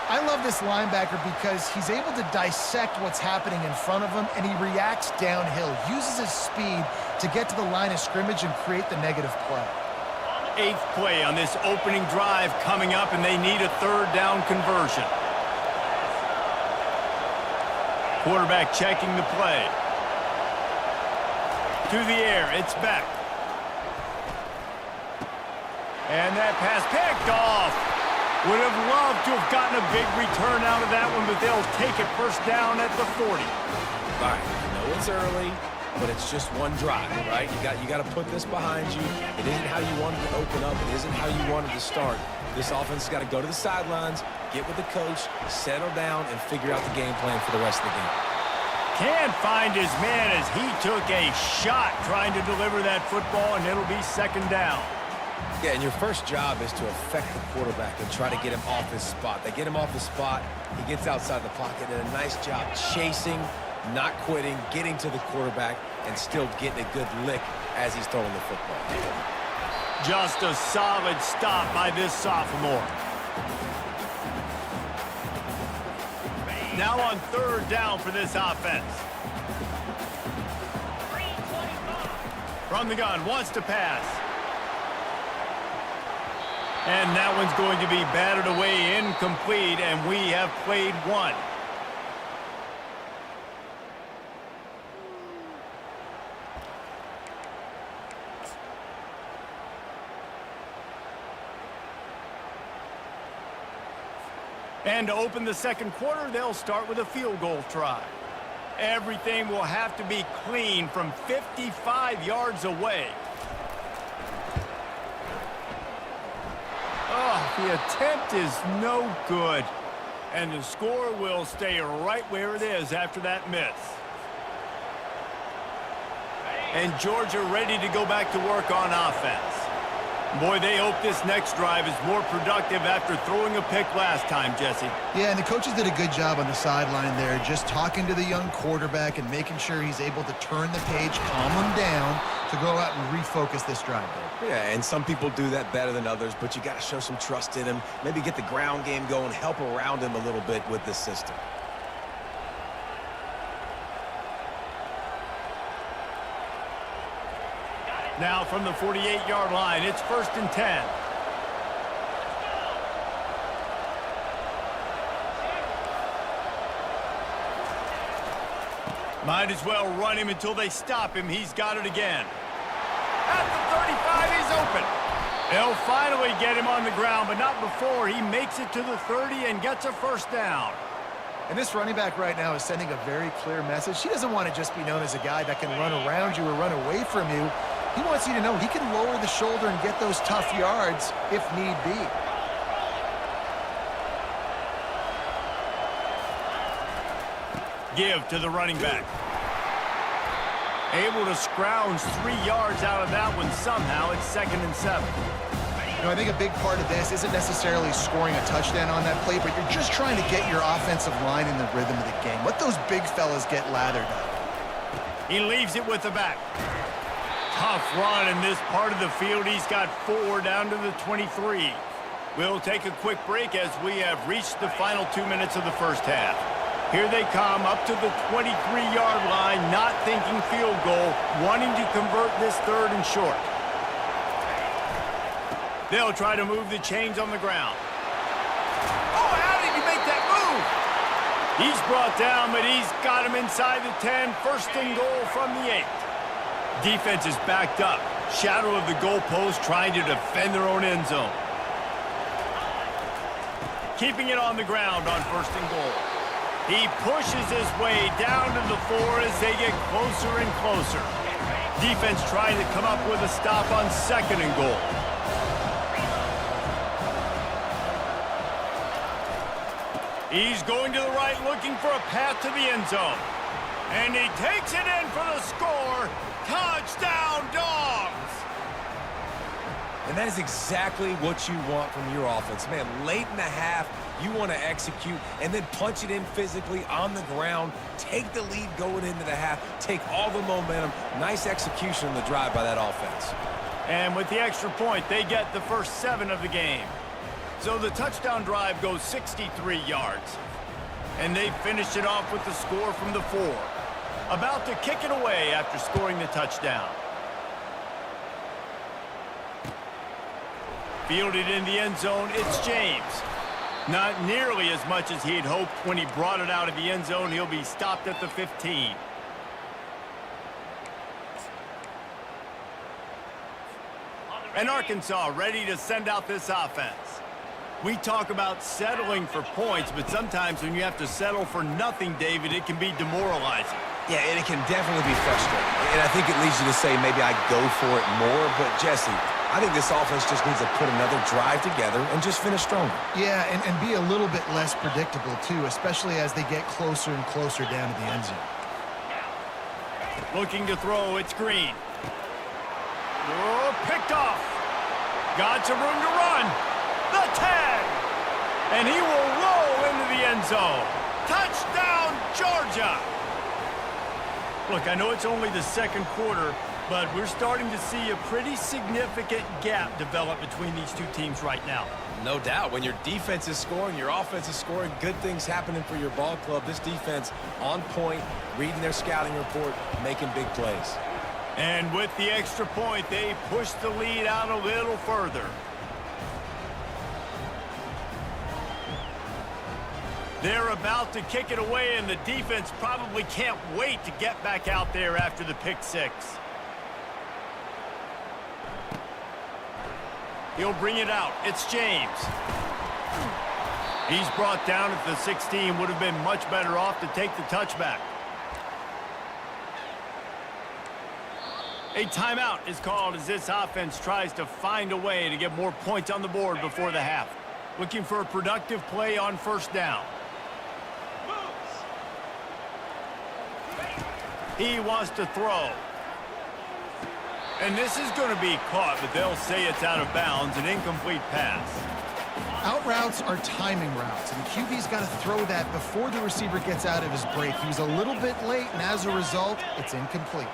B: I love this linebacker because he's able to dissect what's happening in front of him, and he reacts downhill, uses his speed to get to the line of scrimmage and create the negative play.
A: 8th play on this opening drive coming up, and they need a 3rd down conversion. Quarterback checking the play. To the air, it's Beck. And that pass picked off. Would have loved to have gotten a big return out of that one, but they'll take it 1st down at the 40.
C: All right, I know it's early. but it's just one drive, right? You got to put this behind you. It isn't how you wanted to open up. It isn't how you wanted to start. This offense has got to go to the sidelines, get with the coach, settle down, and figure out the game plan for the rest of the game.
A: Can't find his man as he took a shot trying to deliver that football, and it'll be second down.
C: Yeah, and your first job is to affect the quarterback and try to get him off his spot. They get him off his spot, he gets outside the pocket, and a nice job chasing, not quitting, getting to the quarterback, and still getting a good lick as he's throwing the football.
A: Just a solid stop by this sophomore. Now on third down for this offense. From the gun, wants to pass. And that one's going to be batted away, incomplete, and we have played one. And to open the second quarter, they'll start with a field goal try. Everything will have to be clean from 55 yards away. Oh, the attempt is no good. And the score will stay right where it is after that miss. And Georgia ready to go back to work on offense. Boy, they hope this next drive is more productive after throwing a pick last time, Jesse.
F: Yeah, and the coaches did a good job on the sideline there, just talking to the young quarterback and making sure he's able to turn the page, calm him down, to go out and refocus this drive there.
C: Yeah, and some people do that better than others, but you got to show some trust in him, maybe get the ground game going, help around him a little bit with this system.
A: Now from the 48-yard line, it's 1st and 10. Might as well run him until they stop him. He's got it again. At the 35, he's open. They'll finally get him on the ground, but not before he makes it to the 30 and gets a first down.
B: And this running back right now is sending a very clear message. He doesn't want to just be known as a guy that can run around you or run away from you. He wants you to know he can lower the shoulder and get those tough yards if need be.
A: Give to the running back. Able to scrounge 3 yards out of that one somehow. It's 2nd and 7.
B: You know, I think a big part of this isn't necessarily scoring a touchdown on that play, but you're just trying to get your offensive line in the rhythm of the game. Let those big fellas get lathered up.
A: He leaves it with the back. Tough run in this part of the field. He's got 4 down to the 23. We'll take a quick break as we have reached the final 2 minutes of the first half. Here they come up to the 23-yard line, not thinking field goal, wanting to convert this 3rd and short. They'll try to move the chains on the ground. Oh, how did he make that move? He's brought down, but he's got him inside the 10. 1st and goal from the 8. Defense is backed up. Shadow of the goalpost trying to defend their own end zone. Keeping it on the ground on 1st and goal. He pushes his way down to the 4 as they get closer and closer. Defense trying to come up with a stop on 2nd and goal. He's going to the right looking for a path to the end zone. And he takes it in for the score. Touchdown, Dogs!
C: And that is exactly what you want from your offense. Man, late in the half, you want to execute and then punch it in physically on the ground. Take the lead going into the half. Take all the momentum. Nice execution on the drive by that offense.
A: And with the extra point, they get the first 7 of the game. So the touchdown drive goes 63 yards. And they finished it off with the score from the 4. About to kick it away after scoring the touchdown. Fielded in the end zone, it's James. Not nearly as much as he had hoped when he brought it out of the end zone. He'll be stopped at the 15. And Arkansas ready to send out this offense. We talk about settling for points, but sometimes when you have to settle for nothing, David, it can be demoralizing.
C: Yeah, and it can definitely be frustrating. And I think it leads you to say maybe I go for it more. But, Jesse, I think this offense just needs to put another drive together and just finish stronger.
F: Yeah, and be a little bit less predictable, too, especially as they get closer and closer down to the end zone.
A: Looking to throw, it's Green. Oh, picked off. Got some room to run. The tag. And he will roll into the end zone. Touchdown, Georgia. Look, I know it's only the second quarter, but we're starting to see a pretty significant gap develop between these two teams right now.
C: No doubt. When your defense is scoring, your offense is scoring, good things happening for your ball club. This defense on point, reading their scouting report, making big plays.
A: And with the extra point, they push the lead out a little further. They're about to kick it away, and the defense probably can't wait to get back out there after the pick six. He'll bring it out. It's James. He's brought down at the 16. Would have been much better off to take the touchback. A timeout is called as this offense tries to find a way to get more points on the board before the half. Looking for a productive play on first down. He wants to throw. And this is going to be caught, but they'll say it's out of bounds, an incomplete pass.
F: Out routes are timing routes, and the QB's got to throw that before the receiver gets out of his break. He was a little bit late, and as a result, it's incomplete.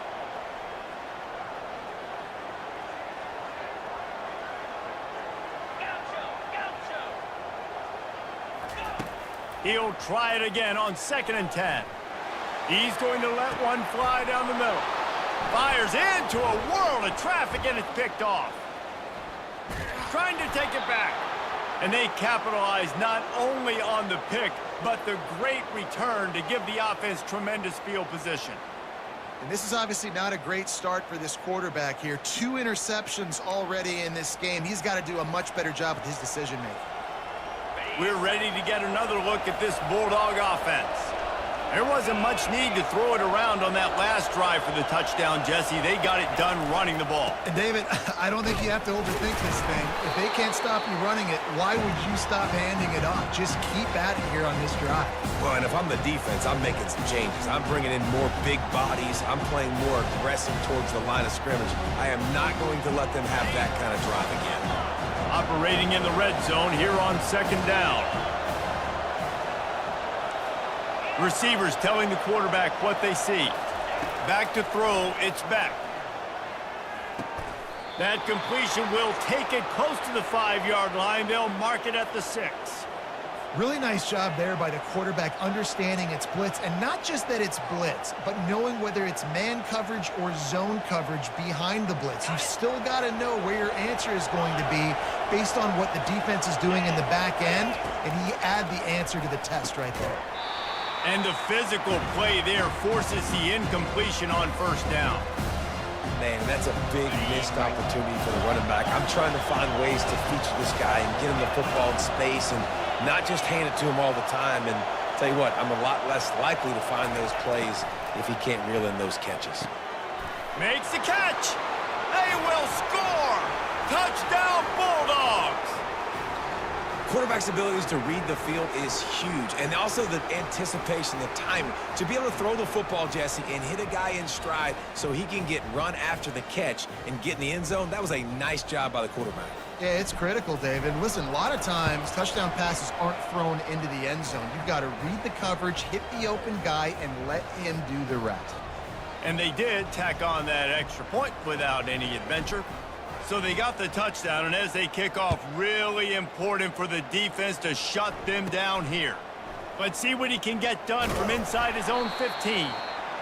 A: He'll try it again on 2nd and 10. He's going to let one fly down the middle. Fires into a world of traffic, and it's picked off. Trying to take it back. And they capitalize not only on the pick, but the great return to give the offense tremendous field position.
F: And this is obviously not a great start for this quarterback here. 2 interceptions already in this game. He's got to do a much better job with his decision-making.
A: We're ready to get another look at this Bulldog offense. There wasn't much need to throw it around on that last drive for the touchdown, Jesse. They got it done running the ball.
F: And David, I don't think you have to overthink this thing. If they can't stop you running it, why would you stop handing it off? Just keep at it here on this drive.
C: Well, and if I'm the defense, I'm making some changes. I'm bringing in more big bodies. I'm playing more aggressive towards the line of scrimmage. I am not going to let them have that kind of drive again.
A: Operating in the red zone here on 2nd down. Receivers telling the quarterback what they see. Back to throw, it's Beck. That completion will take it close to the 5-yard line. They'll mark it at the 6.
F: Really nice job there by the quarterback understanding it's blitz, and not just that it's blitz, but knowing whether it's man coverage or zone coverage behind the blitz. You've still got to know where your answer is going to be based on what the defense is doing in the back end, and he add the answer to the test right there.
A: And the physical play there forces the incompletion on 1st down.
C: Man, that's a big missed opportunity for the running back. I'm trying to find ways to feature this guy and get him the football in space and not just hand it to him all the time. And tell you what, I'm a lot less likely to find those plays if he can't reel in those catches.
A: Makes the catch. They will score. Touchdown, Bulldogs.
C: Quarterback's abilities to read the field is huge, and also the anticipation, the timing. To be able to throw the football, Jesse, and hit a guy in stride so he can get run after the catch and get in the end zone, that was a nice job by the quarterback.
F: Yeah, it's critical, David. Listen, a lot of times touchdown passes aren't thrown into the end zone. You've got to read the coverage, hit the open guy, and let him do the rest.
A: And they did tack on that extra point without any adventure. So they got the touchdown, and as they kick off, really important for the defense to shut them down here. Let's see what he can get done from inside his own 15.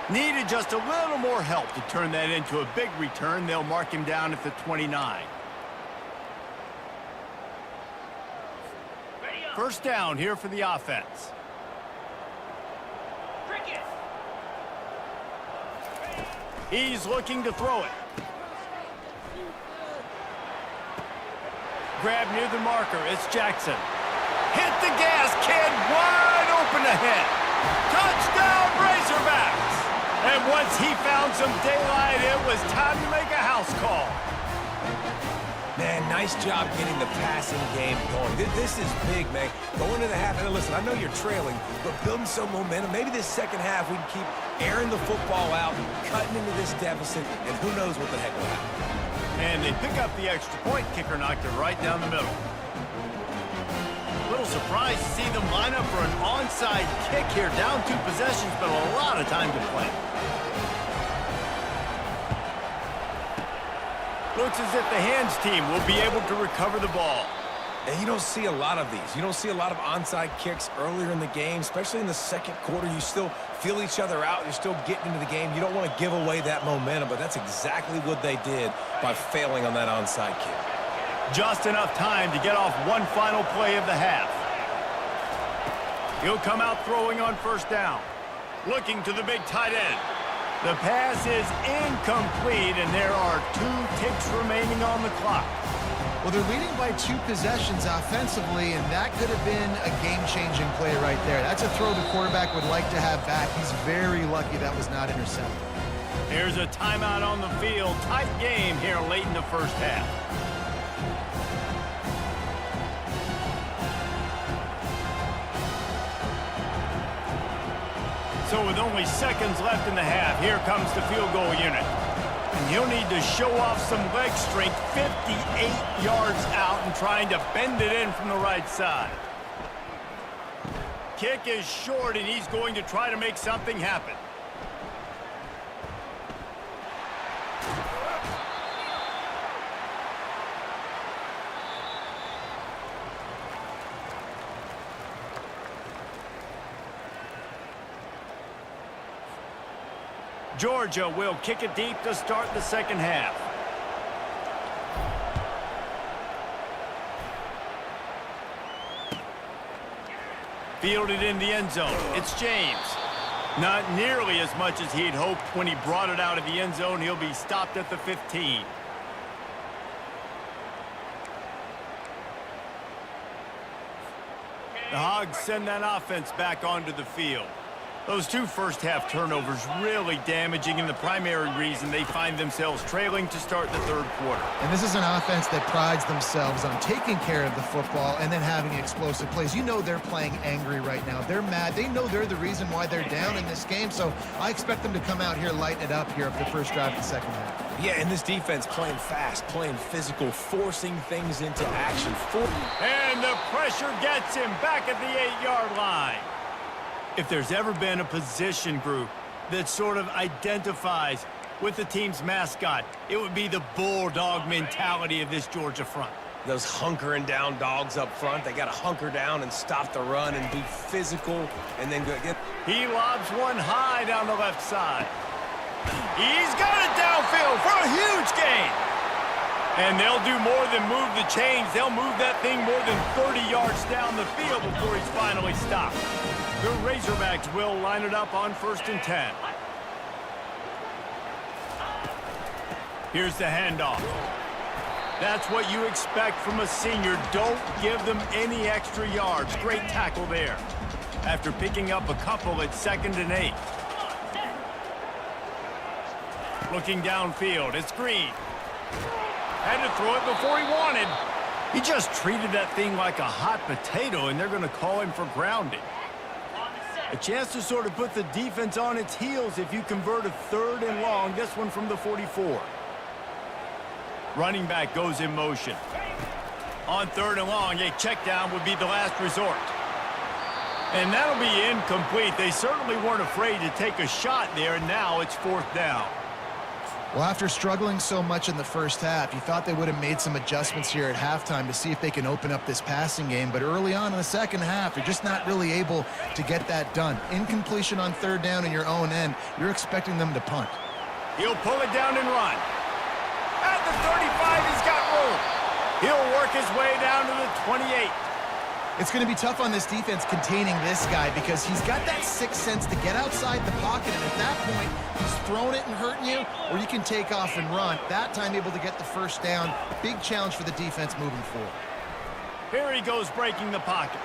A: Needed just a little more help to turn that into a big return. They'll mark him down at the 29. 1st down here for the offense. He's looking to throw it. Grab near the marker. It's Jackson. Hit the gas, kid. Wide open ahead. Touchdown, Razorbacks. And once he found some daylight, it was time to make a house call.
C: Man, nice job getting the passing game going. This is big, man. Going to the half, and listen, I know you're trailing, but building some momentum. Maybe this second half we can keep airing the football out, cutting into this deficit, and who knows what the heck will happen.
A: And they pick up the extra point. Kicker knocked it right down the middle. A little surprised to see them line up for an onside kick here. Down 2 possessions, but a lot of time to play. Looks as if the hands team will be able to recover the ball.
C: And you don't see a lot of these. You don't see a lot of onside kicks earlier in the game, especially in the second quarter. You still feel each other out. You're still getting into the game. You don't want to give away that momentum, but that's exactly what they did by failing on that onside kick.
A: Just enough time to get off one final play of the half. He'll come out throwing on first down. Looking to the big tight end. The pass is incomplete, and there are 2 ticks remaining on the clock.
B: Well, they're leading by 2 possessions offensively, and that could have been a game-changing play right there. That's a throw the quarterback would like to have back. He's very lucky that was not intercepted.
A: Here's a timeout on the field. Tight game here late in the first half. So with only seconds left in the half, here comes the field goal unit. And he'll need to show off some leg strength 58 yards out and trying to bend it in from the right side. Kick is short, and he's going to try to make something happen. Georgia will kick it deep to start the second half. Fielded in the end zone. It's James. Not nearly as much as he'd hoped when he brought it out of the end zone. He'll be stopped at the 15. The Hogs send that offense back onto the field. Those 2 first-half turnovers really damaging, and the primary reason they find themselves trailing to start the third quarter.
B: And this is an offense that prides themselves on taking care of the football and then having explosive plays. You know they're playing angry right now. They're mad. They know they're the reason why they're down in this game, so I expect them to come out here, lighten it up here for the first drive of the second half.
C: Yeah, and this defense playing fast, playing physical, forcing things into action.
A: And the pressure gets him back at the 8-yard line. If there's ever been a position group that sort of identifies with the team's mascot, it would be the bulldog mentality of this Georgia front.
C: Those hunkering down dogs up front, they got to hunker down and stop the run and be physical and then go get...
A: He lobs one high down the left side. He's got it downfield for a huge gain. And they'll do more than move the chains. They'll move that thing more than 30 yards down the field before he's finally stopped. The Razorbacks will line it up on 1st and 10. Here's the handoff. That's what you expect from a senior. Don't give them any extra yards. Great tackle there. After picking up a couple at 2nd and 8. Looking downfield, it's Green. Had to throw it before he wanted. He just treated that thing like a hot potato, and they're going to call him for grounding. A chance to sort of put the defense on its heels if you convert a 3rd and long, this one from the 44. Running back goes in motion. On 3rd and long, a check down would be the last resort. And that'll be incomplete. They certainly weren't afraid to take a shot there, and now it's 4th down.
B: Well, after struggling so much in the first half, you thought they would have made some adjustments here at halftime to see if they can open up this passing game. But early on in the second half, they're just not really able to get that done. Incompletion on 3rd down in your own end, you're expecting them to punt.
A: He'll pull it down and run. At the 35, he's got room. He'll work his way down to the 28.
B: It's going to be tough on this defense containing this guy because he's got that sixth sense to get outside the pocket, and at that point, he's throwing it and hurting you, or you can take off and run. That time able to get the first down. Big challenge for the defense moving forward.
A: Here he goes breaking the pocket.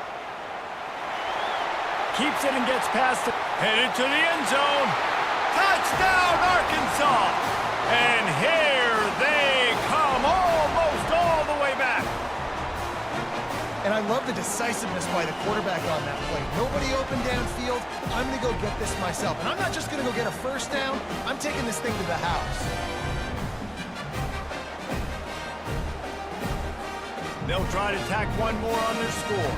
A: Keeps it and gets past it. Headed to the end zone. Touchdown! Touchdown, Arkansas! And here they come, almost all the way back.
B: And I love the decisiveness by the quarterback on that play. Nobody open downfield. I'm going to go get this myself. And I'm not just going to go get a first down. I'm taking this thing to the house.
A: They'll try to tack one more on their score.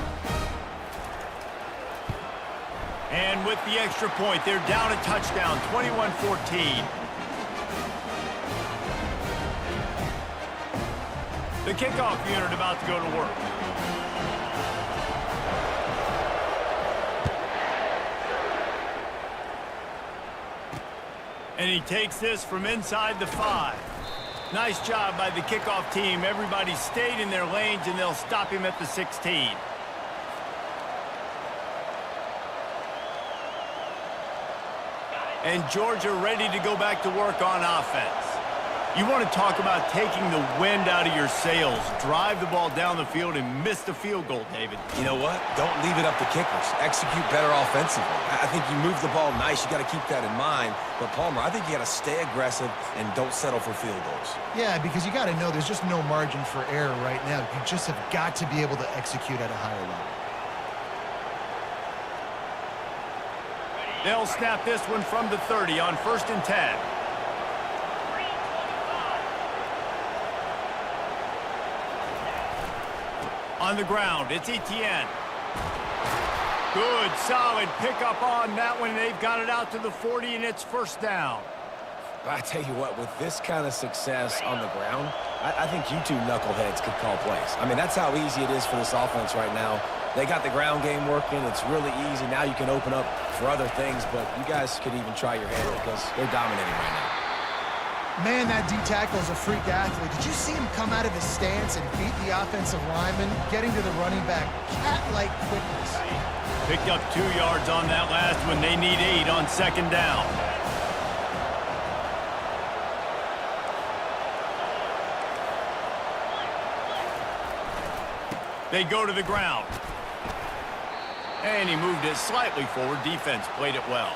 A: And with the extra point, they're down a touchdown, 21-14. The kickoff unit about to go to work. And he takes this from inside the 5. Nice job by the kickoff team. Everybody stayed in their lanes, and they'll stop him at the 16. And Georgia ready to go back to work on offense. You want to talk about taking the wind out of your sails. Drive the ball down the field and miss the field goal, David.
C: You know what? Don't leave it up to kickers. Execute better offensively. I think you move the ball nice. You got to keep that in mind. But, Palmer, I think you got to stay aggressive and don't settle for field goals.
F: Yeah, because you got to know there's just no margin for error right now. You just have got to be able to execute at a higher level.
A: They'll snap this one from the 30 on 1st and 10. On the ground, it's Etienne. Good, solid pickup on that one. They've got it out to the 40, and it's 1st down.
C: I tell you what, with this kind of success on the ground, I think you two knuckleheads could call plays. I mean, that's how easy it is for this offense right now. They got the ground game working. It's really easy. Now you can open up for other things, but you guys could even try your hand because they're dominating right now.
B: Man, that D-tackle is a freak athlete. Did you see him come out of his stance and beat the offensive lineman, getting to the running back? Cat-like quickness.
A: Picked up 2 yards on that last one. They need 8 on 2nd down. They go to the ground. And he moved it slightly forward. Defense played it well.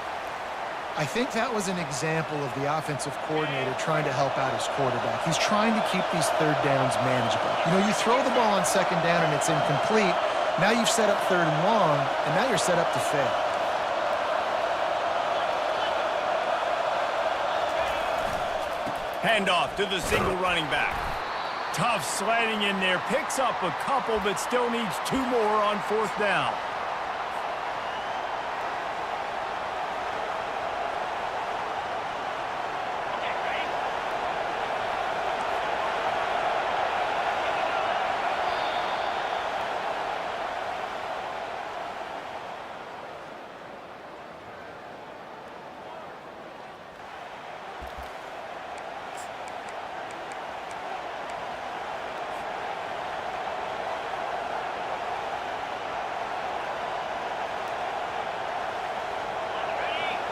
B: I think that was an example of the offensive coordinator trying to help out his quarterback. He's trying to keep these 3rd downs manageable. You know, you throw the ball on 2nd down and it's incomplete. Now you've set up 3rd and long, and now you're set up to fail.
A: Handoff to the single running back. Tough sledding in there. Picks up a couple, but still needs 2 more on 4th down.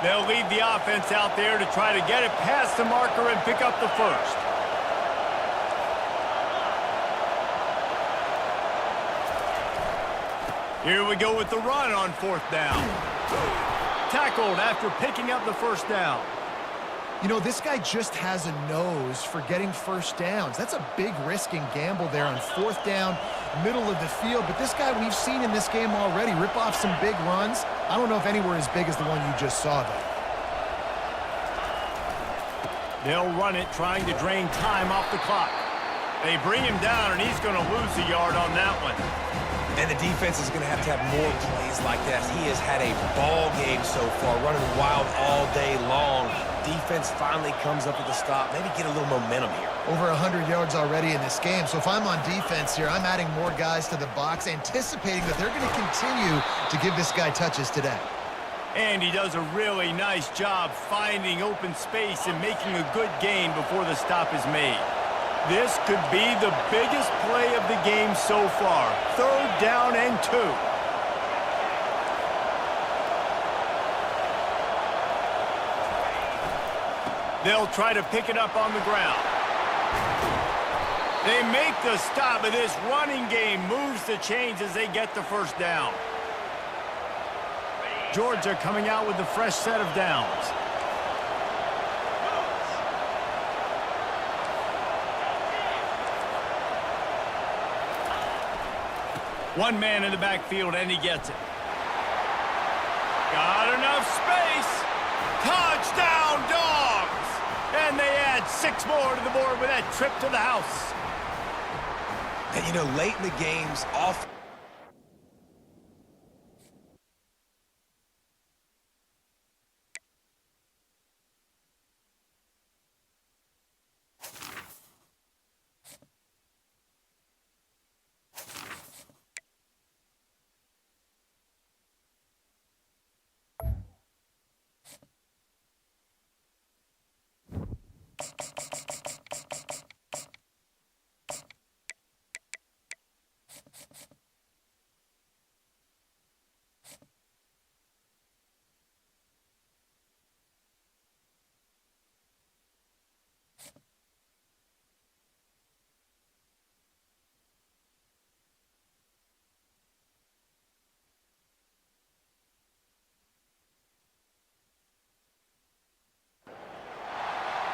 A: They'll lead the offense out there to try to get it past the marker and pick up the 1st. Here we go with the run on 4th down. Tackled after picking up the 1st down.
B: You know, this guy just has a nose for getting 1st downs. That's a big risk and gamble there on 4th down, middle of the field. But this guy we've seen in this game already rip off some big runs. I don't know if anywhere as big as the one you just saw, though.
A: They'll run it, trying to drain time off the clock. They bring him down, and he's going to lose a yard on that one.
C: And the defense is going to have more plays like that. He has had a ball game so far, running wild all day long. Defense finally comes up with a stop. Maybe get a little momentum here.
B: Over 100 yards already in this game. So if I'm on defense here, I'm adding more guys to the box, anticipating that they're going to continue to give this guy touches today.
A: And he does a really nice job finding open space and making a good gain before the stop is made. This could be the biggest play of the game so far. 3rd down and 2. They'll try to pick it up on the ground. They make the stop, but this running game moves the chains as they get the 1st down. Georgia coming out with a fresh set of downs. One man in the backfield, and he gets it. Got enough space. Touchdown, Dogs! And they add 6 more to the board with that trip to the house.
C: And, you know, late in the games, off.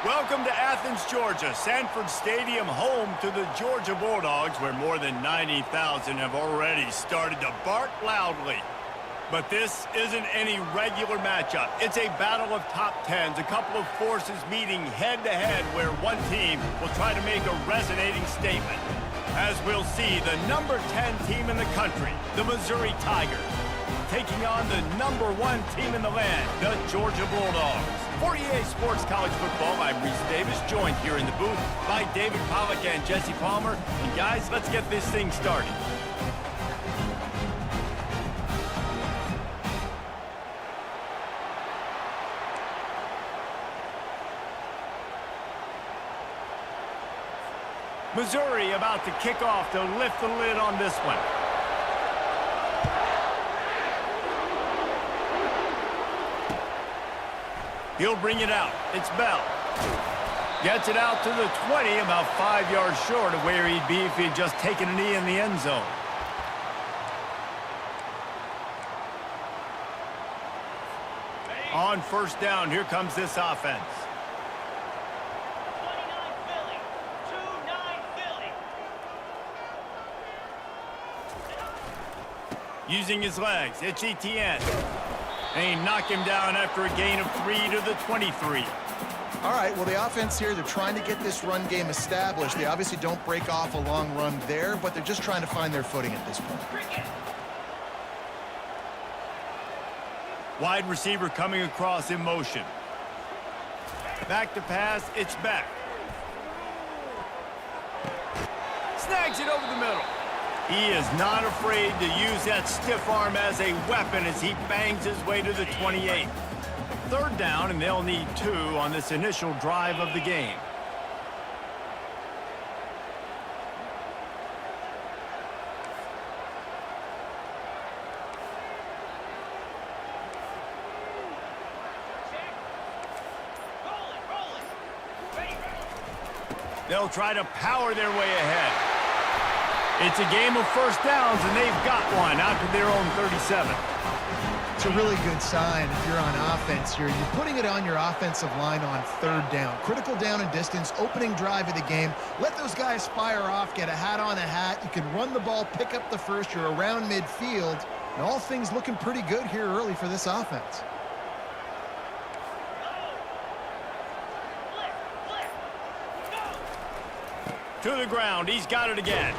A: Welcome to Athens, Georgia, Sanford Stadium, home to the Georgia Bulldogs, where more than 90,000 have already started to bark loudly. But this isn't any regular matchup. It's a battle of top tens, a couple of forces meeting head-to-head where one team will try to make a resonating statement. As we'll see, the number 10 team in the country, the Missouri Tigers, taking on the number 1 team in the land, the Georgia Bulldogs. For EA Sports College Football, I'm Reese Davis, joined here in the booth by David Pollack and Jesse Palmer. And guys, let's get this thing started. Missouri about to kick off to lift the lid on this one. He'll bring it out. It's Bell. Gets it out to the 20, about 5 yards short of where he'd be if he'd just taken a knee in the end zone. On first down, here comes this offense.
D: 29 Philly. 2-9 Philly.
A: Using his legs, it's Etienne. And he knocked him down after a gain of 3 to the 23.
F: All right, well, the offense here, they're trying to get this run game established. They obviously don't break off a long run there, but they're just trying to find their footing at this point.
A: Wide receiver coming across in motion. Back to pass, it's back. Snags it over the middle. He is not afraid to use that stiff arm as a weapon as he bangs his way to the 28. Third down, and they'll need 2 on this initial drive of the game. They'll try to power their way ahead. It's a game of first downs, and they've got one out to their own 37.
F: It's a really good sign if you're on offense here. You're putting it on your offensive line on third down. Critical down and distance, opening drive of the game. Let those guys fire off, get a hat on a hat. You can run the ball, pick up the first. You're around midfield. And all things looking pretty good here early for this offense.
A: To the ground, he's got it again.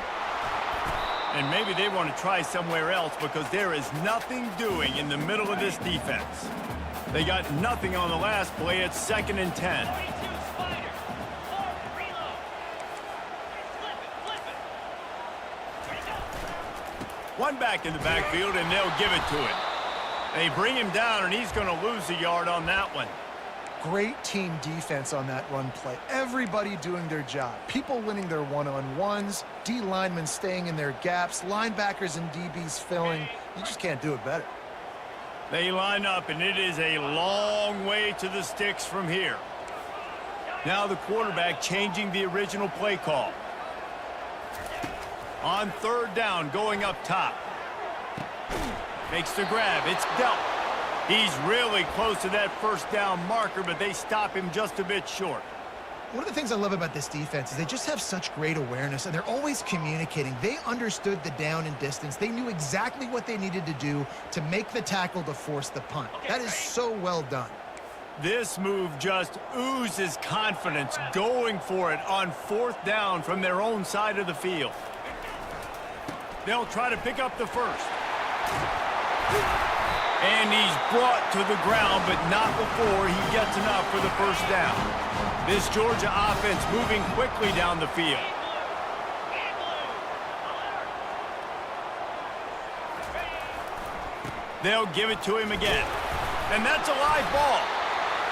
A: And maybe they want to try somewhere else because there is nothing doing in the middle of this defense. They got nothing on the last play. It's 2nd and 10.
D: 22 Spider. 4 reload. Flip it.
A: One back in the backfield, and they'll give it to him. They bring him down, and he's going to lose a yard on that one.
B: Great team defense on that run play. Everybody doing their job. People winning their one-on-ones, D linemen staying in their gaps, linebackers and DBs filling. You just can't do it better.
A: They line up, and it is a long way to the sticks from here. Now the quarterback changing the original play call. On third down, going up top. Makes the grab. It's dealt. He's really close to that first down marker, but they stop him just a bit short.
F: One of the things I love about this defense is they just have such great awareness, and they're always communicating. They understood the down and distance. They knew exactly what they needed to do to make the tackle to force the punt. That is so well done.
A: This move just oozes confidence, going for it on 4th down from their own side of the field. They'll try to pick up the first. And he's brought to the ground, but not before he gets enough for the first down. This Georgia offense moving quickly down the field. They'll give it to him again. And that's a live ball.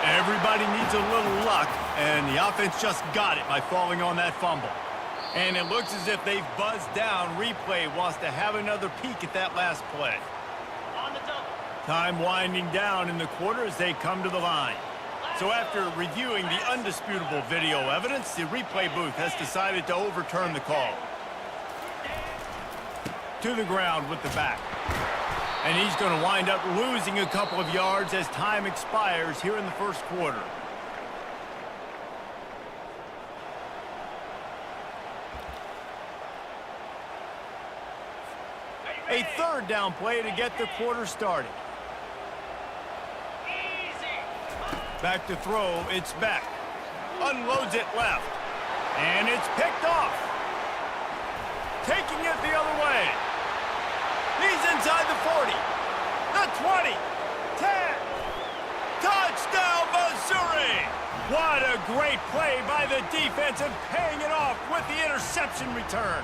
A: Everybody needs a little luck, and the offense just got it by falling on that fumble. And it looks as if they've buzzed down. Replay wants to have another peek at that last play.
D: On the double.
A: Time winding down in the quarter as they come to the line. So after reviewing the undisputable video evidence, the replay booth has decided to overturn the call. To the ground with the back. And he's going to wind up losing a couple of yards as time expires here in the first quarter. A 3rd down play to get the quarter started. Back to throw, it's Beck. Unloads it left. And it's picked off. Taking it the other way. He's inside the 40. The 20. 10. Touchdown, Missouri! What a great play by the defense and paying it off with the interception return.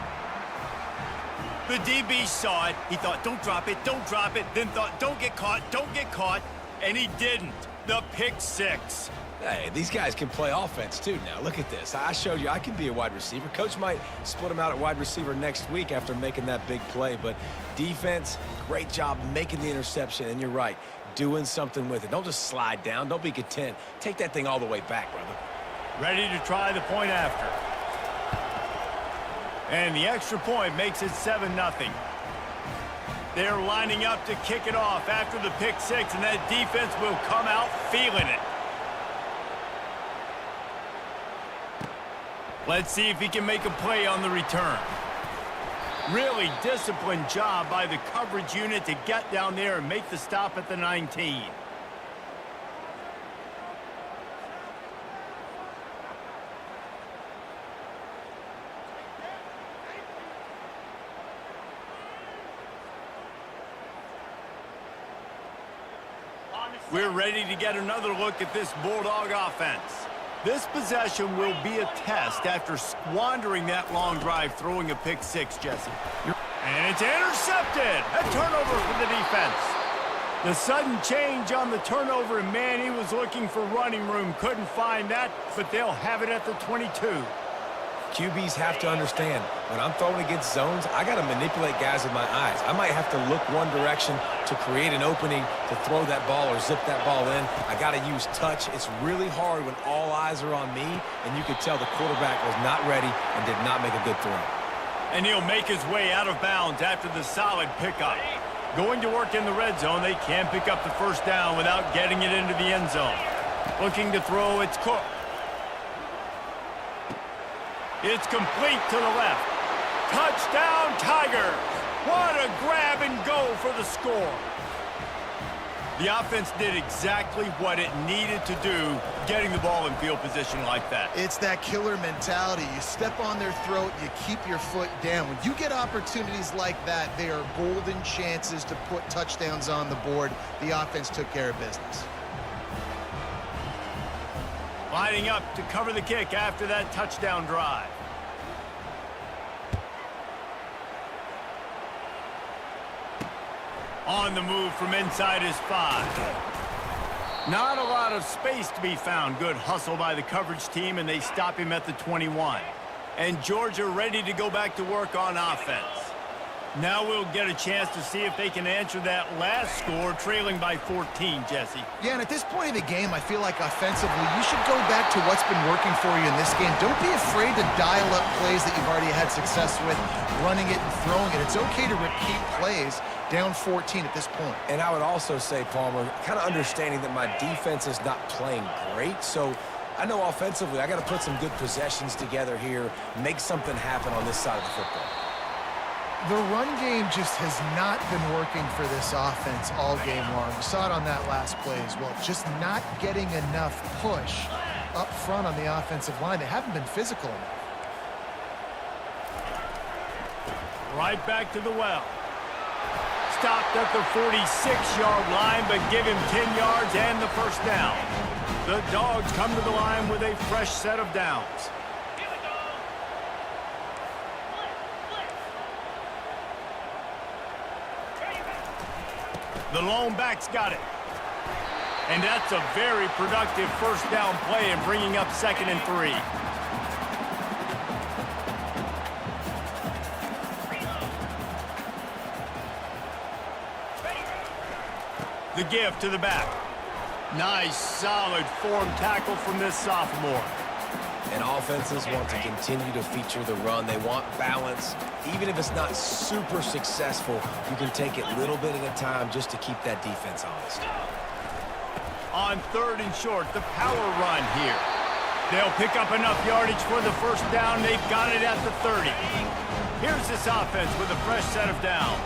A: The DB saw it. He thought, don't drop it, then thought, don't get caught, and he didn't. The pick 6.
C: Hey, these guys can play offense too now. Look at this. I showed you I can be a wide receiver. Coach might split him out at wide receiver next week after making that big play, but defense, great job making the interception, and you're right, doing something with it. Don't just slide down. Don't be content. Take that thing all the way back, brother.
A: Ready to try the point after. And the extra point makes it 7-0. They're lining up to kick it off after the pick 6, and that defense will come out feeling it. Let's see if he can make a play on the return. Really disciplined job by the coverage unit to get down there and make the stop at the 19. We're ready to get another look at this Bulldog offense. This possession will be a test after squandering that long drive, throwing a pick 6, Jesse. And it's intercepted. A turnover for the defense. The sudden change on the turnover, and man, he was looking for running room. Couldn't find that, but they'll have it at the 22.
C: QBs have to understand, when I'm throwing against zones, I got to manipulate guys with my eyes. I might have to look one direction to create an opening to throw that ball or zip that ball in. I got to use touch. It's really hard when all eyes are on me, and you could tell the quarterback was not ready and did not make a good throw.
A: And he'll make his way out of bounds after the solid pickup. Going to work in the red zone, they can't pick up the first down without getting it into the end zone. Looking to throw, it's Cook. It's complete to the left. Touchdown, Tigers! What a grab and go for the score. The offense did exactly what it needed to do, getting the ball in field position like that.
F: It's that killer mentality. You step on their throat, you keep your foot down. When you get opportunities like that, they are golden chances to put touchdowns on the board. The offense took care of business.
A: Lining up to cover the kick after that touchdown drive. On the move from inside his 5. Not a lot of space to be found. Good hustle by the coverage team, and they stop him at the 21. And Georgia ready to go back to work on offense. Now we'll get a chance to see if they can answer that last score, trailing by 14, Jesse.
F: Yeah, and at this point in the game, I feel like offensively, you should go back to what's been working for you in this game. Don't be afraid to dial up plays that you've already had success with, running it and throwing it. It's okay to repeat plays down 14 at this point.
C: And I would also say, Palmer, kind of understanding that my defense is not playing great, so I know offensively I got to put some good possessions together here, make something happen on this side of the football.
B: The run game just has not been working for this offense all game long. We saw it on that last play as well. Just not getting enough push up front on the offensive line. They haven't been physical enough.
A: Right back to the well. Stopped at the 46-yard line, but give him 10 yards and the first down. The Dogs come to the line with a fresh set of downs.
D: Here we go.
A: The lone back's got it. And that's a very productive first down play and bringing up 2nd and 3. The give to the back. Nice, solid form tackle from this sophomore.
C: And offenses want to continue to feature the run. They want balance. Even if it's not super successful, you can take it little bit at a time just to keep that defense honest.
A: On 3rd and short, the power run here. They'll pick up enough yardage for the first down. They've got it at the 30. Here's this offense with a fresh set of downs.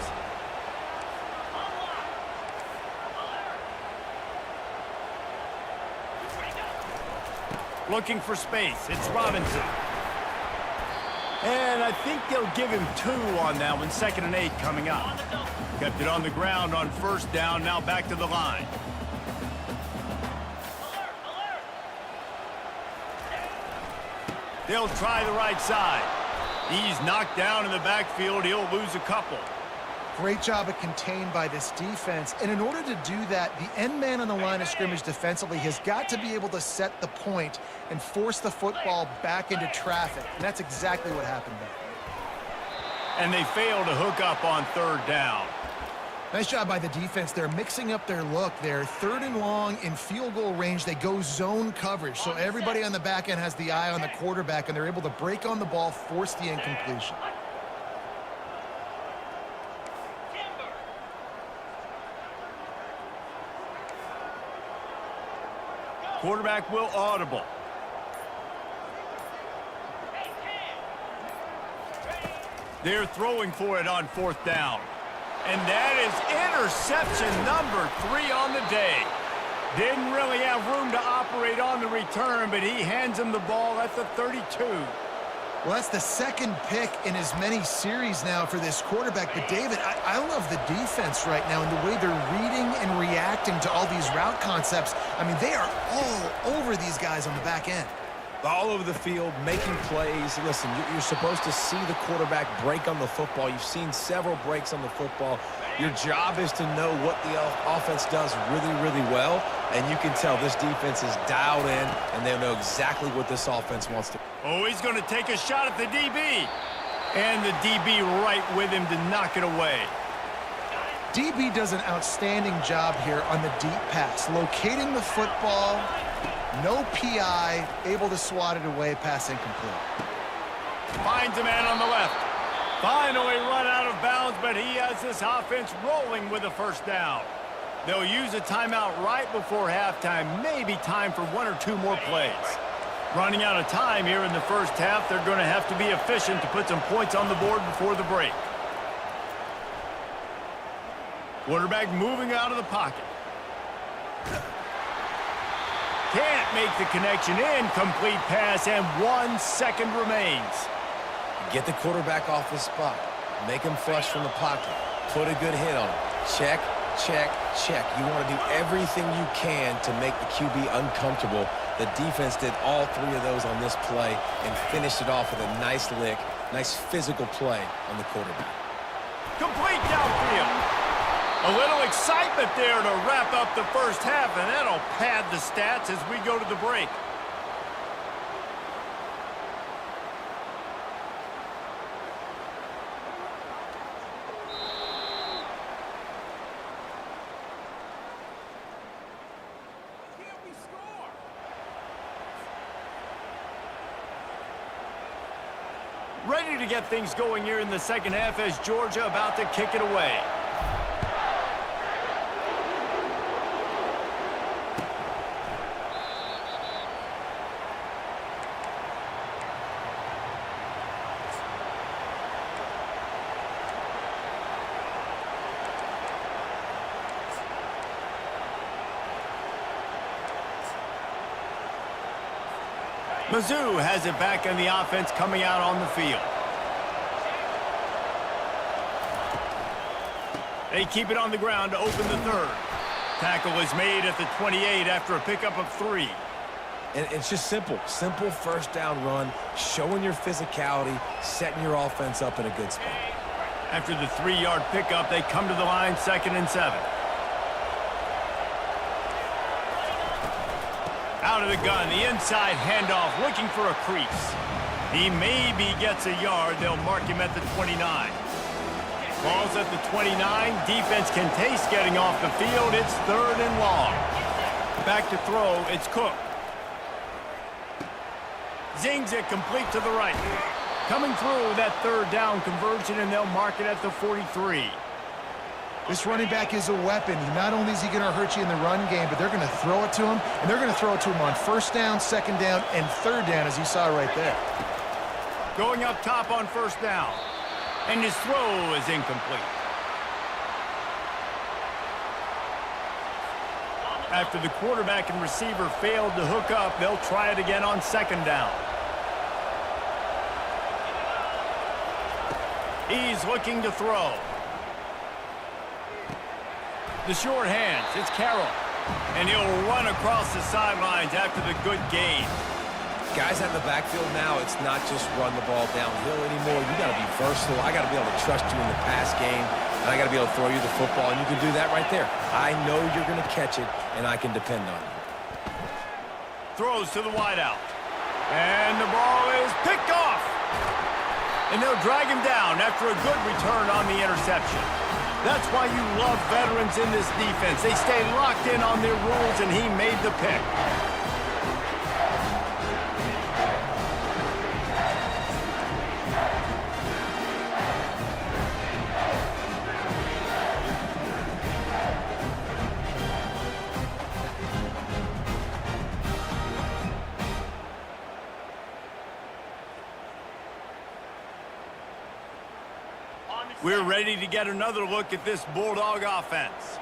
A: Looking for space. It's Robinson. And I think they'll give him 2 on that one. 2nd and 8 coming up. Kept it on the ground on first down. Now back to the line. They'll try the right side. He's knocked down in the backfield. He'll lose a couple.
B: Great job of contained by this defense. And in order to do that, the end man on the line of scrimmage defensively has got to be able to set the point and force the football back into traffic. And that's exactly what happened there.
A: And they fail to hook up on 3rd down.
B: Nice job by the defense. They're mixing up their look. They're 3rd and long in field goal range. They go zone coverage. So everybody on the back end has the eye on the quarterback, and they're able to break on the ball, force the incompletion.
A: Quarterback will audible. They're throwing for it on 4th down. And that is interception number 3 on the day. Didn't really have room to operate on the return, but he hands him the ball at the 32.
B: Well, that's the 2nd pick in as many series now for this quarterback. But, David, I love the defense right now and the way they're reading and reacting to all these route concepts. I mean, they are all over these guys on the back end.
C: All over the field, making plays. Listen, you're supposed to see the quarterback break on the football. You've seen several breaks on the football. Your job is to know what the offense does really, really well. And you can tell this defense is dialed in, and they know exactly what this offense wants to.
A: Oh, he's going to take a shot at the DB. And the DB right with him to knock it away.
B: DB does an outstanding job here on the deep pass, locating the football. No PI, able to swat it away, pass incomplete.
A: Finds a man on the left. Finally run out of bounds, but he has this offense rolling with a first down. They'll use a timeout right before halftime, maybe time for 1 or 2 more plays. Running out of time here in the first half, they're going to have to be efficient to put some points on the board before the break. Quarterback moving out of the pocket. Can't make the connection. Incomplete pass, and 1 second remains.
C: Get the quarterback off his spot. Make him flush from the pocket. Put a good hit on him. Check, check, check. You want to do everything you can to make the QB uncomfortable. The defense did all 3 of those on this play and finished it off with a nice lick, nice physical play on the quarterback.
A: Complete downfield. A little excitement there to wrap up the first half, and that'll pad the stats as we go to the break. Ready to get things going here in the second half as Georgia about to kick it away. Mizzou has it back in the offense coming out on the field. They keep it on the ground to open the third. Tackle is made at the 28 after a pickup of 3.
C: And it's just simple. Simple first down run, showing your physicality, setting your offense up in a good spot.
A: After the 3-yard pickup, they come to the line 2nd and 7. Out of the gun, the inside handoff, looking for a crease. He maybe gets a yard. They'll mark him at the 29. Ball's at the 29. Defense can taste getting off the field. It's 3rd and long. Back to throw, it's Cook. Zings it complete to the right. Coming through that 3rd down conversion, and they'll mark it at the 43.
B: This running back is a weapon. Not only is he going to hurt you in the run game, but they're going to throw it to him, and they're going to throw it to him on 1st down, 2nd down, and 3rd down, as you saw right there.
A: Going up top on 1st down. And his throw is incomplete. After the quarterback and receiver failed to hook up, they'll try it again on 2nd down. He's looking to throw. The short hands, it's Carroll. And he'll run across the sidelines after the good gain.
C: Guys out in the backfield now, it's not just run the ball downhill anymore. You got to be versatile. I got to be able to trust you in the pass game, and I got to be able to throw you the football, and you can do that right there. I know you're going to catch it, and I can depend on you.
A: Throws to the wideout. And the ball is picked off. And they'll drag him down after a good return on the interception. That's why you love veterans in this defense. They stay locked in on their rules, and he made the pick. We're ready to get another look at this Bulldog offense.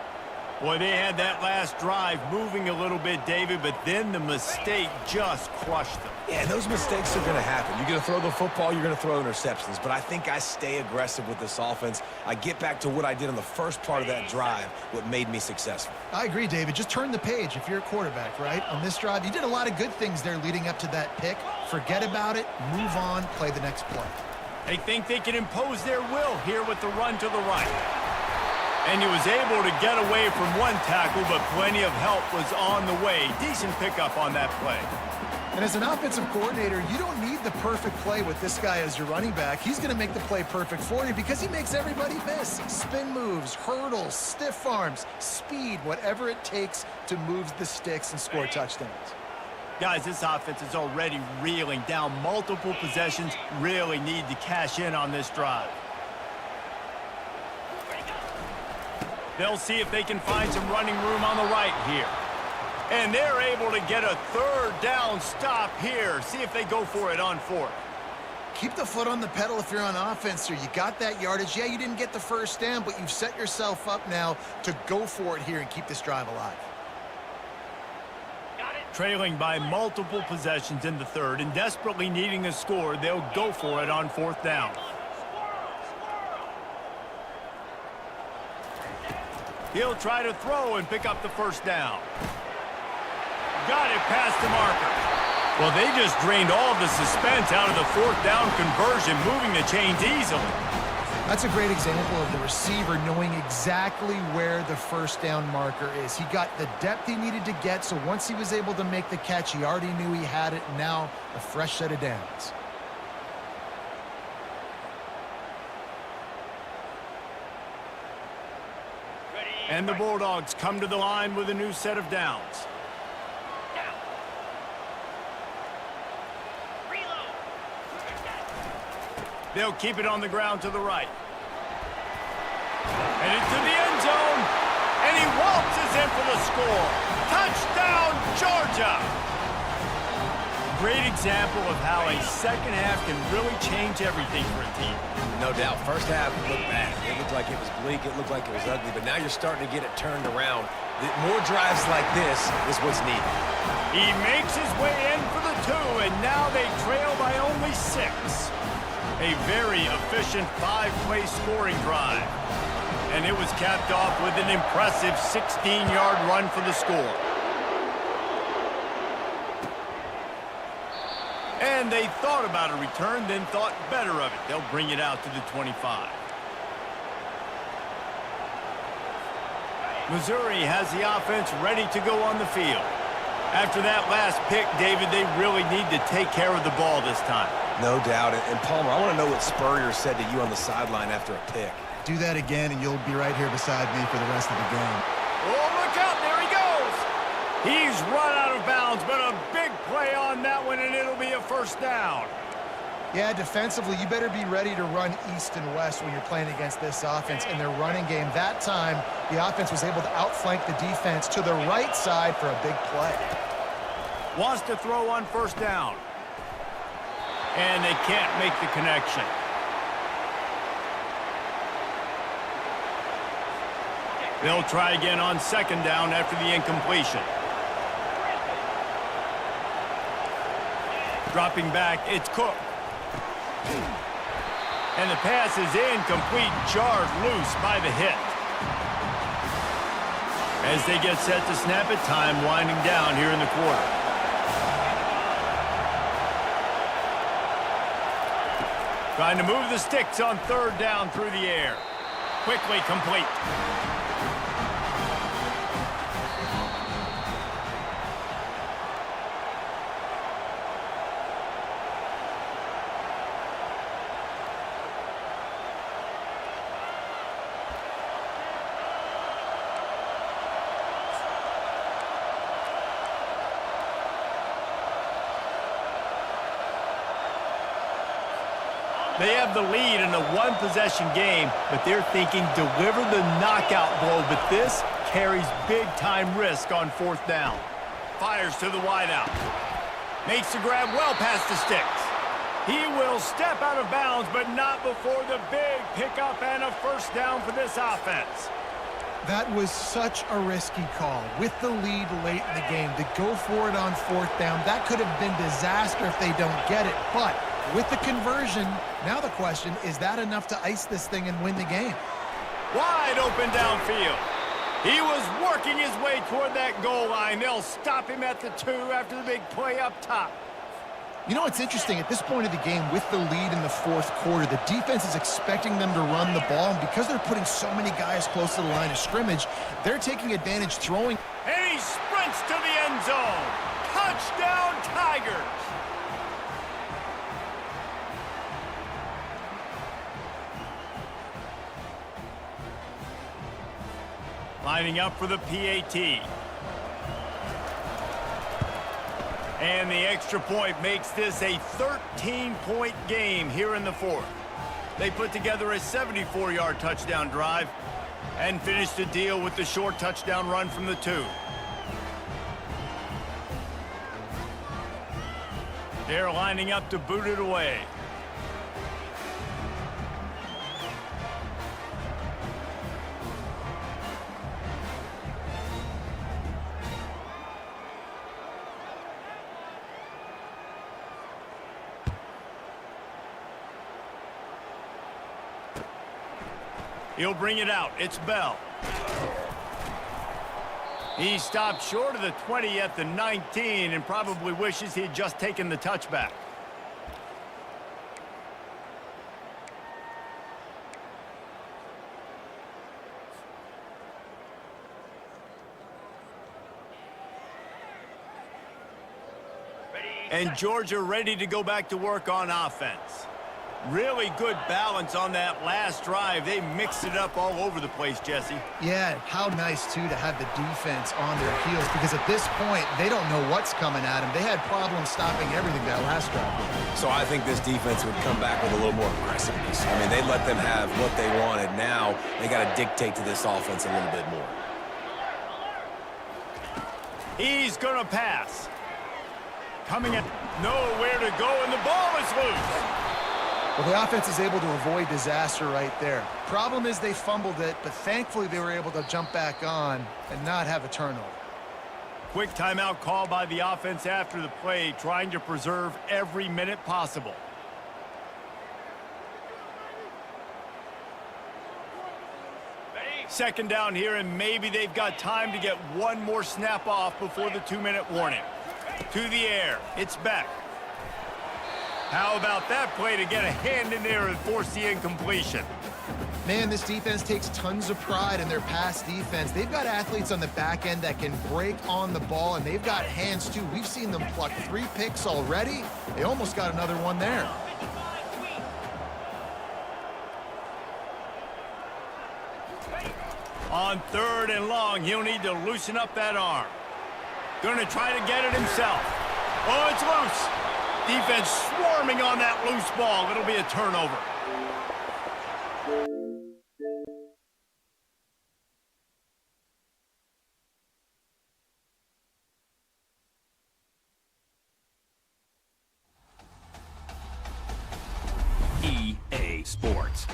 A: Boy, they had that last drive moving a little bit, David, but then the mistake just crushed them.
C: Yeah, those mistakes are going to happen. You're going to throw the football, you're going to throw interceptions. But I think I stay aggressive with this offense. I get back to what I did in the first part of that drive, what made me successful.
B: I agree, David. Just turn the page if you're a quarterback, right? On this drive, you did a lot of good things there leading up to that pick. Forget about it, move on, play the next play.
A: They think they can impose their will here with the run to the right. And he was able to get away from one tackle, but plenty of help was on the way. Decent pickup on that play.
B: And as an offensive coordinator, you don't need the perfect play with this guy as your running back. He's going to make the play perfect for you because he makes everybody miss. Spin moves, hurdles, stiff arms, speed, whatever it takes to move the sticks and score touchdowns.
A: Guys, this offense is already reeling down multiple possessions. Really need to cash in on this drive. They'll see if they can find some running room on the right here. And they're able to get a 3rd down stop here. See if they go for it on 4th.
B: Keep the foot on the pedal if you're on offense here. You got that yardage. Yeah, you didn't get the 1st down, but you've set yourself up now to go for it here and keep this drive alive.
A: Trailing by multiple possessions in the 3rd and desperately needing a score, they'll go for it on 4th down. He'll try to throw and pick up the 1st down. Got it past the marker. Well, they just drained all the suspense out of the 4th down conversion, moving the chains easily.
B: That's a great example of the receiver knowing exactly where the 1st down marker is. He got the depth he needed to get, so once he was able to make the catch, he already knew he had it, and now a fresh set of downs.
A: And the Bulldogs come to the line with a new set of downs. They'll keep it on the ground to the right. And into the end zone. And he waltzes in for the score. Touchdown, Georgia! Great example of how a second half can really change everything for a team.
C: No doubt. First half looked bad. It looked like it was bleak. It looked like it was ugly. But now you're starting to get it turned around. More drives like this is what's needed.
A: He makes his way in for the 2, and now they trail by only 6. A very efficient 5-play scoring drive. And it was capped off with an impressive 16-yard run for the score. And they thought about a return, then thought better of it. They'll bring it out to the 25. Missouri has the offense ready to go on the field. After that last pick, David, they really need to take care of the ball this time.
C: No doubt. And Palmer, I want to know what Spurrier said to you on the sideline after a pick.
F: Do that again, and you'll be right here beside me for the rest of the game.
A: Oh, look out. There he goes. He's run out of bounds, but a big play on that one, and it'll be a first down.
B: Yeah, defensively, you better be ready to run east and west when you're playing against this offense. In their running game, that time, the offense was able to outflank the defense to the right side for a big play.
A: Wants to throw on first down. And they can't make the connection. They'll try again on second down after the incompletion. Dropping back, it's Cook. And the pass is incomplete, jarred loose by the hit. As they get set to snap it, time winding down here in the quarter. Trying to move the sticks on third down through the air. Quickly complete. They have the lead in a one-possession game, but they're thinking deliver the knockout blow, but this carries big-time risk on fourth down. Fires to the wideout. Makes the grab well past the sticks. He will step out of bounds, but not before the big pickup and a first down for this offense.
B: That was such a risky call. With the lead late in the game, to go for it on fourth down, that could have been disaster if they don't get it. But with the conversion, now the question, is that enough to ice this thing and win the game?
A: Wide open downfield. He was working his way toward that goal line. They'll stop him at the 2 after the big play up top.
B: You know, it's interesting. At this point of the game, with the lead in the fourth quarter, the defense is expecting them to run the ball. And because they're putting so many guys close to the line of scrimmage, they're taking advantage throwing.
A: And he sprints to the end zone. Touchdown, Tigers. Lining up for the PAT. And the extra point makes this a 13-point game here in the fourth. They put together a 74-yard touchdown drive and finished the deal with the short touchdown run from the 2. They're lining up to boot it away. He'll bring it out. It's Bell. He stopped short of the 20 at the 19 and probably wishes he'd just taken the touchback. And Georgia ready to go back to work on offense. Really good balance on that last drive. They mixed it up all over the place, Jesse.
B: Yeah, how nice, too, to have the defense on their heels, because at this point, they don't know what's coming at them. They had problems stopping everything that last drive.
C: So I think this defense would come back with a little more aggressiveness. I mean, they let them have what they wanted. Now they got to dictate to this offense a little bit more.
A: He's going to pass. Coming at nowhere to go, and the ball is loose.
B: Well, the offense is able to avoid disaster right there. Problem is they fumbled it, but thankfully they were able to jump back on and not have a turnover.
A: Quick timeout call by the offense after the play, trying to preserve every minute possible. Second down here, and maybe they've got time to get one more snap off before the 2-minute warning. To the air. It's back. How about that play to get a hand in there and force the incompletion?
F: Man, this defense takes tons of pride in their pass defense. They've got athletes on the back end that can break on the ball, and they've got hands, too. We've seen them pluck 3 picks already. They almost got another one there.
A: On 3rd and long, he'll need to loosen up that arm. Gonna try to get it himself. Oh, it's loose. Defense swarming on that loose ball. It'll be a turnover.
H: EA Sports.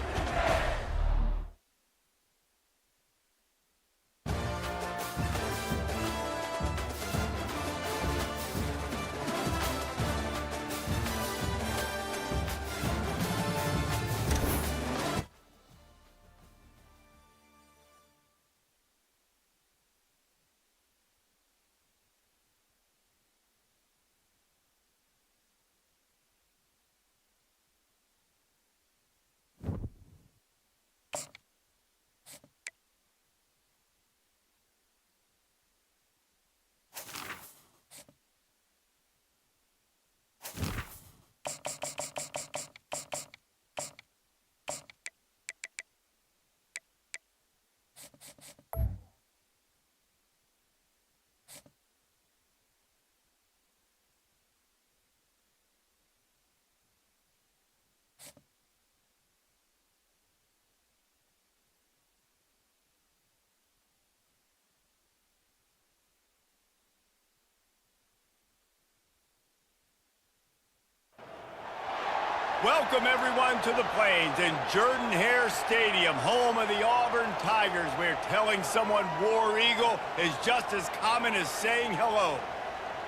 A: Welcome, everyone, to the Plains and Jordan-Hare Stadium, home of the Auburn Tigers, where telling someone War Eagle is just as common as saying hello.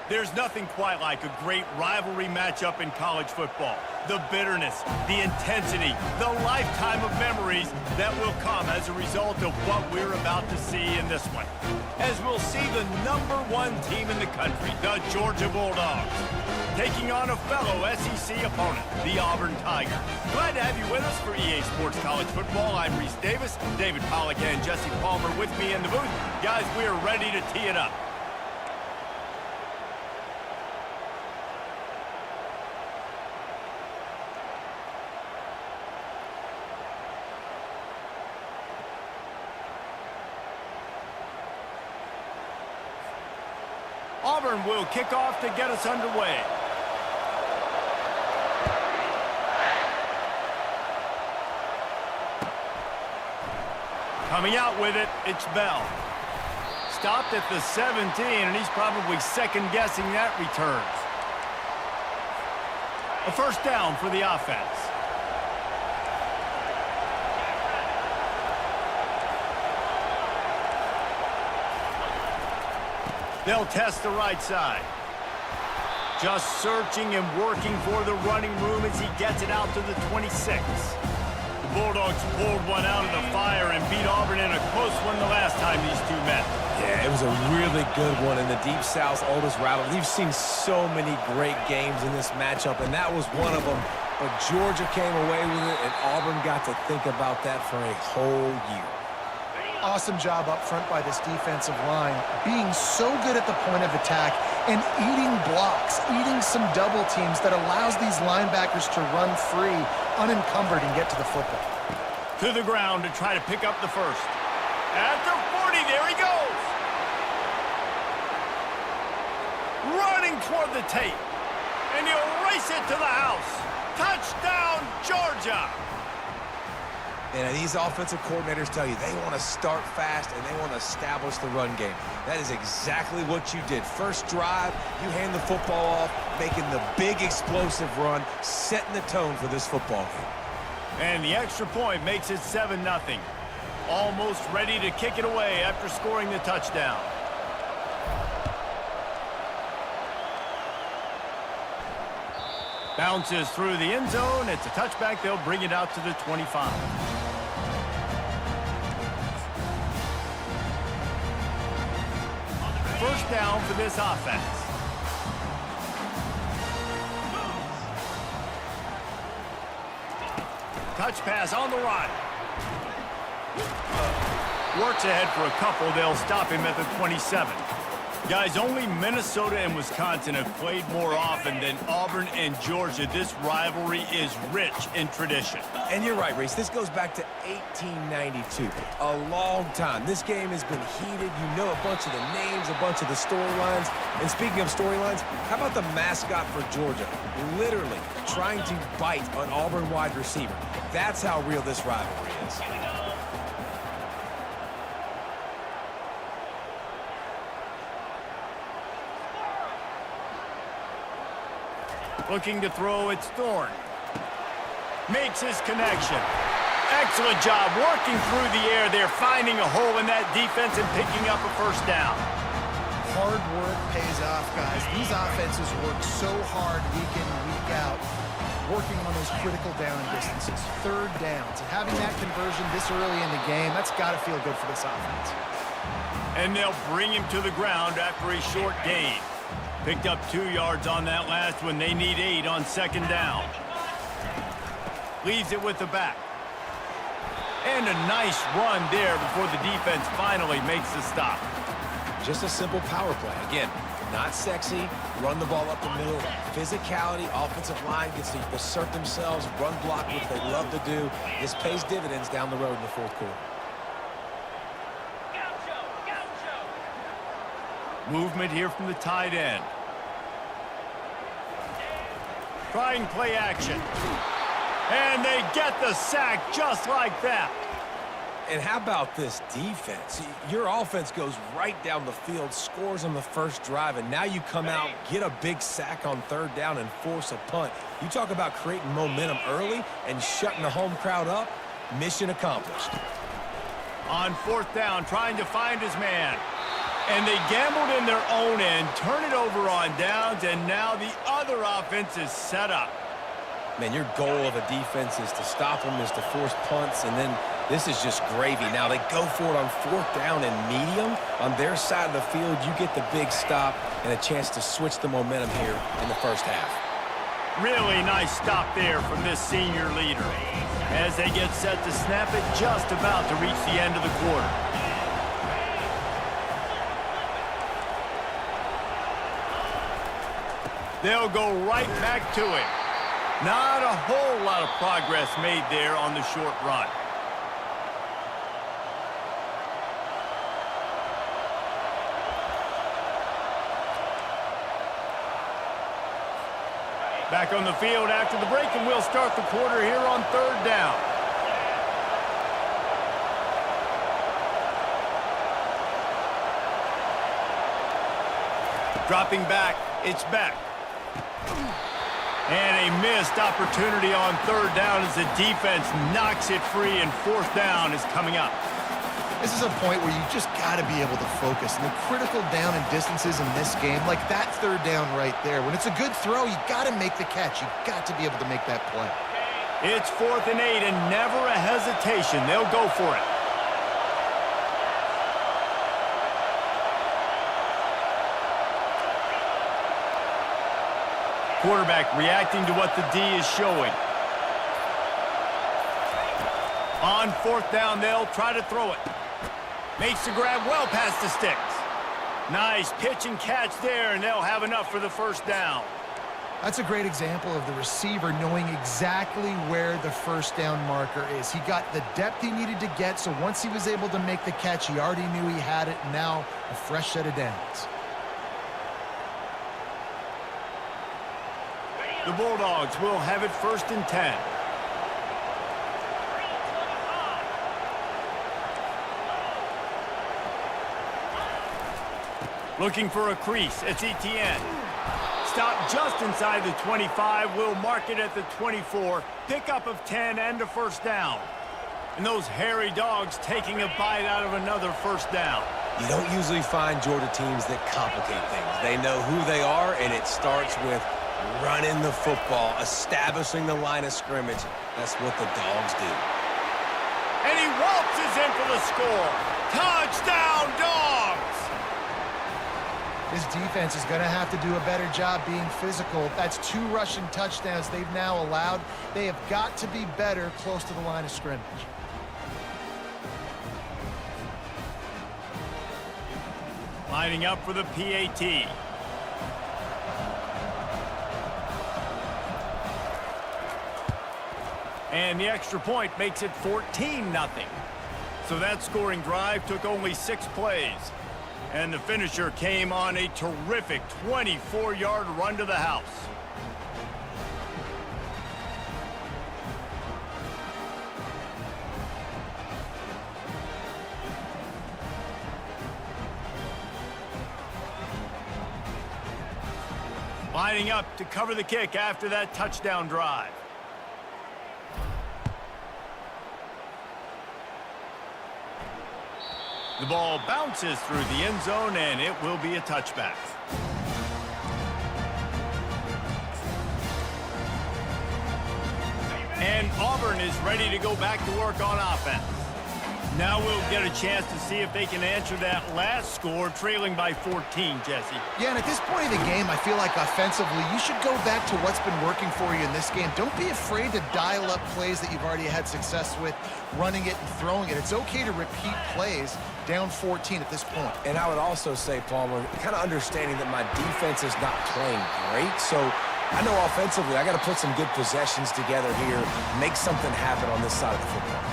A: There's nothing quite like a great rivalry matchup in college football. The bitterness, the intensity, the lifetime of memories that will come as a result of what we're about to see in this one. As we'll see the #1 team in the country, the Georgia Bulldogs, taking on a fellow SEC opponent, the Auburn Tigers. Glad to have you with us for EA Sports College Football. I'm Reese Davis, David Pollack and Jesse Palmer with me in the booth. Guys, we are ready to tee it up. Auburn will kick off to get us underway. Coming out with it, it's Bell. Stopped at the 17, and he's probably second-guessing that return. A first down for the offense. They'll test the right side. Just searching and working for the running room as he gets it out to the 26. The Bulldogs pulled one out of the fire and beat Auburn in a close one the last time these two met.
C: Yeah, it was a really good one in the Deep South's oldest rival. We've seen so many great games in this matchup, and that was one of them. But Georgia came away with it, and Auburn got to think about that for a whole year.
B: Awesome job up front by this defensive line, being so good at the point of attack and eating blocks, eating some double teams that allows these linebackers to run free, unencumbered, and get to the football.
A: To the ground to try to pick up the first. At the 40, there he goes. Running toward the tape. And he'll race it to the house. Touchdown, Georgia.
C: And these offensive coordinators tell you they want to start fast and they want to establish the run game. That is exactly what you did. First drive, you hand the football off, making the big explosive run, setting the tone for this football game.
A: And the extra point makes it 7-0. Almost ready to kick it away after scoring the touchdown. Bounces through the end zone. It's a touchback. They'll bring it out to the 25. First down for this offense. Touch pass on the run. Works ahead for a couple. They'll stop him at the 27. Guys, only Minnesota and Wisconsin have played more often than Auburn and Georgia. This rivalry is rich in tradition.
C: And you're right, Reese. This goes back to 1892. A long time. This game has been heated. You know a bunch of the names, a bunch of the storylines. And speaking of storylines, how about the mascot for Georgia? Literally trying to bite an Auburn wide receiver. That's how real this rivalry is.
A: Looking to throw, it's Thorne. Makes his connection. Excellent job working through the air there, finding a hole in that defense and picking up a first down.
B: Hard work pays off, guys. These offenses work so hard week in and week out, working on those critical down distances, third downs. And having that conversion this early in the game, that's got to feel good for this offense.
A: And they'll bring him to the ground after a short gain. Picked up 2 yards on that last one. They need 8 on second down. Leaves it with the back. And a nice run there before the defense finally makes the stop.
C: Just a simple power play. Again, not sexy. Run the ball up the middle. Physicality, offensive line gets to assert themselves, run block, which they love to do. This pays dividends down the road in the fourth quarter.
A: Movement here from the tight end. Trying play action. And they get the sack just like that.
C: And how about this defense? Your offense goes right down the field, scores on the first drive, and now you come out, get a big sack on third down, and force a punt. You talk about creating momentum early and shutting the home crowd up. Mission accomplished.
A: On fourth down, trying to find his man. And they gambled in their own end, turn it over on downs, and now the other offense is set up.
C: Man, your goal of a defense is to stop them, is to force punts, and then this is just gravy. Now they go for it on fourth down and medium. On their side of the field, you get the big stop and a chance to switch the momentum here in the first half.
A: Really nice stop there from this senior leader. As they get set to snap it, just about to reach the end of the quarter. They'll go right back to it. Not a whole lot of progress made there on the short run. Back on the field after the break, and we'll start the quarter here on third down. Dropping back, it's Beck. And a missed opportunity on third down as the defense knocks it free, and fourth down is coming up.
B: This is a point where you just got to be able to focus. And the critical down and distances in this game, like that third down right there, when it's a good throw, you got to make the catch. You got to be able to make that play.
A: It's 4th and 8, and never a hesitation. They'll go for it. Quarterback reacting to what the D is showing. On fourth down, they'll try to throw it. Makes the grab well past the sticks. Nice pitch and catch there, and they'll have enough for the first down.
B: That's a great example of the receiver knowing exactly where the first down marker is. He got the depth he needed to get, so once he was able to make the catch, he already knew he had it. Now, a fresh set of downs.
A: The Bulldogs will have it 1st and 10. Looking for a crease. It's Etienne. Stop just inside the 25. We'll mark it at the 24. Pickup of 10 and a first down. And those hairy dogs taking a bite out of another first down.
C: You don't usually find Georgia teams that complicate things. They know who they are, and it starts with Running the football, establishing the line of scrimmage. That's what the Dogs do.
A: And he waltzes in for the score. Touchdown, Dogs!
B: This defense is going to have to do a better job being physical. That's 2 rushing touchdowns they've now allowed. They have got to be better close to the line of scrimmage.
A: Lining up for the PAT. And the extra point makes it 14-0. So that scoring drive took only 6 plays. And the finisher came on a terrific 24-yard run to the house. Lining up to cover the kick after that touchdown drive. The ball bounces through the end zone, and it will be a touchback. And Auburn is ready to go back to work on offense. Now we'll get a chance to see if they can answer that last score, trailing by 14, Jesse.
B: Yeah, and at this point of the game, I feel like offensively, you should go back to what's been working for you in this game. Don't be afraid to dial up plays that you've already had success with, running it and throwing it. It's okay to repeat plays down 14 at this point.
C: And I would also say, Palmer, kind of understanding that my defense is not playing great, so I know offensively I got to put some good possessions together here, make something happen on this side of the football.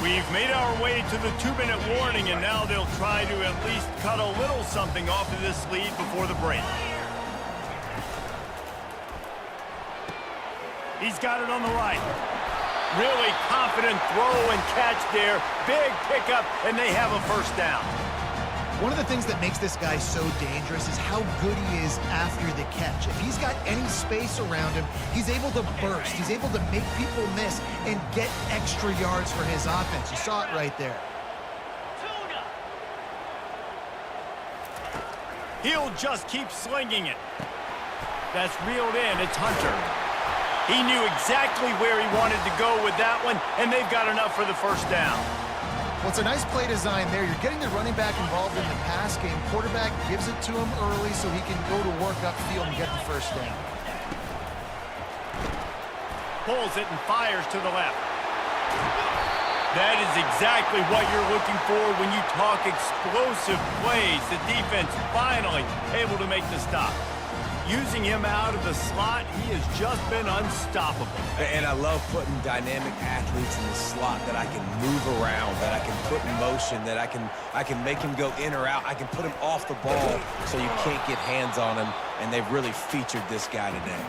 A: We've made our way to the 2-minute warning, and now they'll try to at least cut a little something off of this lead before the break. He's got it on the right. Really confident throw and catch there. Big pickup, and they have a first down.
B: One of the things that makes this guy so dangerous is how good he is after the catch. If he's got any space around him, he's able to burst. He's able to make people miss and get extra yards for his offense. You saw it right there.
A: He'll just keep slinging it. That's reeled in. It's Hunter. He knew exactly where he wanted to go with that one, and they've got enough for the first down.
B: Well, it's a nice play design there. You're getting the running back involved in the pass game. Quarterback gives it to him early so he can go to work upfield and get the first down.
A: Pulls it and fires to the left. That is exactly what you're looking for when you talk explosive plays. The defense finally able to make the stop. Using him out of the slot, he has just been unstoppable.
C: And I love putting dynamic athletes in the slot that I can move around, that I can put in motion, that I can make him go in or out. I can put him off the ball so you can't get hands on him, and they've really featured this guy today.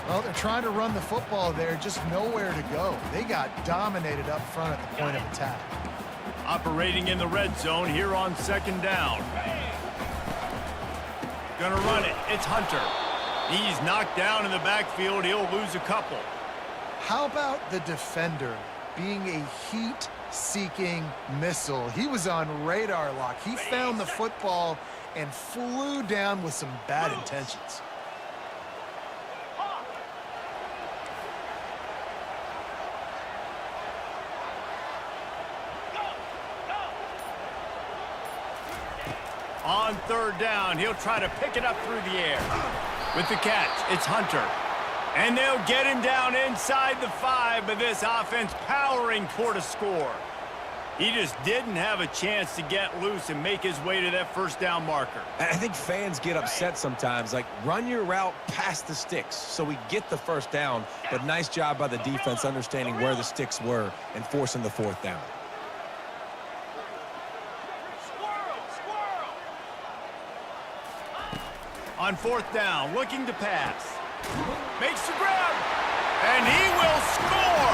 B: Well, they're trying to run the football there, just nowhere to go. They got dominated up front at the point of attack.
A: Operating in the red zone here on second down. Gonna run it. It's Hunter. He's knocked down in the backfield. He'll lose a couple.
B: How about the defender being a heat-seeking missile? He was on radar lock. He found the football and flew down with some bad intentions.
A: On third down, he'll try to pick it up through the air. With the catch, it's Hunter. And they'll get him down inside the 5, but this offense powering toward a score. He just didn't have a chance to get loose and make his way to that first down marker.
C: I think fans get upset sometimes, like run your route past the sticks so we get the first down, but nice job by the defense understanding where the sticks were and forcing the fourth down.
A: On fourth down, looking to pass. Makes the grab, and he will score!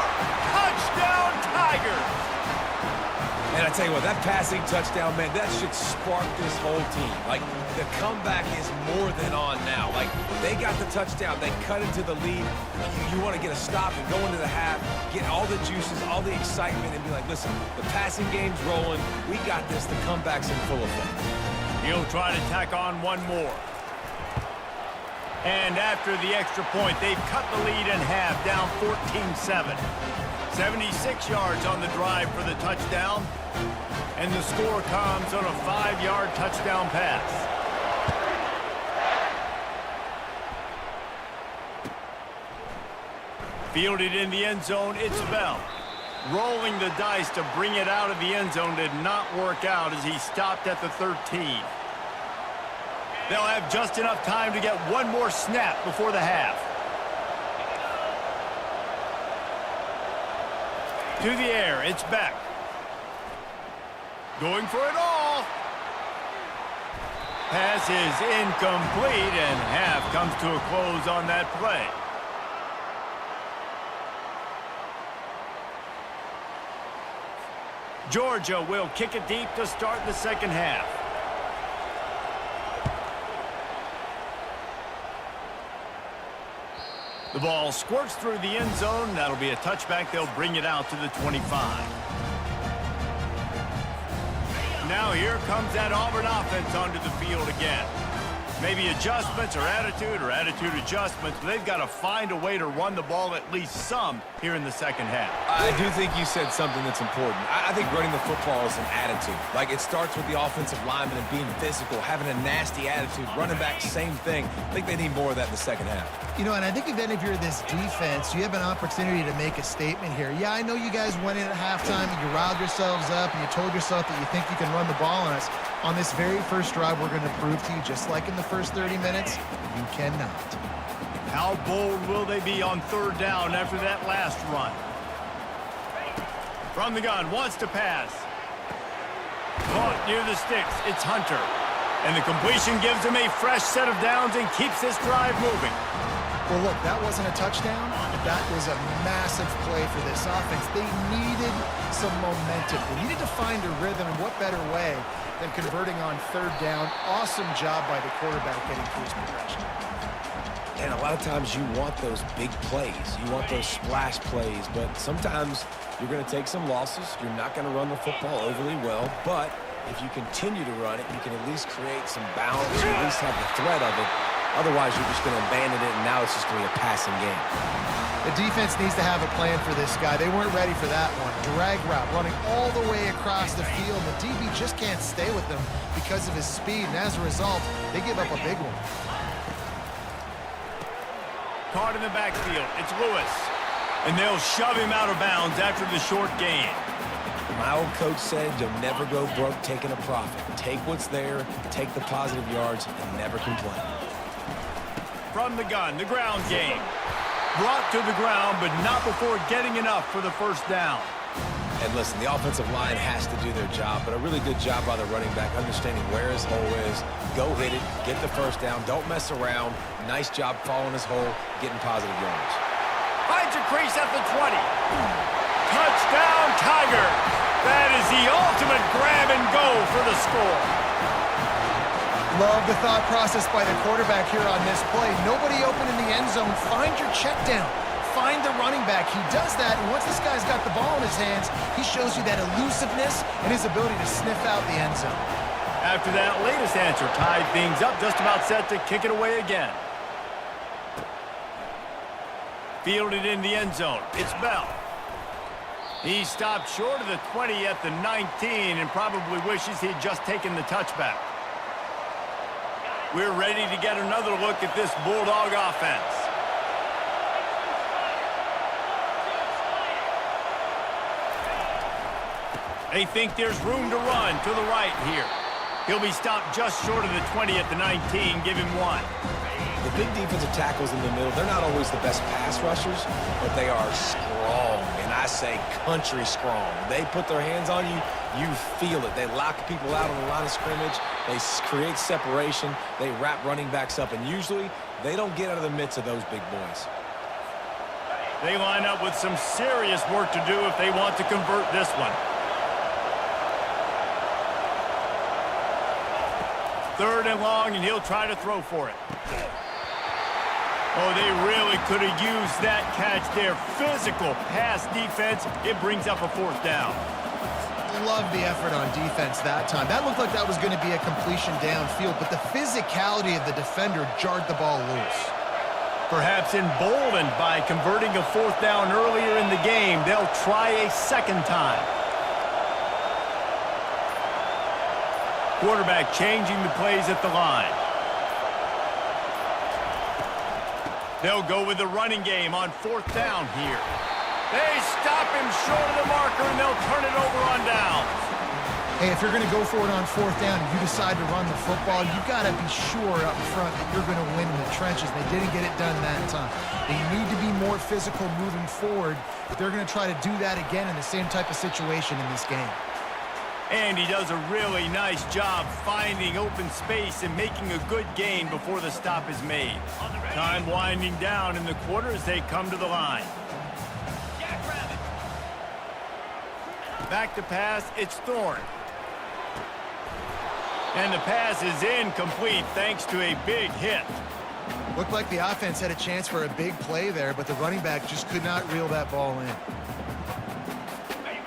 A: Touchdown, Tigers!
C: And I tell you what, that passing touchdown, man, that should spark this whole team. Like, the comeback is more than on now. Like, they got the touchdown. They cut into the lead. You want to get a stop and go into the half, get all the juices, all the excitement, and be like, listen, the passing game's rolling. We got this. The comeback's in full effect.
A: He'll try to tack on one more. And after the extra point, they've cut the lead in half, down 14-7. 76 yards on the drive for the touchdown. And the score comes on a 5-yard touchdown pass. Fielded in the end zone, it's Bell. Rolling the dice to bring it out of the end zone did not work out as he stopped at the 13. They'll have just enough time to get one more snap before the half. To the air, it's Beck. Going for it all. Pass is incomplete, and half comes to a close on that play. Georgia will kick it deep to start the second half. The ball squirts through the end zone. That'll be a touchback. They'll bring it out to the 25. Now here comes that Auburn offense onto the field again. Maybe adjustments or attitude adjustments, but they've got to find a way to run the ball at least some here in the second half.
C: I do think you said something that's important. I think running the football is an attitude. Like, it starts with the offensive lineman and being physical, having a nasty attitude. Running back, same thing. I think they need more of that in the second half.
F: You know, and I think then if you're this defense, you have an opportunity to make a statement here. Yeah, I know you guys went in at halftime and you riled yourselves up and you told yourself that you think you can run the ball on us. On this very first drive, we're going to prove to you, just like in the first 30 minutes, you cannot.
A: How bold will they be on third down after that last run? From the gun, wants to pass. Caught near the sticks, it's Hunter. And the completion gives him a fresh set of downs and keeps this drive moving.
B: Well, look, that wasn't a touchdown. That was a massive play for this offense. They needed some momentum. They needed to find a rhythm, and what better way than converting on third down. Awesome job by the quarterback getting through his progression.
C: And a lot of times you want those big plays. You want those splash plays, but sometimes you're going to take some losses. You're not going to run the football overly well, but if you continue to run it, you can at least create some balance, or at least have the threat of it. Otherwise, you're just going to abandon it, and now it's just going to be a passing game.
B: The defense needs to have a plan for this guy. They weren't ready for that one. Drag route, running all the way across the field. The DB just can't stay with them because of his speed, and as a result, they give up a big one.
A: Caught in the backfield, it's Lewis. And they'll shove him out of bounds after the short gain.
C: My old coach said you'll never go broke taking a profit. Take what's there, take the positive yards, and never complain.
A: From the gun, the ground game. Brought to the ground, but not before getting enough for the first down.
C: And listen, the offensive line has to do their job, but a really good job by the running back, understanding where his hole is. Go hit it, get the first down, don't mess around. Nice job following his hole, getting positive yards.
A: Finds a crease at the 20. Touchdown, Tiger. That is the ultimate grab and go for the score.
B: Love the thought process by the quarterback here on this play. Nobody open in the end zone. Find your check down. Find the running back. He does that, and once this guy's got the ball in his hands, he shows you that elusiveness and his ability to sniff out the end zone.
A: After that latest answer, tied things up, just about set to kick it away again. Fielded in the end zone. It's Bell. He stopped short of the 20 at the 19 and probably wishes he'd just taken the touchback. We're ready to get another look at this Bulldog offense. They think there's room to run to the right here. He'll be stopped just short of the 20 at the 19. Give him one.
C: The big defensive tackles in the middle, they're not always the best pass rushers, but they are strong, and I say country strong. They put their hands on you, you feel it. They lock people out on the line of scrimmage. They create separation. They wrap running backs up, and usually they don't get out of the midst of those big boys.
A: They line up with some serious work to do if they want to convert this one. Third and long, and he'll try to throw for it. Oh, they really could have used that catch there. Physical pass defense. It brings up a fourth down.
F: Love the effort on defense that time. That looked like that was going to be a completion downfield, but the physicality of the defender jarred the ball loose.
A: Perhaps emboldened by converting a fourth down earlier in the game, they'll try a second time. Quarterback changing the plays at the line. They'll go with the running game on fourth down here. They stop him short of the marker, and they'll turn it over on downs.
F: Hey, if you're going to go for it on fourth down and you decide to run the football, you've got to be sure up front that you're going to win in the trenches. They didn't get it done that time. They need to be more physical moving forward if they're going to try to do that again in the same type of situation in this game.
A: And he does a really nice job finding open space and making a good gain before the stop is made. Time winding down in the quarter as they come to the line. Back to pass, it's Thorne. And the pass is incomplete thanks to a big hit.
F: Looked like the offense had a chance for a big play there, but the running back just could not reel that ball in.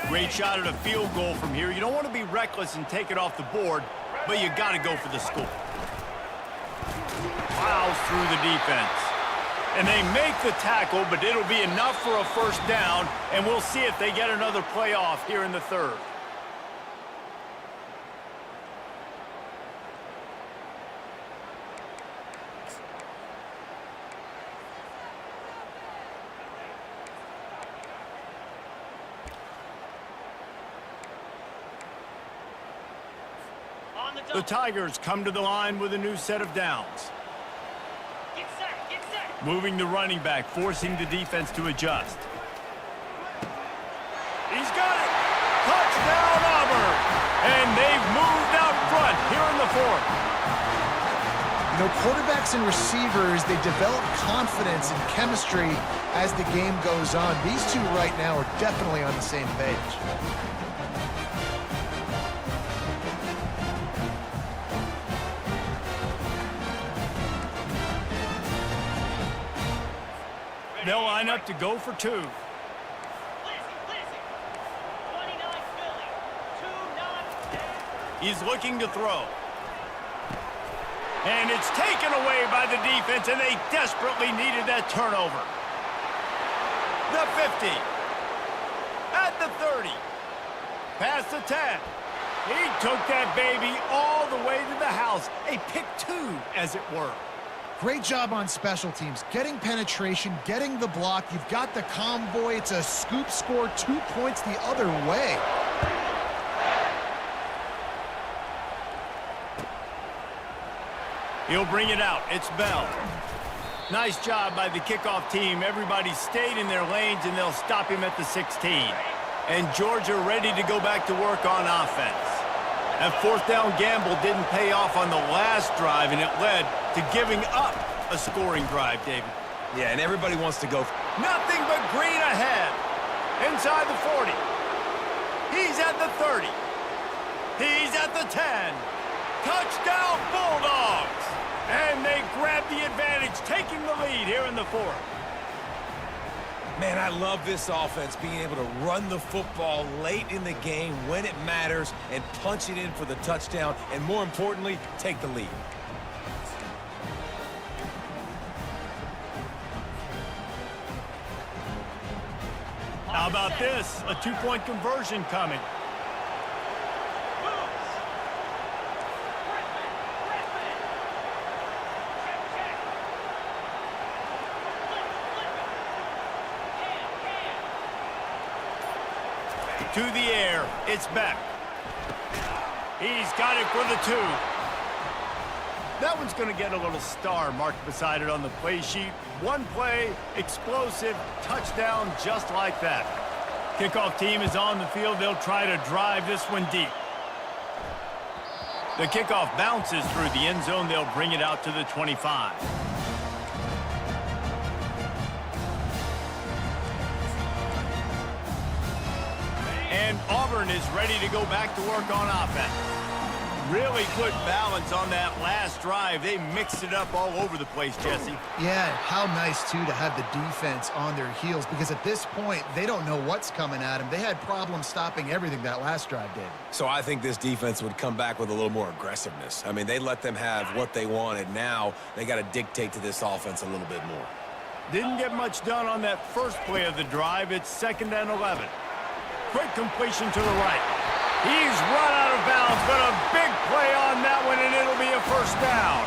A: Great shot at a field goal from here. You don't want to be reckless and take it off the board, but you got to go for the score. Plows through the defense. And they make the tackle, but it'll be enough for a first down, and we'll see if they get another play off here in the third. The Tigers come to the line with a new set of downs.
D: Get set, get set.
A: Moving the running back, forcing the defense to adjust. He's got it! Touchdown, Auburn! And they've moved out front here in the fourth.
F: You know, quarterbacks and receivers, they develop confidence and chemistry as the game goes on. These two right now are definitely on the same page.
A: They'll line up to go for two.
D: Listen. 29 Philly. 2-9.
A: He's looking to throw. And it's taken away by the defense, and they desperately needed that turnover. The 50. At the 30. Past the 10. He took that baby all the way to the house. A pick two, as it were.
F: Great job on special teams, getting penetration, getting the block. You've got the convoy. It's a scoop score, 2 points the other way.
A: He'll bring it out. It's Bell. Nice job by the kickoff team. Everybody stayed in their lanes, and they'll stop him at the 16. And Georgia ready to go back to work on offense. That fourth down gamble didn't pay off on the last drive, and it led to giving up a scoring drive, David.
C: Yeah, and everybody wants to go.
A: Nothing but green ahead. Inside the 40. He's at the 30. He's at the 10. Touchdown, Bulldogs! And they grab the advantage, taking the lead here in the fourth.
C: Man, I love this offense, being able to run the football late in the game when it matters and punch it in for the touchdown, and more importantly, take the lead.
A: How about this? A two-point conversion coming. To the air, it's Beck. He's got it for the two. That one's going to get a little star marked beside it on the play sheet. One play, explosive, touchdown just like that. Kickoff team is on the field. They'll try to drive this one deep. The kickoff bounces through the end zone. They'll bring it out to the 25. And Auburn is ready to go back to work on offense. Really good balance on that last drive. They mixed it up all over the place, Jesse.
F: Yeah, how nice, too, to have the defense on their heels, because at this point, they don't know what's coming at them. They had problems stopping everything that last drive did.
C: So I think this defense would come back with a little more aggressiveness. I mean, they let them have what they wanted. Now they got to dictate to this offense a little bit more.
A: Didn't get much done on that first play of the drive. It's 2nd and 11. Quick completion to the right. He's run out of bounds, but a big play on that one, and it'll be a first down.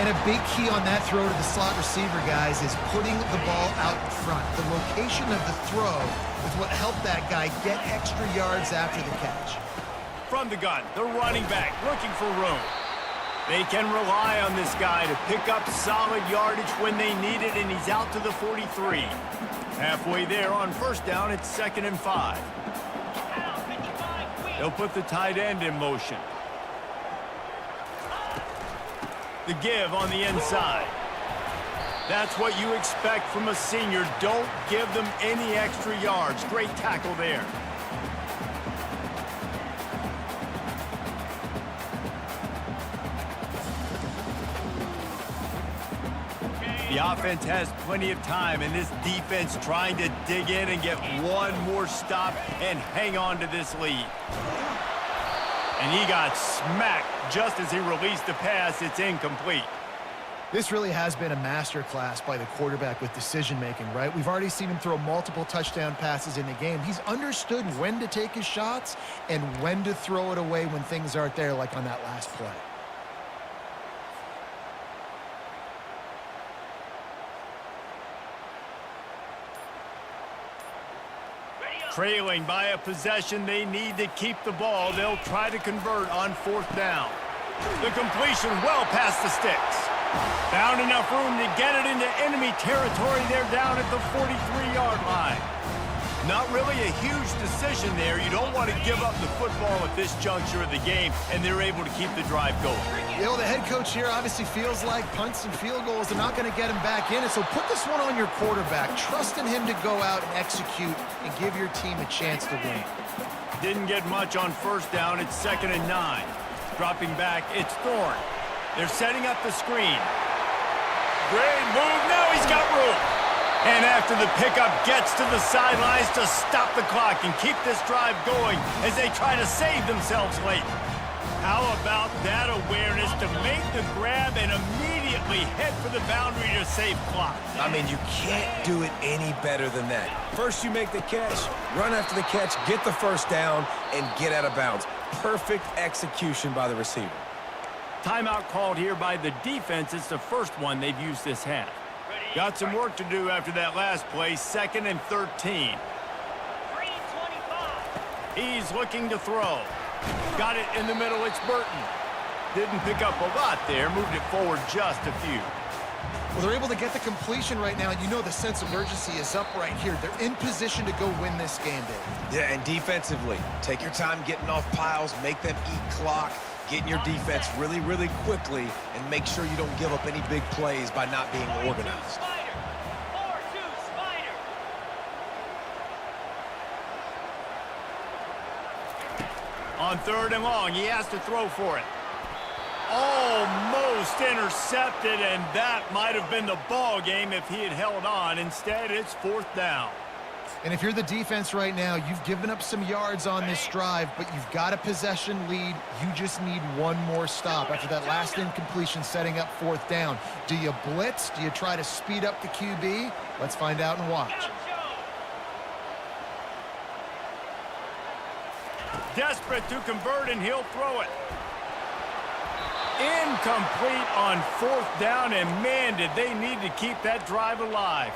F: And a big key on that throw to the slot receiver, guys, is putting the ball out in front. The location of the throw is what helped that guy get extra yards after the catch.
A: From the gun, the running back looking for room. They can rely on this guy to pick up solid yardage when they need it, and he's out to the 43. Halfway there on first down, it's 2nd and 5. They'll put the tight end in motion. The give on the inside. That's what you expect from a senior. Don't give them any extra yards. Great tackle there. The offense has plenty of time, and this defense trying to dig in and get one more stop and hang on to this lead. And he got smacked just as he released the pass. It's incomplete.
F: This really has been a masterclass by the quarterback with decision-making, right? We've already seen him throw multiple touchdown passes in the game. He's understood when to take his shots and when to throw it away when things aren't there, like on that last play.
A: Trailing by a possession, they need to keep the ball. They'll try to convert on 4th down. The completion well past the sticks. Found enough room to get it into enemy territory. They're down at the 43-yard line. Not really a huge decision there. You don't want to give up the football at this juncture of the game, and they're able to keep the drive going.
F: You know, the head coach here obviously feels like punts and field goals are not going to get him back in it, so put this one on your quarterback. Trust in him to go out and execute and give your team a chance to win.
A: Didn't get much on first down. It's 2nd and 9. Dropping back, it's Thorne. They're setting up the screen. Great move. Now he's got room. And after the pickup, gets to the sidelines to stop the clock and keep this drive going as they try to save themselves late. How about that awareness to make the grab and immediately head for the boundary to save clock?
C: I mean, you can't do it any better than that. First you make the catch, run after the catch, get the first down, and get out of bounds. Perfect execution by the receiver.
A: Timeout called here by the defense. It's the first one they've used this half. Got some work to do after that last play. 2nd and 13. He's looking to throw. Got it in the middle. It's Burton. Didn't pick up a lot there. Moved it forward just a few.
F: Well, they're able to get the completion right now, and you know the sense of urgency is up right here. They're in position to go win this game, Dave.
C: Yeah, and defensively, take your time getting off piles, make them eat clock, get in your defense really, really quickly, and make sure you don't give up any big plays by not being organized.
A: On 3rd and long, he has to throw for it. Almost intercepted, and that might have been the ball game if he had held on. Instead, it's 4th down.
F: And if you're the defense right now, you've given up some yards on this drive, but you've got a possession lead. You just need one more stop after that last incompletion setting up 4th down. Do you blitz? Do you try to speed up the QB? Let's find out and watch.
A: Desperate to convert, and he'll throw it. Incomplete on 4th down, and man, did they need to keep that drive alive.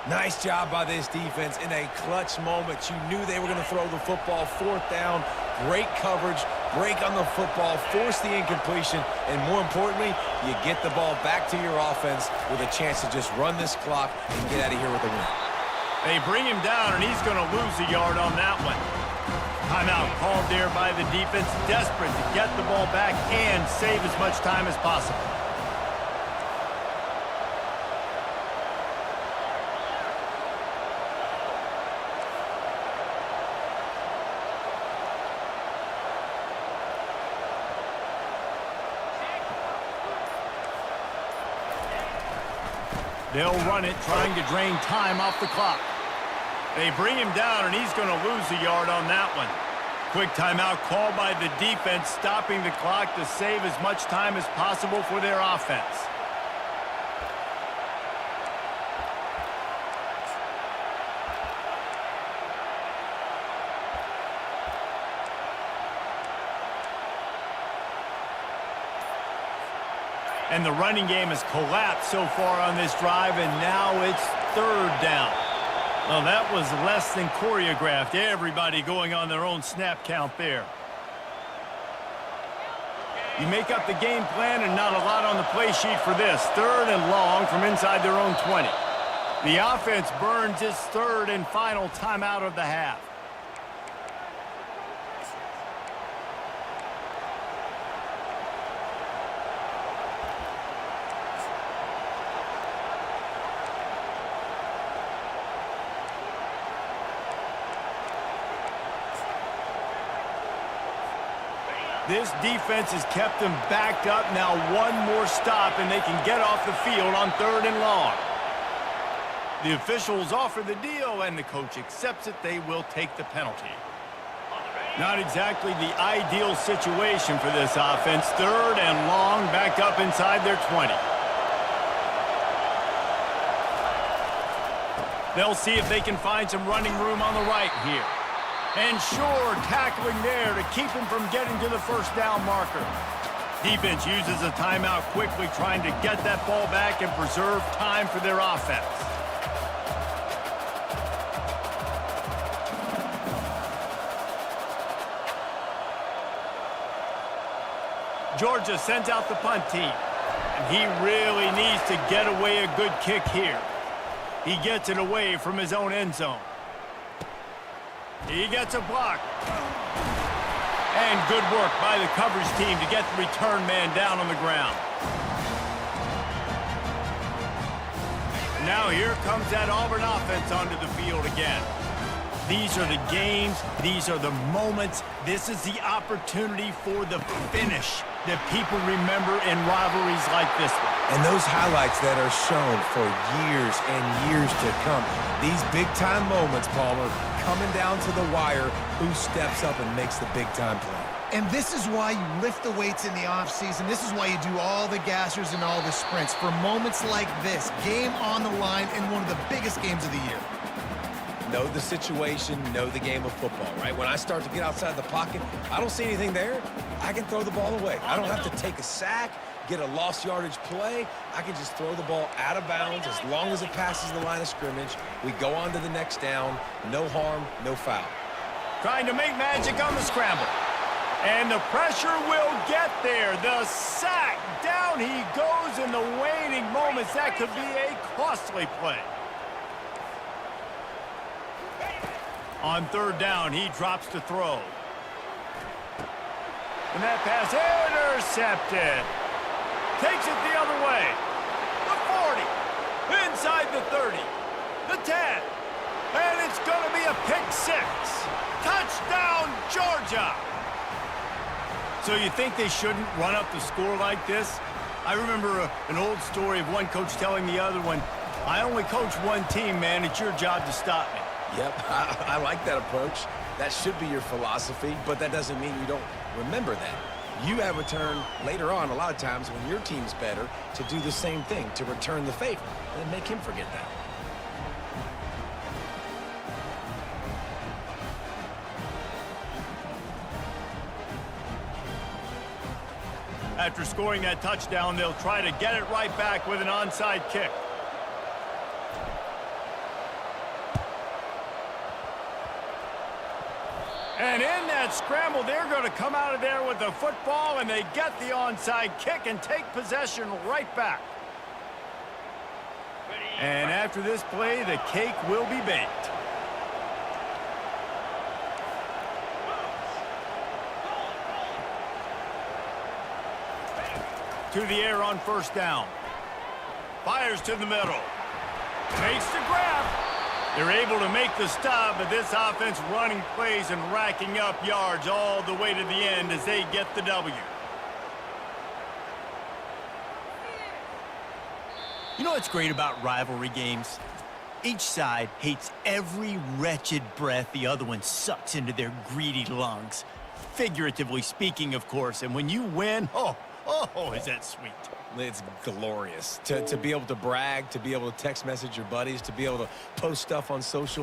C: Nice job by this defense in a clutch moment. You knew they were going to throw the football. 4th down, great coverage, break on the football, force the incompletion, and more importantly, you get the ball back to your offense with a chance to just run this clock and get out of here with a win.
A: They bring him down, and he's going to lose a yard on that one. Timeout called there by the defense, desperate to get the ball back and save as much time as possible. They'll run it, trying to drain time off the clock. They bring him down, and he's going to lose a yard on that one. Quick timeout called by the defense, stopping the clock to save as much time as possible for their offense. And the running game has collapsed so far on this drive, and now it's third down. Well, that was less than choreographed. Everybody going on their own snap count there. You make up the game plan and not a lot on the play sheet for this. Third and long from inside their own 20. The offense burns its third and final timeout of the half. This defense has kept them backed up. Now one more stop, and they can get off the field on third and long. The officials offer the deal, and the coach accepts it. They will take the penalty. Not exactly the ideal situation for this offense. Third and long, back up inside their 20. They'll see if they can find some running room on the right here. And sure, tackling there to keep him from getting to the first down marker. Defense uses a timeout quickly, trying to get that ball back and preserve time for their offense. Georgia sends out the punt team. And he really needs to get away a good kick here. He gets it away from his own end zone. He gets a block. And good work by the coverage team to get the return man down on the ground. Now here comes that Auburn offense onto the field again. These are the games. These are the moments. This is the opportunity for the finish that people remember in rivalries like this one.
C: And those highlights that are shown for years and years to come. These big-time moments, Palmer, coming down to the wire, who steps up and makes the big-time play.
F: And this is why you lift the weights in the offseason. This is why you do all the gassers and all the sprints. For moments like this, game on the line in one of the biggest games of the year.
C: Know the situation, know the game of football, right? When I start to get outside the pocket, I don't see anything there. I can throw the ball away. I don't have to take a sack, get a lost yardage play. I can just throw the ball out of bounds as long as it passes the line of scrimmage. We go on to the next down. No harm, no foul.
A: Trying to make magic on the scramble. And the pressure will get there. The sack. Down he goes in the waning moments. That could be a costly play. On third down, he drops to throw. And that pass intercepted. Takes it the other way. The 40. Inside the 30. The 10. And it's going to be a pick six. Touchdown, Georgia. So you think they shouldn't run up the score like this? I remember an old story of one coach telling the other one, I only coach one team, man. It's your job to stop me.
C: Yep, I like that approach. That should be your philosophy, but that doesn't mean you don't remember that. You have a turn later on, a lot of times, when your team's better, to do the same thing, to return the favor, and make him forget that.
A: After scoring that touchdown, they'll try to get it right back with an onside kick. And in that scramble, they're going to come out of there with the football, and they get the onside kick and take possession right back. And after this play, the cake will be baked. To the air on first down. Fires to the middle. Makes the grab. They're able to make the stop, but this offense running plays and racking up yards all the way to the end as they get the W. You know what's great about rivalry games? Each side hates every wretched breath the other one sucks into their greedy lungs. Figuratively speaking, of course, and when you win, oh, is that sweet.
C: It's glorious to be able to brag, to be able to text message your buddies, to be able to post stuff on social